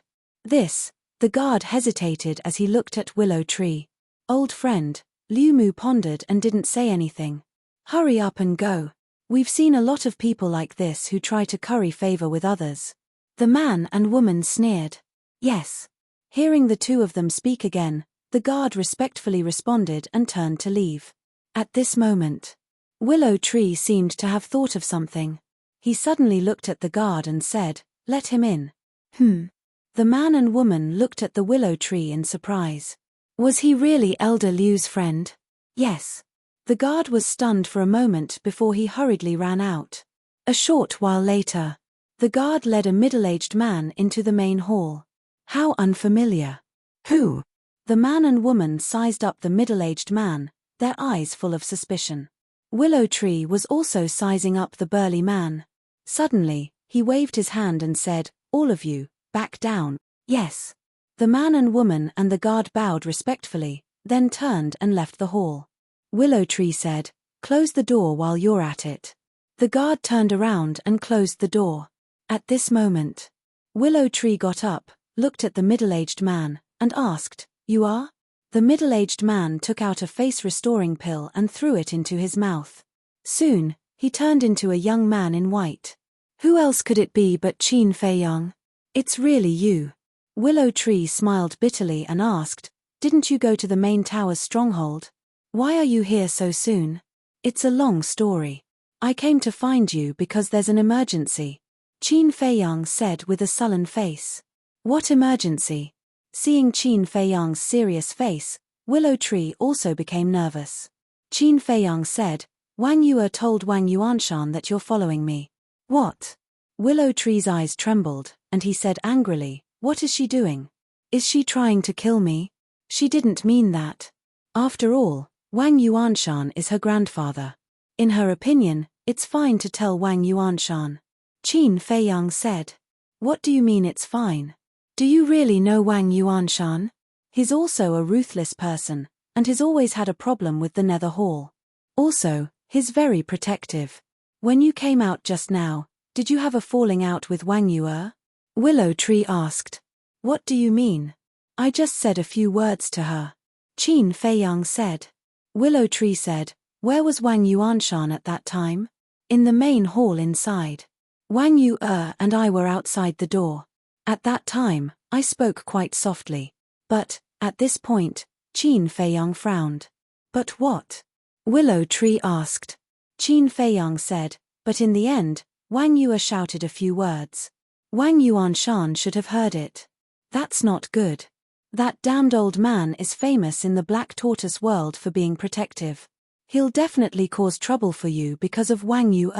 The guard hesitated as he looked at Willow Tree. "Old friend," Liu Mu pondered and didn't say anything. "Hurry up and go. We've seen a lot of people like this who try to curry favor with others." The man and woman sneered. "Yes." Hearing the two of them speak again, the guard respectfully responded and turned to leave. At this moment, Willow Tree seemed to have thought of something. He suddenly looked at the guard and said, "Let him in." The man and woman looked at the Willow Tree in surprise. Was he really Elder Liu's friend? Yes. The guard was stunned for a moment before he hurriedly ran out. A short while later, the guard led a middle-aged man into the main hall. How unfamiliar. Who? The man and woman sized up the middle-aged man, their eyes full of suspicion. Willow Tree was also sizing up the burly man. Suddenly, he waved his hand and said, "All of you, back down." "Yes." The man and woman and the guard bowed respectfully, then turned and left the hall. Willow Tree said, "Close the door while you're at it." The guard turned around and closed the door. At this moment, Willow Tree got up, looked at the middle-aged man, and asked, "You are?" The middle-aged man took out a face-restoring pill and threw it into his mouth. Soon, he turned into a young man in white. Who else could it be but Qin Feiyang? "It's really you." Willow Tree smiled bitterly and asked, "Didn't you go to the main tower's stronghold? Why are you here so soon?" "It's a long story. I came to find you because there's an emergency," Qin Feiyang said with a sullen face. "What emergency?" Seeing Qin Feiyang's serious face, Willow Tree also became nervous. Qin Feiyang said, Wang Yue told Wang Yuanshan that you're following me. What? Willow Tree's eyes trembled, and he said angrily, what is she doing? Is she trying to kill me? She didn't mean that. After all, Wang Yuanshan is her grandfather. In her opinion, it's fine to tell Wang Yuanshan. Qin Feiyang said. What do you mean it's fine? Do you really know Wang Yuanshan? He's also a ruthless person, and he's always had a problem with the Nether Hall. Also, he's very protective. When you came out just now, did you have a falling out with Wang Yue? Willow Tree asked. What do you mean? I just said a few words to her. Qin Feiyang said. Willow Tree said, where was Wang Yuanshan at that time? In the main hall inside. Wang Yue and I were outside the door. At that time, I spoke quite softly. But, at this point, Qin Feiyang frowned. But what? Willow Tree asked. Qin Feiyang said, but in the end, Wang Yue shouted a few words. Wang Yuanshan should have heard it. That's not good. That damned old man is famous in the Black Tortoise world for being protective. He'll definitely cause trouble for you because of Wang Yue.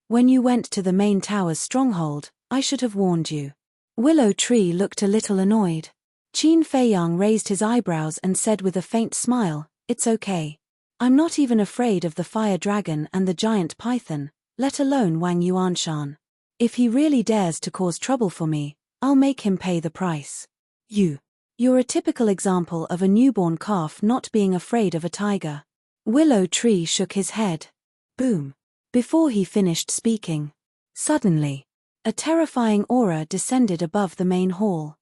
When you went to the main tower's stronghold, I should have warned you. Willow Tree looked a little annoyed. Qin Feiyang raised his eyebrows and said with a faint smile, it's okay. I'm not even afraid of the fire dragon and the giant python, let alone Wang Yuanshan. If he really dares to cause trouble for me, I'll make him pay the price. You're a typical example of a newborn calf not being afraid of a tiger. Willow Tree shook his head. Boom. Before he finished speaking. Suddenly, a terrifying aura descended above the main hall.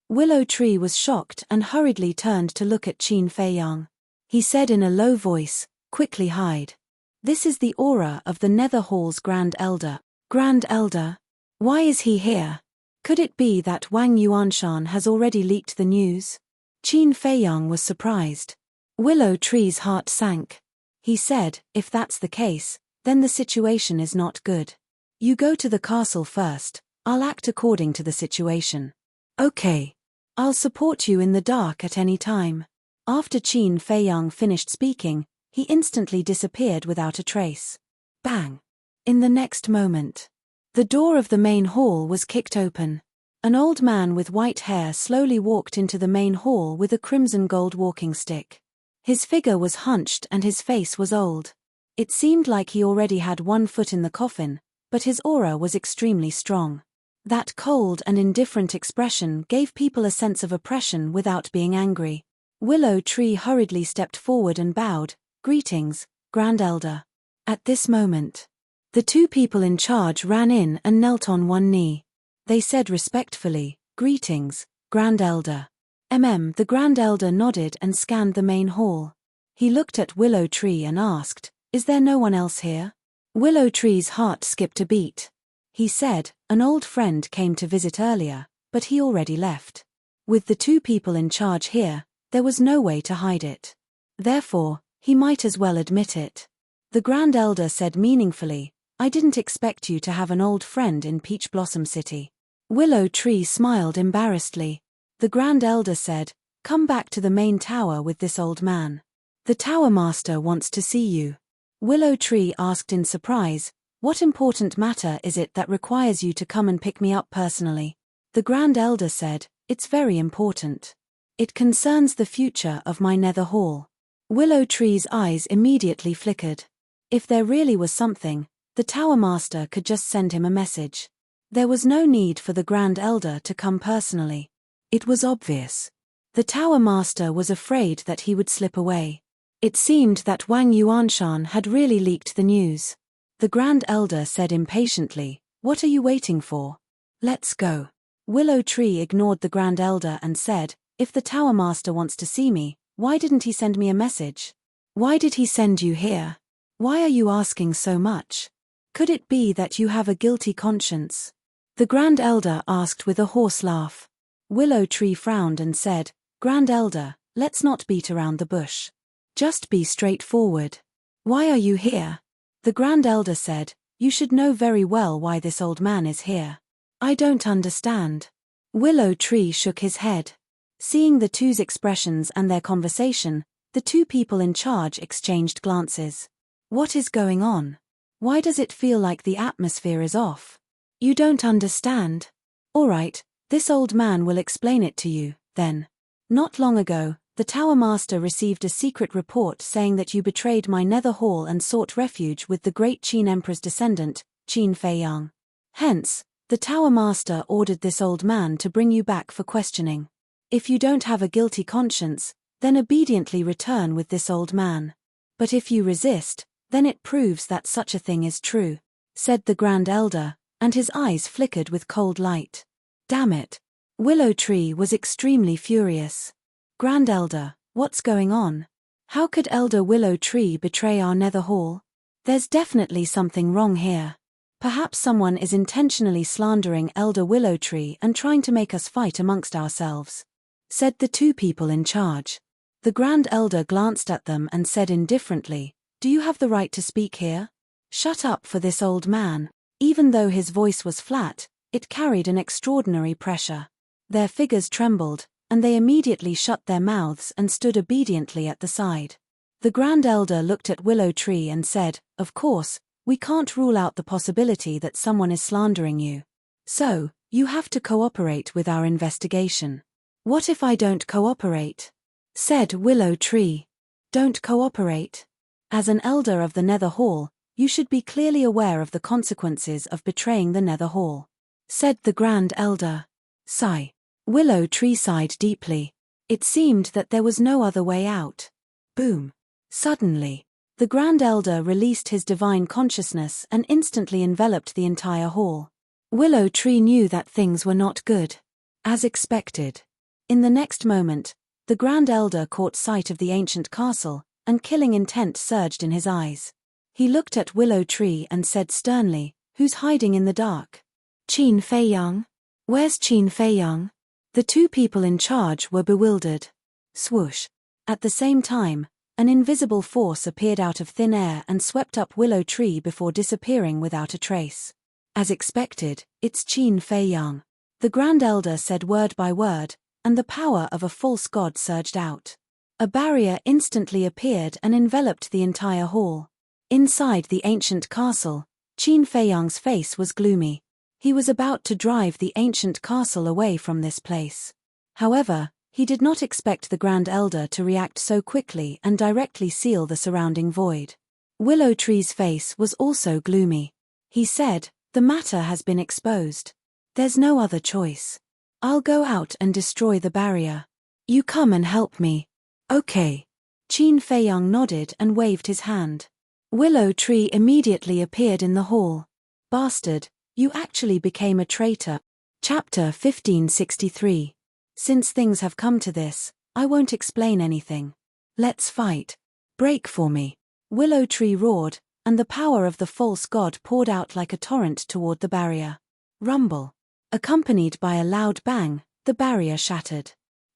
Willow Tree was shocked and hurriedly turned to look at Qin Feiyang. He said in a low voice, quickly hide. This is the aura of the Nether Hall's Grand Elder. Grand Elder? Why is he here? Could it be that Wang Yuanshan has already leaked the news? Qin Feiyang was surprised. Willow Tree's heart sank. He said, if that's the case, then the situation is not good. You go to the castle first, I'll act according to the situation. Okay. I'll support you in the dark at any time. After Qin Feiyang finished speaking, he instantly disappeared without a trace. Bang! In the next moment, the door of the main hall was kicked open. An old man with white hair slowly walked into the main hall with a crimson gold walking stick. His figure was hunched and his face was old. It seemed like he already had one foot in the coffin, but his aura was extremely strong. That cold and indifferent expression gave people a sense of oppression without being angry. Willow Tree hurriedly stepped forward and bowed, greetings, Grand Elder. At this moment, the two people in charge ran in and knelt on one knee. They said respectfully, greetings, Grand Elder. The Grand Elder nodded and scanned the main hall. He looked at Willow Tree and asked, is there no one else here? Willow Tree's heart skipped a beat. He said, an old friend came to visit earlier, but he already left. With the two people in charge here, there was no way to hide it. Therefore, he might as well admit it. The Grand Elder said meaningfully, I didn't expect you to have an old friend in Peach Blossom City. Willow Tree smiled embarrassedly. The Grand Elder said, come back to the main tower with this old man. The Tower Master wants to see you. Willow Tree asked in surprise, what important matter is it that requires you to come and pick me up personally? The Grand Elder said, it's very important. It concerns the future of my Nether Hall. Willow Tree's eyes immediately flickered. If there really was something, the Tower Master could just send him a message. There was no need for the Grand Elder to come personally. It was obvious. The Tower Master was afraid that he would slip away. It seemed that Wang Yuanshan had really leaked the news. The Grand Elder said impatiently, what are you waiting for? Let's go. Willow Tree ignored the Grand Elder and said, if the Tower Master wants to see me, why didn't he send me a message? Why did he send you here? Why are you asking so much? Could it be that you have a guilty conscience? The Grand Elder asked with a hoarse laugh. Willow Tree frowned and said, Grand Elder, let's not beat around the bush. Just be straightforward. Why are you here? The Grand Elder said, you should know very well why this old man is here. I don't understand. Willow Tree shook his head. Seeing the two's expressions and their conversation, the two people in charge exchanged glances. What is going on? Why does it feel like the atmosphere is off? You don't understand? Alright, this old man will explain it to you, then. Not long ago, the Tower Master received a secret report saying that you betrayed my nether hall and sought refuge with the great Qin Emperor's descendant, Qin Feiyang. Hence, the Tower Master ordered this old man to bring you back for questioning. If you don't have a guilty conscience, then obediently return with this old man. But if you resist, then it proves that such a thing is true, said the Grand Elder, and his eyes flickered with cold light. Damn it. Willow Tree was extremely furious. Grand Elder, what's going on? How could Elder Willow Tree betray our nether hall? There's definitely something wrong here. Perhaps someone is intentionally slandering Elder Willow Tree and trying to make us fight amongst ourselves, said the two people in charge. The Grand Elder glanced at them and said indifferently, do you have the right to speak here? Shut up for this old man. Even though his voice was flat, it carried an extraordinary pressure. Their figures trembled, and they immediately shut their mouths and stood obediently at the side. The Grand Elder looked at Willow Tree and said, of course, we can't rule out the possibility that someone is slandering you. So, you have to cooperate with our investigation. What if I don't cooperate? Said Willow Tree. Don't cooperate? As an elder of the Nether Hall, you should be clearly aware of the consequences of betraying the Nether Hall, said the Grand Elder. Sigh. Willow Tree sighed deeply. It seemed that there was no other way out. Boom. Suddenly, the Grand Elder released his divine consciousness and instantly enveloped the entire hall. Willow Tree knew that things were not good. As expected. In the next moment, the Grand Elder caught sight of the ancient castle, and killing intent surged in his eyes. He looked at Willow Tree and said sternly, who's hiding in the dark? Qin Feiyang? Where's Qin Feiyang? The two people in charge were bewildered. Swoosh. At the same time, an invisible force appeared out of thin air and swept up Willow Tree before disappearing without a trace. As expected, it's Qin Feiyang. The Grand Elder said word by word, and the power of a false god surged out. A barrier instantly appeared and enveloped the entire hall. Inside the ancient castle, Qin Feiyang's face was gloomy. He was about to drive the ancient castle away from this place. However, he did not expect the Grand Elder to react so quickly and directly seal the surrounding void. Willow Tree's face was also gloomy. He said, the matter has been exposed. There's no other choice. I'll go out and destroy the barrier. You come and help me. Okay. Qin Feiyang nodded and waved his hand. Willow Tree immediately appeared in the hall. Bastard, you actually became a traitor. Chapter 1563. Since things have come to this, I won't explain anything. Let's fight. Break for me. Willow Tree roared, and the power of the false god poured out like a torrent toward the barrier. Rumble. Accompanied by a loud bang, the barrier shattered.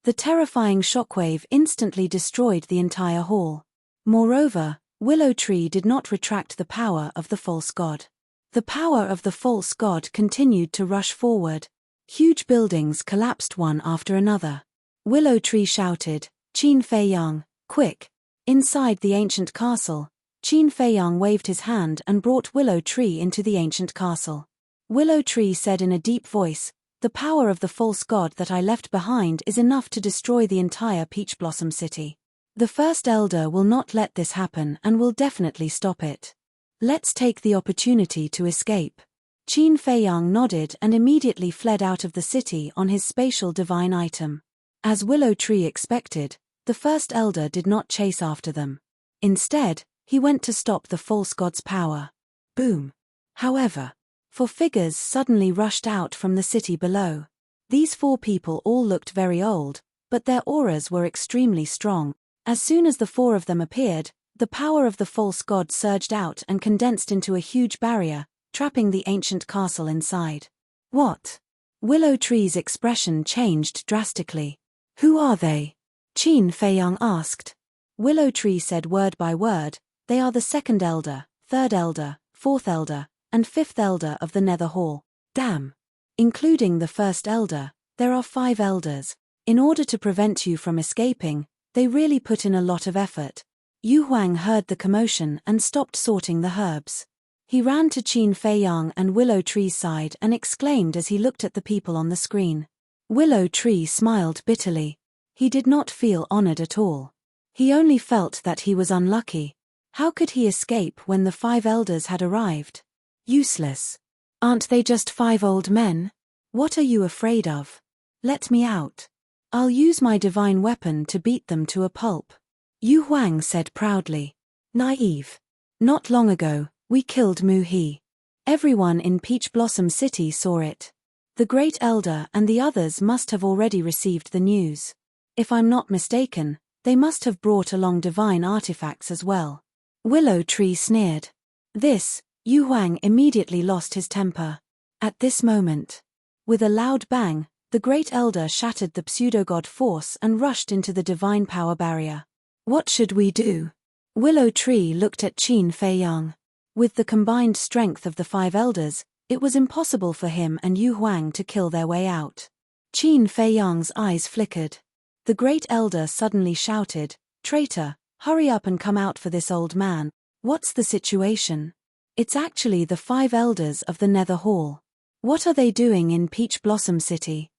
The terrifying shockwave instantly destroyed the entire hall. Moreover, Willow Tree did not retract the power of the false god. The power of the false god continued to rush forward. Huge buildings collapsed one after another. Willow Tree shouted, Qin Feiyang, quick! Inside the ancient castle, Qin Feiyang waved his hand and brought Willow Tree into the ancient castle. Willow Tree said in a deep voice, the power of the false god that I left behind is enough to destroy the entire Peach Blossom City. The First Elder will not let this happen and will definitely stop it. Let's take the opportunity to escape. Qin Feiyang nodded and immediately fled out of the city on his spatial divine item. As Willow Tree expected, the First Elder did not chase after them. Instead, he went to stop the false god's power. Boom. However, four figures suddenly rushed out from the city below. These four people all looked very old, but their auras were extremely strong. As soon as the four of them appeared, the power of the false god surged out and condensed into a huge barrier, trapping the ancient castle inside. What? Willow Tree's expression changed drastically. Who are they? Qin Feiyang asked. Willow Tree said word by word, they are the Second Elder, Third Elder, Fourth Elder, and Fifth Elder of the Nether Hall. Damn. Including the First Elder, there are 5 elders. In order to prevent you from escaping, they really put in a lot of effort. Yu Huang heard the commotion and stopped sorting the herbs. He ran to Qin Feiyang and Willow Tree's side and exclaimed as he looked at the people on the screen. Willow Tree smiled bitterly. He did not feel honored at all. He only felt that he was unlucky. How could he escape when the 5 elders had arrived? Useless. Aren't they just 5 old men? What are you afraid of? Let me out. I'll use my divine weapon to beat them to a pulp. Yu Huang said proudly. Naive. Not long ago, we killed Mu He. Everyone in Peach Blossom City saw it. The Great Elder and the others must have already received the news. If I'm not mistaken, they must have brought along divine artifacts as well. Willow Tree sneered. This, Yu Huang immediately lost his temper. At this moment, with a loud bang, the Great Elder shattered the pseudo-god force and rushed into the divine power barrier. What should we do? Willow Tree looked at Qin Feiyang. With the combined strength of the 5 elders, it was impossible for him and Yu Huang to kill their way out. Qin Feiyang's eyes flickered. The Great Elder suddenly shouted, "Traitor, hurry up and come out for this old man. What's the situation?" It's actually the 5 elders of the Nether Hall. What are they doing in Peach Blossom City?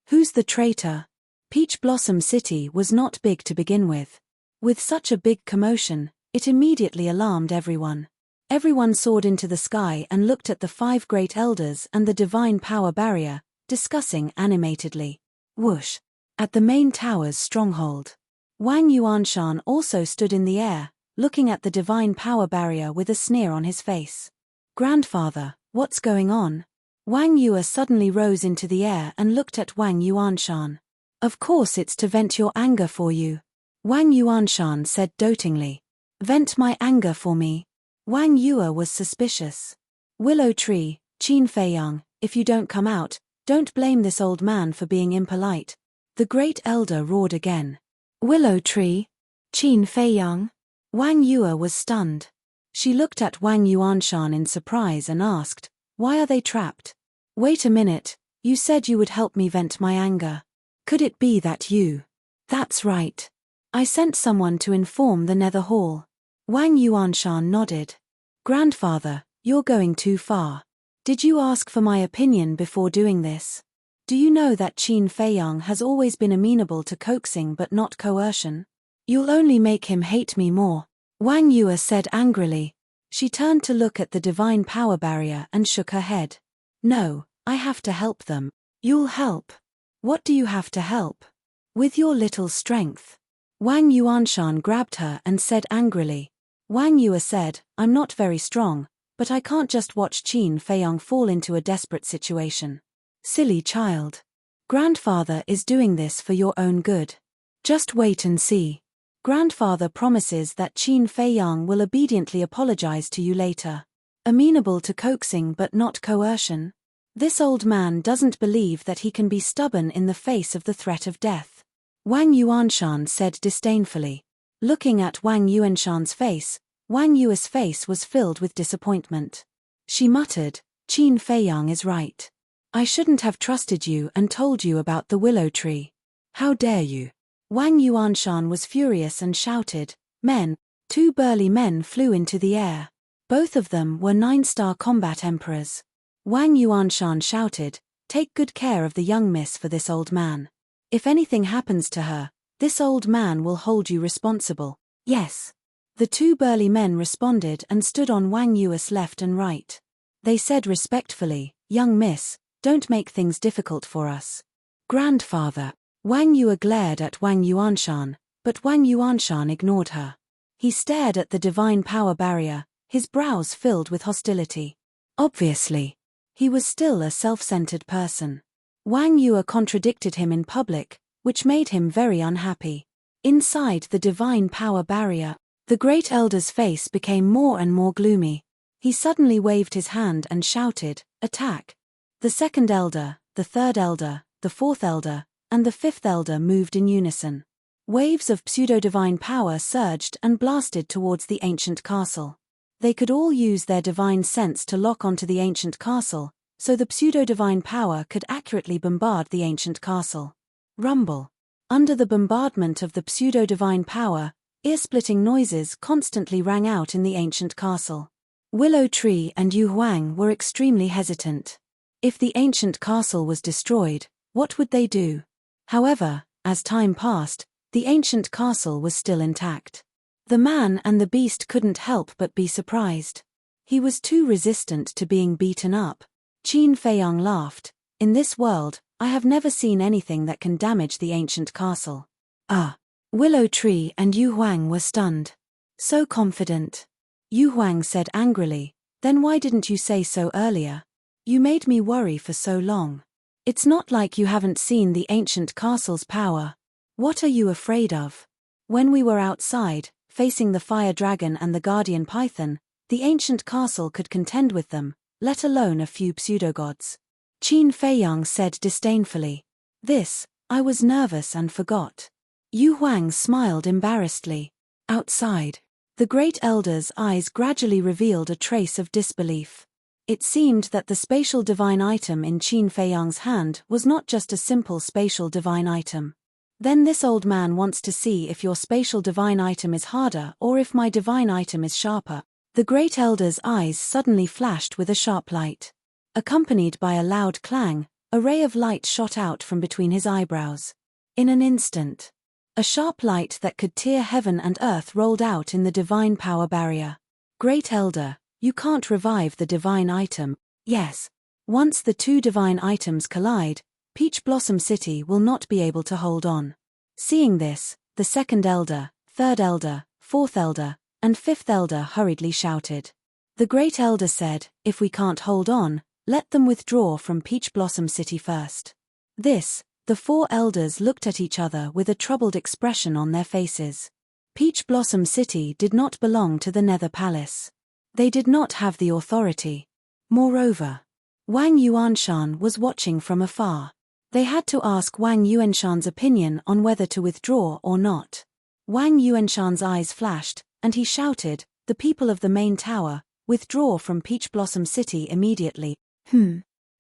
Who's the traitor? Peach Blossom City was not big to begin with. With such a big commotion, it immediately alarmed everyone. Everyone soared into the sky and looked at the 5 great elders and the divine power barrier, discussing animatedly. Whoosh! At the main tower's stronghold. Wang Yuanshan also stood in the air, looking at the divine power barrier with a sneer on his face. Grandfather, what's going on? Wang Yue suddenly rose into the air and looked at Wang Yuanshan. Of course it's to vent your anger for you. Wang Yuanshan said dotingly. Vent my anger for me. Wang Yue was suspicious. Willow Tree, Qin Feiyang, if you don't come out, don't blame this old man for being impolite. The Great Elder roared again. Willow Tree? Qin Feiyang? Wang Yue was stunned. She looked at Wang Yuanshan in surprise and asked, why are they trapped? Wait a minute, you said you would help me vent my anger. Could it be that you? That's right. I sent someone to inform the Nether Hall. Wang Yuanshan nodded. Grandfather, you're going too far. Did you ask for my opinion before doing this? Do you know that Qin Feiyang has always been amenable to coaxing but not coercion? You'll only make him hate me more, Wang Yue said angrily. She turned to look at the divine power barrier and shook her head. No, I have to help them. You'll help. What do you have to help? With your little strength. Wang Yuanshan grabbed her and said angrily. Wang Yue said, I'm not very strong, but I can't just watch Qin Feiyang fall into a desperate situation. Silly child. Grandfather is doing this for your own good. Just wait and see. Grandfather promises that Qin Feiyang will obediently apologize to you later. Amenable to coaxing but not coercion. This old man doesn't believe that he can be stubborn in the face of the threat of death. Wang Yuanshan said disdainfully. Looking at Wang Yuanshan's face, Wang Yue's face was filled with disappointment. She muttered, Qin Feiyang is right. I shouldn't have trusted you and told you about the willow tree. How dare you? Wang Yuanshan was furious and shouted, Men! 2 burly men flew into the air. Both of them were 9-star combat emperors. Wang Yuanshan shouted, Take good care of the young miss for this old man. If anything happens to her, this old man will hold you responsible. Yes. The 2 burly men responded and stood on Wang Yue's left and right. They said respectfully, Young miss, don't make things difficult for us. Grandfather. Wang Yue glared at Wang Yuanshan, but Wang Yuanshan ignored her. He stared at the divine power barrier, his brows filled with hostility. Obviously. He was still a self-centered person. Wang Yue contradicted him in public, which made him very unhappy. Inside the divine power barrier, the great elder's face became more and more gloomy. He suddenly waved his hand and shouted, Attack! The 2nd elder, the 3rd elder, the 4th elder, and the 5th elder moved in unison. Waves of pseudo-divine power surged and blasted towards the ancient castle. They could all use their divine sense to lock onto the ancient castle, so the pseudo-divine power could accurately bombard the ancient castle. Rumble. Under the bombardment of the pseudo-divine power, Ear-splitting noises constantly rang out in the ancient castle. Willow Tree and Yu Huang were extremely hesitant. If the ancient castle was destroyed, what would they do? However, as time passed, the ancient castle was still intact. The man and the beast couldn't help but be surprised. He was too resistant to being beaten up. Qin Feiyang laughed. In this world, I have never seen anything that can damage the ancient castle. Ah! Willow Tree and Yu Huang were stunned. So confident. Yu Huang said angrily, then why didn't you say so earlier? You made me worry for so long. It's not like you haven't seen the ancient castle's power. What are you afraid of? When we were outside, facing the fire dragon and the guardian python, the ancient castle could contend with them, let alone a few pseudogods. Qin Feiyang said disdainfully. I was nervous and forgot. Yu Huang smiled embarrassedly. Outside, the great elder's eyes gradually revealed a trace of disbelief. It seemed that the spatial divine item in Qin Feiyang's hand was not just a simple spatial divine item. Then this old man wants to see if your spatial divine item is harder or if my divine item is sharper. The great elder's eyes suddenly flashed with a sharp light. Accompanied by a loud clang, a ray of light shot out from between his eyebrows. In an instant, a sharp light that could tear heaven and earth rolled out in the divine power barrier. Great Elder, you can't revive the divine item. Yes. Once the two divine items collide, Peach Blossom City will not be able to hold on. Seeing this, the second elder, third elder, fourth elder, and fifth elder hurriedly shouted. The great elder said, if we can't hold on, let them withdraw from Peach Blossom City first. The four elders looked at each other with a troubled expression on their faces. Peach Blossom City did not belong to the Nether Palace. They did not have the authority. Moreover, Wang Yuanshan was watching from afar. They had to ask Wang Yuanshan's opinion on whether to withdraw or not. Wang Yuanshan's eyes flashed, and he shouted, the people of the main tower, withdraw from Peach Blossom City immediately.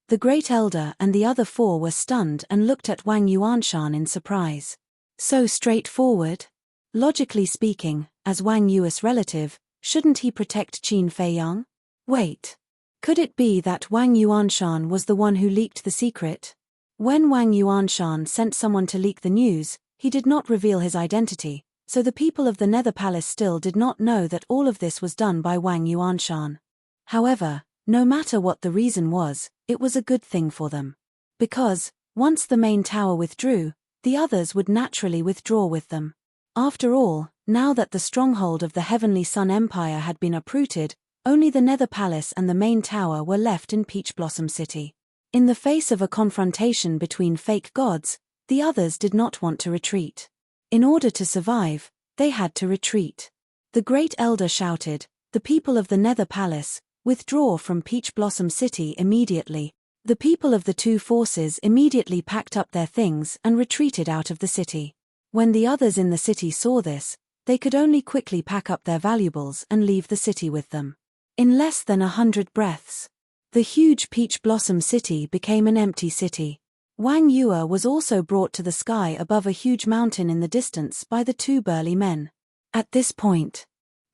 The great elder and the other four were stunned and looked at Wang Yuanshan in surprise. So straightforward? Logically speaking, as Wang Yu's relative, shouldn't he protect Qin Feiyang? Wait. Could it be that Wang Yuanshan was the one who leaked the secret? When Wang Yuanshan sent someone to leak the news, he did not reveal his identity, so the people of the Nether Palace still did not know that all of this was done by Wang Yuanshan. However, no matter what the reason was, it was a good thing for them. Because, once the main tower withdrew, the others would naturally withdraw with them. After all, now that the stronghold of the Heavenly Sun Empire had been uprooted, only the Nether Palace and the main tower were left in Peach Blossom City. In the face of a confrontation between fake gods, the others did not want to retreat. In order to survive, they had to retreat. The great elder shouted, the people of the Nether Palace, withdraw from Peach Blossom City immediately. The people of the two forces immediately packed up their things and retreated out of the city. When the others in the city saw this, they could only quickly pack up their valuables and leave the city with them. In less than 100 breaths, the huge Peach Blossom City became an empty city. Wang Yue was also brought to the sky above a huge mountain in the distance by the two burly men. At this point,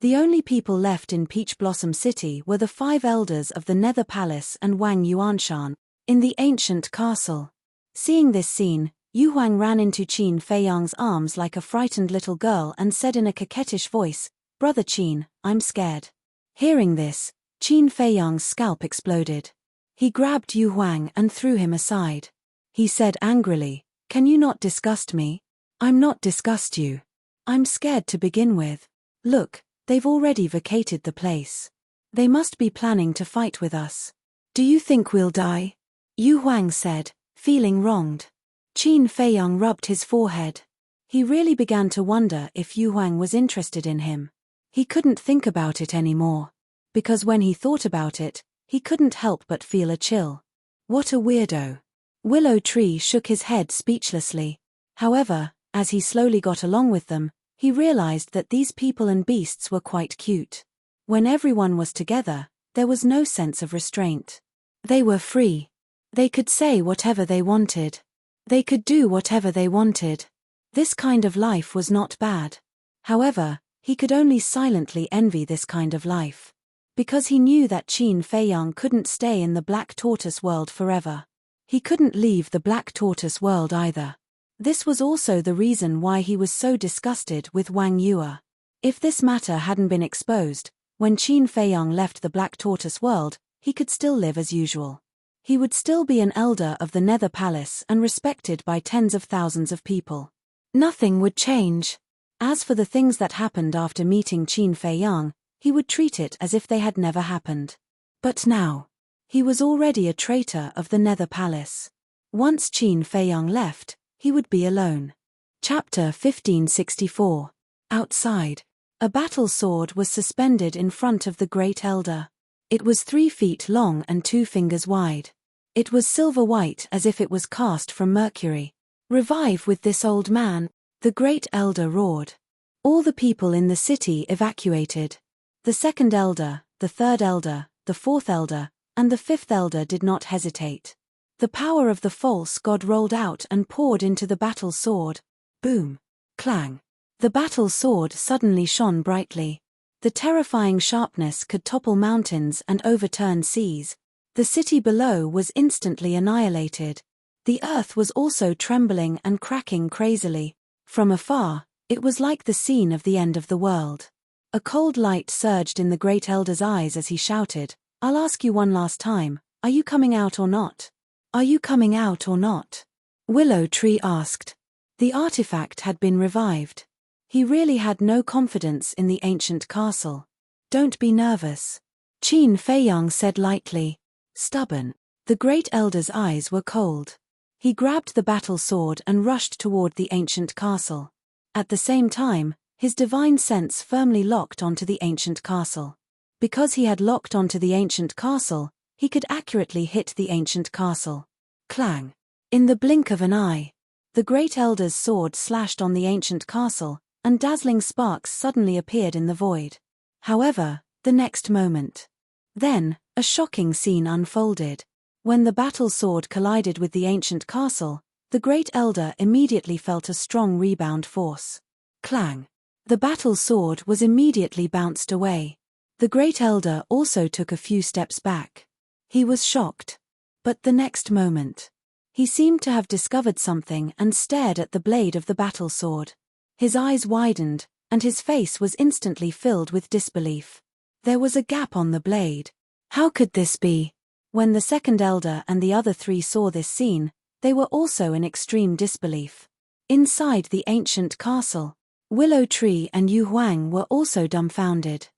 the only people left in Peach Blossom City were the 5 elders of the Nether Palace and Wang Yuanshan, in the ancient castle. Seeing this scene, Yu Huang ran into Qin Feiyang's arms like a frightened little girl and said in a coquettish voice, Brother Qin, I'm scared. Hearing this, Qin Feiyang's scalp exploded. He grabbed Yu Huang and threw him aside. He said angrily, Can you not disgust me? I'm not disgust you. I'm scared to begin with. Look, they've already vacated the place. They must be planning to fight with us. Do you think we'll die? Yu Huang said, feeling wronged. Qin Feiyang rubbed his forehead. He really began to wonder if Yu Huang was interested in him. He couldn't think about it anymore. Because when he thought about it, he couldn't help but feel a chill. What a weirdo. Willow Tree shook his head speechlessly. However, as he slowly got along with them, he realized that these people and beasts were quite cute. When everyone was together, there was no sense of restraint. They were free. They could say whatever they wanted. They could do whatever they wanted. This kind of life was not bad. However, he could only silently envy this kind of life. Because he knew that Qin Feiyang couldn't stay in the Black Tortoise world forever. He couldn't leave the Black Tortoise world either. This was also the reason why he was so disgusted with Wang Yue. If this matter hadn't been exposed, when Qin Feiyang left the Black Tortoise world, he could still live as usual. He would still be an elder of the Nether Palace and respected by tens of thousands of people. Nothing would change. As for the things that happened after meeting Qin Feiyang, he would treat it as if they had never happened. But now, he was already a traitor of the Nether Palace. Once Qin Feiyang left, he would be alone. Chapter 1564. Outside. A battle sword was suspended in front of the Great Elder. It was 3 feet long and 2 fingers wide. It was silver-white as if it was cast from mercury. "Revive with this old man," the Great Elder roared. All the people in the city evacuated. The second elder, the third elder, the fourth elder, and the fifth elder did not hesitate. The power of the false god rolled out and poured into the battle sword. Boom! Clang! The battle sword suddenly shone brightly. The terrifying sharpness could topple mountains and overturn seas. The city below was instantly annihilated. The earth was also trembling and cracking crazily. From afar, it was like the scene of the end of the world. A cold light surged in the Great Elder's eyes as he shouted, "I'll ask you one last time, are you coming out or not? Are you coming out or not?" Willow Tree asked. The artifact had been revived. He really had no confidence in the ancient castle. "Don't be nervous," Qin Feiyang said lightly. Stubborn. The Great Elder's eyes were cold. He grabbed the battle sword and rushed toward the ancient castle. At the same time, his divine sense firmly locked onto the ancient castle. Because he had locked onto the ancient castle, he could accurately hit the ancient castle. Clang! In the blink of an eye, the Great Elder's sword slashed on the ancient castle, and dazzling sparks suddenly appeared in the void. However, the next moment. Then, a shocking scene unfolded. When the battle sword collided with the ancient castle, the Great Elder immediately felt a strong rebound force. Clang! The battle sword was immediately bounced away. The Great Elder also took a few steps back. He was shocked. But the next moment, he seemed to have discovered something and stared at the blade of the battle sword. His eyes widened, and his face was instantly filled with disbelief. There was a gap on the blade. How could this be? When the second elder and the other 3 saw this scene, they were also in extreme disbelief. Inside the ancient castle, Willow Tree and Yu Huang were also dumbfounded.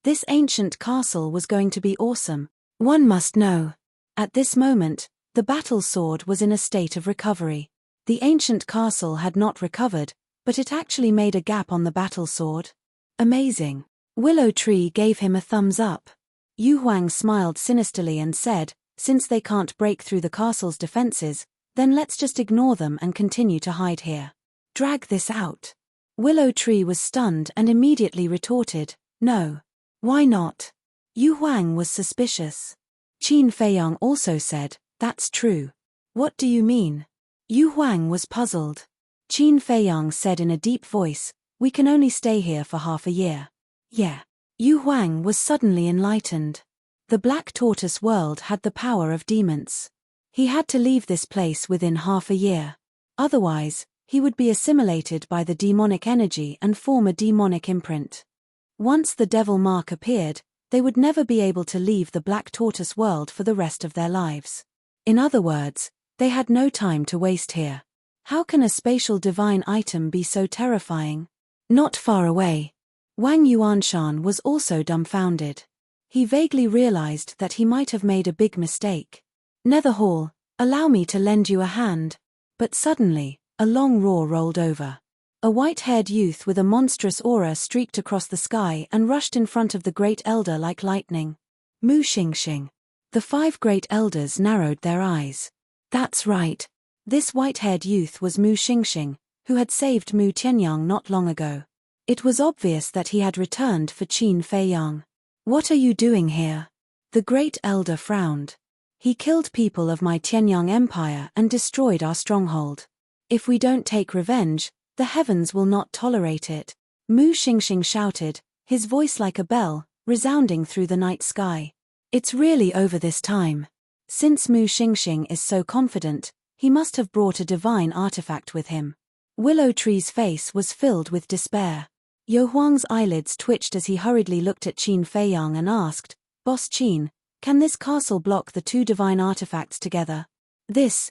This ancient castle was going to be awesome. One must know. At this moment, the battle sword was in a state of recovery. The ancient castle had not recovered, but it actually made a gap on the battle sword. Amazing. Willow Tree gave him a thumbs up. Yu Huang smiled sinisterly and said, "Since they can't break through the castle's defenses, then let's just ignore them and continue to hide here. Drag this out." Willow Tree was stunned and immediately retorted, "No. Why not?" Yu Huang was suspicious. Qin Feiyang also said, "That's true." "What do you mean?" Yu Huang was puzzled. Qin Feiyang said in a deep voice, "We can only stay here for half a year." Yeah. Yu Huang was suddenly enlightened. The Black Tortoise world had the power of demons. He had to leave this place within half a year. Otherwise, he would be assimilated by the demonic energy and form a demonic imprint. Once the devil mark appeared, they would never be able to leave the Black Tortoise world for the rest of their lives. In other words, they had no time to waste here. How can a spatial divine item be so terrifying? Not far away, Wang Yuanshan was also dumbfounded. He vaguely realized that he might have made a big mistake. "Nether Hall, allow me to lend you a hand." But suddenly, a long roar rolled over. A white-haired youth with a monstrous aura streaked across the sky and rushed in front of the Great Elder like lightning. Mu Xingxing. The 5 Great Elders narrowed their eyes. That's right. This white-haired youth was Mu Xingxing, who had saved Mu Tianyang not long ago. It was obvious that he had returned for Qin Feiyang. "What are you doing here?" The Great Elder frowned. "He killed people of my Tianyang Empire and destroyed our stronghold. If we don't take revenge, the heavens will not tolerate it." Mu Xingxing shouted, his voice like a bell, resounding through the night sky. It's really over this time. Since Mu Xingxing is so confident, he must have brought a divine artifact with him. Willow Tree's face was filled with despair. Yo Huang's eyelids twitched as he hurriedly looked at Qin Feiyang and asked, Boss Qin, can this castle block the two divine artifacts together? Qin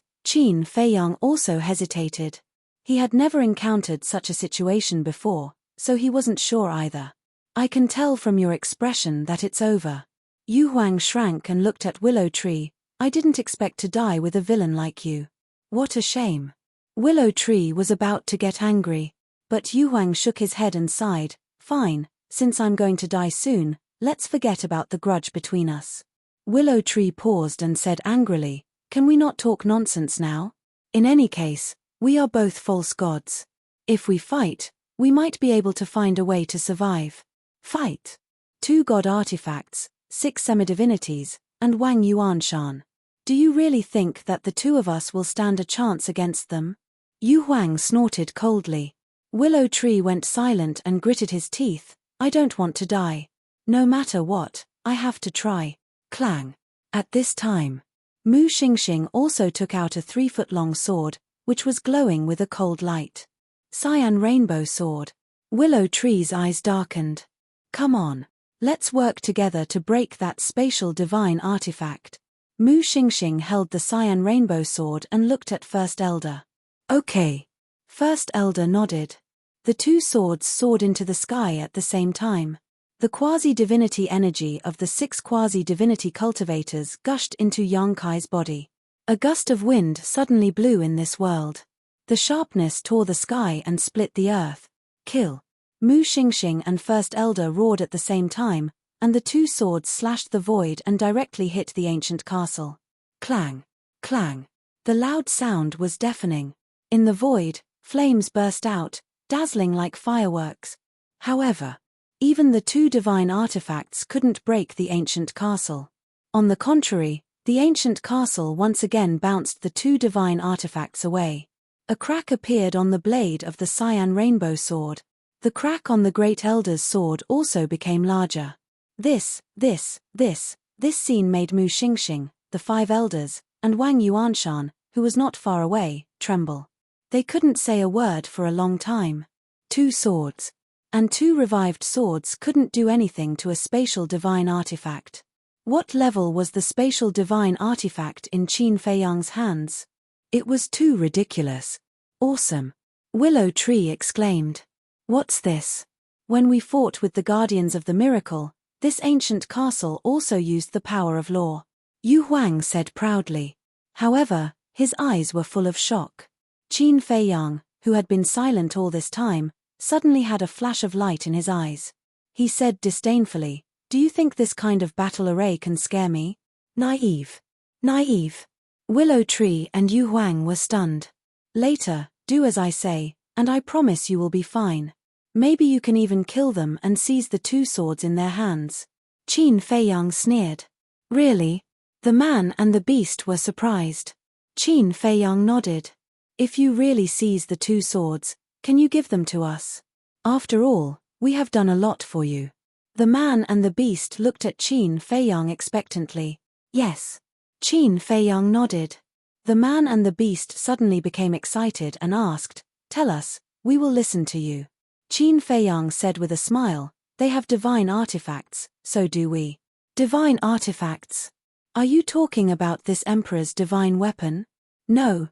Feiyang also hesitated. He had never encountered such a situation before, so he wasn't sure either. I can tell from your expression that it's over. Yu Huang shrank and looked at Willow Tree. I didn't expect to die with a villain like you. What a shame. Willow Tree was about to get angry, but Yu Huang shook his head and sighed. Fine, since I'm going to die soon, let's forget about the grudge between us. Willow Tree paused and said angrily, can we not talk nonsense now? In any case, we are both false gods. If we fight, we might be able to find a way to survive. Fight. 2 god artifacts, 6 semi-divinities, and Wang Yuanshan. Do you really think that the two of us will stand a chance against them? Yu Huang snorted coldly. Willow Tree went silent and gritted his teeth. I don't want to die. No matter what, I have to try. Clang. At this time, Mu Xingxing also took out a 3-foot-long sword, which was glowing with a cold light. Cyan Rainbow Sword. Willow Tree's eyes darkened. Come on. Let's work together to break that spatial divine artifact. Mu Xingxing held the Cyan Rainbow Sword and looked at First Elder. Okay. First Elder nodded. The 2 swords soared into the sky at the same time. The quasi-divinity energy of the 6 quasi-divinity cultivators gushed into Yang Kai's body. A gust of wind suddenly blew in this world. The sharpness tore the sky and split the earth. Kill. Mu Xingxing and First Elder roared at the same time, and the 2 swords slashed the void and directly hit the ancient castle. Clang. Clang. The loud sound was deafening. In the void, flames burst out, dazzling like fireworks. However, even the 2 divine artifacts couldn't break the ancient castle. On the contrary, the ancient castle once again bounced the 2 divine artifacts away. A crack appeared on the blade of the Cyan Rainbow Sword. The crack on the Great Elder's sword also became larger. This scene made Mu Xingxing, the 5 elders, and Wang Yuanshan, who was not far away, tremble. They couldn't say a word for a long time. 2 swords. And 2 revived swords couldn't do anything to a spatial divine artifact. What level was the spatial divine artifact in Qin Feiyang's hands? It was too ridiculous. Awesome. Willow Tree exclaimed. What's this? When we fought with the Guardians of the Miracle, this ancient castle also used the power of law. Yu Huang said proudly. However, his eyes were full of shock. Qin Feiyang, who had been silent all this time, suddenly had a flash of light in his eyes. He said disdainfully, do you think this kind of battle array can scare me? Naive. Naive. Willow Tree and Yu Huang were stunned. Later, do as I say, and I promise you will be fine. Maybe you can even kill them and seize the 2 swords in their hands. Qin Feiyang sneered. Really? The man and the beast were surprised. Qin Feiyang nodded. If you really seize the 2 swords, can you give them to us? After all, we have done a lot for you. The man and the beast looked at Qin Feiyang expectantly. Yes. Qin Feiyang nodded. The man and the beast suddenly became excited and asked, tell us, we will listen to you. Qin Feiyang said with a smile, they have divine artifacts, so do we. Divine artifacts? Are you talking about this emperor's divine weapon? No,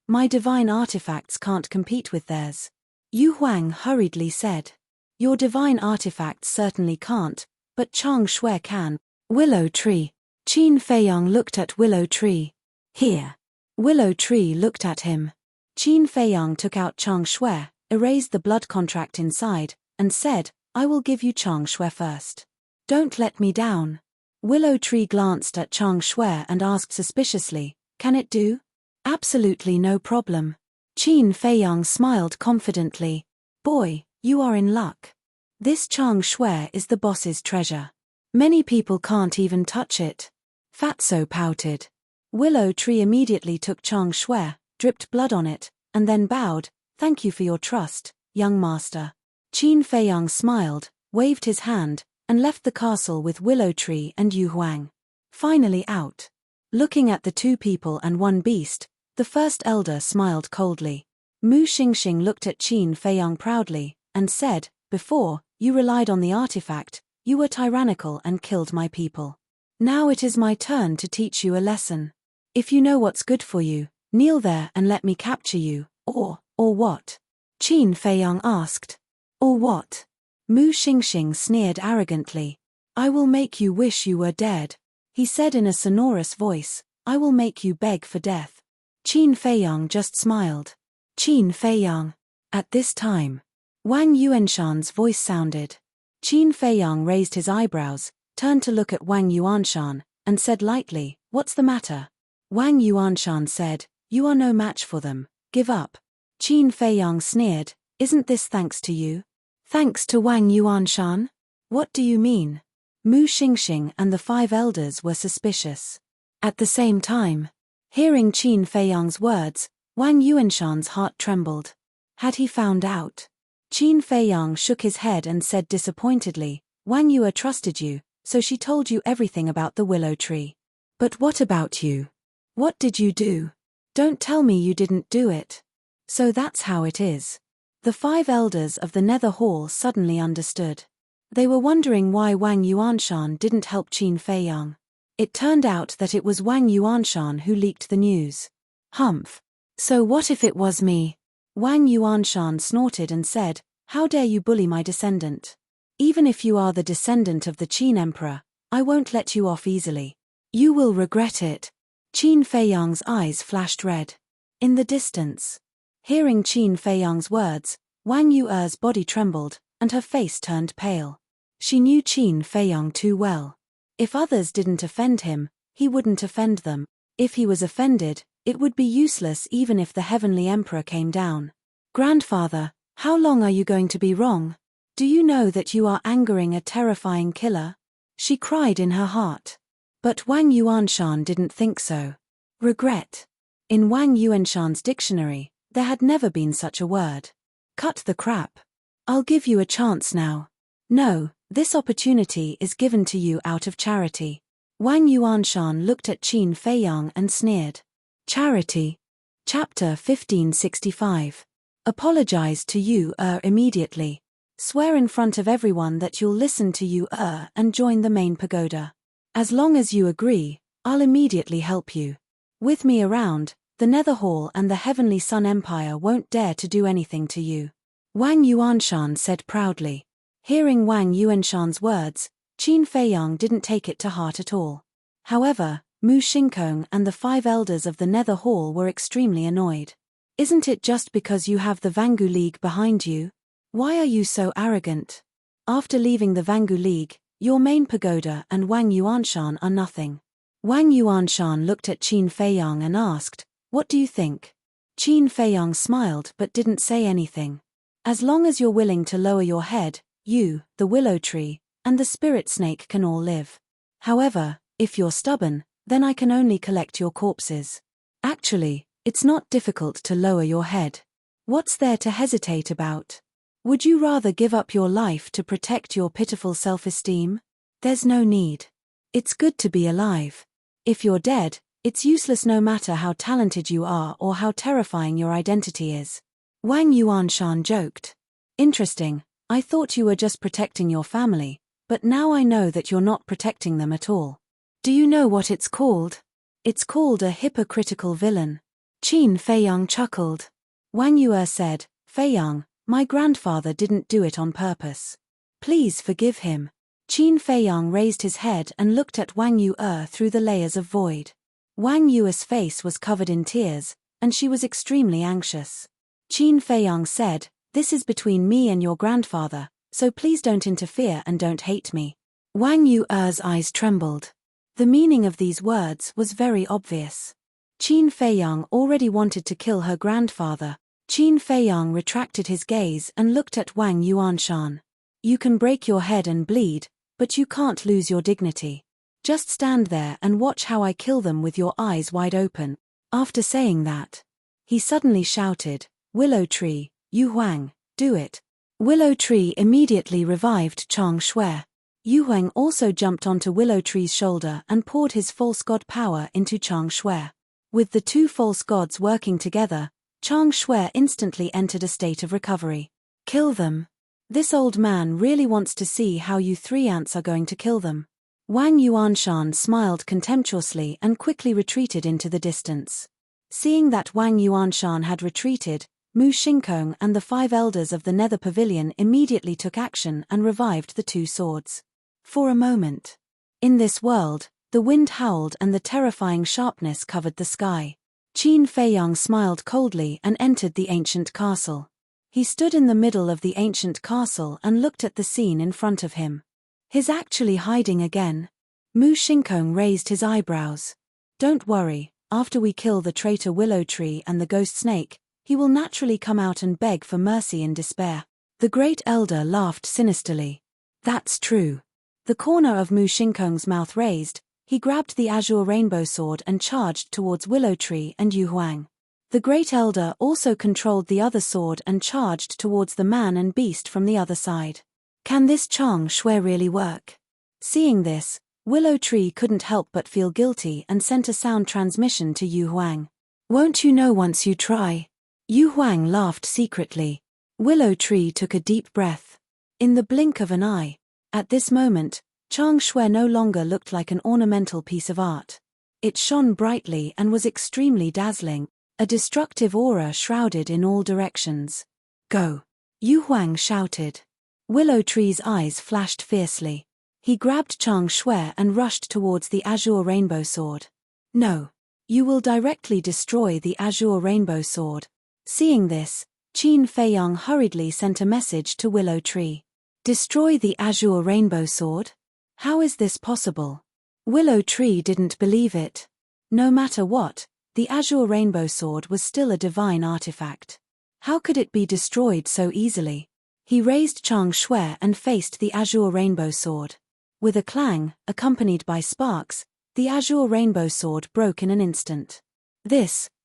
my divine artifacts can't compete with theirs. Yu Huang hurriedly said. Your divine artifacts certainly can't, but Chang Shui can. Willow Tree. Qin Feiyang looked at Willow Tree. Here. Willow Tree looked at him. Qin Feiyang took out Chang Shui, erased the blood contract inside, and said, I will give you Chang Shui first. Don't let me down. Willow Tree glanced at Chang Shui and asked suspiciously, can it do? Absolutely no problem. Qin Feiyang smiled confidently. Boy, you are in luck. This Chang Shui is the boss's treasure. Many people can't even touch it. Fatso pouted. Willow Tree immediately took Chang Shui, dripped blood on it, and then bowed, thank you for your trust, young master. Qin Feiyang smiled, waved his hand, and left the castle with Willow Tree and Yu Huang. Finally out. Looking at the two people and one beast, the first elder smiled coldly. Mu Xingxing looked at Qin Feiyang proudly, and said, "Before, you relied on the artifact, you were tyrannical and killed my people. Now it is my turn to teach you a lesson. If you know what's good for you, kneel there and let me capture you, or what?" Qin Feiyang asked. "Or what?" Mu Xingxing sneered arrogantly. "I will make you wish you were dead," he said in a sonorous voice. "I will make you beg for death." Qin Feiyang just smiled. Qin Feiyang. At this time, Wang Yuanshan's voice sounded. Qin Feiyang raised his eyebrows, turned to look at Wang Yuanshan, and said lightly, "What's the matter?" Wang Yuanshan said, "You are no match for them, give up." Qin Feiyang sneered, "Isn't this thanks to you?" "Thanks to Wang Yuanshan? What do you mean?" Mu Xingxing and the 5 elders were suspicious. At the same time, hearing Qin Feiyang's words, Wang Yuanshan's heart trembled. Had he found out? Qin Feiyang shook his head and said disappointedly, "Wang Yue trusted you, so she told you everything about the willow tree. But what about you? What did you do? Don't tell me you didn't do it." So that's how it is. The 5 elders of the Nether Hall suddenly understood. They were wondering why Wang Yuanshan didn't help Qin Feiyang. It turned out that it was Wang Yuanshan who leaked the news. Humph. So what if it was me? Wang Yuanshan snorted and said, "How dare you bully my descendant? Even if you are the descendant of the Qin Emperor, I won't let you off easily. You will regret it." Qin Feiyang's eyes flashed red. In the distance, hearing Qin Feiyang's words, Wang Yue's body trembled, and her face turned pale. She knew Qin Feiyang too well. If others didn't offend him, he wouldn't offend them. If he was offended, it would be useless even if the Heavenly Emperor came down. "Grandfather, how long are you going to be wrong? Do you know that you are angering a terrifying killer?" she cried in her heart. But Wang Yuanshan didn't think so. Regret. In Wang Yuanshan's dictionary, there had never been such a word. Cut the crap. I'll give you a chance now. No, this opportunity is given to you out of charity. Wang Yuanshan looked at Qin Feiyang and sneered. Charity. Chapter 1565. Apologize to you immediately. Swear in front of everyone that you'll listen to you and join the main pagoda. As long as you agree, I'll immediately help you. With me around, the Nether Hall and the Heavenly Sun Empire won't dare to do anything to you. Wang Yuanshan said proudly. Hearing Wang Yuanshan's words, Qin Feiyang didn't take it to heart at all. However, Mu Xingkong and the 5 elders of the Nether Hall were extremely annoyed. "Isn't it just because you have the Vangu League behind you? Why are you so arrogant? After leaving the Vangu League, your main pagoda and Wang Yuanshan are nothing." Wang Yuanshan looked at Qin Feiyang and asked, "What do you think?" Qin Feiyang smiled but didn't say anything. "As long as you're willing to lower your head, you, the willow tree, and the spirit snake can all live. However, if you're stubborn, then I can only collect your corpses. Actually, it's not difficult to lower your head. What's there to hesitate about? Would you rather give up your life to protect your pitiful self-esteem? There's no need. It's good to be alive. If you're dead, it's useless no matter how talented you are or how terrifying your identity is." Wang Yuanshan joked. "Interesting, I thought you were just protecting your family, but now I know that you're not protecting them at all. Do you know what it's called? It's called a hypocritical villain." Qin Feiyang chuckled. Wang Yue said, "Feiyang, my grandfather didn't do it on purpose. Please forgive him." Qin Feiyang raised his head and looked at Wang Yue through the layers of void. Wang Yue's face was covered in tears, and she was extremely anxious. Qin Feiyang said, "This is between me and your grandfather, so please don't interfere and don't hate me." Wang Yue's eyes trembled. The meaning of these words was very obvious. Qin Feiyang already wanted to kill her grandfather. Qin Feiyang retracted his gaze and looked at Wang Yuanshan. "You can break your head and bleed, but you can't lose your dignity. Just stand there and watch how I kill them with your eyes wide open." After saying that, he suddenly shouted, "Willow Tree, Yu Huang, do it." Willow Tree immediately revived Chang Shui. Yu Huang also jumped onto Willow Tree's shoulder and poured his false god power into Chang Shui. With the two false gods working together, Chang Shui instantly entered a state of recovery. Kill them. This old man really wants to see how you three ants are going to kill them. Wang Yuanshan smiled contemptuously and quickly retreated into the distance. Seeing that Wang Yuanshan had retreated, Mu Shinkong and the 5 elders of the Nether Pavilion immediately took action and revived the 2 swords. For a moment. In this world, the wind howled and the terrifying sharpness covered the sky. Qin Feiyang smiled coldly and entered the ancient castle. He stood in the middle of the ancient castle and looked at the scene in front of him. He's actually hiding again. Mu Shinkong raised his eyebrows. Don't worry, after we kill the traitor Willow Tree and the ghost snake, he will naturally come out and beg for mercy in despair. The great elder laughed sinisterly. That's true. The corner of Mu Shinkong's mouth raised, he grabbed the azure rainbow sword and charged towards Willow Tree and Yu Huang. The great elder also controlled the other sword and charged towards the man and beast from the other side. Can this Chang Shui really work? Seeing this, Willow Tree couldn't help but feel guilty and sent a sound transmission to Yu Huang. Won't you know once you try? Yu Huang laughed secretly. Willow Tree took a deep breath. In the blink of an eye. At this moment, Chang Shui no longer looked like an ornamental piece of art. It shone brightly and was extremely dazzling, a destructive aura shrouded in all directions. Go! Yu Huang shouted. Willow Tree's eyes flashed fiercely. He grabbed Chang Shui and rushed towards the azure rainbow sword. No! You will directly destroy the azure rainbow sword. Seeing this, Qin Feiyang hurriedly sent a message to Willow Tree. Destroy the azure rainbow sword? How is this possible? Willow Tree didn't believe it. No matter what, the azure rainbow sword was still a divine artifact. How could it be destroyed so easily? He raised Chang Shui and faced the azure rainbow sword. With a clang, accompanied by sparks, the azure rainbow sword broke in an instant.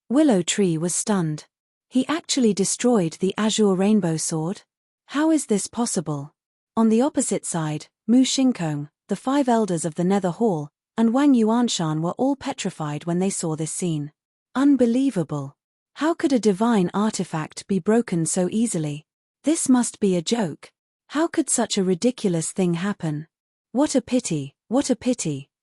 Willow Tree was stunned. He actually destroyed the azure rainbow sword? How is this possible? On the opposite side, Mu Shinkong, the 5 elders of the Nether Hall, and Wang Yuanshan were all petrified when they saw this scene. Unbelievable. How could a divine artifact be broken so easily? This must be a joke. How could such a ridiculous thing happen? What a pity,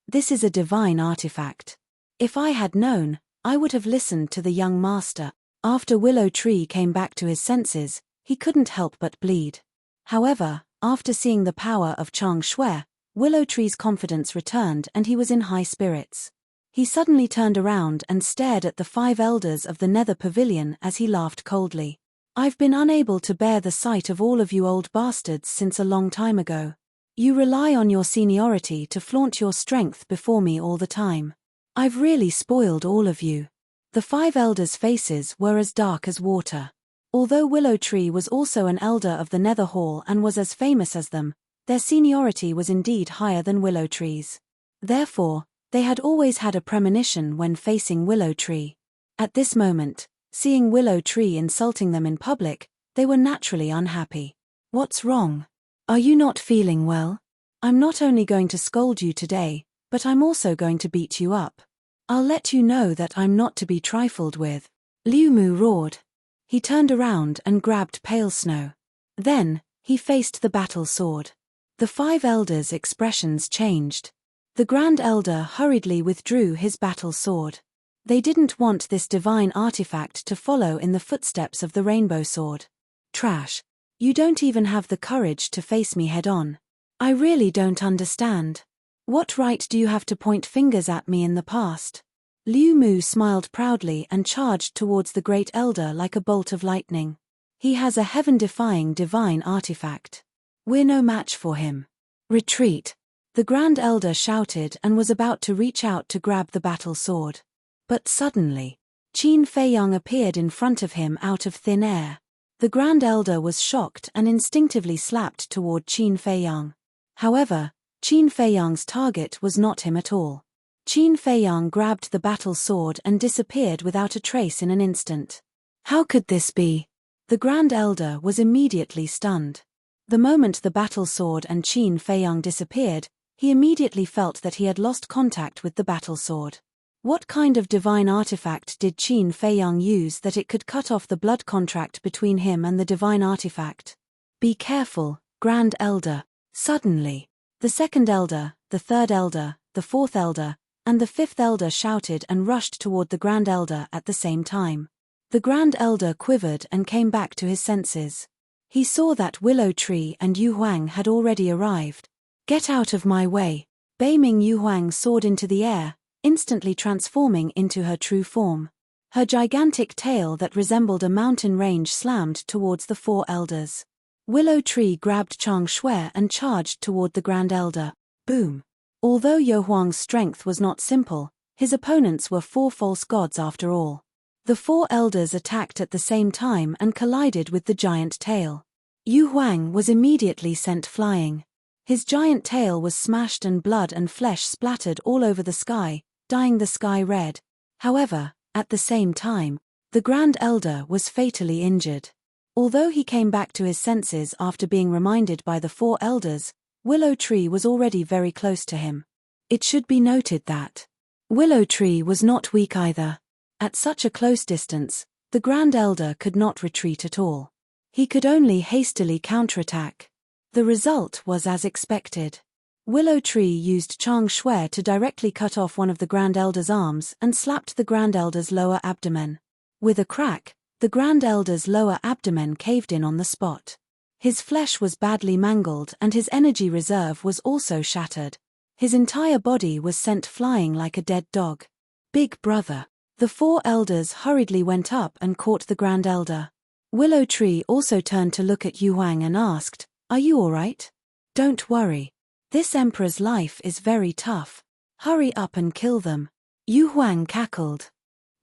this is a divine artifact. If I had known, I would have listened to the young master. After Willow Tree came back to his senses, he couldn't help but bleed. However, after seeing the power of Chang Shui, Willow Tree's confidence returned and he was in high spirits. He suddenly turned around and stared at the 5 elders of the Nether Pavilion as he laughed coldly. I've been unable to bear the sight of all of you old bastards since a long time ago. You rely on your seniority to flaunt your strength before me all the time. I've really spoiled all of you. The 5 elders' faces were as dark as water. Although Willow Tree was also an elder of the Nether Hall and was as famous as them, their seniority was indeed higher than Willow Tree's. Therefore, they had always had a premonition when facing Willow Tree. At this moment, seeing Willow Tree insulting them in public, they were naturally unhappy. What's wrong? Are you not feeling well? I'm not only going to scold you today, but I'm also going to beat you up. I'll let you know that I'm not to be trifled with. Liu Mu roared. He turned around and grabbed Pale Snow. Then, he faced the battle sword. The 5 elders' expressions changed. The Grand Elder hurriedly withdrew his battle sword. They didn't want this divine artifact to follow in the footsteps of the rainbow sword. Trash. You don't even have the courage to face me head-on. I really don't understand. What right do you have to point fingers at me in the past? Liu Mu smiled proudly and charged towards the Great Elder like a bolt of lightning. He has a heaven-defying divine artifact. We're no match for him. Retreat. The Grand Elder shouted and was about to reach out to grab the battle sword. But suddenly, Qin Feiyang appeared in front of him out of thin air. The Grand Elder was shocked and instinctively slapped toward Qin Feiyang. However, Qin Feiyang's target was not him at all. Qin Feiyang grabbed the battle sword and disappeared without a trace in an instant. How could this be? The Grand Elder was immediately stunned. The moment the battle sword and Qin Feiyang disappeared, he immediately felt that he had lost contact with the battle sword. What kind of divine artifact did Qin Feiyang use that it could cut off the blood contract between him and the divine artifact? Be careful, Grand Elder. Suddenly, the second elder, the third elder, the fourth elder, and the fifth elder shouted and rushed toward the Grand Elder at the same time. The Grand Elder quivered and came back to his senses. He saw that Willow Tree and Yu Huang had already arrived. Get out of my way! Beiming Yu Huang soared into the air, instantly transforming into her true form. Her gigantic tail that resembled a mountain range slammed towards the four elders. Willow Tree grabbed Chang Shui and charged toward the Grand Elder. Boom! Although Yu Huang's strength was not simple, his opponents were four false gods after all. The four elders attacked at the same time and collided with the giant tail. Yu Huang was immediately sent flying. His giant tail was smashed and blood and flesh splattered all over the sky, dyeing the sky red. However, at the same time, the Grand Elder was fatally injured. Although he came back to his senses after being reminded by the four elders, Willow Tree was already very close to him. It should be noted that Willow Tree was not weak either. At such a close distance, the Grand Elder could not retreat at all. He could only hastily counterattack. The result was as expected. Willow Tree used Chang Shui to directly cut off one of the Grand Elder's arms and slapped the Grand Elder's lower abdomen. With a crack, the Grand Elder's lower abdomen caved in on the spot. His flesh was badly mangled and his energy reserve was also shattered. His entire body was sent flying like a dead dog. Big brother. The four elders hurriedly went up and caught the Grand Elder. Willow Tree also turned to look at Yu Huang and asked, "Are you all right? Don't worry. This emperor's life is very tough. Hurry up and kill them." Yu Huang cackled.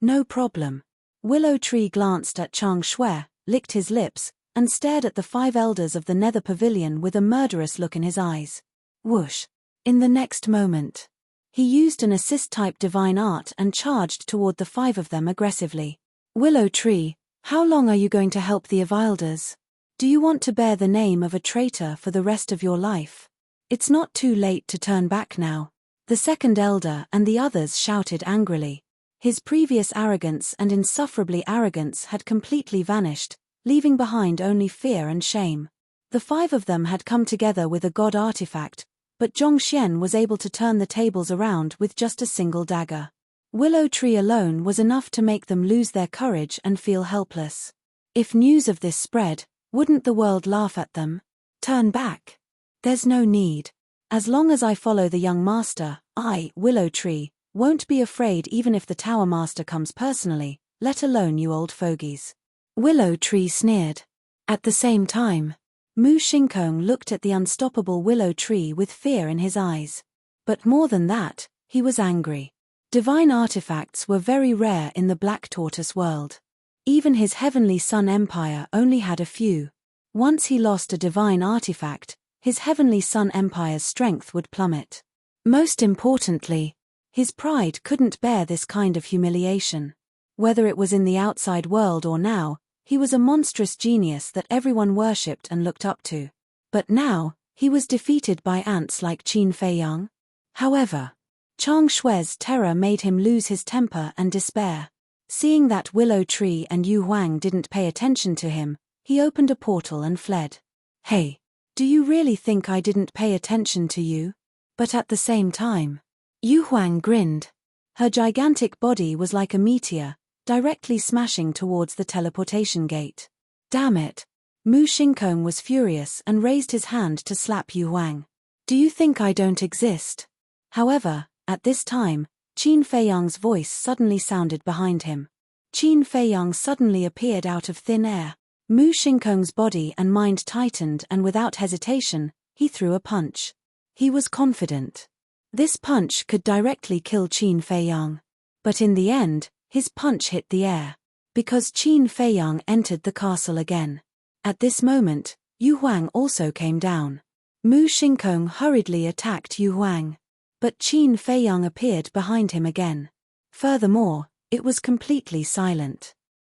"No problem." Willow Tree glanced at Chang Shui, licked his lips, and stared at the five elders of the Nether Pavilion with a murderous look in his eyes. Whoosh! In the next moment, he used an assist-type divine art and charged toward the five of them aggressively. Willow Tree, how long are you going to help the Avilders? Do you want to bear the name of a traitor for the rest of your life? It's not too late to turn back now. The second elder and the others shouted angrily. His previous arrogance and insufferably arrogance had completely vanished, leaving behind only fear and shame. The five of them had come together with a god artifact, but Zhongxian was able to turn the tables around with just a single dagger. Willow Tree alone was enough to make them lose their courage and feel helpless. If news of this spread, wouldn't the world laugh at them? Turn back. There's no need. As long as I follow the young master, I, Willow Tree, won't be afraid even if the Tower Master comes personally, let alone you old fogies. Willow Tree sneered. At the same time, Mu Shinkong looked at the unstoppable Willow Tree with fear in his eyes. But more than that, he was angry. Divine artifacts were very rare in the Black Tortoise world. Even his Heavenly Sun Empire only had a few. Once he lost a divine artifact, his Heavenly Sun Empire's strength would plummet. Most importantly, his pride couldn't bear this kind of humiliation. Whether it was in the outside world or now, he was a monstrous genius that everyone worshipped and looked up to. But now, he was defeated by ants like Qin Feiyang. However, Chang Shui's terror made him lose his temper and despair. Seeing that Willow Tree and Yu Huang didn't pay attention to him, he opened a portal and fled. Hey, do you really think I didn't pay attention to you? But at the same time, Yu Huang grinned. Her gigantic body was like a meteor, directly smashing towards the teleportation gate. Damn it! Mu Shinkong was furious and raised his hand to slap Yu Huang. Do you think I don't exist? However, at this time, Qin Feiyang's voice suddenly sounded behind him. Qin Feiyang suddenly appeared out of thin air. Mu Shinkong's body and mind tightened and without hesitation, he threw a punch. He was confident. This punch could directly kill Qin Feiyang. But in the end, his punch hit the air. Because Qin Feiyang entered the castle again. At this moment, Yu Huang also came down. Mu Shinkong hurriedly attacked Yu Huang. But Qin Feiyang appeared behind him again. Furthermore, it was completely silent.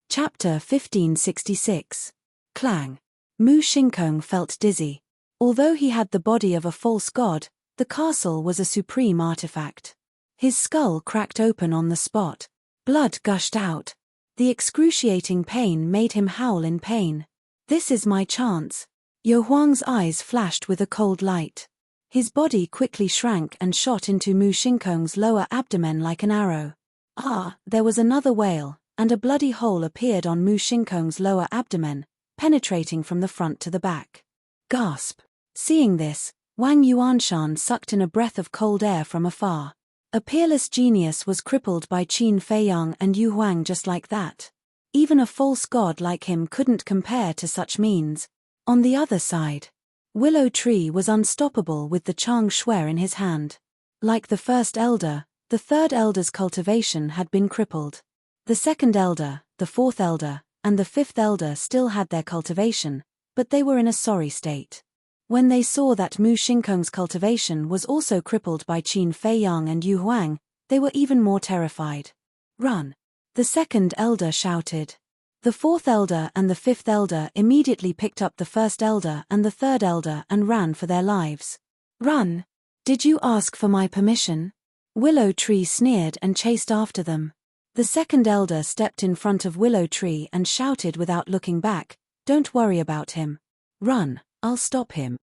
Chapter 1566. Clang. Mu Shinkong felt dizzy. Although he had the body of a false god, the castle was a supreme artifact. His skull cracked open on the spot. Blood gushed out. The excruciating pain made him howl in pain. This is my chance. Yo Huang's eyes flashed with a cold light. His body quickly shrank and shot into Mu Shinkong's lower abdomen like an arrow. There was another wail, and a bloody hole appeared on Mu Shinkong's lower abdomen, penetrating from the front to the back. Gasp. Seeing this, Wang Yuanshan sucked in a breath of cold air from afar. A peerless genius was crippled by Qin Feiyang and Yu Huang just like that. Even a false god like him couldn't compare to such means. On the other side, Willow Tree was unstoppable with the Chang Shui in his hand. Like the first elder, the third elder's cultivation had been crippled. The second elder, the fourth elder, and the fifth elder still had their cultivation, but they were in a sorry state. When they saw that Mu Shinkong's cultivation was also crippled by Qin Feiyang and Yu Huang, they were even more terrified. Run! The second elder shouted. The fourth elder and the fifth elder immediately picked up the first elder and the third elder and ran for their lives. Run! Did you ask for my permission? Willow Tree sneered and chased after them. The second elder stepped in front of Willow Tree and shouted without looking back, "Don't worry about him. Run, I'll stop him."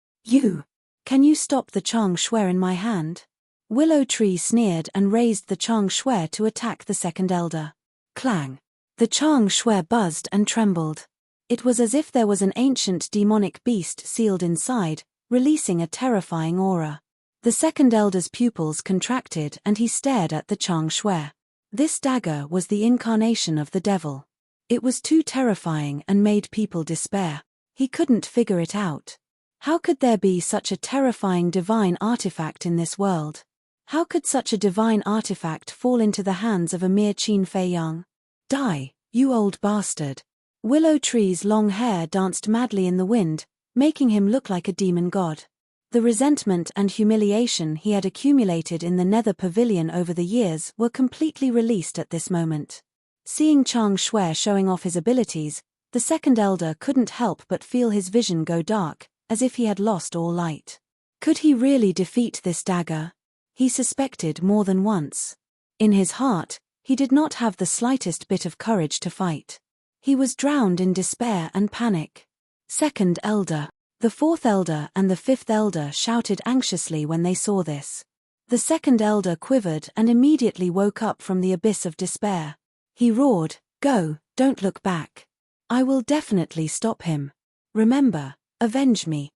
Can you stop the Chang Shui in my hand? Willow Tree sneered and raised the Chang Shui to attack the second elder. Clang. The Chang Shui buzzed and trembled. It was as if there was an ancient demonic beast sealed inside, releasing a terrifying aura. The second elder's pupils contracted and he stared at the Chang Shui. This dagger was the incarnation of the devil. It was too terrifying and made people despair. He couldn't figure it out. How could there be such a terrifying divine artifact in this world? How could such a divine artifact fall into the hands of a mere Qin Feiyang? Die, you old bastard. Willow Tree's long hair danced madly in the wind, making him look like a demon god. The resentment and humiliation he had accumulated in the Nether Pavilion over the years were completely released at this moment. Seeing Chang Shui showing off his abilities, the second elder couldn't help but feel his vision go dark, as if he had lost all light. Could he really defeat this dagger? He suspected more than once. In his heart, he did not have the slightest bit of courage to fight. He was drowned in despair and panic. Second elder. The fourth elder and the fifth elder shouted anxiously when they saw this. The second elder quivered and immediately woke up from the abyss of despair. He roared, "Go, don't look back. I will definitely stop him. Remember, avenge me."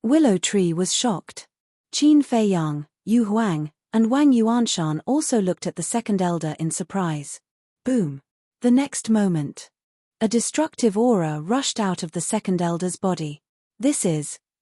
Willow Tree was shocked. Qin Feiyang, Yu Huang, and Wang Yuanshan also looked at the second elder in surprise. Boom! The next moment, a destructive aura rushed out of the second elder's body.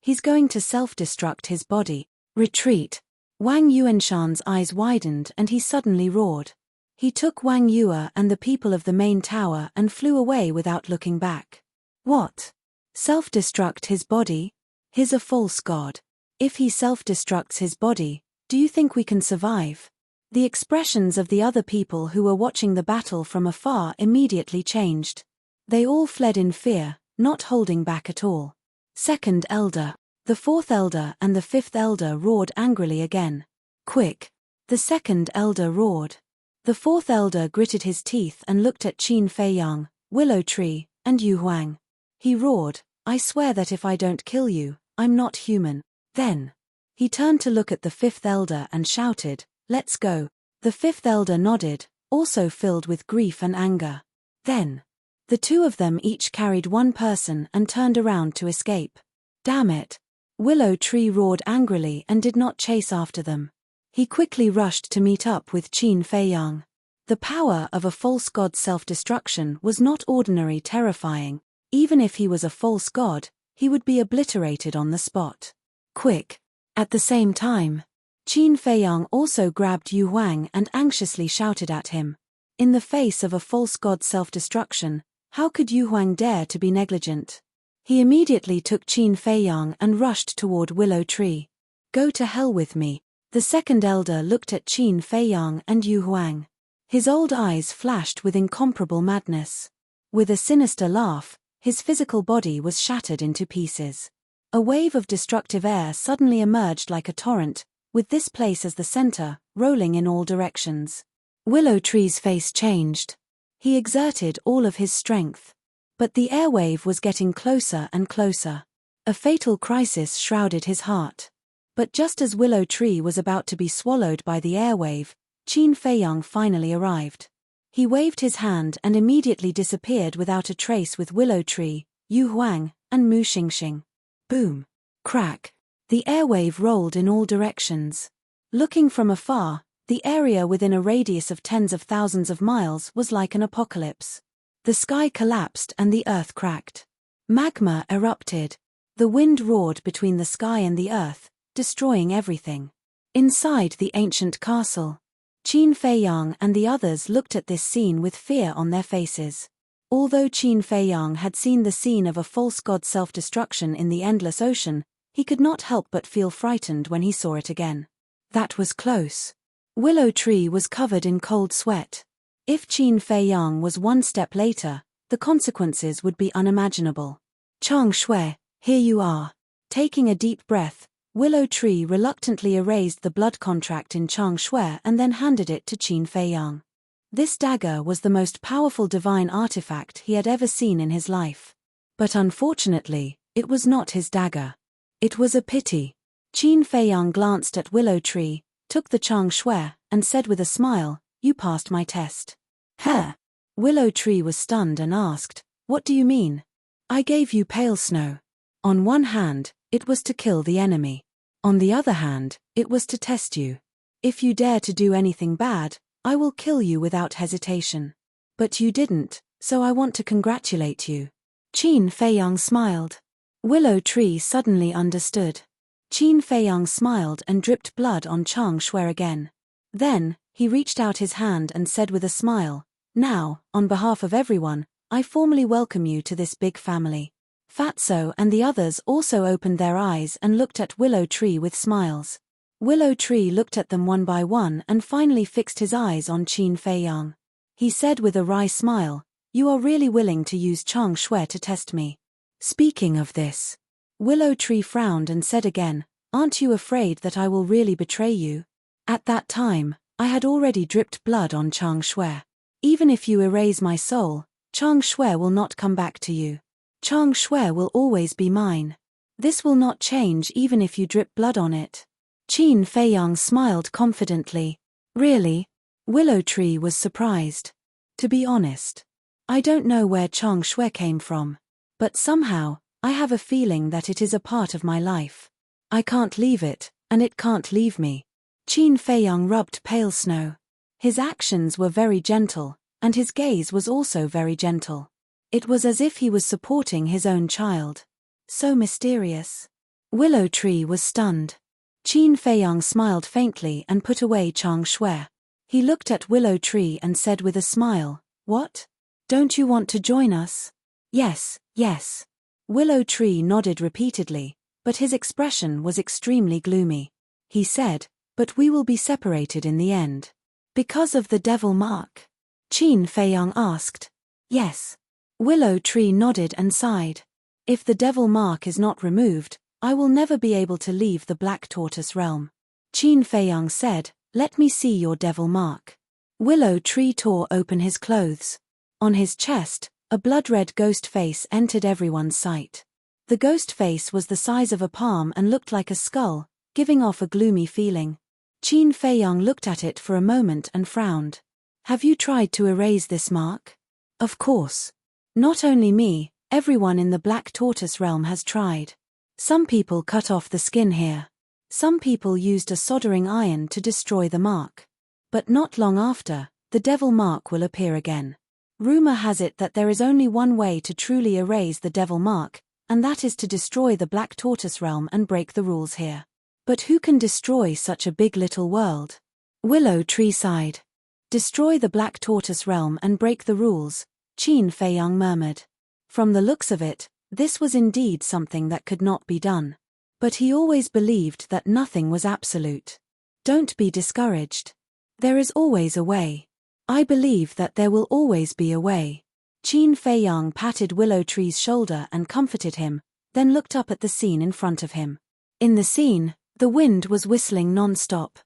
He's going to self-destruct his body. Retreat! Wang Yuanshan's eyes widened and he suddenly roared. He took Wang Yue and the people of the main tower and flew away without looking back. What? Self-destruct his body? He's a false god. If he self-destructs his body, do you think we can survive? The expressions of the other people who were watching the battle from afar immediately changed. They all fled in fear, not holding back at all. Second elder. The fourth elder and the fifth elder roared angrily again. Quick! The second elder roared. The fourth elder gritted his teeth and looked at Qin Feiyang, Willow Tree, and Yu Huang. He roared, "I swear that if I don't kill you, I'm not human." Then, he turned to look at the fifth elder and shouted, "Let's go." The fifth elder nodded, also filled with grief and anger. Then, the two of them each carried one person and turned around to escape. Damn it! Willow Tree roared angrily and did not chase after them. He quickly rushed to meet up with Qin Feiyang. The power of a false god's self-destruction was not ordinary terrifying. Even if he was a false god, he would be obliterated on the spot. Quick! At the same time, Qin Feiyang also grabbed Yu Huang and anxiously shouted at him. In the face of a false god's self-destruction, how could Yu Huang dare to be negligent? He immediately took Qin Feiyang and rushed toward Willow Tree. Go to hell with me. The second elder looked at Qin Feiyang and Yu Huang. His old eyes flashed with incomparable madness. With a sinister laugh, His physical body was shattered into pieces. A wave of destructive air suddenly emerged like a torrent, with this place as the center, rolling in all directions. Willow Tree's face changed. He exerted all of his strength. But the airwave was getting closer and closer. A fatal crisis shrouded his heart. But just as Willow Tree was about to be swallowed by the airwave, Qin Feiyang finally arrived. He waved his hand and immediately disappeared without a trace with Willow Tree, Yu Huang, and Mu Xingxing. Boom! Crack! The airwave rolled in all directions. Looking from afar, the area within a radius of tens of thousands of miles was like an apocalypse. The sky collapsed and the earth cracked. Magma erupted. The wind roared between the sky and the earth, destroying everything. Inside the ancient castle, Qin Feiyang and the others looked at this scene with fear on their faces. Although Qin Feiyang had seen the scene of a false god self-destruction in the endless ocean, he could not help but feel frightened when he saw it again. That was close. Willow Tree was covered in cold sweat. If Qin Feiyang was one step later, the consequences would be unimaginable. Chang Shui, here you are. Taking a deep breath, Willow Tree reluctantly erased the blood contract in Chang Shui and then handed it to Qin Feiyang. This dagger was the most powerful divine artifact he had ever seen in his life. But unfortunately, it was not his dagger. It was a pity. Qin Feiyang glanced at Willow Tree, took the Chang Shui, and said with a smile, "You passed my test." "Huh?" Willow Tree was stunned and asked, "What do you mean?" "I gave you Pale Snow. On one hand, it was to kill the enemy. On the other hand, it was to test you. If you dare to do anything bad, I will kill you without hesitation. But you didn't, so I want to congratulate you." Qin Feiyang smiled. Willow Tree suddenly understood. Qin Feiyang smiled and dripped blood on Chang Shui again. Then, he reached out his hand and said with a smile, "Now, on behalf of everyone, I formally welcome you to this big family." Fatso and the others also opened their eyes and looked at Willow Tree with smiles. Willow Tree looked at them one by one and finally fixed his eyes on Qin Feiyang. He said with a wry smile, "You are really willing to use Chang Shui to test me." Speaking of this, Willow Tree frowned and said again, "Aren't you afraid that I will really betray you?" At that time, I had already dripped blood on Chang Shui. "Even if you erase my soul, Chang Shui will not come back to you. Chang Shui will always be mine. This will not change even if you drip blood on it." Qin Feiyang smiled confidently. "Really?" Willow Tree was surprised. "To be honest, I don't know where Chang Shui came from. But somehow, I have a feeling that it is a part of my life. I can't leave it, and it can't leave me." Qin Feiyang rubbed Pale Snow. His actions were very gentle, and his gaze was also very gentle. It was as if he was supporting his own child. So mysterious. Willow Tree was stunned. Qin Feiyang smiled faintly and put away Chang Shui. He looked at Willow Tree and said with a smile, "What? Don't you want to join us?" "Yes, yes." Willow Tree nodded repeatedly, but his expression was extremely gloomy. He said, "But we will be separated in the end." "Because of the devil mark?" Qin Feiyang asked. "Yes." Willow Tree nodded and sighed. "If the devil mark is not removed, I will never be able to leave the Black Tortoise realm." Qin Feiyang said, "Let me see your devil mark." Willow Tree tore open his clothes. On his chest, a blood-red ghost face entered everyone's sight. The ghost face was the size of a palm and looked like a skull, giving off a gloomy feeling. Qin Feiyang looked at it for a moment and frowned. "Have you tried to erase this mark?" "Of course. Not only me, everyone in the Black Tortoise realm has tried. Some people cut off the skin here. Some people used a soldering iron to destroy the mark. But not long after, the devil mark will appear again. Rumor has it that there is only one way to truly erase the devil mark, and that is to destroy the Black Tortoise realm and break the rules here. But who can destroy such a big little world?" Willow Tree sighed. "Destroy the Black Tortoise realm and break the rules," Qin Feiyang murmured. From the looks of it, this was indeed something that could not be done. But he always believed that nothing was absolute. Don't be discouraged. There is always a way. I believe that there will always be a way. Qin Feiyang patted Willow Tree's shoulder and comforted him, then looked up at the scene in front of him. In the scene, the wind was whistling non-stop.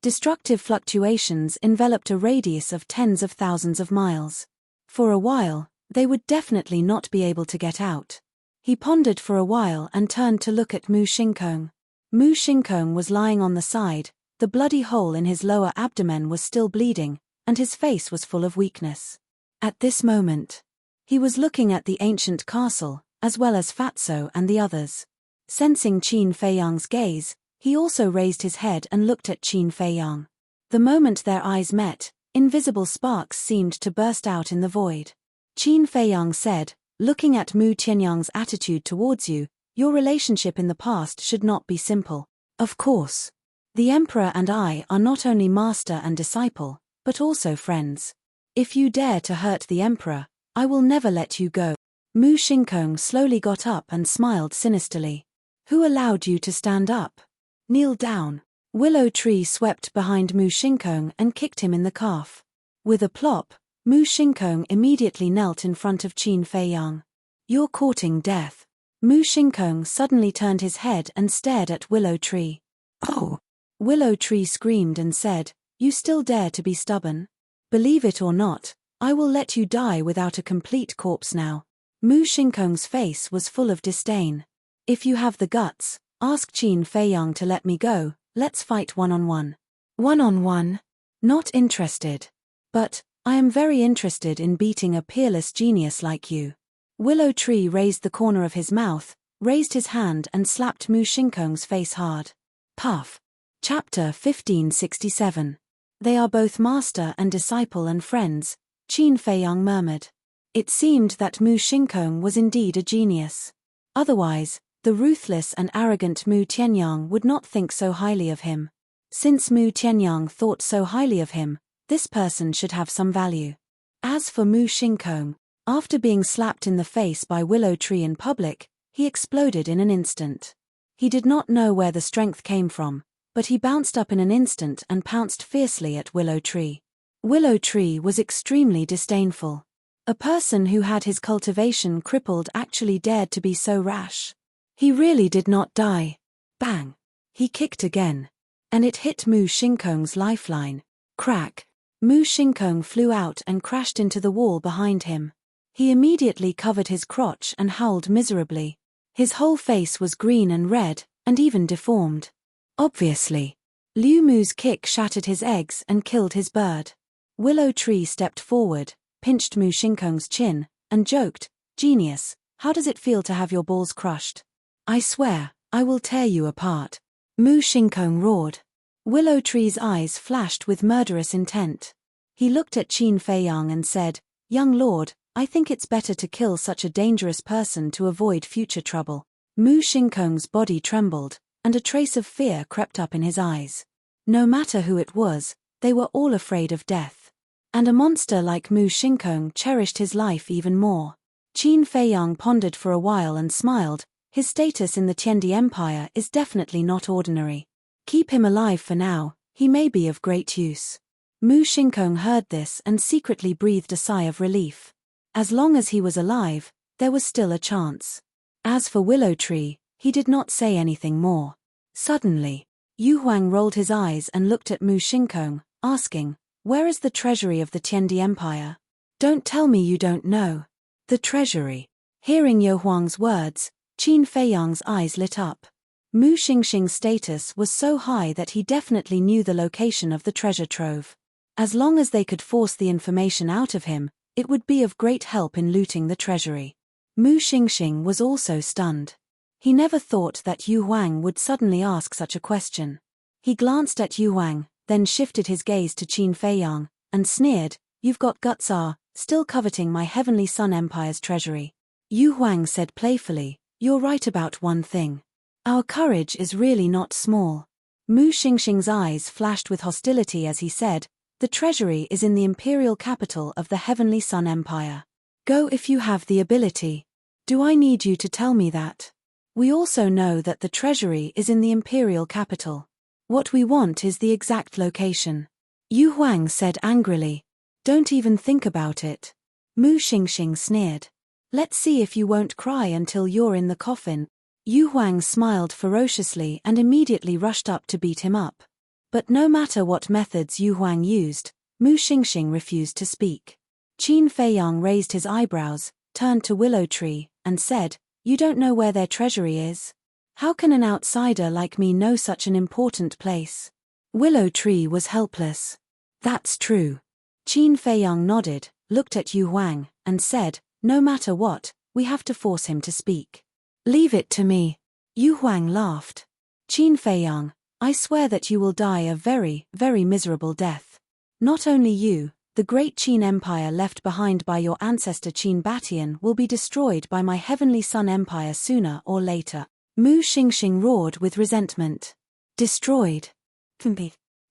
Destructive fluctuations enveloped a radius of tens of thousands of miles. For a while, they would definitely not be able to get out. He pondered for a while and turned to look at Mu Xingkong. Mu Xingkong was lying on the side, the bloody hole in his lower abdomen was still bleeding, and his face was full of weakness. At this moment, he was looking at the ancient castle, as well as Fatso and the others. Sensing Qin Feiyang's gaze, he also raised his head and looked at Qin Feiyang. The moment their eyes met, invisible sparks seemed to burst out in the void. Qin Feiyang said, looking at Mu Tianyang's attitude towards you, your relationship in the past should not be simple. Of course. The Emperor and I are not only master and disciple, but also friends. If you dare to hurt the Emperor, I will never let you go. Mu Xingkong slowly got up and smiled sinisterly. Who allowed you to stand up? Kneel down. Willow Tree swept behind Mu Xingkong and kicked him in the calf. With a plop, Mu Xingkong immediately knelt in front of Qin Feiyang. You're courting death. Mu Xingkong suddenly turned his head and stared at Willow Tree. Oh! Willow Tree screamed and said, you still dare to be stubborn? Believe it or not, I will let you die without a complete corpse now. Mu Xingkong's face was full of disdain. If you have the guts, ask Qin Feiyang to let me go, let's fight one-on-one. One-on-one? Not interested. But, I am very interested in beating a peerless genius like you. Willow Tree raised the corner of his mouth, raised his hand and slapped Mu Xingkong's face hard. Puff. Chapter 1567. They are both master and disciple and friends, Qin Feiyang murmured. It seemed that Mu Xingkong was indeed a genius. Otherwise, the ruthless and arrogant Mu Tianyang would not think so highly of him. Since Mu Tianyang thought so highly of him, this person should have some value. As for Mu Xingkong, after being slapped in the face by Willow Tree in public, he exploded in an instant. He did not know where the strength came from, but he bounced up in an instant and pounced fiercely at Willow Tree. Willow Tree was extremely disdainful. A person who had his cultivation crippled actually dared to be so rash. He really did not die. Bang! He kicked again. And it hit Mu Xingkong's lifeline. Crack! Mu Xingkong flew out and crashed into the wall behind him. He immediately covered his crotch and howled miserably. His whole face was green and red, and even deformed. Obviously. Liu Mu's kick shattered his eggs and killed his bird. Willow Tree stepped forward, pinched Mu Xingkong's chin, and joked, Genius, how does it feel to have your balls crushed? I swear, I will tear you apart. Mu Xingkong roared. Willow Tree's eyes flashed with murderous intent. He looked at Qin Feiyang and said, Young lord, I think it's better to kill such a dangerous person to avoid future trouble. Mu Xingkong's body trembled, and a trace of fear crept up in his eyes. No matter who it was, they were all afraid of death. And a monster like Mu Xingkong cherished his life even more. Qin Feiyang pondered for a while and smiled. His status in the Tiandi Empire is definitely not ordinary. Keep him alive for now, he may be of great use. Mu Xingkong heard this and secretly breathed a sigh of relief. As long as he was alive, there was still a chance. As for Willow Tree, he did not say anything more. Suddenly, Yu Huang rolled his eyes and looked at Mu Xingkong, asking, Where is the treasury of the Tiandi Empire? Don't tell me you don't know. The treasury. Hearing Yu Huang's words, Qin Feiyang's eyes lit up. Mu Xingxing's status was so high that he definitely knew the location of the treasure trove. As long as they could force the information out of him, it would be of great help in looting the treasury. Mu Xingxing was also stunned. He never thought that Yu Huang would suddenly ask such a question. He glanced at Yu Huang, then shifted his gaze to Qin Feiyang, and sneered, You've got guts, still coveting my Heavenly Sun Empire's treasury. Yu Huang said playfully, You're right about one thing. Our courage is really not small. Mu Xingxing's eyes flashed with hostility as he said, The treasury is in the imperial capital of the Heavenly Sun Empire. Go if you have the ability. Do I need you to tell me that? We also know that the treasury is in the imperial capital. What we want is the exact location. Yu Huang said angrily. Don't even think about it. Mu Xingxing sneered. Let's see if you won't cry until you're in the coffin. Yu Huang smiled ferociously and immediately rushed up to beat him up. But no matter what methods Yu Huang used, Mu Xingxing refused to speak. Qin Feiyang raised his eyebrows, turned to Willow Tree, and said, "You don't know where their treasury is? How can an outsider like me know such an important place?" Willow Tree was helpless. "That's true." Qin Feiyang nodded, looked at Yu Huang, and said, "No matter what, we have to force him to speak." "Leave it to me." Yu Huang laughed. "Qin Feiyang, I swear that you will die a very, very miserable death. Not only you, the great Qin Empire left behind by your ancestor Qin Batian will be destroyed by my Heavenly Sun Empire sooner or later." Mu Xingxing roared with resentment. "Destroyed?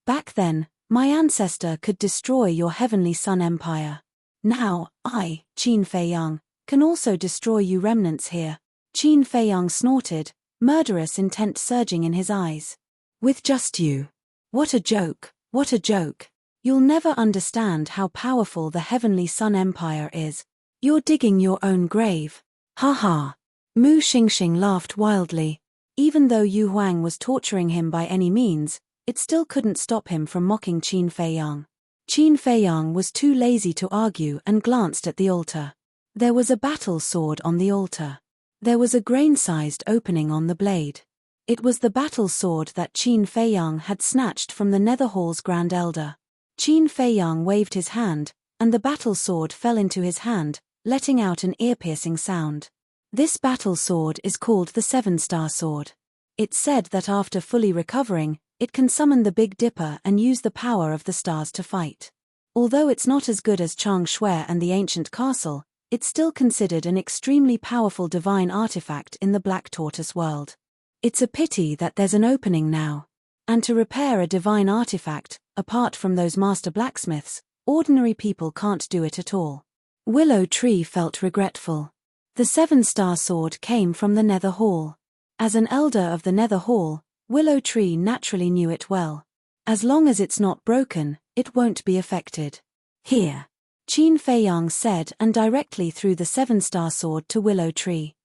Back then, my ancestor could destroy your Heavenly Sun Empire. Now, I, Qin Feiyang, can also destroy you remnants here." Qin Feiyang snorted, murderous intent surging in his eyes. "With just you? What a joke, what a joke. You'll never understand how powerful the Heavenly Sun Empire is. You're digging your own grave. Ha ha." Mu Xingxing laughed wildly. Even though Yu Huang was torturing him by any means, it still couldn't stop him from mocking Qin Feiyang. Qin Feiyang was too lazy to argue and glanced at the altar. There was a battle sword on the altar. There was a grain-sized opening on the blade. It was the battle sword that Qin Feiyang had snatched from the Nether Hall's Grand Elder. Qin Feiyang waved his hand, and the battle sword fell into his hand, letting out an ear-piercing sound. This battle sword is called the Seven-Star Sword. It's said that after fully recovering, it can summon the Big Dipper and use the power of the stars to fight. Although it's not as good as Chang Shui and the ancient castle, it's still considered an extremely powerful divine artifact in the Black Tortoise world. It's a pity that there's an opening now. And to repair a divine artifact, apart from those master blacksmiths, ordinary people can't do it at all. Willow Tree felt regretful. The Seven-Star Sword came from the Nether Hall. As an elder of the Nether Hall, Willow Tree naturally knew it well. As long as it's not broken, it won't be affected. "Here," Qin Feiyang said and directly threw the Seven-Star Sword to Willow Tree.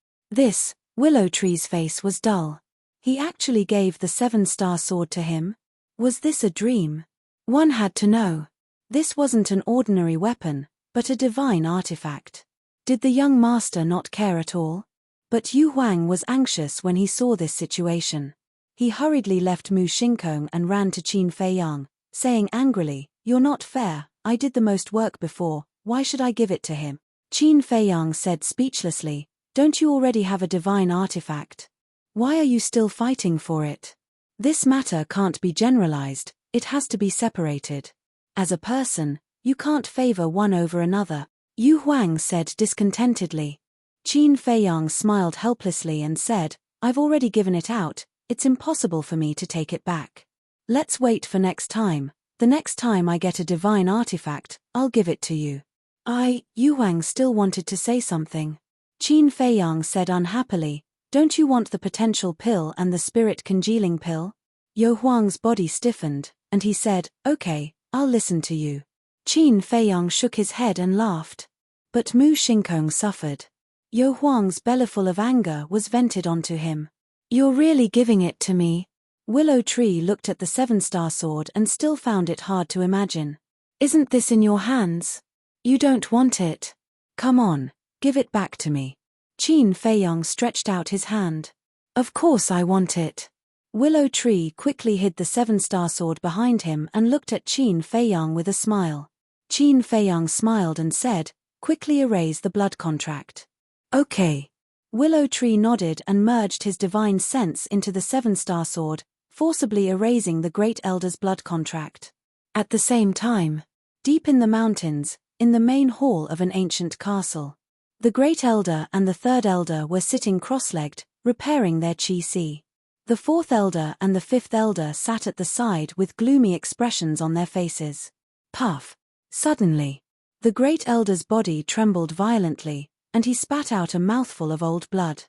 Willow Tree's face was dull. He actually gave the Seven-Star Sword to him? Was this a dream? One had to know. This wasn't an ordinary weapon, but a divine artifact. Did the young master not care at all? But Yu Huang was anxious when he saw this situation. He hurriedly left Mu Xingxing and ran to Qin Feiyang, saying angrily, "You're not fair, I did the most work before, why should I give it to him?" Qin Feiyang said speechlessly, "Don't you already have a divine artifact? Why are you still fighting for it? This matter can't be generalized, it has to be separated. As a person, you can't favor one over another," Yu Huang said discontentedly. Qin Feiyang smiled helplessly and said, "I've already given it out, it's impossible for me to take it back. Let's wait for next time. The next time I get a divine artifact, I'll give it to you." Yu Huang still wanted to say something. Qin Feiyang said unhappily, "Don't you want the potential pill and the spirit congealing pill?" Yu Huang's body stiffened, and he said, "Okay, I'll listen to you." Qin Feiyang shook his head and laughed. But Mu Xingxing suffered. Yu Huang's bellyful of anger was vented onto him. "You're really giving it to me?" Willow Tree looked at the Seven-Star Sword and still found it hard to imagine. "Isn't this in your hands? You don't want it? Come on, give it back to me." Qin Feiyang stretched out his hand. "Of course I want it." Willow Tree quickly hid the Seven-Star Sword behind him and looked at Qin Feiyang with a smile. Qin Feiyang smiled and said, "Quickly erase the blood contract." "Okay." Willow Tree nodded and merged his divine sense into the Seven-Star Sword, forcibly erasing the Great Elder's blood contract. At the same time, deep in the mountains, in the main hall of an ancient castle, the Great Elder and the Third Elder were sitting cross-legged, repairing their qi. The Fourth Elder and the Fifth Elder sat at the side with gloomy expressions on their faces. Puff! Suddenly, the Great Elder's body trembled violently, and he spat out a mouthful of old blood.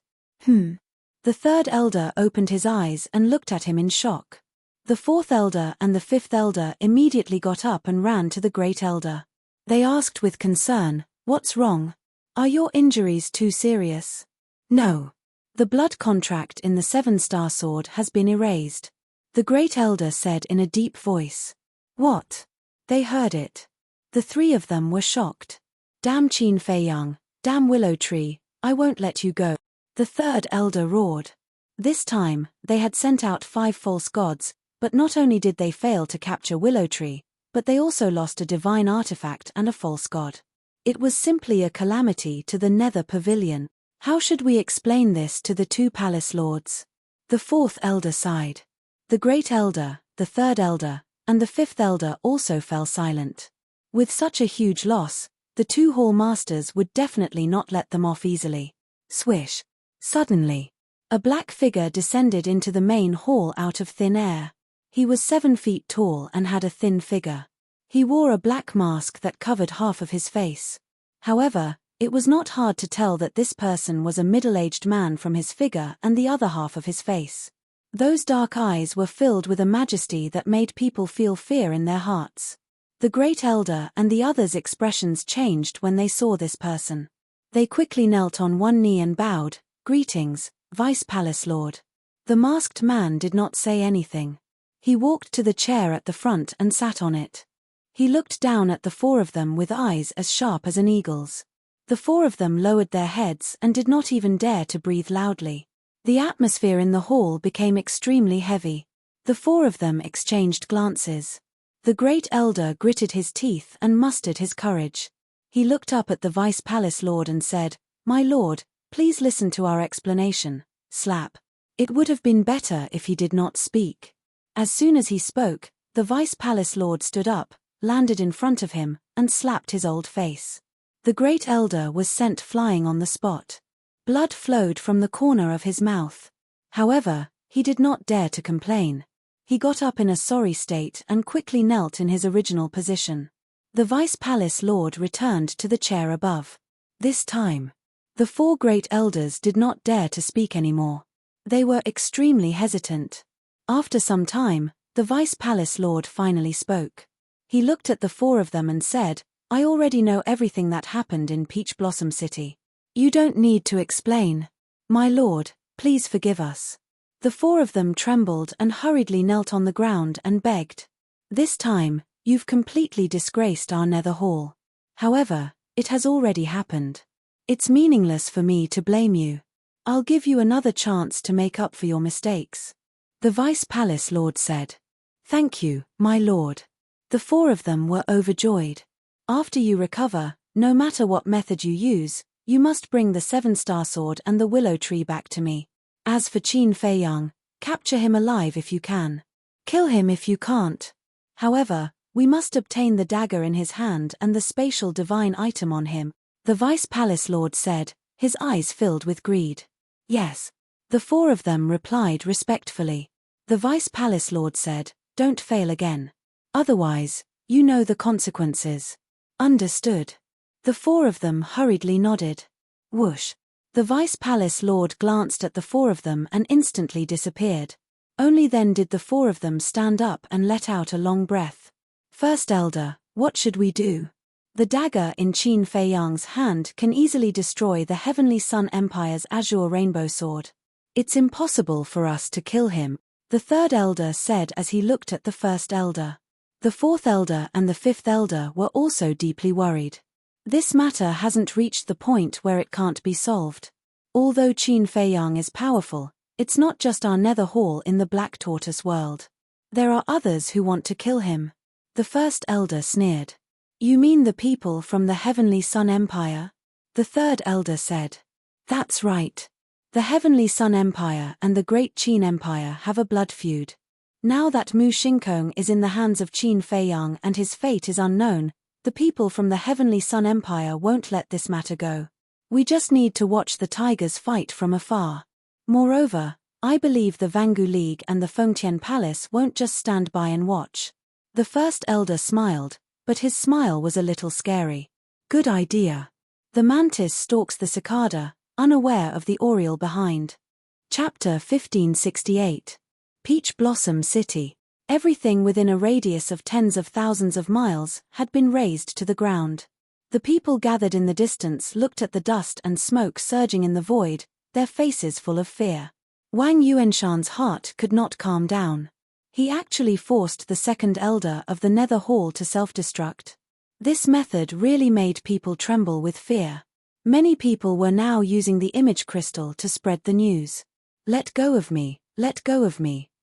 The Third Elder opened his eyes and looked at him in shock. The Fourth Elder and the Fifth Elder immediately got up and ran to the Great Elder. They asked with concern, What's wrong? Are your injuries too serious? No. The blood contract in the 7-star sword has been erased. The Great Elder said in a deep voice. What? They heard it. The three of them were shocked. Damn Qin Fei Yang, damn Willow Tree, I won't let you go. The third elder roared. This time, they had sent out 5 false gods, but not only did they fail to capture Willow Tree, but they also lost a divine artifact and a false god. It was simply a calamity to the Nether Pavilion. How should we explain this to the 2 palace lords? The 4th elder sighed. The Great Elder, the 3rd elder, and the 5th elder also fell silent. With such a huge loss, the 2 hall masters would definitely not let them off easily. Swish. Suddenly, a black figure descended into the main hall out of thin air. He was 7 feet tall and had a thin figure. He wore a black mask that covered half of his face. However, it was not hard to tell that this person was a middle-aged man from his figure and the other half of his face. Those dark eyes were filled with a majesty that made people feel fear in their hearts. The Great Elder and the others' expressions changed when they saw this person. They quickly knelt on one knee and bowed. Greetings, Vice Palace Lord. The masked man did not say anything. He walked to the chair at the front and sat on it. He looked down at the 4 of them with eyes as sharp as an eagle's. The 4 of them lowered their heads and did not even dare to breathe loudly. The atmosphere in the hall became extremely heavy. The 4 of them exchanged glances. The Great Elder gritted his teeth and mustered his courage. He looked up at the Vice Palace Lord and said, My lord, please listen to our explanation. Slap. It would have been better if he did not speak. As soon as he spoke, the Vice Palace Lord stood up, landed in front of him, and slapped his old face. The Great Elder was sent flying on the spot. Blood flowed from the corner of his mouth. However, he did not dare to complain. He got up in a sorry state and quickly knelt in his original position. The Vice Palace Lord returned to the chair above. This time, the 4 great elders did not dare to speak anymore. They were extremely hesitant. After some time, the Vice Palace Lord finally spoke. He looked at the 4 of them and said, I already know everything that happened in Peach Blossom City. You don't need to explain. My lord, please forgive us. The 4 of them trembled and hurriedly knelt on the ground and begged. This time, you've completely disgraced our Nether Hall. However, it has already happened. It's meaningless for me to blame you. I'll give you another chance to make up for your mistakes. The Vice Palace Lord said. Thank you, my lord. The 4 of them were overjoyed. After you recover, no matter what method you use, you must bring the 7-star sword and the Willow Tree back to me. As for Qin Fei Yang, capture him alive if you can. Kill him if you can't. However, we must obtain the dagger in his hand and the spatial divine item on him, the Vice Palace Lord said, his eyes filled with greed. Yes. The 4 of them replied respectfully. The Vice Palace Lord said, Don't fail again. Otherwise, you know the consequences. Understood. The 4 of them hurriedly nodded. Whoosh. The Vice Palace Lord glanced at the 4 of them and instantly disappeared. Only then did the 4 of them stand up and let out a long breath. First Elder, what should we do? The dagger in Qin Fei Yang's hand can easily destroy the Heavenly Sun Empire's Azure Rainbow Sword. It's impossible for us to kill him, the 3rd Elder said as he looked at the 1st Elder. The 4th Elder and the 5th Elder were also deeply worried. This matter hasn't reached the point where it can't be solved. Although Qin Fei Yang is powerful, it's not just our Nether Hall in the Black Tortoise world. There are others who want to kill him. The 1st Elder sneered. You mean the people from the Heavenly Sun Empire? The 3rd Elder said. That's right. The Heavenly Sun Empire and the Great Qin Empire have a blood feud. Now that Mu Shinkong is in the hands of Qin Fei Yang and his fate is unknown, the people from the Heavenly Sun Empire won't let this matter go. We just need to watch the tigers fight from afar. Moreover, I believe the Vangu League and the Fengtian Palace won't just stand by and watch. The 1st Elder smiled, but his smile was a little scary. Good idea. The mantis stalks the cicada, unaware of the oriole behind. Chapter 1568. Peach Blossom City. Everything within a radius of tens of thousands of miles had been razed to the ground. The people gathered in the distance looked at the dust and smoke surging in the void, their faces full of fear. Wang Yuanshan's heart could not calm down. He actually forced the second elder of the Nether Hall to self-destruct. This method really made people tremble with fear. Many people were now using the image crystal to spread the news. Let go of me,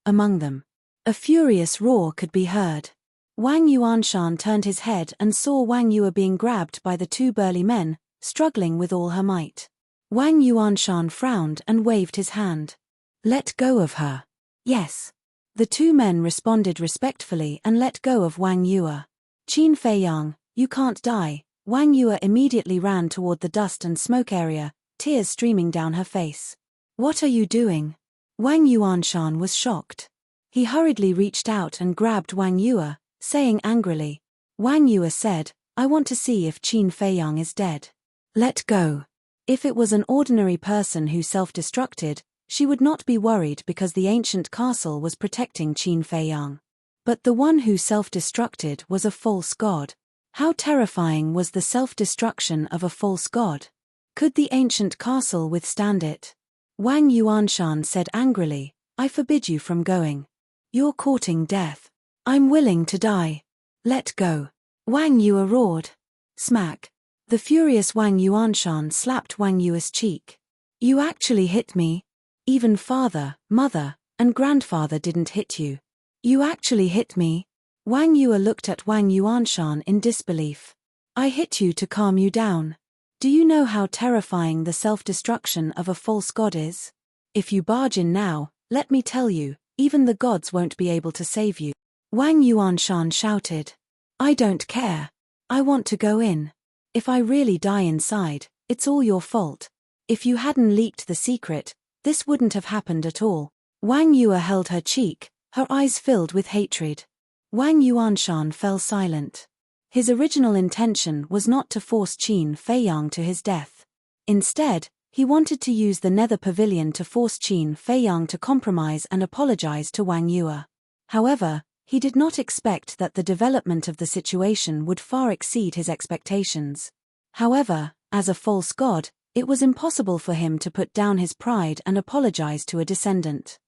among them. A furious roar could be heard. Wang Yuanshan turned his head and saw Wang Yue being grabbed by the two burly men, struggling with all her might. Wang Yuanshan frowned and waved his hand. Let go of her. Yes. The two men responded respectfully and let go of Wang Yue. Qin Feiyang, you can't die. Wang Yue immediately ran toward the dust and smoke area, tears streaming down her face. What are you doing? Wang Yuanshan was shocked. He hurriedly reached out and grabbed Wang Yue, saying angrily. Wang Yue said, I want to see if Qin Feiyang is dead. Let go. If it was an ordinary person who self-destructed, she would not be worried because the ancient castle was protecting Qin Feiyang. But the one who self-destructed was a false god. How terrifying was the self-destruction of a false god? Could the ancient castle withstand it? Wang Yuanshan said angrily, I forbid you from going. You're courting death. I'm willing to die. Let go. Wang Yue roared. Smack. The furious Wang Yuanshan slapped Wang Yue's cheek. You actually hit me. Even father, mother, and grandfather didn't hit you. You actually hit me. Wang Yue looked at Wang Yuanshan in disbelief. I hit you to calm you down. Do you know how terrifying the self-destruction of a false god is? If you barge in now, let me tell you, even the gods won't be able to save you. Wang Yuanshan shouted. I don't care. I want to go in. If I really die inside, it's all your fault. If you hadn't leaked the secret, this wouldn't have happened at all. Wang Yue held her cheek, her eyes filled with hatred. Wang Yuanshan fell silent. His original intention was not to force Qin Feiyang to his death. Instead, he wanted to use the Nether Pavilion to force Qin Feiyang to compromise and apologize to Wang Yue. However, he did not expect that the development of the situation would far exceed his expectations. However, as a false god, it was impossible for him to put down his pride and apologize to a descendant.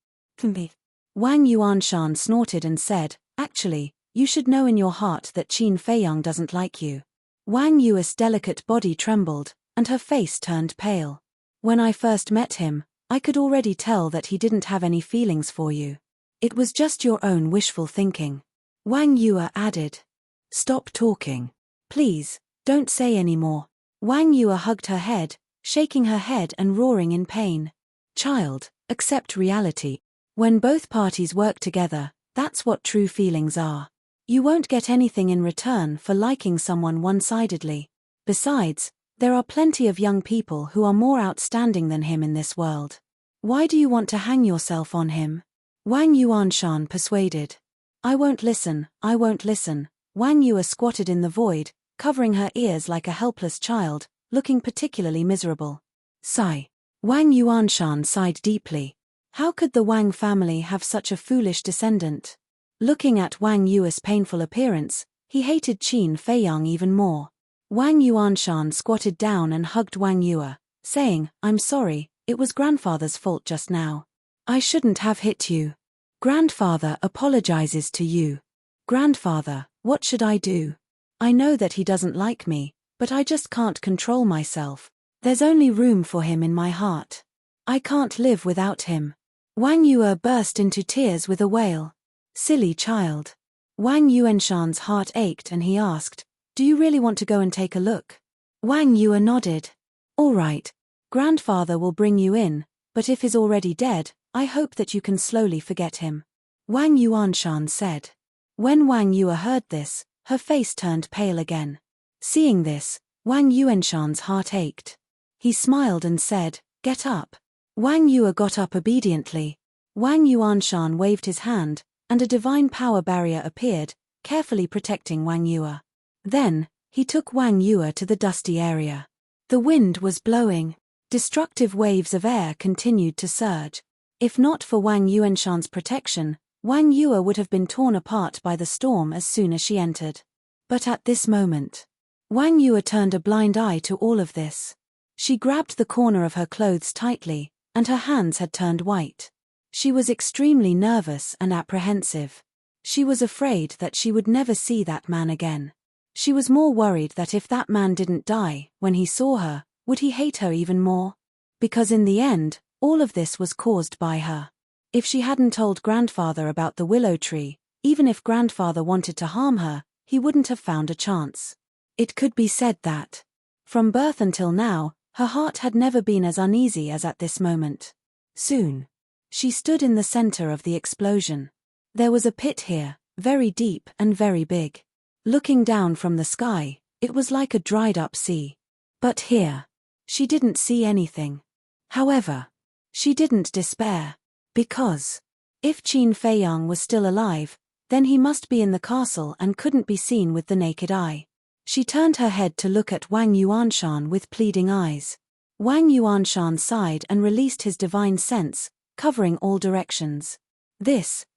Wang Yuanshan snorted and said, Actually, you should know in your heart that Qin Feiyang doesn't like you. Wang Yue's delicate body trembled, and her face turned pale. When I first met him, I could already tell that he didn't have any feelings for you. It was just your own wishful thinking. Wang Yue added. Stop talking. Please, don't say any more. Wang Yue hugged her head, shaking her head and roaring in pain. Child, accept reality. When both parties work together, that's what true feelings are. You won't get anything in return for liking someone one-sidedly. Besides, there are plenty of young people who are more outstanding than him in this world. Why do you want to hang yourself on him? Wang Yuanshan persuaded. I won't listen. Wang Yue squatted in the void, covering her ears like a helpless child, looking particularly miserable. Sigh. Wang Yuanshan sighed deeply. How could the Wang family have such a foolish descendant? Looking at Wang Yue's painful appearance, he hated Qin Feiyang even more. Wang Yuanshan squatted down and hugged Wang Yue, saying, I'm sorry, it was grandfather's fault just now. I shouldn't have hit you. Grandfather apologizes to you. Grandfather, what should I do? I know that he doesn't like me, but I just can't control myself. There's only room for him in my heart. I can't live without him. Wang Yue burst into tears with a wail. Silly child. Wang Yuanshan's heart ached and he asked, Do you really want to go and take a look? Wang Yue nodded. All right. Grandfather will bring you in, but if he's already dead, I hope that you can slowly forget him. Wang Yuanshan said. When Wang Yue heard this, her face turned pale again. Seeing this, Wang Yuanshan's heart ached. He smiled and said, Get up. Wang Yue got up obediently. Wang Yuanshan waved his hand, and a divine power barrier appeared, carefully protecting Wang Yue. Then, he took Wang Yue to the dusty area. The wind was blowing. Destructive waves of air continued to surge. If not for Wang Yuanshan's protection, Wang Yue would have been torn apart by the storm as soon as she entered. But at this moment, Wang Yue turned a blind eye to all of this. She grabbed the corner of her clothes tightly, and her hands had turned white. She was extremely nervous and apprehensive. She was afraid that she would never see that man again. She was more worried that if that man didn't die when he saw her, would he hate her even more? Because in the end, all of this was caused by her. If she hadn't told grandfather about the willow tree, even if grandfather wanted to harm her, he wouldn't have found a chance. It could be said that, from birth until now, her heart had never been as uneasy as at this moment. Soon, she stood in the center of the explosion. There was a pit here, very deep and very big. Looking down from the sky, it was like a dried-up sea. But here, she didn't see anything. However, she didn't despair. Because, if Qin Feiyang was still alive, then he must be in the castle and couldn't be seen with the naked eye. She turned her head to look at Wang Yuanshan with pleading eyes. Wang Yuanshan sighed and released his divine sense, covering all directions.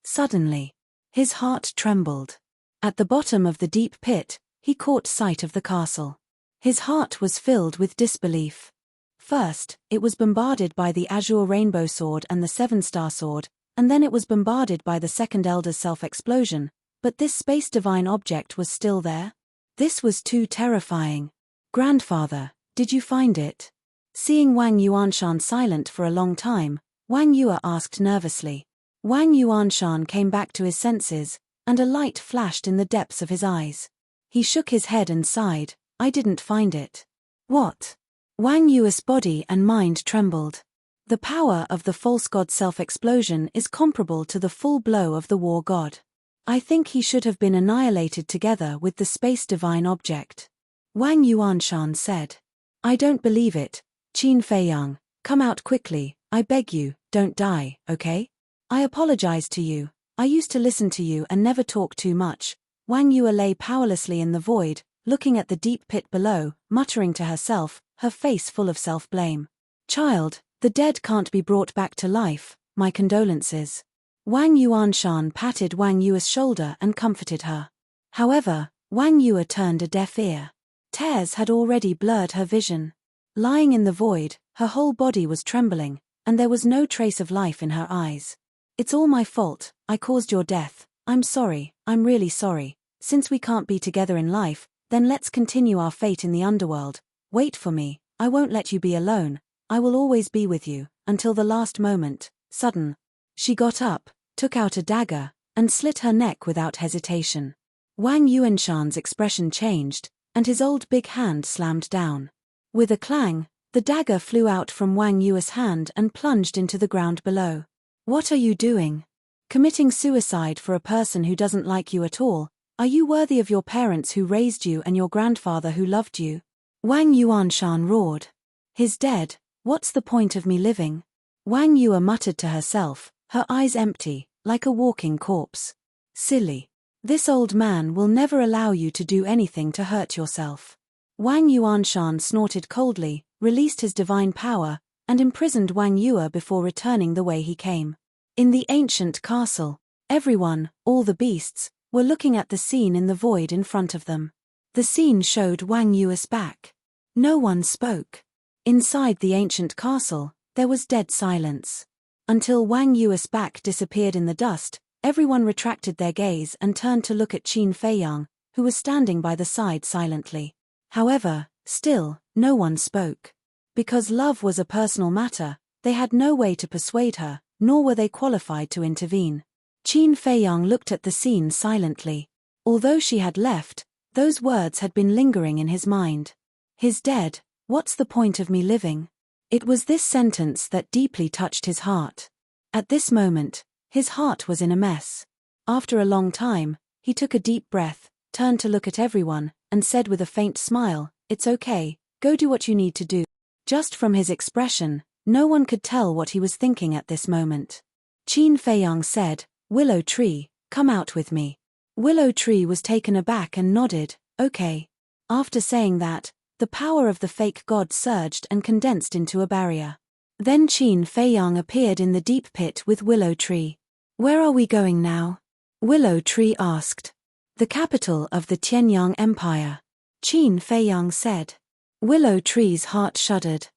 Suddenly, his heart trembled. At the bottom of the deep pit, he caught sight of the castle. His heart was filled with disbelief. First, it was bombarded by the azure rainbow sword and the seven-star sword, and then it was bombarded by the second elder's self-explosion, but this space divine object was still there? This was too terrifying. Grandfather, did you find it? Seeing Wang Yuanshan silent for a long time, Wang Yue asked nervously. Wang Yuanshan came back to his senses, and a light flashed in the depths of his eyes. He shook his head and sighed, I didn't find it. What? Wang Yue's body and mind trembled. The power of the false god self-explosion is comparable to the full blow of the war god. I think he should have been annihilated together with the space divine object. Wang Yuanshan said. I don't believe it. Qin Feiyang, come out quickly, I beg you, don't die, okay? I apologize to you, I used to listen to you and never talk too much. Wang Yue lay powerlessly in the void, looking at the deep pit below, muttering to herself, her face full of self-blame. Child, the dead can't be brought back to life, my condolences. Wang Yuanshan patted Wang Yue's shoulder and comforted her. However, Wang Yue turned a deaf ear. Tears had already blurred her vision. Lying in the void, her whole body was trembling, and there was no trace of life in her eyes. It's all my fault, I caused your death, I'm sorry, I'm really sorry. Since we can't be together in life, then let's continue our fate in the underworld. Wait for me, I won't let you be alone, I will always be with you, until the last moment. Sudden. She got up, took out a dagger, and slit her neck without hesitation. Wang Yuanshan's expression changed, and his old big hand slammed down. With a clang, the dagger flew out from Wang Yue's hand and plunged into the ground below. What are you doing? Committing suicide for a person who doesn't like you at all? Are you worthy of your parents who raised you and your grandfather who loved you? Wang Yuanshan roared. He's dead, what's the point of me living? Wang Yue muttered to herself, her eyes empty, like a walking corpse. Silly. This old man will never allow you to do anything to hurt yourself. Wang Yuanshan snorted coldly, released his divine power, and imprisoned Wang Yue before returning the way he came. In the ancient castle, everyone, all the beasts, were looking at the scene in the void in front of them. The scene showed Wang Yue's back. No one spoke. Inside the ancient castle, there was dead silence. Until Wang Yue's back disappeared in the dust, everyone retracted their gaze and turned to look at Qin Feiyang, who was standing by the side silently. However, still, no one spoke. Because love was a personal matter, they had no way to persuade her, nor were they qualified to intervene. Qin Feiyang looked at the scene silently. Although she had left, those words had been lingering in his mind. He's dead, what's the point of me living? It was this sentence that deeply touched his heart. At this moment, his heart was in a mess. After a long time, he took a deep breath, turned to look at everyone, and said with a faint smile, it's okay, go do what you need to do. Just from his expression, no one could tell what he was thinking at this moment. Qin Feiyang said, Willow Tree, come out with me. Willow Tree was taken aback and nodded, okay. After saying that, the power of the fake god surged and condensed into a barrier. Then Qin Feiyang appeared in the deep pit with Willow Tree. Where are we going now? Willow Tree asked. The capital of the Tianyang Empire. Qin Feiyang said. Willow Tree's heart shuddered.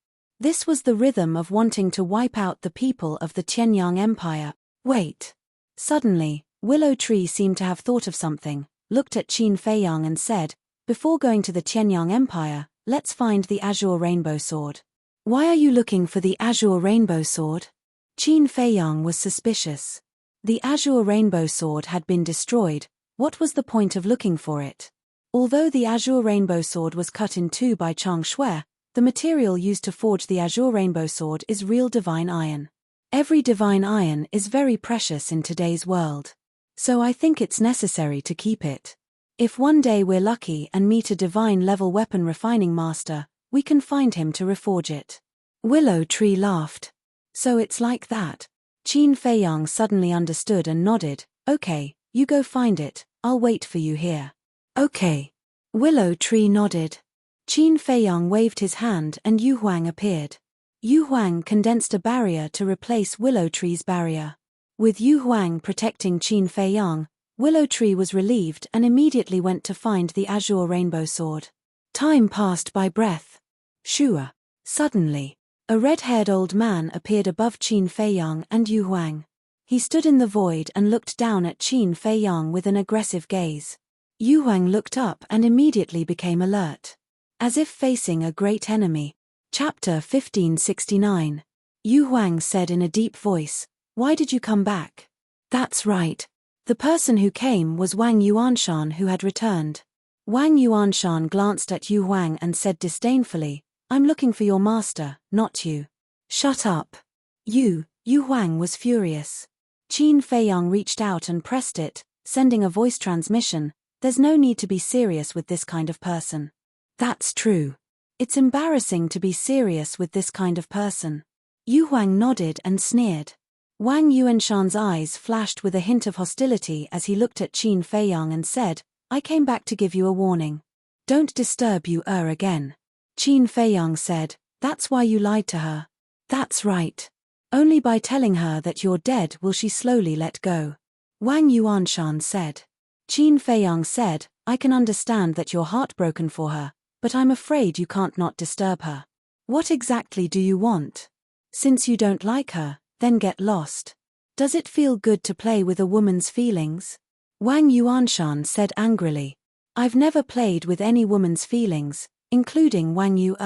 This was the rhythm of wanting to wipe out the people of the Qianyang Empire. Wait. Suddenly, Willow Tree seemed to have thought of something, looked at Qin Feiyang and said, before going to the Qianyang Empire, let's find the Azure Rainbow Sword. Why are you looking for the Azure Rainbow Sword? Qin Feiyang was suspicious. The Azure Rainbow Sword had been destroyed. What was the point of looking for it? Although the Azure Rainbow Sword was cut in two by Chang Shui, the material used to forge the Azure Rainbow Sword is real divine iron. Every divine iron is very precious in today's world. So I think it's necessary to keep it. If one day we're lucky and meet a divine-level weapon refining master, we can find him to reforge it. Willow Tree laughed. So it's like that. Qin Feiyang suddenly understood and nodded. Okay, you go find it, I'll wait for you here. Okay. Willow Tree nodded. Qin Feiyang waved his hand and Yu Huang appeared. Yu Huang condensed a barrier to replace Willow Tree's barrier. With Yu Huang protecting Qin Feiyang, Willow Tree was relieved and immediately went to find the Azure Rainbow Sword. Time passed by breath. Shua. Suddenly, a red-haired old man appeared above Qin Feiyang and Yu Huang. He stood in the void and looked down at Qin Feiyang with an aggressive gaze. Yu Huang looked up and immediately became alert. As if facing a great enemy. Chapter 1569. Yu Huang said in a deep voice, "Why did you come back?" "That's right." The person who came was Wang Yuanshan, who had returned. Wang Yuanshan glanced at Yu Huang and said disdainfully, "I'm looking for your master, not you." "Shut up." Yu Huang was furious. Qin Feiyang reached out and pressed it, sending a voice transmission. "There's no need to be serious with this kind of person." "That's true. It's embarrassing to be serious with this kind of person." Yu Huang nodded and sneered. Wang Yuanshan's eyes flashed with a hint of hostility as he looked at Qin Feiyang and said, "I came back to give you a warning. Don't disturb Yu again." Qin Feiyang said, "That's why you lied to her." "That's right. Only by telling her that you're dead will she slowly let go." Wang Yuanshan said. Qin Feiyang said, "I can understand that you're heartbroken for her, but I'm afraid you can't not disturb her. What exactly do you want? Since you don't like her, then get lost. Does it feel good to play with a woman's feelings?" Wang Yuanshan said angrily. "I've never played with any woman's feelings, including Wang Yu.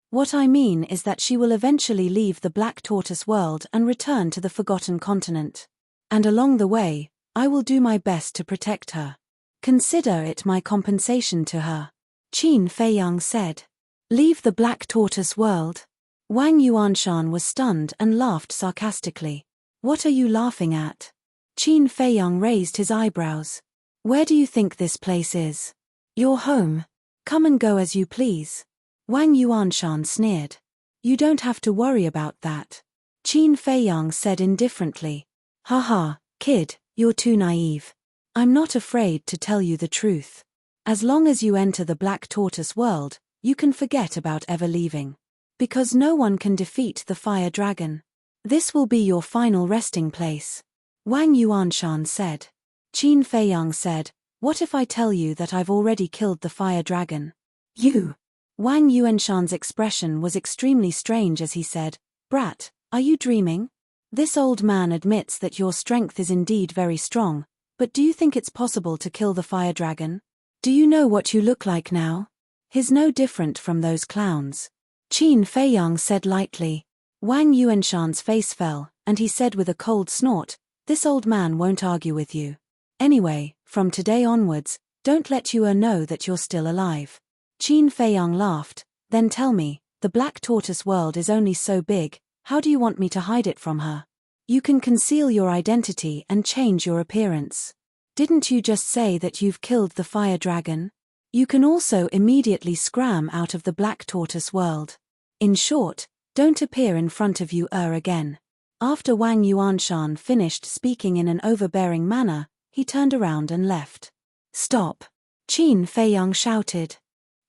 What I mean is that she will eventually leave the Black Tortoise world and return to the Forgotten Continent. And along the way, I will do my best to protect her. Consider it my compensation to her." Qin Feiyang said. "Leave the Black Tortoise world?" Wang Yuanshan was stunned and laughed sarcastically. "What are you laughing at?" Qin Feiyang raised his eyebrows. "Where do you think this place is?" "Your home. Come and go as you please." Wang Yuanshan sneered. "You don't have to worry about that." Qin Feiyang said indifferently. "Haha, kid, you're too naive. I'm not afraid to tell you the truth. As long as you enter the Black Tortoise world, you can forget about ever leaving. Because no one can defeat the fire dragon. This will be your final resting place." Wang Yuanshan said. Qin Feiyang said, "What if I tell you that I've already killed the fire dragon?" "You?" Wang Yuanshan's expression was extremely strange as he said, "Brat, are you dreaming? This old man admits that your strength is indeed very strong, but do you think it's possible to kill the fire dragon? Do you know what you look like now? He's no different from those clowns." Qin Feiyang said lightly. Wang Yuanshan's face fell, and he said with a cold snort, "This old man won't argue with you. Anyway, from today onwards, don't let Yu know that you're still alive." Qin Feiyang laughed. "Then tell me, the Black Tortoise world is only so big, how do you want me to hide it from her? You can conceal your identity and change your appearance. Didn't you just say that you've killed the fire dragon? You can also immediately scram out of the Black Tortoise world. In short, don't appear in front of Yu again." After Wang Yuanshan finished speaking in an overbearing manner, he turned around and left. "Stop!" Qin Feiyang shouted.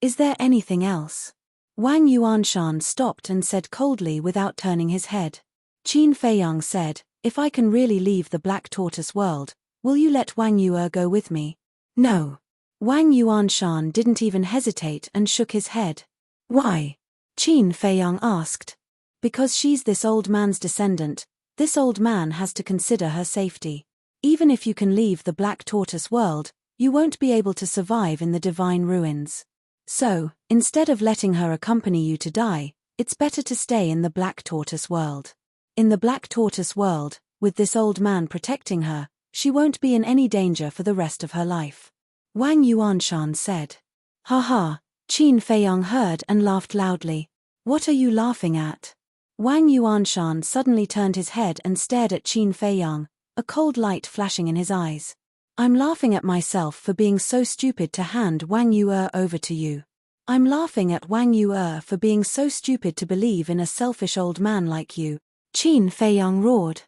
"Is there anything else?" Wang Yuanshan stopped and said coldly without turning his head. Qin Feiyang said, "If I can really leave the Black Tortoise world, will you let Wang Yu go with me?" "No." Wang Yuanshan didn't even hesitate and shook his head. Why? Qin Feiyang asked. Because she's this old man's descendant, this old man has to consider her safety. Even if you can leave the Black Tortoise world, you won't be able to survive in the divine ruins. So, instead of letting her accompany you to die, it's better to stay in the Black Tortoise world. In the Black Tortoise world, with this old man protecting her, she won't be in any danger for the rest of her life. Wang Yuanshan said. Ha ha, Qin Feiyang heard and laughed loudly. What are you laughing at? Wang Yuanshan suddenly turned his head and stared at Qin Feiyang, a cold light flashing in his eyes. I'm laughing at myself for being so stupid to hand Wang Yue over to you. I'm laughing at Wang Yue for being so stupid to believe in a selfish old man like you. Qin Feiyang roared.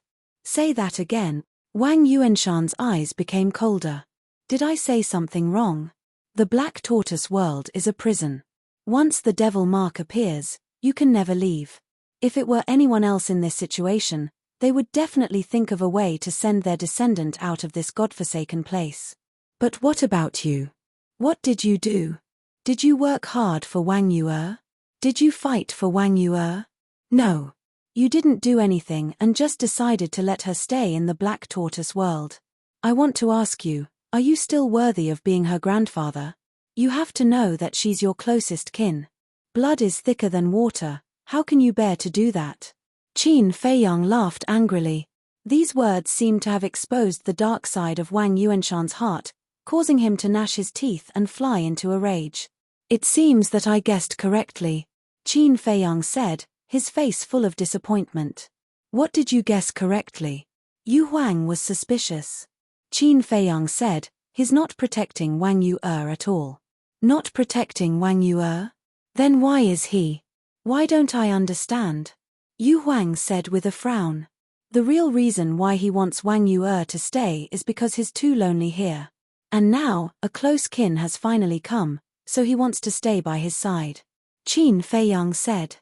Say that again. Wang Yuanshan's eyes became colder. Did I say something wrong? The Black Tortoise world is a prison. Once the devil mark appears, you can never leave. If it were anyone else in this situation, they would definitely think of a way to send their descendant out of this godforsaken place. But what about you? What did you do? Did you work hard for Wang Yue? Did you fight for Wang Yue? No. You didn't do anything and just decided to let her stay in the Black Tortoise world. I want to ask you, are you still worthy of being her grandfather? You have to know that she's your closest kin. Blood is thicker than water, how can you bear to do that? Qin Feiyang laughed angrily. These words seemed to have exposed the dark side of Wang Yuanshan's heart, causing him to gnash his teeth and fly into a rage. It seems that I guessed correctly, Qin Feiyang said, his face full of disappointment. What did you guess correctly? Yu Huang was suspicious. Qin Feiyang said, he's not protecting Wang Yue at all. Not protecting Wang Yue? Then why is he? Why don't I understand? Yu Huang said with a frown. The real reason why he wants Wang Yue to stay is because he's too lonely here. And now, a close kin has finally come, so he wants to stay by his side. Qin Feiyang said.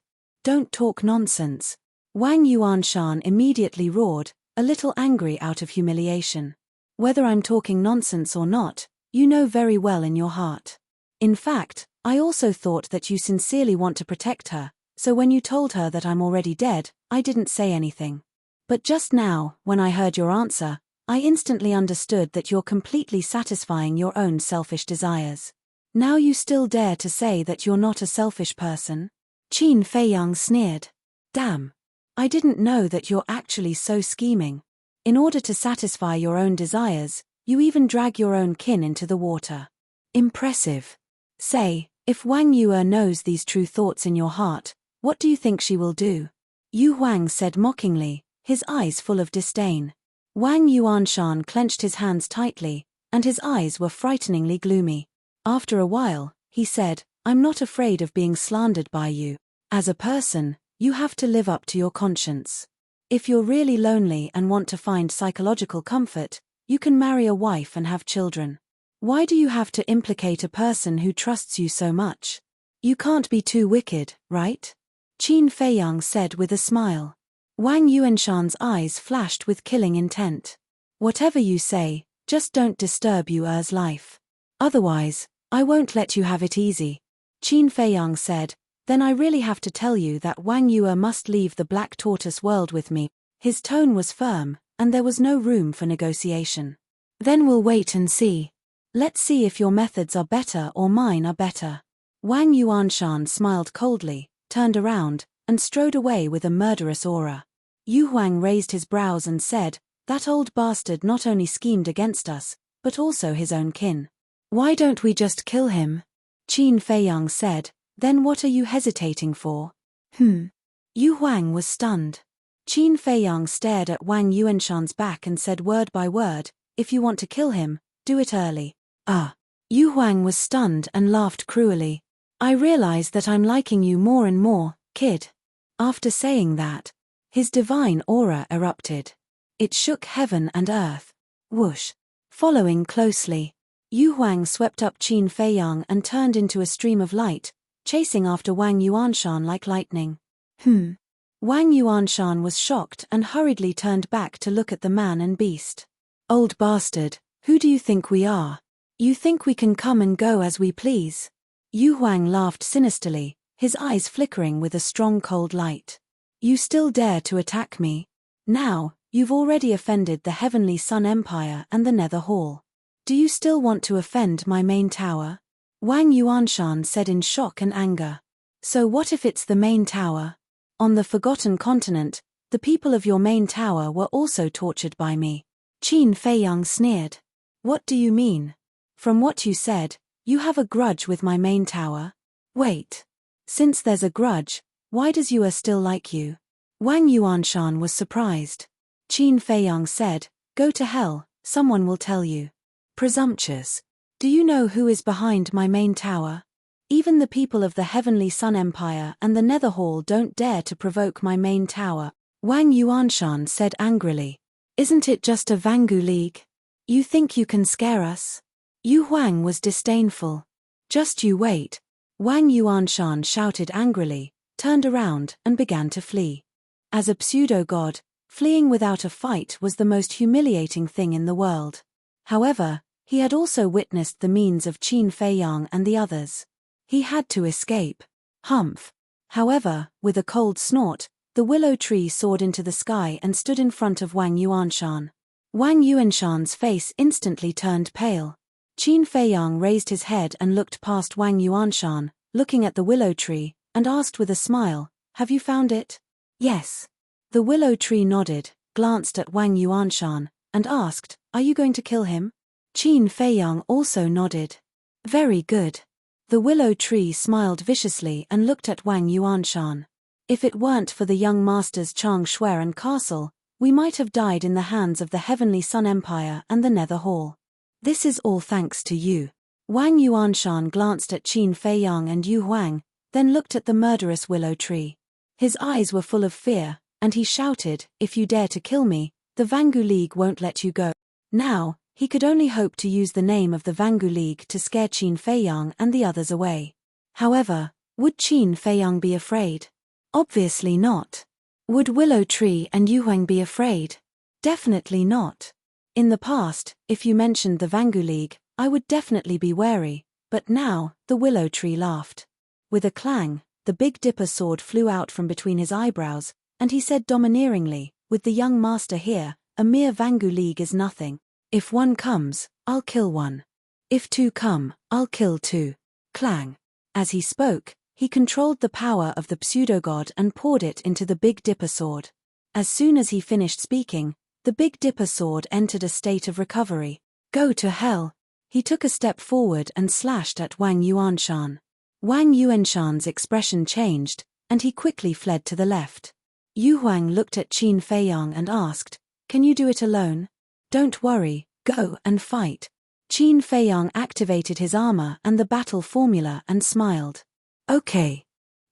Don't talk nonsense. Wang Yuanshan immediately roared, a little angry out of humiliation. Whether I'm talking nonsense or not, you know very well in your heart. In fact, I also thought that you sincerely want to protect her, so when you told her that I'm already dead, I didn't say anything. But just now, when I heard your answer, I instantly understood that you're completely satisfying your own selfish desires. Now you still dare to say that you're not a selfish person? Qin Feiyang sneered. Damn. I didn't know that you're actually so scheming. In order to satisfy your own desires, you even drag your own kin into the water. Impressive. Say, if Wang Yue knows these true thoughts in your heart, what do you think she will do? Yu Huang said mockingly, his eyes full of disdain. Wang Yuanshan clenched his hands tightly, and his eyes were frighteningly gloomy. After a while, he said, I'm not afraid of being slandered by you. As a person, you have to live up to your conscience. If you're really lonely and want to find psychological comfort, you can marry a wife and have children. Why do you have to implicate a person who trusts you so much? You can't be too wicked, right? Qin Feiyang said with a smile. Wang Yuanshan's eyes flashed with killing intent. Whatever you say, just don't disturb Yue's life. Otherwise, I won't let you have it easy. Qin Feiyang said, then I really have to tell you that Wang Yue must leave the Black Tortoise world with me. His tone was firm, and there was no room for negotiation. Then we'll wait and see. Let's see if your methods are better or mine are better. Wang Yuanshan smiled coldly, turned around, and strode away with a murderous aura. Yu Huang raised his brows and said, that old bastard not only schemed against us, but also his own kin. Why don't we just kill him? Qin Feiyang said, then what are you hesitating for? Yu Huang was stunned. Qin Feiyang stared at Wang Yuanshan's back and said word by word, if you want to kill him, do it early. Yu Huang was stunned and laughed cruelly. I realize that I'm liking you more and more, kid. After saying that, his divine aura erupted. It shook heaven and earth. Whoosh. Following closely, Yu Huang swept up Qin Feiyang and turned into a stream of light, chasing after Wang Yuanshan like lightning. Wang Yuanshan was shocked and hurriedly turned back to look at the man and beast. Old bastard, who do you think we are? You think we can come and go as we please? Yu Huang laughed sinisterly, his eyes flickering with a strong cold light. You still dare to attack me? Now, you've already offended the Heavenly Sun Empire and the Nether Hall. Do you still want to offend my main tower? Wang Yuanshan said in shock and anger. So what if it's the main tower? On the Forgotten Continent, the people of your main tower were also tortured by me. Qin Feiyang sneered. What do you mean? From what you said, you have a grudge with my main tower? Wait. Since there's a grudge, why does you still like you? Wang Yuanshan was surprised. Qin Feiyang said, Go to hell, someone will tell you. Presumptuous. Do you know who is behind my main tower? Even the people of the Heavenly Sun Empire and the Nether Hall don't dare to provoke my main tower, Wang Yuanshan said angrily. Isn't it just a Vangu League? You think you can scare us? Yu Huang was disdainful. Just you wait. Wang Yuanshan shouted angrily, turned around and began to flee. As a pseudo-god, fleeing without a fight was the most humiliating thing in the world. However, he had also witnessed the means of Qin Feiyang and the others. He had to escape. Humph. However, with a cold snort, the willow tree soared into the sky and stood in front of Wang Yuanshan. Wang Yuanshan's face instantly turned pale. Qin Feiyang raised his head and looked past Wang Yuanshan, looking at the willow tree, and asked with a smile, Have you found it? Yes. The willow tree nodded, glanced at Wang Yuanshan, and asked, Are you going to kill him? Qin Feiyang also nodded. Very good. The willow tree smiled viciously and looked at Wang Yuanshan. If it weren't for the young masters Chang Shui and Castle, we might have died in the hands of the Heavenly Sun Empire and the Nether Hall. This is all thanks to you. Wang Yuanshan glanced at Qin Feiyang and Yu Huang, then looked at the murderous willow tree. His eyes were full of fear, and he shouted, If you dare to kill me, the Vangu League won't let you go. Now, he could only hope to use the name of the Vangu League to scare Qin Feiyang and the others away. However, would Qin Feiyang be afraid? Obviously not. Would Willow Tree and Yu Huang be afraid? Definitely not. In the past, if you mentioned the Vangu League, I would definitely be wary, but now, the Willow Tree laughed. With a clang, the Big Dipper sword flew out from between his eyebrows, and he said domineeringly, With the young master here, a mere Vangu League is nothing. If one comes, I'll kill one. If two come, I'll kill two. Clang. As he spoke, he controlled the power of the pseudo-god and poured it into the Big Dipper sword. As soon as he finished speaking, the Big Dipper sword entered a state of recovery. Go to hell. He took a step forward and slashed at Wang Yuanshan. Wang Yuanshan's expression changed, and he quickly fled to the left. Yu Huang looked at Qin Feiyang and asked, Can you do it alone? Don't worry, go and fight. Qin Feiyang activated his armor and the battle formula and smiled. Okay.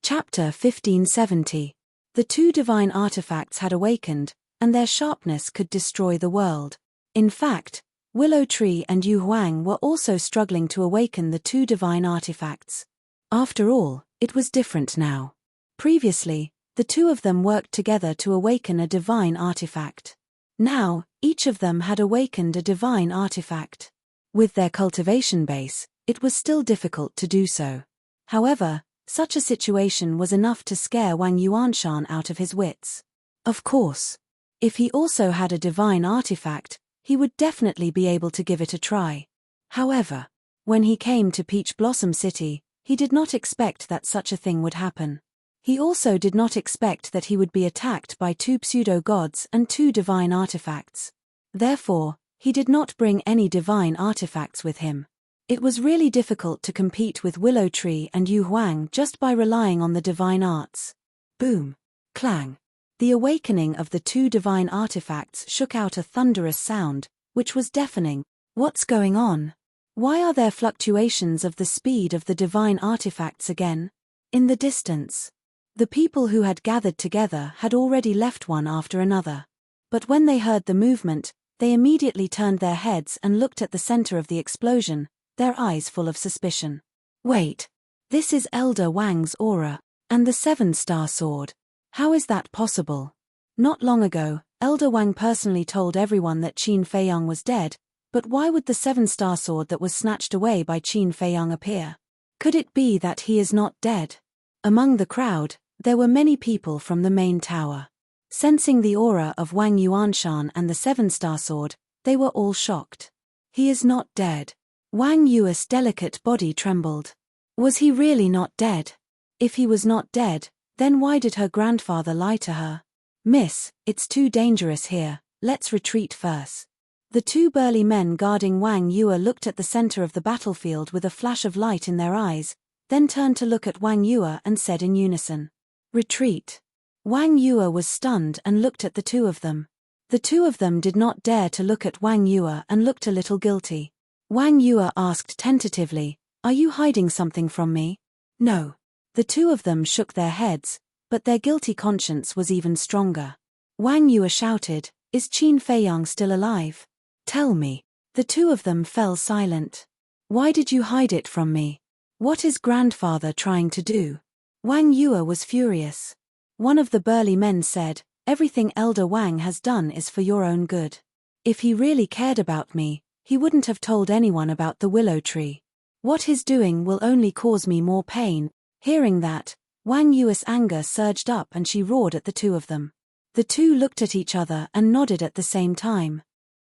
Chapter 1570. The two divine artifacts had awakened, and their sharpness could destroy the world. In fact, Willow Tree and Yu Huang were also struggling to awaken the two divine artifacts. After all, it was different now. Previously, the two of them worked together to awaken a divine artifact. Now, each of them had awakened a divine artifact. With their cultivation base, it was still difficult to do so. However, such a situation was enough to scare Wang Yuanshan out of his wits. Of course. If he also had a divine artifact, he would definitely be able to give it a try. However, when he came to Peach Blossom City, he did not expect that such a thing would happen. He also did not expect that he would be attacked by two pseudo-gods and two divine artifacts. Therefore, he did not bring any divine artifacts with him. It was really difficult to compete with Willow Tree and Yu Huang just by relying on the divine arts. Boom. Clang. The awakening of the two divine artifacts shook out a thunderous sound, which was deafening. What's going on? Why are there fluctuations of the speed of the divine artifacts again? In the distance. The people who had gathered together had already left one after another. But when they heard the movement, they immediately turned their heads and looked at the center of the explosion, their eyes full of suspicion. Wait. This is Elder Wang's aura, and the seven-star sword. How is that possible? Not long ago, Elder Wang personally told everyone that Qin Feiyang was dead, But why would the seven-star sword that was snatched away by Qin Feiyang appear? Could it be that he is not dead? Among the crowd, there were many people from the main tower. Sensing the aura of Wang Yuanshan and the seven-star sword, they were all shocked. He is not dead. Wang Yu's delicate body trembled. Was he really not dead? If he was not dead, then why did her grandfather lie to her? Miss, it's too dangerous here, let's retreat first. The two burly men guarding Wang Yue looked at the center of the battlefield with a flash of light in their eyes, then turned to look at Wang Yue and said in unison, "Retreat." Wang Yue was stunned and looked at the two of them. The two of them did not dare to look at Wang Yue and looked a little guilty. Wang Yue asked tentatively, "Are you hiding something from me?" "No." The two of them shook their heads, but their guilty conscience was even stronger. Wang Yue shouted, "Is Qin Feiyang still alive? Tell me." The two of them fell silent. "Why did you hide it from me? What is grandfather trying to do?" Wang Yue was furious. One of the burly men said, "Everything Elder Wang has done is for your own good. If he really cared about me, he wouldn't have told anyone about the willow tree. What he's doing will only cause me more pain." Hearing that, Wang Yu's anger surged up and she roared at the two of them. The two looked at each other and nodded at the same time.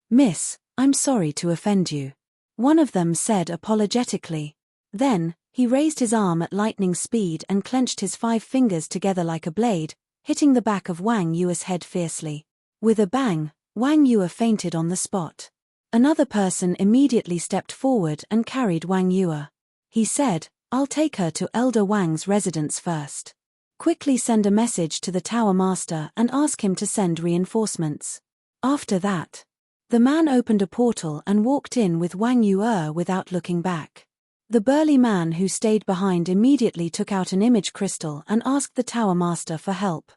"Miss, I'm sorry to offend you," one of them said apologetically. Then, he raised his arm at lightning speed and clenched his 5 fingers together like a blade, hitting the back of Wang Yu's head fiercely. With a bang, Wang Yu fainted on the spot. Another person immediately stepped forward and carried Wang Yu. He said, "I'll take her to Elder Wang's residence first. Quickly send a message to the tower master and ask him to send reinforcements." After that, the man opened a portal and walked in with Wang Yu without looking back. The burly man who stayed behind immediately took out an image crystal and asked the tower master for help.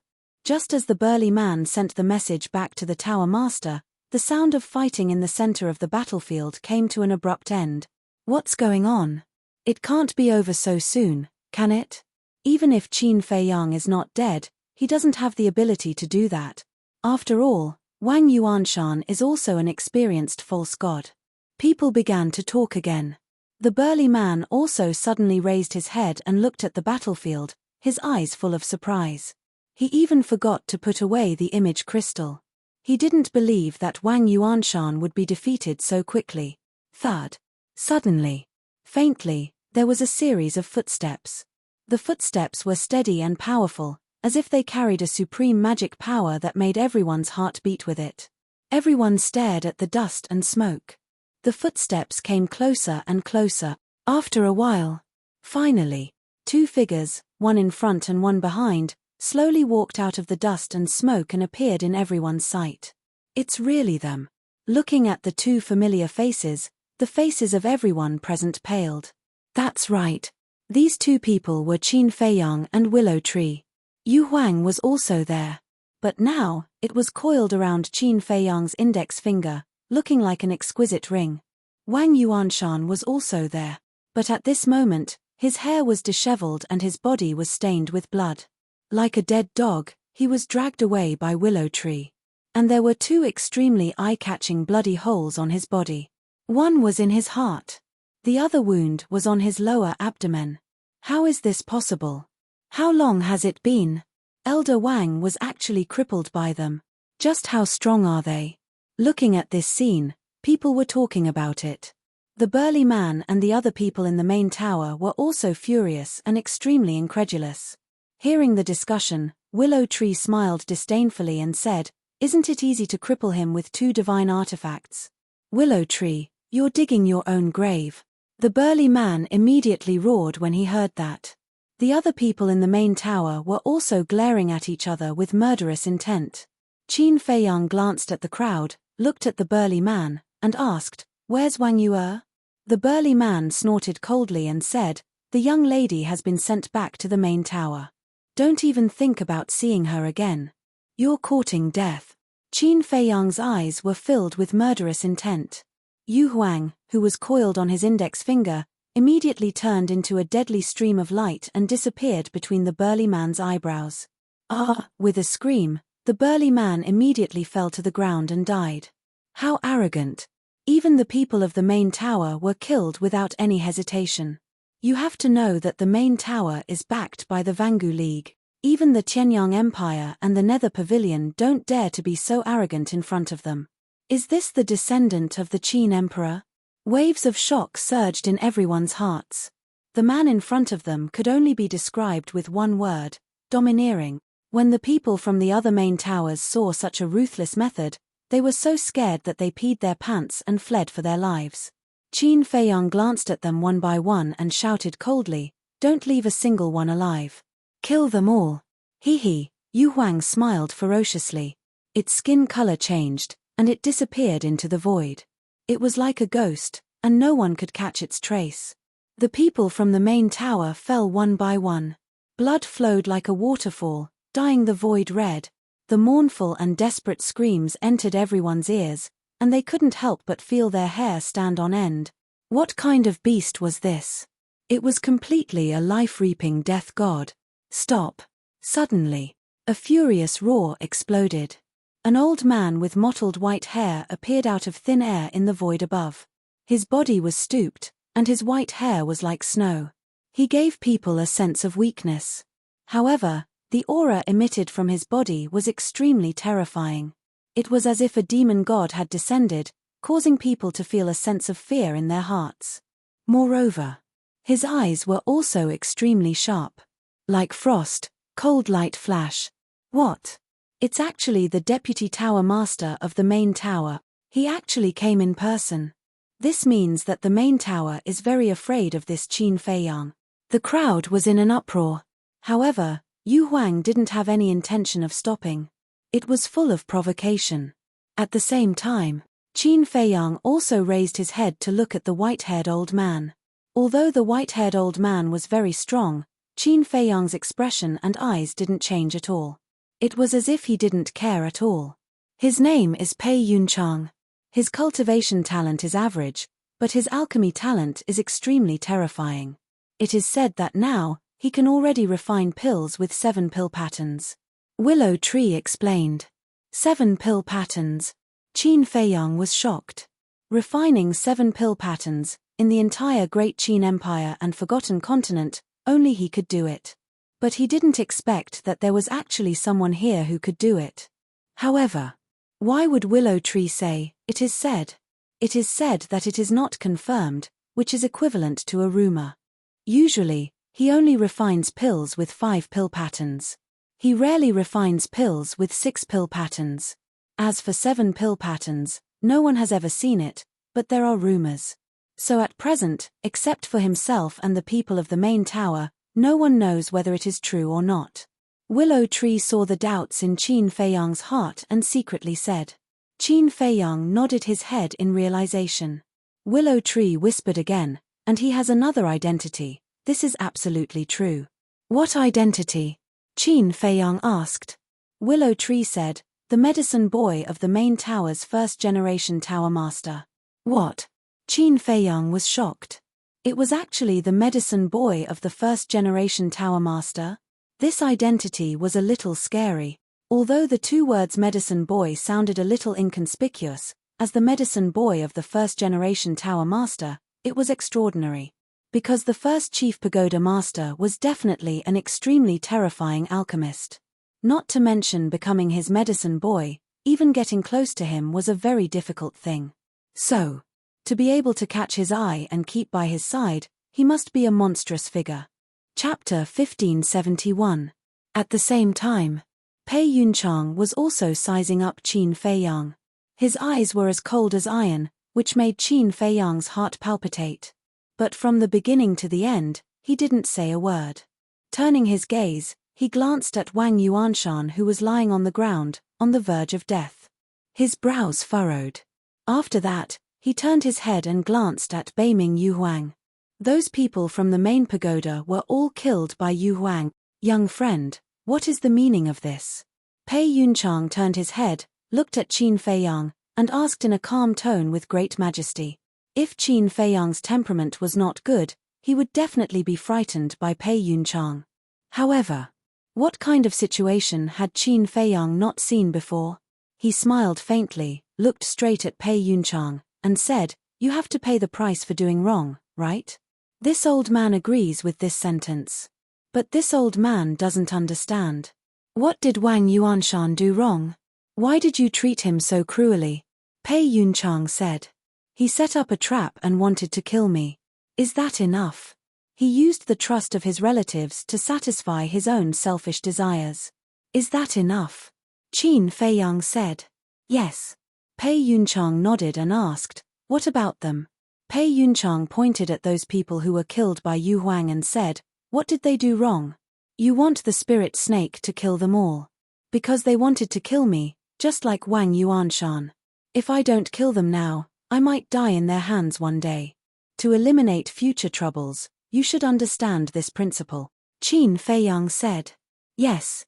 Just as the burly man sent the message back to the tower master, the sound of fighting in the center of the battlefield came to an abrupt end. What's going on? It can't be over so soon, can it? Even if Qin Feiyang is not dead, he doesn't have the ability to do that. After all, Wang Yuanshan is also an experienced false god. People began to talk again. The burly man also suddenly raised his head and looked at the battlefield, his eyes full of surprise. He even forgot to put away the image crystal. He didn't believe that Wang Yuanshan would be defeated so quickly. Thud. Suddenly, faintly, there was a series of footsteps. The footsteps were steady and powerful, as if they carried a supreme magic power that made everyone's heart beat with it. Everyone stared at the dust and smoke. The footsteps came closer and closer. After a while, finally, 2 figures, one in front and one behind, slowly walked out of the dust and smoke and appeared in everyone's sight. It's really them. Looking at the 2 familiar faces, the faces of everyone present paled. That's right. These 2 people were Qin Feiyang and Willow Tree. Yu Huang was also there. But now, it was coiled around Qin Feiyang's index finger, looking like an exquisite ring. Wang Yuanshan was also there. But at this moment, his hair was disheveled and his body was stained with blood. Like a dead dog, he was dragged away by Willow Tree. And there were 2 extremely eye-catching bloody holes on his body. One was in his heart. The other wound was on his lower abdomen. How is this possible? How long has it been? Elder Wang was actually crippled by them. Just how strong are they? Looking at this scene, people were talking about it. The burly man and the other people in the main tower were also furious and extremely incredulous. Hearing the discussion, Willow Tree smiled disdainfully and said, "Isn't it easy to cripple him with 2 divine artifacts?" "Willow Tree, you're digging your own grave." The burly man immediately roared when he heard that. The other people in the main tower were also glaring at each other with murderous intent. Qin Feiyang glanced at the crowd, looked at the burly man, and asked, "Where's Wang Yue?" The burly man snorted coldly and said, "The young lady has been sent back to the main tower. Don't even think about seeing her again. You're courting death." Qin Feiyang's eyes were filled with murderous intent. Yu Huang, who was coiled on his index finger, immediately turned into a deadly stream of light and disappeared between the burly man's eyebrows. "Ah!" With a scream, the burly man immediately fell to the ground and died. How arrogant! Even the people of the main tower were killed without any hesitation. You have to know that the main tower is backed by the Vangu League. Even the Tianyang Empire and the Nether Pavilion don't dare to be so arrogant in front of them. Is this the descendant of the Qin Emperor? Waves of shock surged in everyone's hearts. The man in front of them could only be described with one word: domineering. When the people from the other main towers saw such a ruthless method, they were so scared that they peed their pants and fled for their lives. Qin Feiyang glanced at them one by one and shouted coldly, "Don't leave a single one alive. Kill them all." Hee. Yu Huang smiled ferociously. Its skin color changed, and it disappeared into the void. It was like a ghost, and no one could catch its trace. The people from the main tower fell one by one. Blood flowed like a waterfall, dyeing the void red. The mournful and desperate screams entered everyone's ears, and they couldn't help but feel their hair stand on end. What kind of beast was this? It was completely a life-reaping death god. Stop. Suddenly, a furious roar exploded. An old man with mottled white hair appeared out of thin air in the void above. His body was stooped, and his white hair was like snow. He gave people a sense of weakness. However, the aura emitted from his body was extremely terrifying. It was as if a demon god had descended, causing people to feel a sense of fear in their hearts. Moreover, his eyes were also extremely sharp. Like frost, cold light flash. What? It's actually the deputy tower master of the main tower. He actually came in person. This means that the main tower is very afraid of this Qin Feiyang. The crowd was in an uproar. However, Yu Huang didn't have any intention of stopping. It was full of provocation. At the same time, Qin Feiyang also raised his head to look at the white-haired old man. Although the white-haired old man was very strong, Qin Feiyang's expression and eyes didn't change at all. It was as if he didn't care at all. His name is Pei Yunchang. His cultivation talent is average, but his alchemy talent is extremely terrifying. It is said that now, he can already refine pills with 7 pill patterns. Willow Tree explained. 7 pill patterns. Qin Feiyang was shocked. Refining 7 pill patterns, in the entire Great Qin Empire and Forgotten Continent, only he could do it. But he didn't expect that there was actually someone here who could do it. However, why would Willow Tree say, "It is said"? It is said that it is not confirmed, which is equivalent to a rumor. Usually, he only refines pills with 5 pill patterns. He rarely refines pills with 6 pill patterns. As for 7 pill patterns, no one has ever seen it, but there are rumors. So at present, except for himself and the people of the main tower, no one knows whether it is true or not. Willow Tree saw the doubts in Qin Feiyang's heart and secretly said. Qin Feiyang nodded his head in realization. Willow Tree whispered again, "And he has another identity. This is absolutely true." "What identity?" Qin Feiyang asked. Willow Tree said, "The medicine boy of the main tower's first-generation tower master." What? Qin Feiyang was shocked. It was actually the medicine boy of the first-generation tower master? This identity was a little scary. Although the two words medicine boy sounded a little inconspicuous, as the medicine boy of the first-generation tower master, it was extraordinary. Because the first chief pagoda master was definitely an extremely terrifying alchemist. Not to mention becoming his medicine boy, even getting close to him was a very difficult thing. So, to be able to catch his eye and keep by his side, he must be a monstrous figure. Chapter 1571. At the same time, Pei Yunchang was also sizing up Qin Feiyang. His eyes were as cold as iron, which made Qin Feiyang's heart palpitate. But from the beginning to the end, he didn't say a word. Turning his gaze, he glanced at Wang Yuanshan, who was lying on the ground, on the verge of death. His brows furrowed. After that, he turned his head and glanced at Beiming Yu Huang. Those people from the main pagoda were all killed by Yu Huang. "Young friend, what is the meaning of this?" Pei Yunchang turned his head, looked at Qin Feiyang, and asked in a calm tone with great majesty. If Qin Feiyang's temperament was not good, he would definitely be frightened by Pei Yunchang. However, what kind of situation had Qin Feiyang not seen before? He smiled faintly, looked straight at Pei Yunchang, and said, "You have to pay the price for doing wrong, right?" This old man agrees with this sentence. But this old man doesn't understand. What did Wang Yuanshan do wrong? Why did you treat him so cruelly? Pei Yunchang said. He set up a trap and wanted to kill me. Is that enough? He used the trust of his relatives to satisfy his own selfish desires. Is that enough? Qin Feiyang said. Yes. Pei Yunchang nodded and asked, "What about them?" Pei Yunchang pointed at those people who were killed by Yu Huang and said, "What did they do wrong? You want the spirit snake to kill them all. Because they wanted to kill me, just like Wang Yuanshan. If I don't kill them now, I might die in their hands one day. To eliminate future troubles, you should understand this principle." Qin Feiyang said. Yes.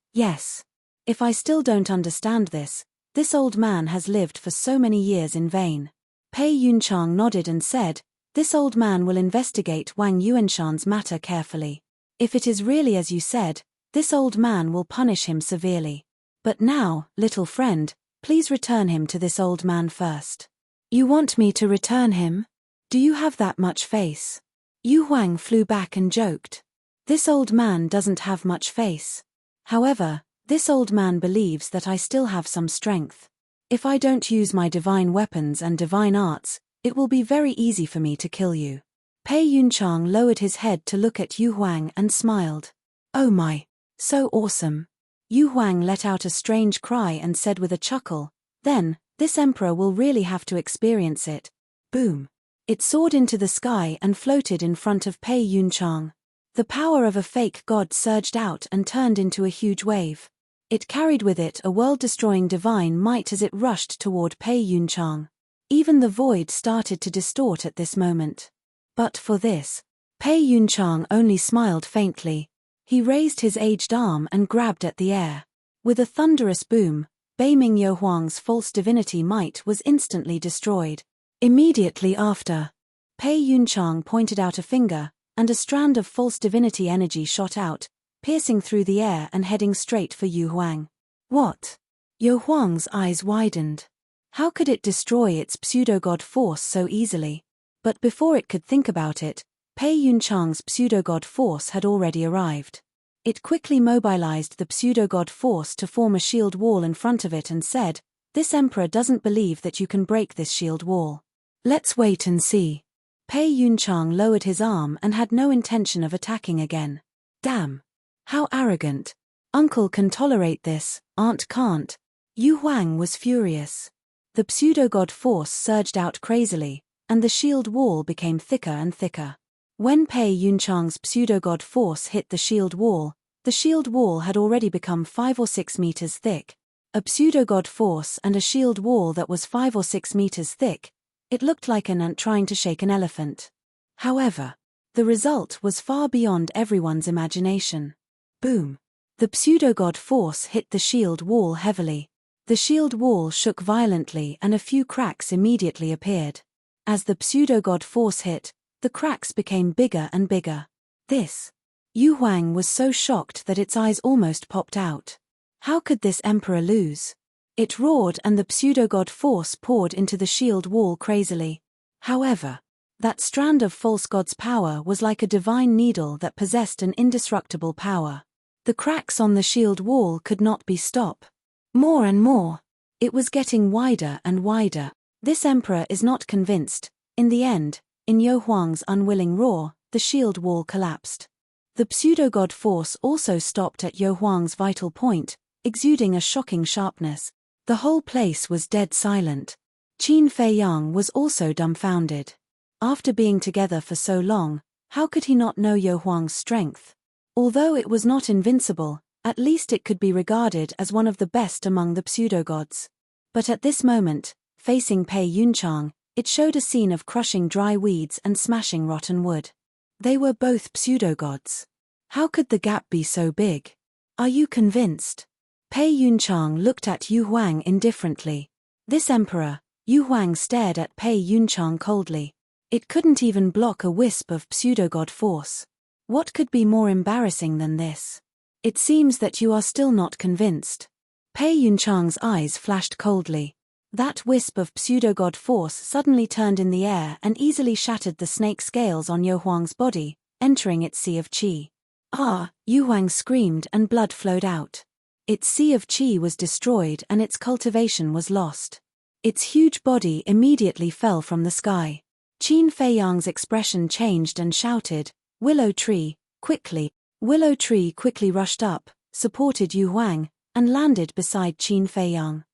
If I still don't understand this old man has lived for so many years in vain. Pei Yunchang nodded and said, "This old man will investigate Wang Yuanshan's matter carefully. If it is really as you said, this old man will punish him severely. But now, little friend, please return him to this old man first." You want me to return him? Do you have that much face? Yu Huang flew back and joked. This old man doesn't have much face. However, this old man believes that I still have some strength. If I don't use my divine weapons and divine arts, it will be very easy for me to kill you. Pei Yunchang lowered his head to look at Yu Huang and smiled. Oh my, so awesome. Yu Huang let out a strange cry and said with a chuckle, "Then, this emperor will really have to experience it." Boom. It soared into the sky and floated in front of Pei Yunchang. The power of a fake god surged out and turned into a huge wave. It carried with it a world-destroying divine might as it rushed toward Pei Yunchang. Even the void started to distort at this moment. But for this, Pei Yunchang only smiled faintly. He raised his aged arm and grabbed at the air. With a thunderous boom, Beiming Youhuang's false divinity might was instantly destroyed. Immediately after, Pei Yunchang pointed out a finger, and a strand of false divinity energy shot out, piercing through the air and heading straight for Yu Huang. What? Yu Huang's eyes widened. How could it destroy its pseudo-god force so easily? But before it could think about it, Pei Yunchang's pseudo-god force had already arrived. It quickly mobilized the pseudo-god force to form a shield wall in front of it and said, "This emperor doesn't believe that you can break this shield wall. Let's wait and see." Pei Yunchang lowered his arm and had no intention of attacking again. Damn. How arrogant. Uncle can tolerate this, aunt can't. Yu Huang was furious. The pseudo-god force surged out crazily, and the shield wall became thicker and thicker. When Pei Yunchang's pseudo-god force hit the shield wall had already become 5 or 6 meters thick. A pseudo-god force and a shield wall that was 5 or 6 meters thick. It looked like an ant trying to shake an elephant. However, the result was far beyond everyone's imagination. Boom. The pseudo-god force hit the shield wall heavily. The shield wall shook violently and a few cracks immediately appeared. As the pseudo-god force hit, the cracks became bigger and bigger. Yu Huang was so shocked that its eyes almost popped out. How could this emperor lose? It roared and the pseudo-god force poured into the shield wall crazily. However, that strand of false god's power was like a divine needle that possessed an indestructible power. The cracks on the shield wall could not be stopped. More and more. It was getting wider and wider. This emperor is not convinced. In the end, in Yu Huang's unwilling roar, the shield wall collapsed. The pseudo-god force also stopped at Yu Huang's vital point, exuding a shocking sharpness. The whole place was dead silent. Qin Feiyang was also dumbfounded. After being together for so long, how could he not know Yu Huang's strength? Although it was not invincible, at least it could be regarded as one of the best among the pseudo-gods. But at this moment, facing Pei Yunchang, it showed a scene of crushing dry weeds and smashing rotten wood. They were both pseudo-gods. How could the gap be so big? Are you convinced? Pei Yunchang looked at Yu Huang indifferently. This emperor, Yu Huang stared at Pei Yunchang coldly. It couldn't even block a wisp of pseudo-god force. What could be more embarrassing than this? It seems that you are still not convinced. Pei Yunchang's eyes flashed coldly. That wisp of pseudo-god force suddenly turned in the air and easily shattered the snake scales on Yu Huang's body, entering its sea of qi. Ah! Yu Huang screamed and blood flowed out. Its sea of qi was destroyed and its cultivation was lost. Its huge body immediately fell from the sky. Qin Feiyang's expression changed and shouted, "Willow Tree, quickly!" Willow Tree quickly rushed up, supported Yu Huang, and landed beside Qin Feiyang.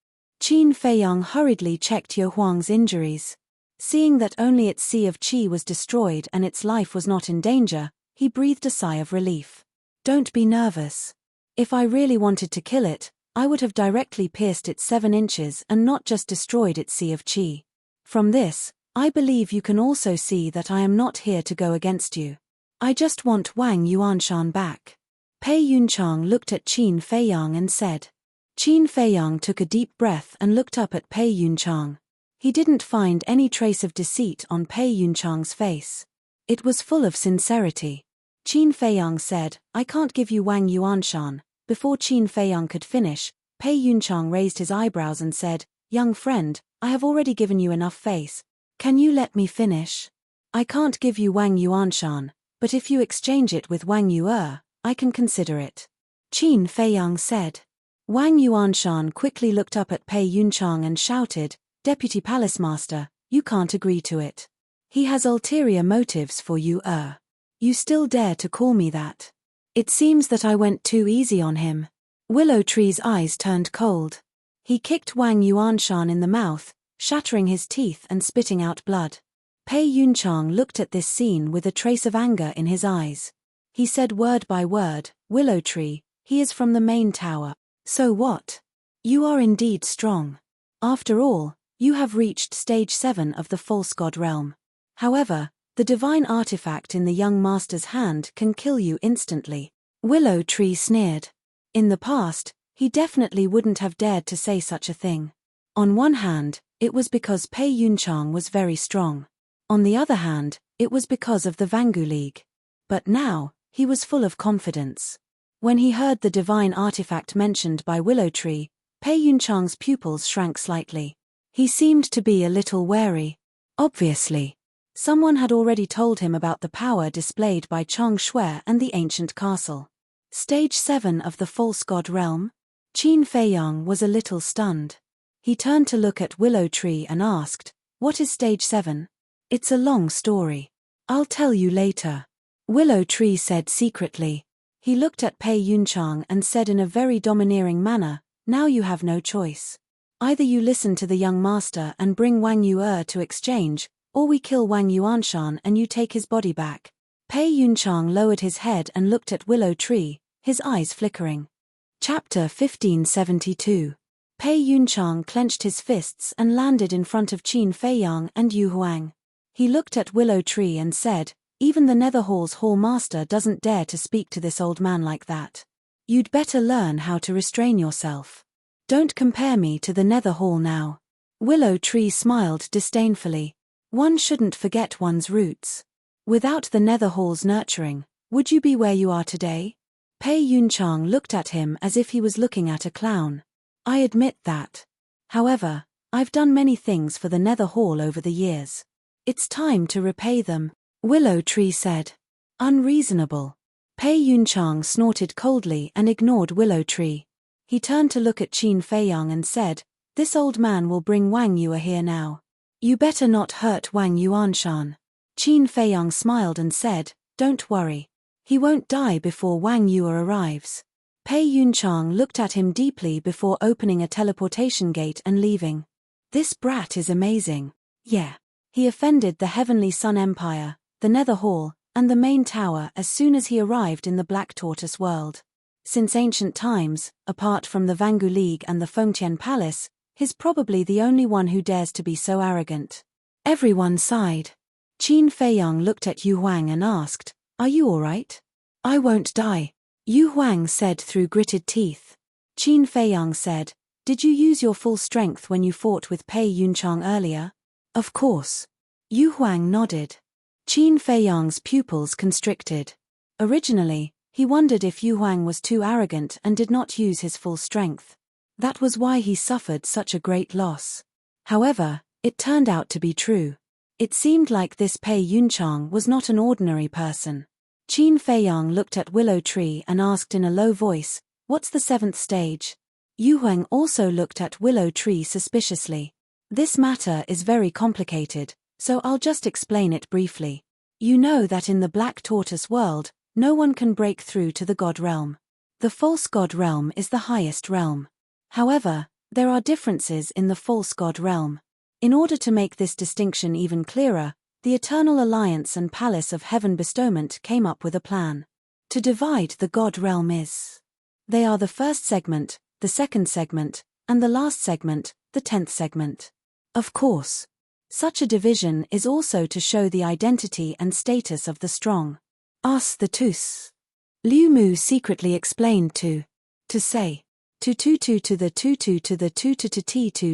Qin Feiyang hurriedly checked Yu Huang's injuries. Seeing that only its sea of qi was destroyed and its life was not in danger, he breathed a sigh of relief. "Don't be nervous. If I really wanted to kill it, I would have directly pierced its 7 inches and not just destroyed its sea of qi. From this, I believe you can also see that I am not here to go against you. I just want Wang Yuanshan back." Pei Yunchang looked at Qin Feiyang and said. Qin Feiyang took a deep breath and looked up at Pei Yunchang. He didn't find any trace of deceit on Pei Yunchang's face. It was full of sincerity. Qin Feiyang said, "I can't give you Wang Yuanshan." Before Qin Feiyang could finish, Pei Yunchang raised his eyebrows and said, "Young friend, I have already given you enough face. Can you let me finish? I can't give you Wang Yuanshan, but if you exchange it with Wang Yu'er, I can consider it." Qin Feiyang said. Wang Yuanshan quickly looked up at Pei Yunchang and shouted, "Deputy Palace Master, you can't agree to it. He has ulterior motives for Yu'er. You still dare to call me that? It seems that I went too easy on him." Willow Tree's eyes turned cold. He kicked Wang Yuanshan in the mouth, shattering his teeth and spitting out blood. Pei Yunchang looked at this scene with a trace of anger in his eyes. He said word by word, "Willow Tree, he is from the main tower. So what? You are indeed strong. After all, you have reached stage 7 of the false god realm. However, the divine artifact in the young master's hand can kill you instantly." Willow Tree sneered. In the past, he definitely wouldn't have dared to say such a thing. On one hand, it was because Pei Yunchang was very strong. On the other hand, it was because of the Vangu League. But now, he was full of confidence. When he heard the divine artifact mentioned by Willow Tree, Pei Yunchang's pupils shrank slightly. He seemed to be a little wary. Obviously, someone had already told him about the power displayed by Chang Shui and the ancient castle. Stage 7 of the false god realm? Qin Feiyang was a little stunned. He turned to look at Willow Tree and asked, "What is stage 7? It's a long story. I'll tell you later." Willow Tree said secretly. He looked at Pei Yunchang and said in a very domineering manner, "Now you have no choice. Either you listen to the young master and bring Wang Yu'er to exchange, or we kill Wang Yuanshan and you take his body back." Pei Yunchang lowered his head and looked at Willow Tree, his eyes flickering. Chapter 1572. Pei Yunchang clenched his fists and landed in front of Qin Feiyang and Yu Huang. He looked at Willow Tree and said, "Even the Nether Hall's Hall Master doesn't dare to speak to this old man like that. You'd better learn how to restrain yourself. Don't compare me to the Nether Hall now." Willow Tree smiled disdainfully. One shouldn't forget one's roots. Without the Nether Hall's nurturing, would you be where you are today? Pei Yunchang looked at him as if he was looking at a clown. "I admit that. However, I've done many things for the Nether Hall over the years. It's time to repay them," Willow Tree said. "Unreasonable." Pei Yunchang snorted coldly and ignored Willow Tree. He turned to look at Qin Feiyang and said, "This old man will bring Wang Yu'er here now. You better not hurt Wang Yuanshan." Qin Feiyang smiled and said, "Don't worry. He won't die before Wang Yu'er arrives." Pei Yunchang looked at him deeply before opening a teleportation gate and leaving. "This brat is amazing. Yeah. He offended the Heavenly Sun Empire, the Nether Hall, and the main tower as soon as he arrived in the Black Tortoise world. Since ancient times, apart from the Vangu League and the Fengtian Palace, he's probably the only one who dares to be so arrogant." Everyone sighed. Qin Feiyang looked at Yu Huang and asked, "Are you all right?" "I won't die," Yu Huang said through gritted teeth. Qin Feiyang said, "Did you use your full strength when you fought with Pei Yunchang earlier?" "Of course." Yu Huang nodded. Qin Feiyang's pupils constricted. Originally, he wondered if Yu Huang was too arrogant and did not use his full strength. That was why he suffered such a great loss. However, it turned out to be true. It seemed like this Pei Yunchang was not an ordinary person. Qin Feiyang looked at Willow Tree and asked in a low voice, "What's the 7th stage?" Yu Huang also looked at Willow Tree suspiciously. This matter is very complicated, so I'll just explain it briefly. You know that in the Black Tortoise world, no one can break through to the God realm. The false God realm is the highest realm. However, there are differences in the false God realm. In order to make this distinction even clearer, the Eternal Alliance and Palace of Heaven Bestowment came up with a plan. To divide the God realm is. They are the first segment, the second segment, and the last segment, the 10th segment. Of course. Such a division is also to show the identity and status of the strong. Ask the Tus. Liu Mu secretly explained to say. To the to the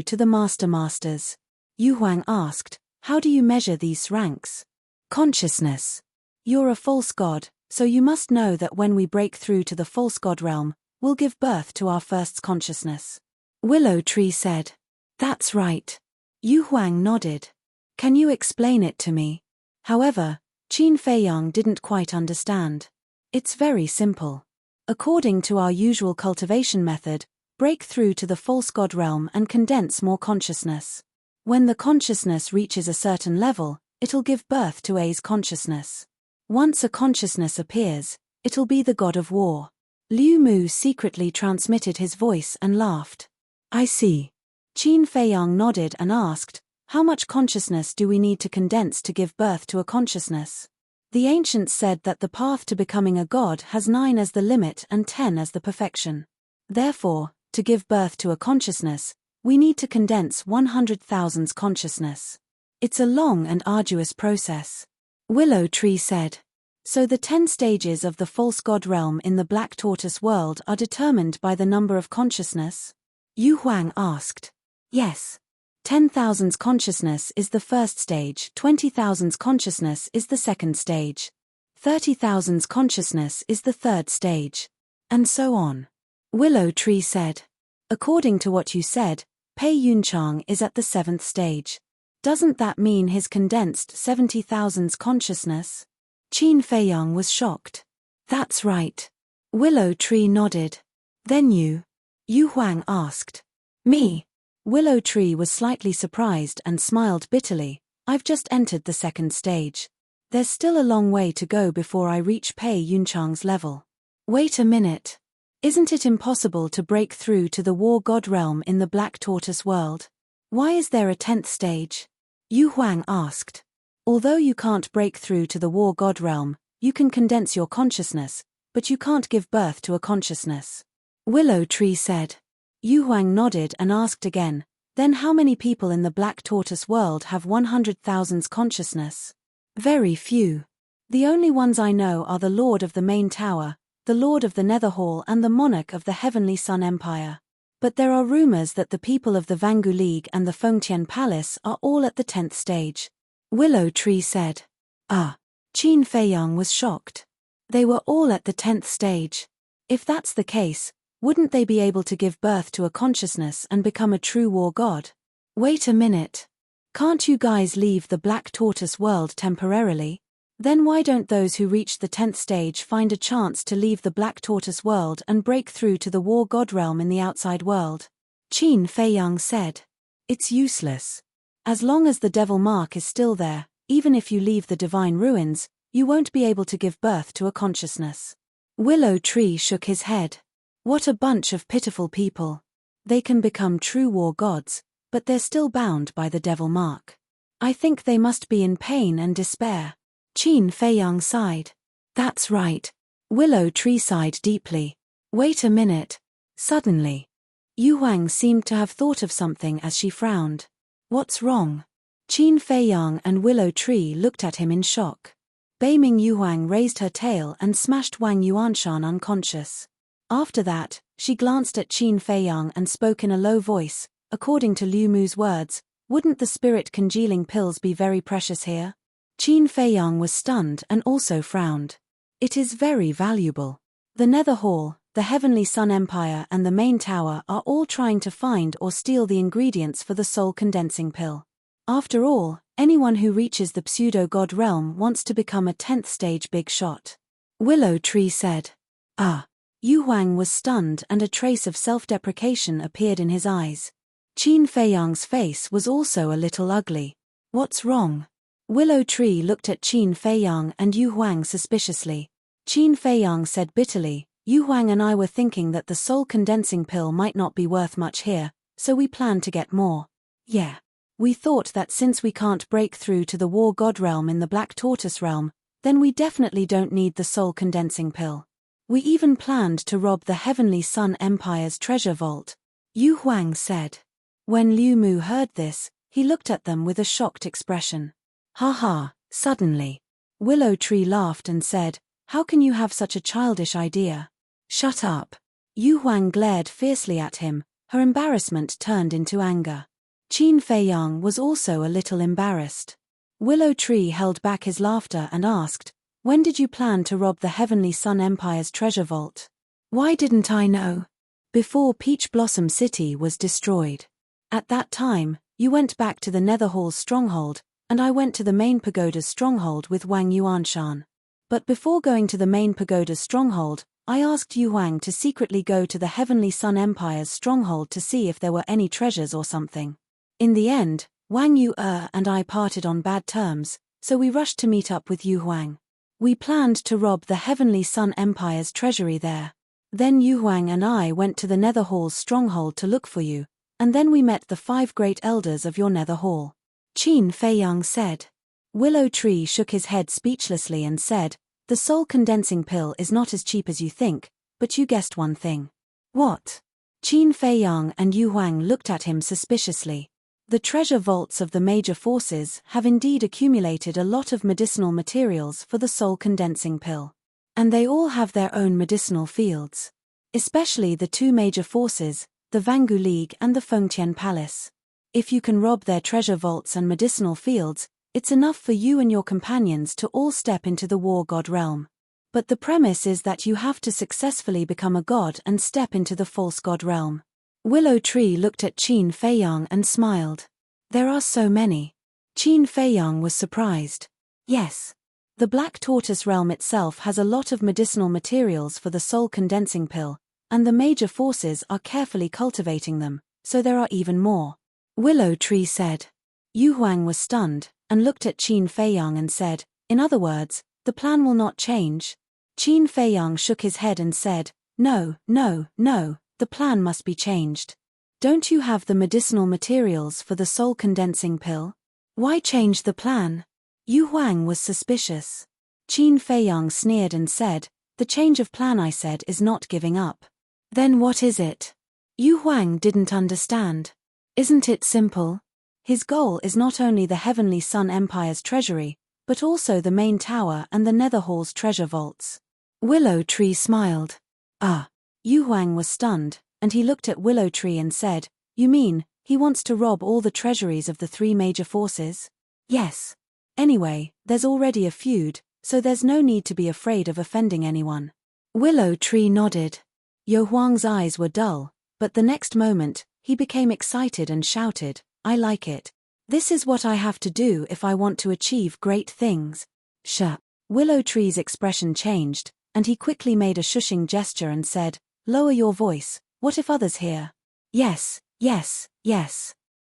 to the masters. Yu Huang asked, "How do you measure these ranks?" Consciousness. You're a false god, so you must know that when we break through to the false god realm, we'll give birth to our first consciousness. Willow Tree said. That's right. Yu Huang nodded. Can you explain it to me? However, Qin Feiyang didn't quite understand. It's very simple. According to our usual cultivation method, break through to the false god realm and condense more consciousness. When the consciousness reaches a certain level, it'll give birth to A's consciousness. Once a consciousness appears, it'll be the god of war. Liu Mu secretly transmitted his voice and laughed. I see. Qin Feiyang nodded and asked, how much consciousness do we need to condense to give birth to a consciousness? The ancients said that the path to becoming a god has 9 as the limit and 10 as the perfection. Therefore, to give birth to a consciousness, we need to condense 100,000 consciousness. It's a long and arduous process. Willow Tree said. So the 10 stages of the false god realm in the Black Tortoise world are determined by the number of consciousness? Yu Huang asked. Yes. 10,000 consciousness is the first stage, 20,000 consciousness is the second stage, 30,000 consciousness is the third stage, and so on. Willow Tree said. According to what you said, Pei Yunchang is at the 7th stage. Doesn't that mean his condensed 70,000 consciousness? Qin Feiyang was shocked. That's right. Willow Tree nodded. Then you? Yu Huang asked. Me? Willow Tree was slightly surprised and smiled bitterly. I've just entered the 2nd stage. There's still a long way to go before I reach Pei Yunchang's level. Wait a minute. Isn't it impossible to break through to the war god realm in the Black Tortoise world? Why is there a 10th stage? Yu Huang asked. Although you can't break through to the war god realm, you can condense your consciousness, but you can't give birth to a consciousness. Willow Tree said. Yu Huang nodded and asked again, then how many people in the Black Tortoise world have 100,000 consciousness? Very few. The only ones I know are the Lord of the Main Tower, the Lord of the Nether Hall and the Monarch of the Heavenly Sun Empire. But there are rumors that the people of the Vangu League and the Fengtian Palace are all at the 10th stage. Willow Tree said. Ah. Qin Feiyang was shocked. They were all at the 10th stage. If that's the case, wouldn't they be able to give birth to a consciousness and become a true war god? Wait a minute. Can't you guys leave the Black Tortoise world temporarily? Then why don't those who reach the 10th stage find a chance to leave the Black Tortoise world and break through to the war god realm in the outside world? Qin Feiyang said. It's useless. As long as the devil mark is still there, even if you leave the divine ruins, you won't be able to give birth to a consciousness. Willow Tree shook his head. What a bunch of pitiful people. They can become true war gods, but they're still bound by the devil mark. I think they must be in pain and despair. Qin Feiyang sighed. That's right. Willow Tree sighed deeply. Wait a minute. Suddenly. Yu Huang seemed to have thought of something as she frowned. What's wrong? Qin Feiyang and Willow Tree looked at him in shock. Beiming Yu Huang raised her tail and smashed Wang Yuanshan unconscious. After that, she glanced at Qin Feiyang and spoke in a low voice. According to Liu Mu's words, wouldn't the spirit congealing pills be very precious here? Qin Feiyang was stunned and also frowned. It is very valuable. The Nether Hall, the Heavenly Sun Empire and the main tower are all trying to find or steal the ingredients for the soul condensing pill. After all, anyone who reaches the pseudo-god realm wants to become a 10th stage big shot. Willow Tree said. Ah. Yu Huang was stunned and a trace of self-deprecation appeared in his eyes. Qin Feiyang's face was also a little ugly. What's wrong? Willow Tree looked at Qin Feiyang and Yu Huang suspiciously. Qin Feiyang said bitterly, Yu Huang and I were thinking that the soul condensing pill might not be worth much here, so we planned to get more. Yeah. We thought that since we can't break through to the war god realm in the Black Tortoise realm, then we definitely don't need the soul condensing pill. We even planned to rob the Heavenly Sun Empire's treasure vault. Yu Huang said. When Liu Mu heard this, he looked at them with a shocked expression. Ha ha, suddenly. Willow Tree laughed and said, how can you have such a childish idea? Shut up. Yu Huang glared fiercely at him, her embarrassment turned into anger. Qin Feiyang was also a little embarrassed. Willow Tree held back his laughter and asked, when did you plan to rob the Heavenly Sun Empire's treasure vault? Why didn't I know? Before Peach Blossom City was destroyed. At that time, you went back to the Nether Hall's stronghold, and I went to the main pagoda's stronghold with Wang Yuanshan. But before going to the main pagoda's stronghold, I asked Yu Huang to secretly go to the Heavenly Sun Empire's stronghold to see if there were any treasures or something. In the end, Wang Yu and I parted on bad terms, so we rushed to meet up with Yu Huang. We planned to rob the Heavenly Sun Empire's treasury there. Then Yu Huang and I went to the Nether Hall's stronghold to look for you, and then we met the 5 great elders of your Nether Hall. Qin Feiyang said. Willow Tree shook his head speechlessly and said, the soul condensing pill is not as cheap as you think, but you guessed one thing. What? Qin Feiyang and Yu Huang looked at him suspiciously. The treasure vaults of the major forces have indeed accumulated a lot of medicinal materials for the soul condensing pill. And they all have their own medicinal fields. Especially the 2 major forces, the Vangu League and the Fengtian Palace. If you can rob their treasure vaults and medicinal fields, it's enough for you and your companions to all step into the war god realm. But the premise is that you have to successfully become a god and step into the false god realm. Willow Tree looked at Qin Feiyang and smiled. There are so many. Qin Feiyang was surprised. Yes. The Black Tortoise realm itself has a lot of medicinal materials for the soul condensing pill, and the major forces are carefully cultivating them, so there are even more. Willow Tree said. Yu Huang was stunned, and looked at Qin Feiyang and said, in other words, the plan will not change. Qin Feiyang shook his head and said, no, the plan must be changed. Don't you have the medicinal materials for the soul condensing pill? Why change the plan? Yu Huang was suspicious. Qin Feiyang sneered and said, the change of plan I said is not giving up. Then what is it? Yu Huang didn't understand. Isn't it simple? His goal is not only the Heavenly Sun Empire's treasury, but also the main tower and the Nether Hall's treasure vaults. Willow Tree smiled. Ah. Yu Huang was stunned, and he looked at Willow Tree and said, you mean, he wants to rob all the treasuries of the 3 major forces? Yes. Anyway, there's already a feud, so there's no need to be afraid of offending anyone. Willow Tree nodded. Yu Huang's eyes were dull, but the next moment, he became excited and shouted, I like it. This is what I have to do if I want to achieve great things. Shh. Willow Tree's expression changed, and he quickly made a shushing gesture and said, lower your voice, what if others hear? Yes.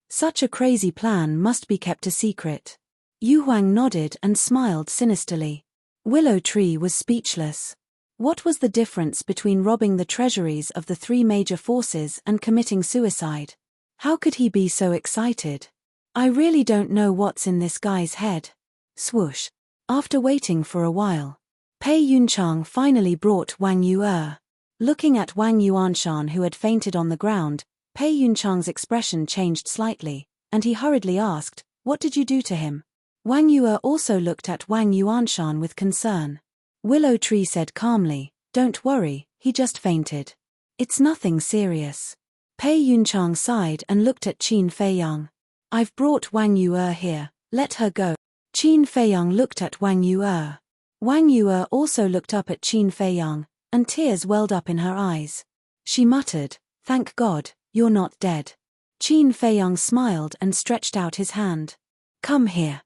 Such a crazy plan must be kept a secret. Yu Huang nodded and smiled sinisterly. Willow Tree was speechless. What was the difference between robbing the treasuries of the 3 major forces and committing suicide? How could he be so excited? I really don't know what's in this guy's head. Swoosh. After waiting for a while, Pei Yunchang finally brought Wang Yu. Looking at Wang Yuanshan who had fainted on the ground, Pei Yunchang's expression changed slightly, and he hurriedly asked, what did you do to him? Wang Yu also looked at Wang Yuanshan with concern. Willow Tree said calmly, don't worry, he just fainted. It's nothing serious. Pei Yunchang sighed and looked at Qin Feiyang. I've brought Wang Yu here, let her go. Qin Feiyang looked at Wang Yu. Wang Yu also looked up at Qin Feiyang, and tears welled up in her eyes. She muttered, "Thank God, you're not dead." Qin Feiyang smiled and stretched out his hand. "Come here."